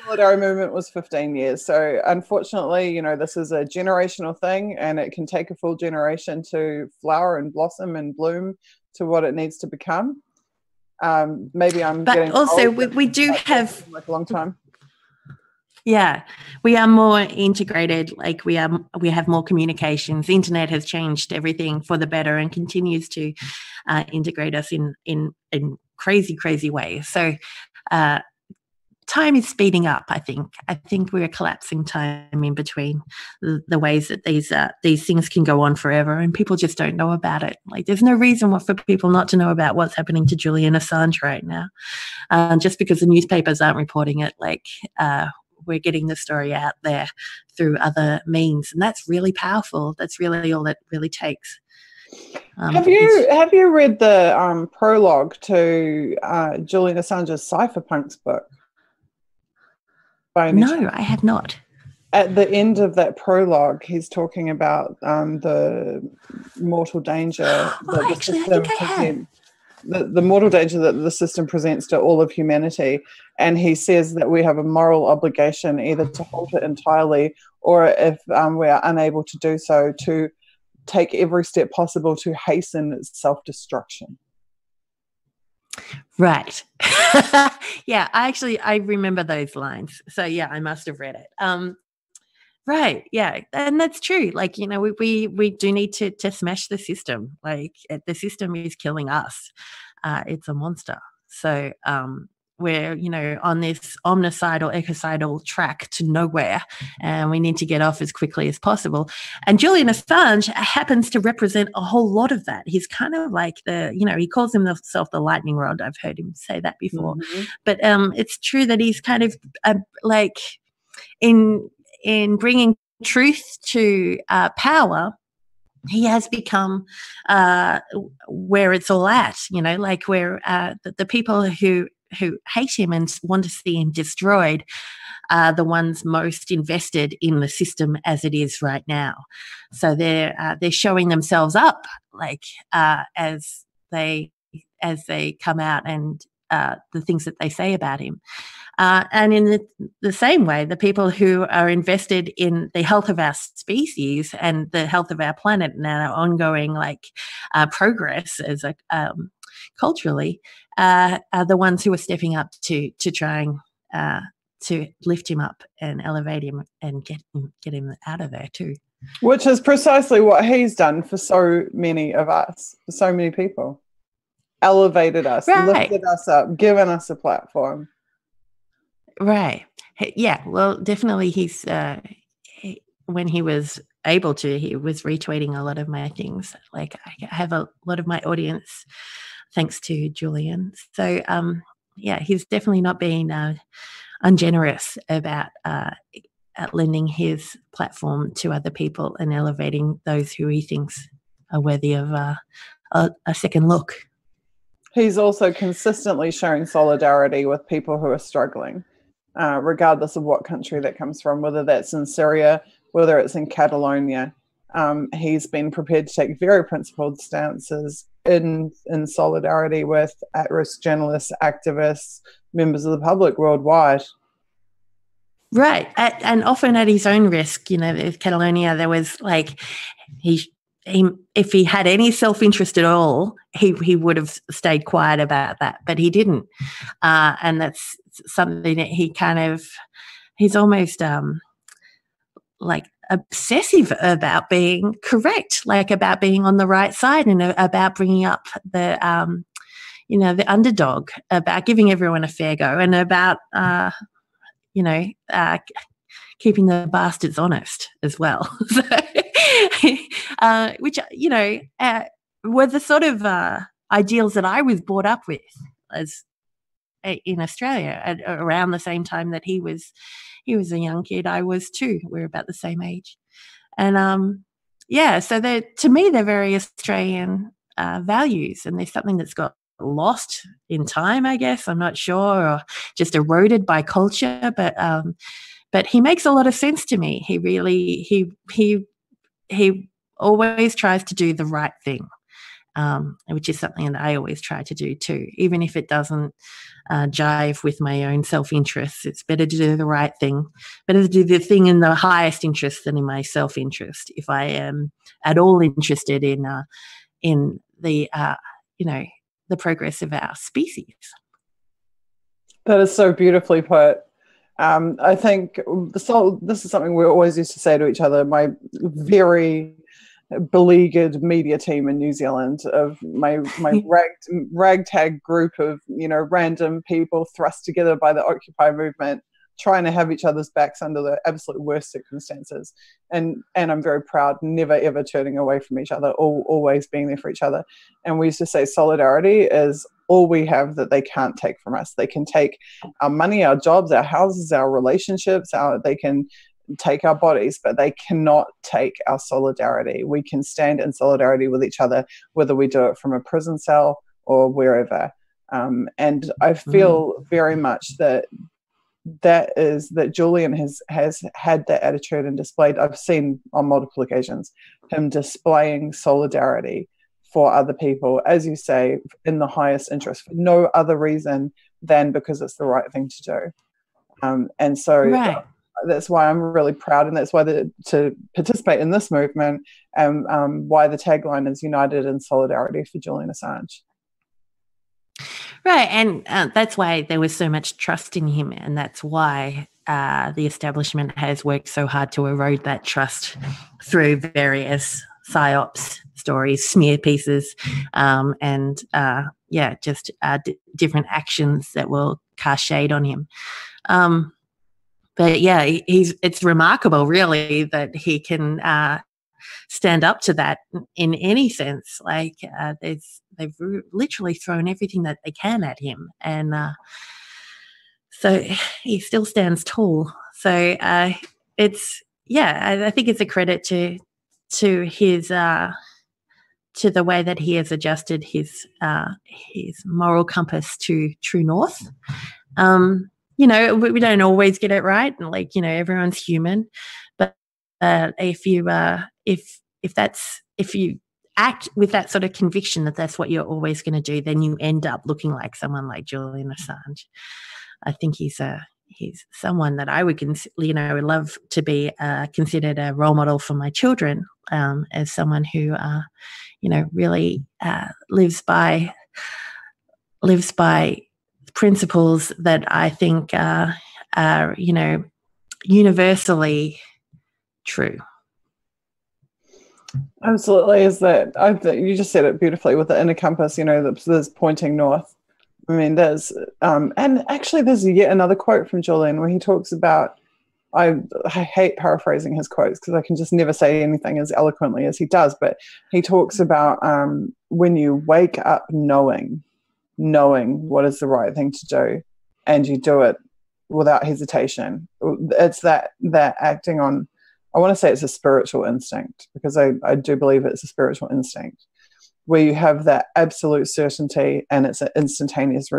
solidarity movement was 15 years. So unfortunately, this is a generational thing, and it can take a full generation to flower and blossom and bloom to what it needs to become. Maybe I'm but getting also old, we do have a long time. Yeah, we are more integrated. Like we have more communications. The internet has changed everything for the better and continues to integrate us in crazy ways. So time is speeding up. I think we're collapsing time in between the ways that these things can go on forever, and people just don't know about it. Like there's no reason for people not to know about what's happening to Julian Assange right now, just because the newspapers aren't reporting it. Like we're getting the story out there through other means, and that's really powerful. That's really all it really takes. Have you read the prologue to Julian Assange's Cypherpunks book? No, I have not. At the end of that prologue, he's talking about the mortal danger that the system presents. The mortal danger that the system presents to all of humanity, and he says that we have a moral obligation either to halt it entirely, or if we are unable to do so, to take every step possible to hasten its self-destruction. Right. Yeah, I remember those lines. So yeah, I must have read it. Right. Yeah. And that's true. Like, we do need to smash the system. Like the system is killing us. It's a monster. So we're, on this omnicidal, ecocidal track to nowhere, and we need to get off as quickly as possible. And Julian Assange happens to represent a whole lot of that. He's kind of like he calls himself the lightning rod. I've heard him say that before. Mm-hmm. But it's true that he's kind of like in bringing truth to power, he has become where it's all at, like where the people who hate him and want to see him destroyed are the ones most invested in the system as it is right now. So they're showing themselves up, like as they come out and the things that they say about him. And in the same way, the people who are invested in the health of our species and the health of our planet and our ongoing progress as culturally are the ones who are stepping up to trying to lift him up and elevate him and get him out of there too. Which is precisely what he's done for so many of us, for so many people. Elevated us, right. Lifted us up, given us a platform. Right. Yeah. Well, definitely he's, when he was able to, he was retweeting a lot of my things. Like I have a lot of my audience thanks to Julian. So, yeah, he's definitely not being ungenerous about lending his platform to other people and elevating those who he thinks are worthy of a second look. He's also consistently showing solidarity with people who are struggling, regardless of what country that comes from, whether that's in Syria, whether it's in Catalonia. He's been prepared to take very principled stances in solidarity with at-risk journalists, activists, members of the public worldwide. Right, and often at his own risk. Catalonia, there was if he had any self-interest at all, he would have stayed quiet about that, but he didn't. And that's something that he's almost obsessive about being correct, like about being on the right side and about bringing up the underdog, about giving everyone a fair go, and about, keeping the bastards honest as well. Which, were the sort of ideals that I was brought up with as in Australia around the same time that he was a young kid. I was too. We're about the same age. And, so to me, they're very Australian values, and there's something that's got lost in time, I guess. I'm not sure, or just eroded by culture, but he makes a lot of sense to me. He really, he always tries to do the right thing, which is something that I always try to do too, even if it doesn't jive with my own self-interest. It's better to do the right thing, better to do the thing in the highest interest than in my self-interest. If I am at all interested in the progress of our species. That is so beautifully put. I think this is something we always used to say to each other. My very beleaguered media team in New Zealand, of my ragtag group of random people thrust together by the Occupy movement, trying to have each other's backs under the absolute worst circumstances, and I'm very proud, never ever turning away from each other, always being there for each other. And we used to say solidarity is all we have that they can't take from us. They can take our money, our jobs, our houses, our relationships, they can take our bodies, but they cannot take our solidarity. We can stand in solidarity with each other, whether we do it from a prison cell or wherever. And I feel very much that Julian has had that attitude and displayed. I've seen on multiple occasions him displaying solidarity for other people, as you say, in the highest interest, for no other reason than because it's the right thing to do. And so that's why I'm really proud, and that's why to participate in this movement, and why the tagline is United in Solidarity for Julian Assange. Right, and that's why there was so much trust in him, and that's why the establishment has worked so hard to erode that trust through various psyops stories, smear pieces, and just different actions that will cast shade on him. But yeah, it's remarkable, really, that he can stand up to that in any sense. Like they've literally thrown everything that they can at him, and so he still stands tall. So I think it's a credit to his to the way that he has adjusted his moral compass to true north. We don't always get it right, and everyone's human. But if you act with that sort of conviction that that's what you're always going to do, then you end up looking like someone like Julian Assange. I think he's someone that I would love to be considered a role model for my children, as someone who really lives by principles that I think are universally true. Absolutely, is that you just said it beautifully with the inner compass. There's pointing north. I mean, there's and actually there's yet another quote from Julian where he talks about. I hate paraphrasing his quotes because I can just never say anything as eloquently as he does. But he talks about when you wake up knowing what is the right thing to do, and you do it without hesitation. It's that acting on, I want to say it's a spiritual instinct, because I do believe it's a spiritual instinct, where you have that absolute certainty and it's an instantaneous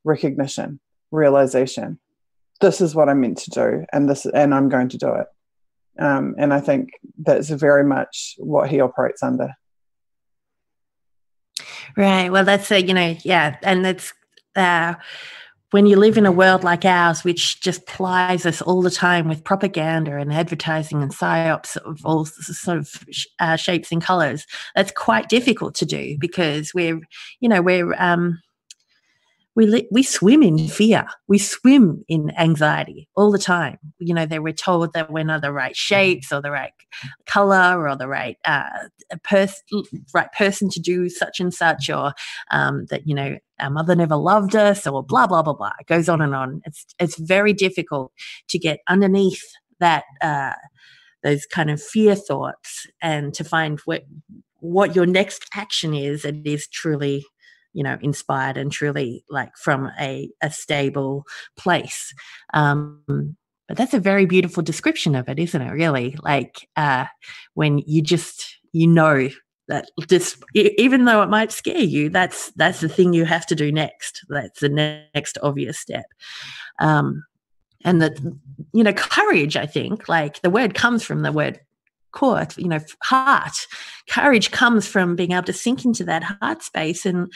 recognition, realization. This is what I'm meant to do, and I'm going to do it. And I think that's very much what he operates under. Right. Well, that's and that's when you live in a world like ours, which just plies us all the time with propaganda and advertising and psyops of all sort of shapes and colors. That's quite difficult to do, because we swim in fear. We swim in anxiety all the time. We're told that we're not the right shapes or the right color or the right right person to do such and such, or that our mother never loved us, or blah blah blah blah. It goes on and on. It's very difficult to get underneath that those kind of fear thoughts, and to find what your next action is. It is truly inspired and truly from a stable place. But that's a very beautiful description of it, isn't it? Really, when you just, that just, even though it might scare you, that's the thing you have to do next. That's the next obvious step. And that, courage, I think, the word comes from the word court, heart. Courage comes from being able to sink into that heart space and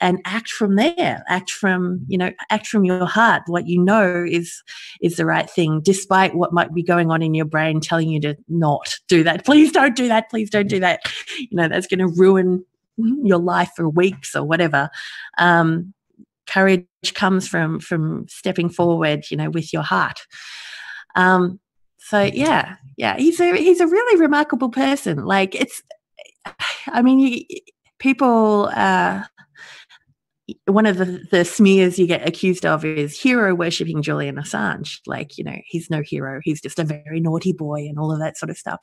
act from there. Act from your heart. What is the right thing, despite what might be going on in your brain telling you to not do that. Please don't do that. Please don't do that. That's going to ruin your life for weeks or whatever. Courage comes from stepping forward, with your heart. So yeah, he's a really remarkable person. Like people. One of the smears you get accused of is hero worshipping Julian Assange. Like, he's no hero. He's just a very naughty boy and all of that sort of stuff.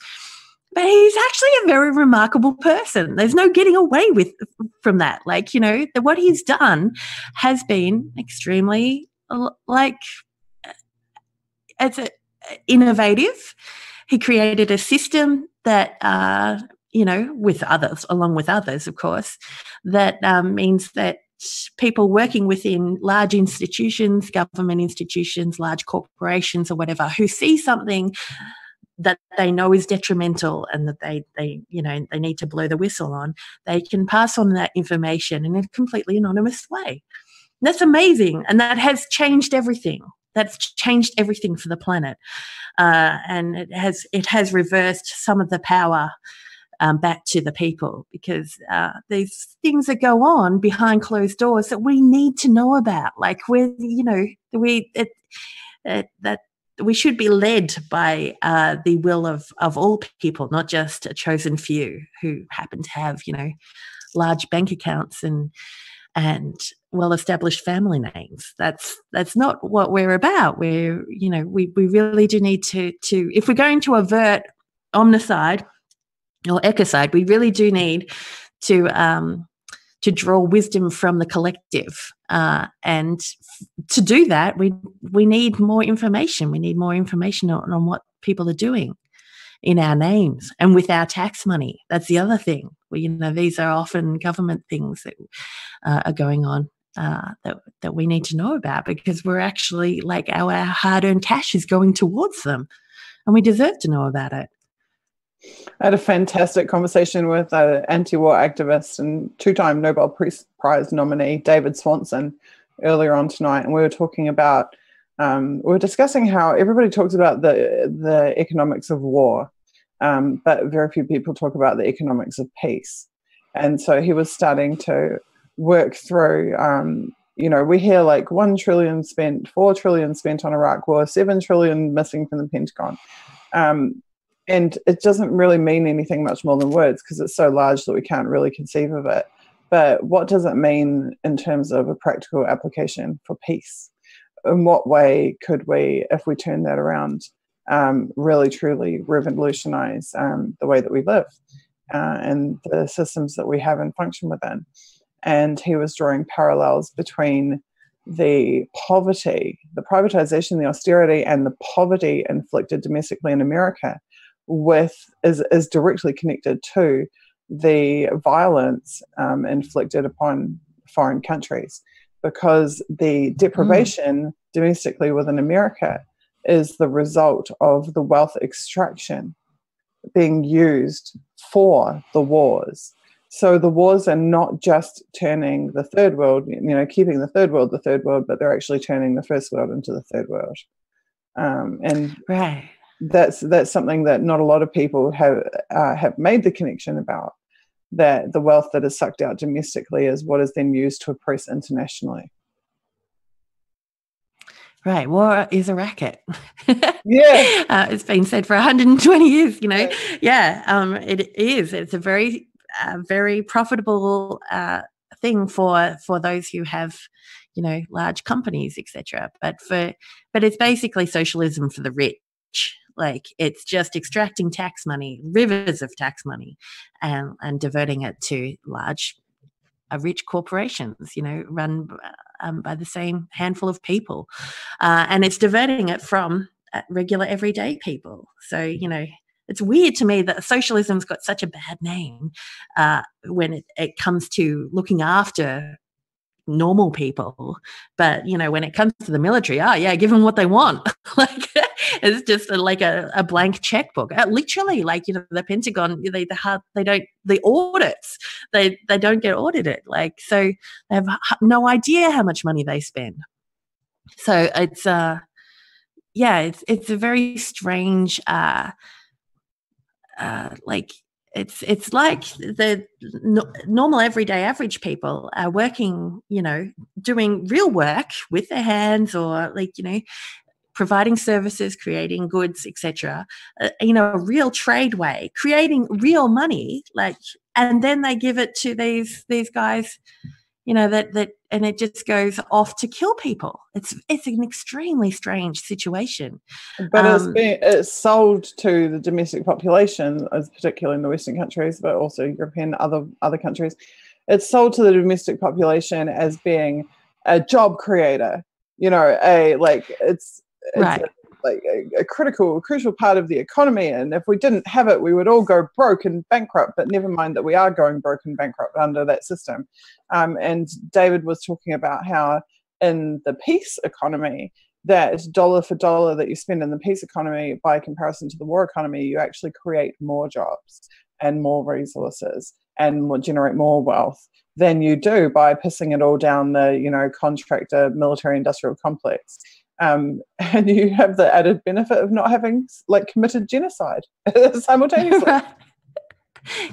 But he's actually a very remarkable person. There's no getting away from that. Like, what he's done has been extremely, it's innovative. He created a system that, along with others, of course, that means that people working within large institutions, government institutions, large corporations or whatever, who see something that they know is detrimental and that they need to blow the whistle on, they can pass on that information in a completely anonymous way. That's amazing. And that has changed everything. That's changed everything for the planet. And it has reversed some of the power back to the people, because there's things that go on behind closed doors that we need to know about. Like that we should be led by the will of all people, not just a chosen few who happen to have large bank accounts and well-established family names. That's not what we're about. We really do need to if we're going to avert omnicide or ecocide, we really do need to draw wisdom from the collective, and to do that, we need more information. We need more information on what people are doing in our names and with our tax money. That's the other thing. These are often government things that are going on that we need to know about, because we're actually, like, our hard-earned cash is going towards them, and we deserve to know about it. I had a fantastic conversation with an anti-war activist and two-time Nobel Prize nominee David Swanson earlier on tonight, and we were talking about, we were discussing how everybody talks about the economics of war, but very few people talk about the economics of peace. And so he was starting to work through, we hear like 1 trillion spent, 4 trillion spent on Iraq war, 7 trillion missing from the Pentagon. And it doesn't really mean anything much more than words, because it's so large that we can't really conceive of it. But what does it mean in terms of a practical application for peace? In what way could we, if we turn that around, really truly revolutionize the way that we live and the systems that we have and function within? And he was drawing parallels between the poverty, the privatization, the austerity, and the poverty inflicted domestically in America is directly connected to the violence inflicted upon foreign countries, because the deprivation domestically within America is the result of the wealth extraction being used for the wars. So the wars are not just turning the third world, keeping the third world, but they're actually turning the first world into the third world. And right. That's something that not a lot of people have made the connection about, that the wealth that is sucked out domestically is what is then used to oppress internationally. Right. War is a racket. Yeah. It's been said for 120 years, Yeah. It is. It's a very, very profitable thing for those who have, large companies, etc. But it's basically socialism for the rich. Like, it's just extracting tax money, rivers of tax money, and diverting it to large, rich corporations, run by the same handful of people. And it's diverting it from regular everyday people. So, it's weird to me that socialism's got such a bad name when it comes to looking after normal people, but when it comes to the military, give them what they want. Like, it's just like a blank checkbook. Literally, like, the Pentagon, the audits, they don't get audited. Like, so they have no idea how much money they spend. So it's it's a very strange it's like the normal everyday average people are working, doing real work with their hands, or providing services, creating goods, etc. A real trade way, creating real money, and then they give it to these guys, that and it just goes off to kill people. It's an extremely strange situation. But it's sold to the domestic population, as particularly in the Western countries, but also European other countries. It's sold to the domestic population as being a job creator. It's right. a crucial part of the economy, and if we didn't have it, we would all go broke and bankrupt. But never mind that we are going broke and bankrupt under that system. And David was talking about how in the peace economy, that dollar for dollar that you spend in the peace economy by comparison to the war economy, you actually create more jobs and more resources and generate more wealth than you do by pissing it all down the contractor military industrial complex. And you have the added benefit of not having committed genocide simultaneously. Right.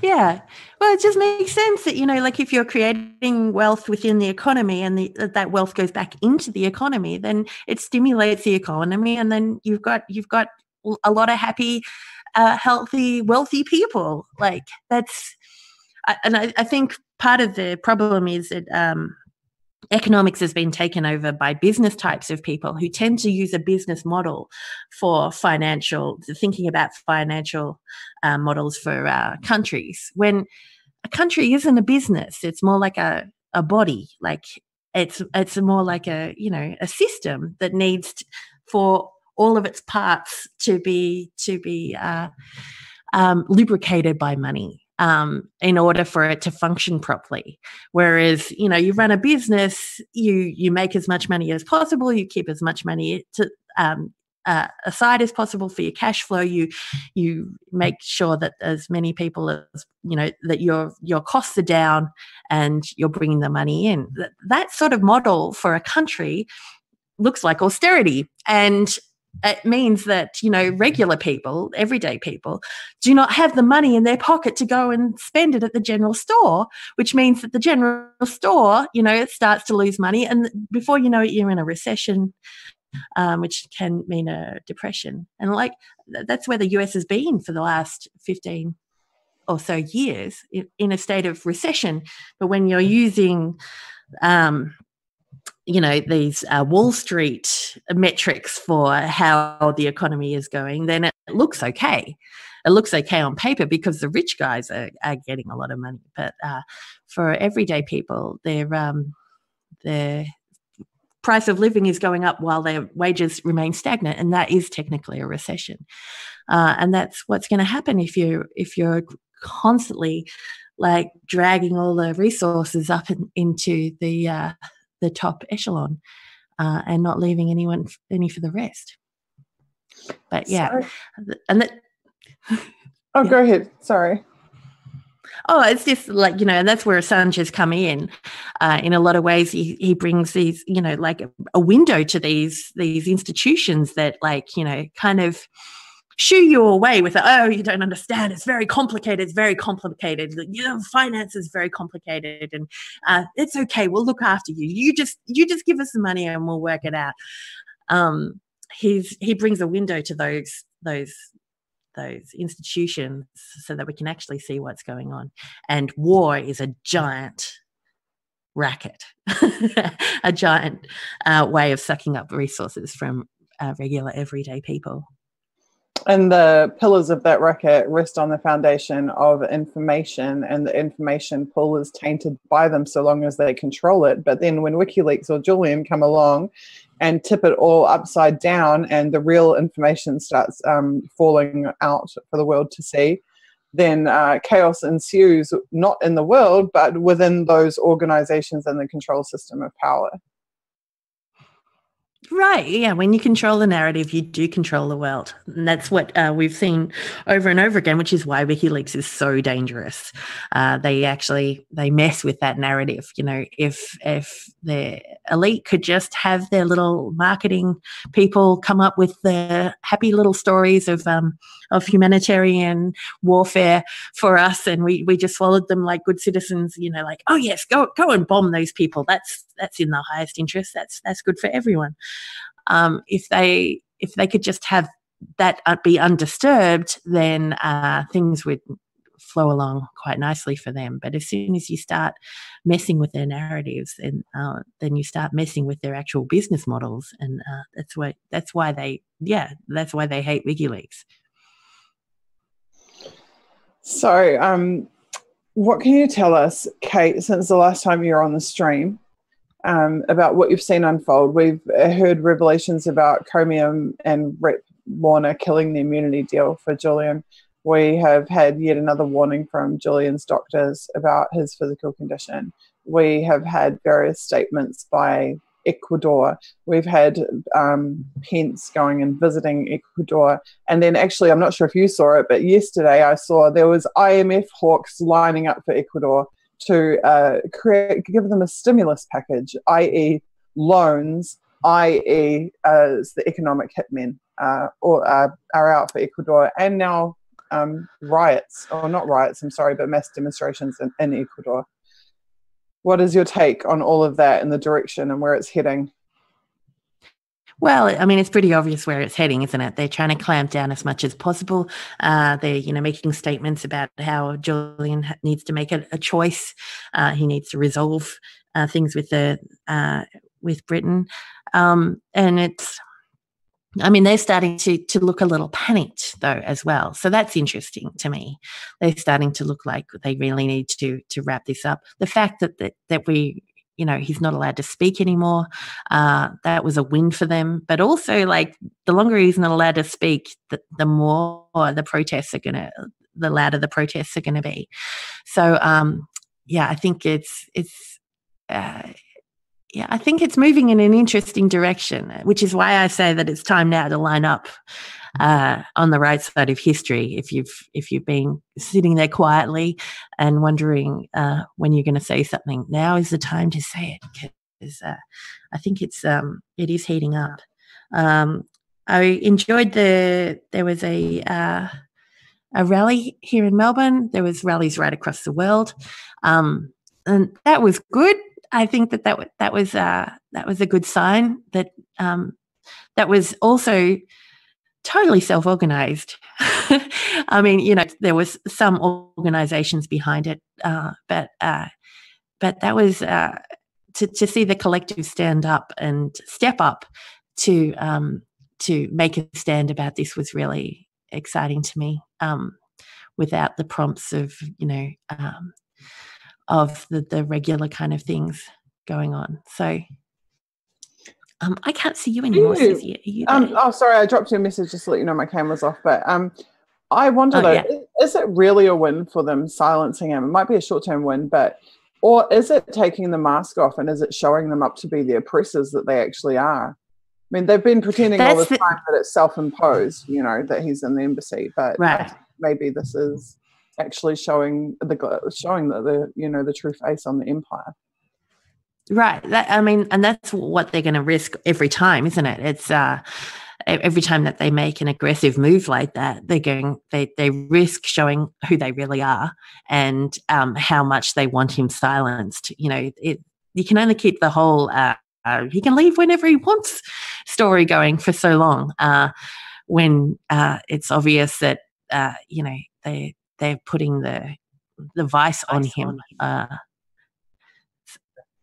Yeah. Well, it just makes sense that, if you're creating wealth within the economy and that wealth goes back into the economy, then it stimulates the economy, and then you've got a lot of happy, healthy, wealthy people. I think part of the problem is that economics has been taken over by business types of people who tend to use a business model for thinking about financial models for countries. When a country isn't a business, it's more like a body. It's more like a system that needs for all of its parts to be lubricated by money. In order for it to function properly. Whereas, you run a business, you make as much money as possible, you keep as much money aside as possible for your cash flow, you make sure that as many people as, that your costs are down and you're bringing the money in. That sort of model for a country looks like austerity, and it means that, regular people, everyday people, do not have the money in their pocket to go and spend it at the general store, which means that the general store, starts to lose money. And before you know it, you're in a recession, which can mean a depression. And that's where the US has been for the last 15 or so years, in a state of recession. But when you're using these Wall Street metrics for how the economy is going, then it looks okay. It looks okay on paper because the rich guys are getting a lot of money. But for everyday people, their price of living is going up while their wages remain stagnant, and that is technically a recession. And that's what's going to happen if you're constantly dragging all the resources up into the top echelon, and not leaving any for the rest. But yeah. Sorry. And that. Oh, go ahead. Sorry. Oh, it's just and that's where Assange has come in. In a lot of ways, he brings these, a window to these institutions that kind of shoo you away with you don't understand, it's very complicated, finance is very complicated, and it's okay, we'll look after you, you just give us the money and we'll work it out. He brings a window to those institutions so that we can actually see what's going on. And war is a giant racket, a giant way of sucking up resources from regular everyday people. And the pillars of that racket rest on the foundation of information, and the information pool is tainted by them so long as they control it. But then when WikiLeaks or Julian come along and tip it all upside down, and the real information starts falling out for the world to see, then chaos ensues, not in the world, but within those organizations and the control system of power. Right. Yeah. When you control the narrative, you do control the world. And that's what we've seen over and over again, which is why WikiLeaks is so dangerous. They mess with that narrative. You know, if the elite could just have their little marketing people come up with the happy little stories of humanitarian warfare for us, and we just followed them like good citizens, you know, like, oh yes, go and bomb those people. That's in the highest interest. That's good for everyone. If they could just have that be undisturbed, then things would flow along quite nicely for them. But as soon as you start messing with their narratives, and then you start messing with their actual business models, and that's why they hate WikiLeaks. So, what can you tell us, Kate, since the last time you were on the stream, about what you've seen unfold? We've heard revelations about Comium and Rep Warner killing the immunity deal for Julian. We have had yet another warning from Julian's doctors about his physical condition. We have had various statements by Ecuador. We've had Pence going and visiting Ecuador. And then actually, I'm not sure if you saw it, but yesterday I saw there was IMF hawks lining up for Ecuador to give them a stimulus package, i.e. loans, i.e. the economic hitmen are out for Ecuador. And now riots, or not riots, I'm sorry, but mass demonstrations in Ecuador. What is your take on all of that and the direction and where it's heading? Well, I mean, it's pretty obvious where it's heading, isn't it? They're trying to clamp down as much as possible. They're, making statements about how Julian needs to make a choice. He needs to resolve things with Britain, and it's. I mean, they're starting to look a little panicked, though, as well. So that's interesting to me. They're starting to look like they really need to wrap this up. The fact that we, he's not allowed to speak anymore, that was a win for them. But also, like, the longer he's not allowed to speak, the more the louder the protests are going to be. So, I think I think it's moving in an interesting direction, which is why I say that it's time now to line up on the right side of history. If you've been sitting there quietly and wondering when you're going to say something, now is the time to say it, because I think it is heating up. I enjoyed there was a rally here in Melbourne. There was rallies right across the world, and that was good. I think that was a good sign. That was also totally self-organized. I mean, there was some organizations behind it, but that was to see the collective stand up and step up to make a stand about this was really exciting to me. Without the prompts of the regular kind of things going on. So I can't see you anymore, Suzie. Are you there? Oh, sorry, I dropped you a message just to let you know my camera's off. But I wonder, is it really a win for them silencing him? It might be a short-term win, or is it taking the mask off and is it showing them up to be the oppressors that they actually are? I mean, they've been pretending all the time that it's self-imposed, that he's in the embassy, but maybe this is actually showing the true face on the empire. Right. And that's what they're going to risk every time, isn't it? It's every time that they make an aggressive move like that, they risk showing who they really are and how much they want him silenced. You can only keep the whole he can leave whenever he wants story going for so long when it's obvious that they're putting the vice on him.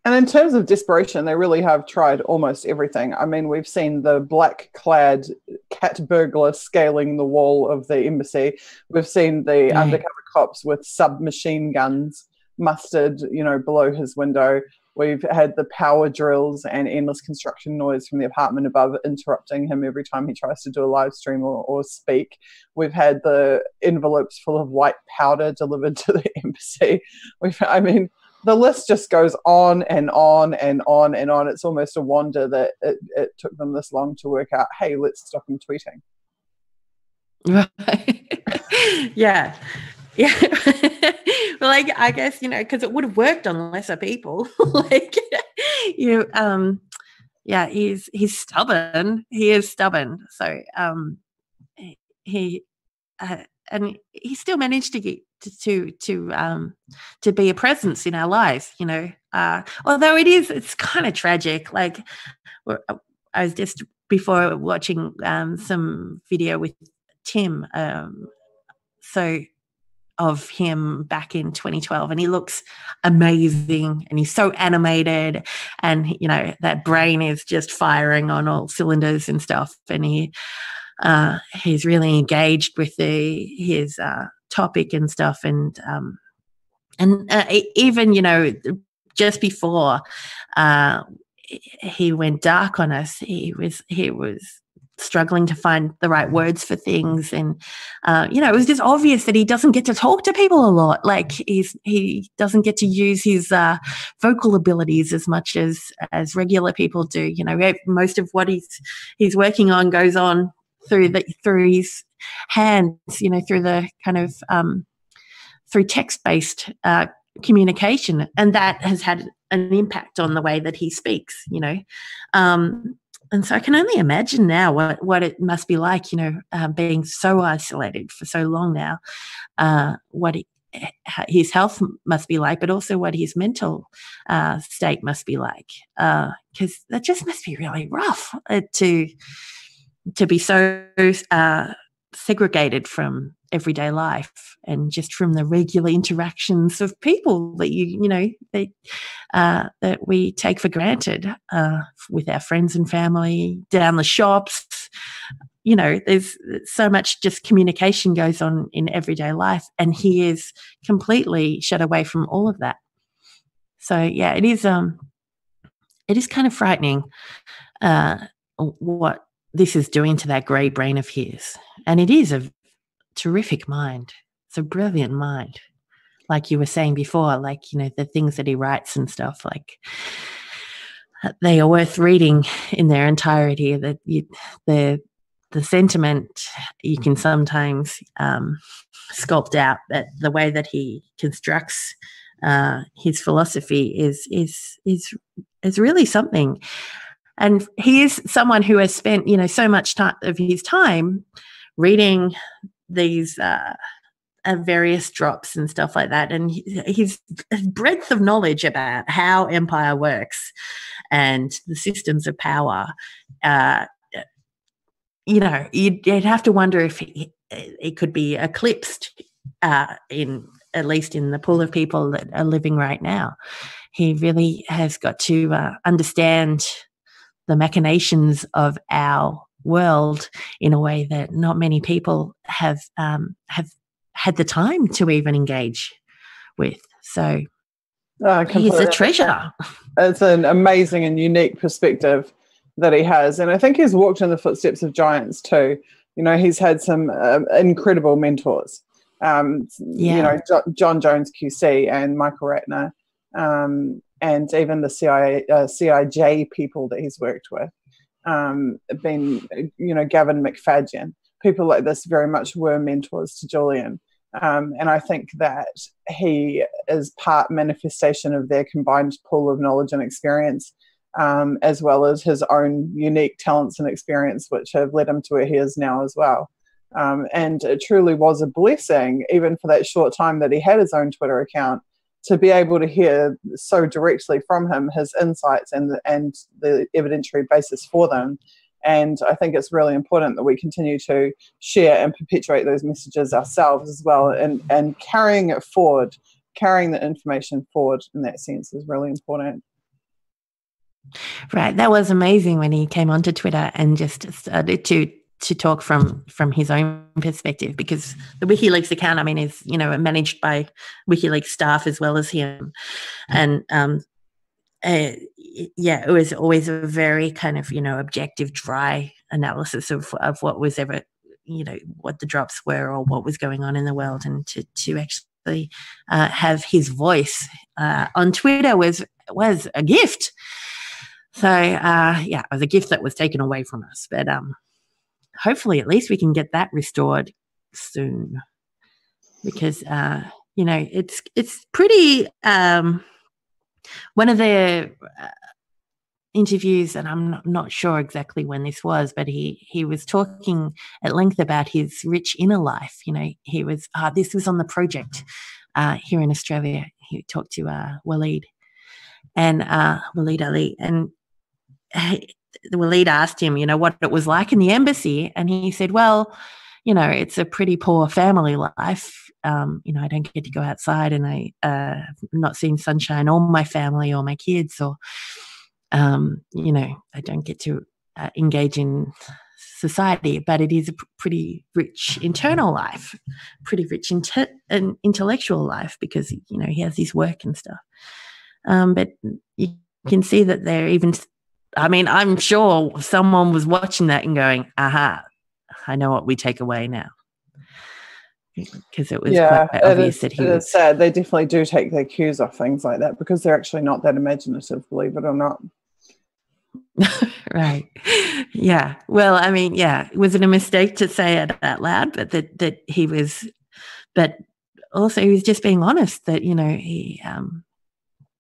And in terms of desperation, they really have tried almost everything. I mean, we've seen the black-clad cat burglar scaling the wall of the embassy. We've seen the undercover cops with submachine guns mustered, below his window. We've had the power drills and endless construction noise from the apartment above interrupting him every time he tries to do a live stream or speak. We've had the envelopes full of white powder delivered to the embassy. the list just goes on and on and on and on. It's almost a wonder that it took them this long to work out, hey, let's stop him tweeting. Right. Yeah. Well, like, I guess, because it would have worked on lesser people. Like, yeah, he's stubborn. He is stubborn. So he and he still managed to get to be a presence in our lives, although it's kind of tragic. Like, I was just before watching some video with Tim, of him back in 2012, and he looks amazing, and he's so animated, and that brain is just firing on all cylinders and stuff, and he's really engaged with his topic and stuff, and even just before he went dark on us, he was struggling to find the right words for things, and it was just obvious that he doesn't get to talk to people a lot. Like, he doesn't get to use his vocal abilities as much as regular people do. Most of what he's working on goes on through his hands, through the kind of through text-based communication, and that has had an impact on the way that he speaks. And so I can only imagine now what it must be like, being so isolated for so long now, what his health must be like, but also what his mental state must be like, because that just must be really rough to be so segregated from everyday life and just from the regular interactions of people that that we take for granted, with our friends and family, down the shops. There's so much just communication goes on in everyday life, and he is completely shut away from all of that. So yeah, it is kind of frightening what this is doing to that grey brain of his. And it is a terrific mind. It's a brilliant mind. Like you were saying before, like, the things that he writes and stuff, like, they are worth reading in their entirety. That the sentiment you can sometimes sculpt out, that the way that he constructs his philosophy is really something. And he is someone who has spent, so much time of his time reading these various drops and stuff like that, and his breadth of knowledge about how empire works and the systems of power. You'd have to wonder if it could be eclipsed in, at least in the pool of people that are living right now. He really has got to understand the machinations of our world in a way that not many people have had the time to even engage with. So he's a treasure. It's an amazing and unique perspective that he has, and I think he's walked in the footsteps of giants too. He's had some incredible mentors. John Jones QC and Michael Ratner, and even the CIJ people that he's worked with, Gavin McFadden. People like this very much were mentors to Julian. And I think that he is part manifestation of their combined pool of knowledge and experience, as well as his own unique talents and experience, which have led him to where he is now as well. And it truly was a blessing, even for that short time that he had his own Twitter account, to be able to hear so directly from him his insights and the evidentiary basis for them. And I think it's really important that we continue to share and perpetuate those messages ourselves as well, and carrying it forward, carrying the information forward in that sense is really important. Right. That was amazing when he came onto Twitter and just started to talk from his own perspective, because the WikiLeaks account, I mean, is, managed by WikiLeaks staff as well as him. And it was always a very kind of, objective, dry analysis of what was ever, what the drops were or what was going on in the world, and to actually actually have his voice on Twitter was a gift. So it was a gift that was taken away from us. But hopefully, at least we can get that restored soon, because it's pretty. One of the interviews, and I'm not sure exactly when this was, but he was talking at length about his rich inner life. He was this was on the project here in Australia. He talked to Waleed Ali, and Waleed asked him, what it was like in the embassy, and he said, well, it's a pretty poor family life. I don't get to go outside, and I'm not seeing sunshine or my family or my kids, or I don't get to engage in society, but it is a pretty rich internal life, pretty rich intellectual life, because he has his work and stuff. But you can see that they're even. I'm sure someone was watching that and going, "Aha, I know what we take away now." Because it was quite obvious that he was. It's sad. They definitely do take their cues off things like that, because they're actually not that imaginative, believe it or not. Right. Yeah. Well, was it a mistake to say it out loud? But that he was, but also he was just being honest that,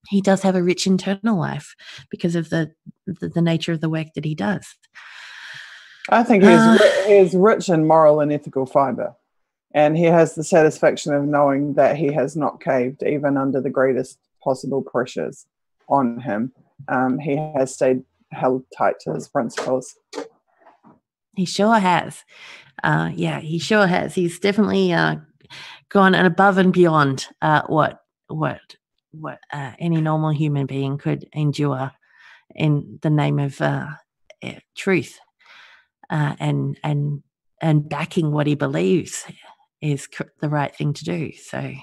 he does have a rich internal life because of the nature of the work that he does. I think he is rich in moral and ethical fiber, and he has the satisfaction of knowing that he has not caved even under the greatest possible pressures on him. He has stayed held tight to his principles. He sure has. He sure has. He's definitely gone above and beyond what any normal human being could endure in the name of truth, and backing what he believes is the right thing to do. So,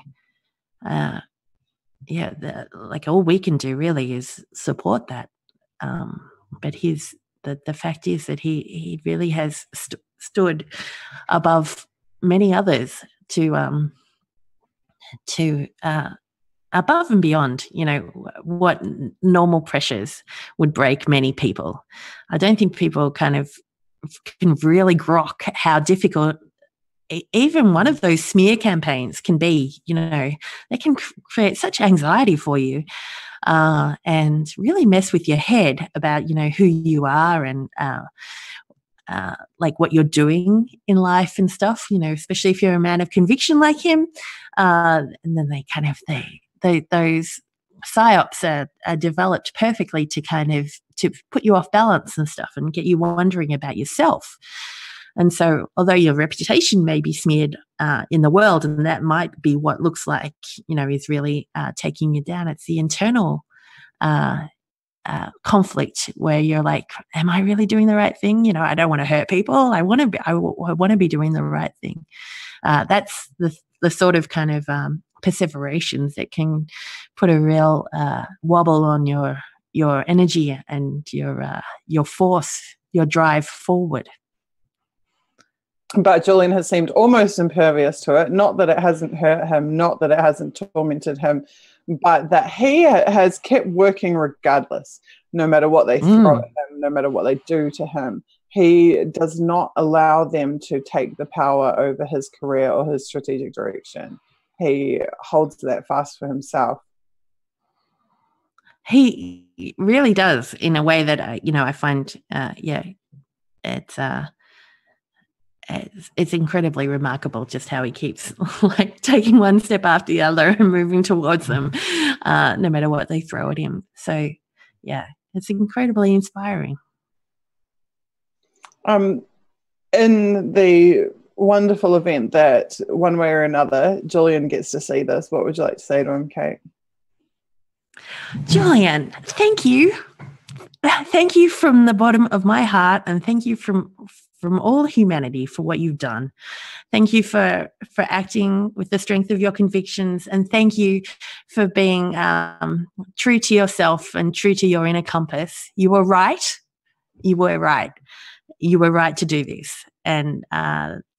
all we can do really is support that. But the fact is that he really has stood above many others to above and beyond, what normal pressures would break many people. I don't think people kind of can really grok how difficult even one of those smear campaigns can be. They can create such anxiety for you, and really mess with your head about, who you are and what you're doing in life and stuff, especially if you're a man of conviction like him. And then they kind of, those psyops are developed perfectly to kind of to put you off balance and stuff and get you wondering about yourself. And so although your reputation may be smeared in the world, and that might be what looks like, is really taking you down, it's the internal conflict where you're like, am I really doing the right thing? I don't want to hurt people. I want to be doing the right thing. That's the sort of kind of perseverations that can put a real wobble on your energy and your force, your drive forward. But Julian has seemed almost impervious to it. Not that it hasn't hurt him, not that it hasn't tormented him, but that he has kept working regardless, no matter what they throw at him, no matter what they do to him. He does not allow them to take the power over his career or his strategic direction. He holds that fast for himself. He really does, in a way that I find it's incredibly remarkable just how he keeps taking one step after the other and moving towards them, no matter what they throw at him. So it's incredibly inspiring. In the wonderful event that one way or another Julian gets to see this, what would you like to say to him, Kate? Julian, thank you. Thank you from the bottom of my heart, and thank you from all humanity for what you've done. Thank you for acting with the strength of your convictions, and thank you for being true to yourself and true to your inner compass. You were right. You were right. You were right to do this. And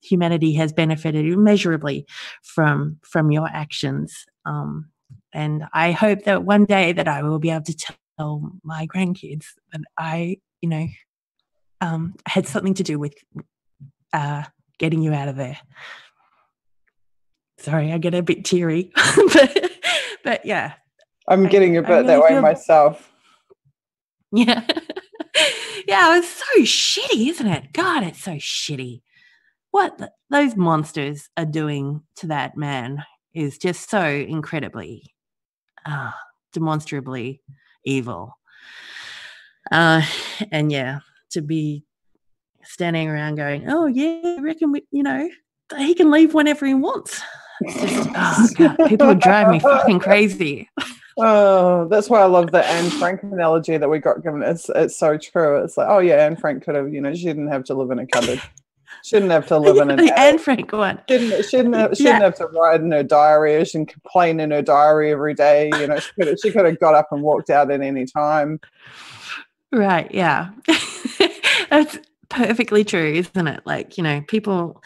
humanity has benefited immeasurably from your actions. And I hope that one day that I will be able to tell my grandkids that I, had something to do with getting you out of there. Sorry, I get a bit teary, but yeah. I'm getting a bit that way myself. Yeah. Yeah, it's so shitty, isn't it? God, it's so shitty. What those monsters are doing to that man is just so incredibly, demonstrably evil. And yeah, to be standing around going, oh yeah, I reckon he can leave whenever he wants. It's just, oh God, people would drive me fucking crazy. Oh, that's why I love the Anne Frank analogy that we got given. It's so true. It's like, oh yeah, Anne Frank could have, she didn't have to live in a cupboard. Shouldn't have to live in an the Anne Frank one. Shouldn't have to write in her diary. She can complain in her diary every day. She could have got up and walked out at any time. Right. Yeah. That's perfectly true, isn't it? Like, people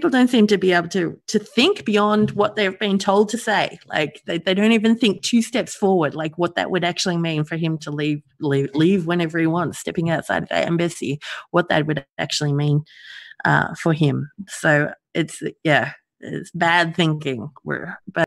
don't seem to be able to think beyond what they've been told to say. Like they don't even think 2 steps forward, like what that would actually mean for him to leave whenever he wants, stepping outside of the embassy, what that would actually mean for him. So it's bad thinking. But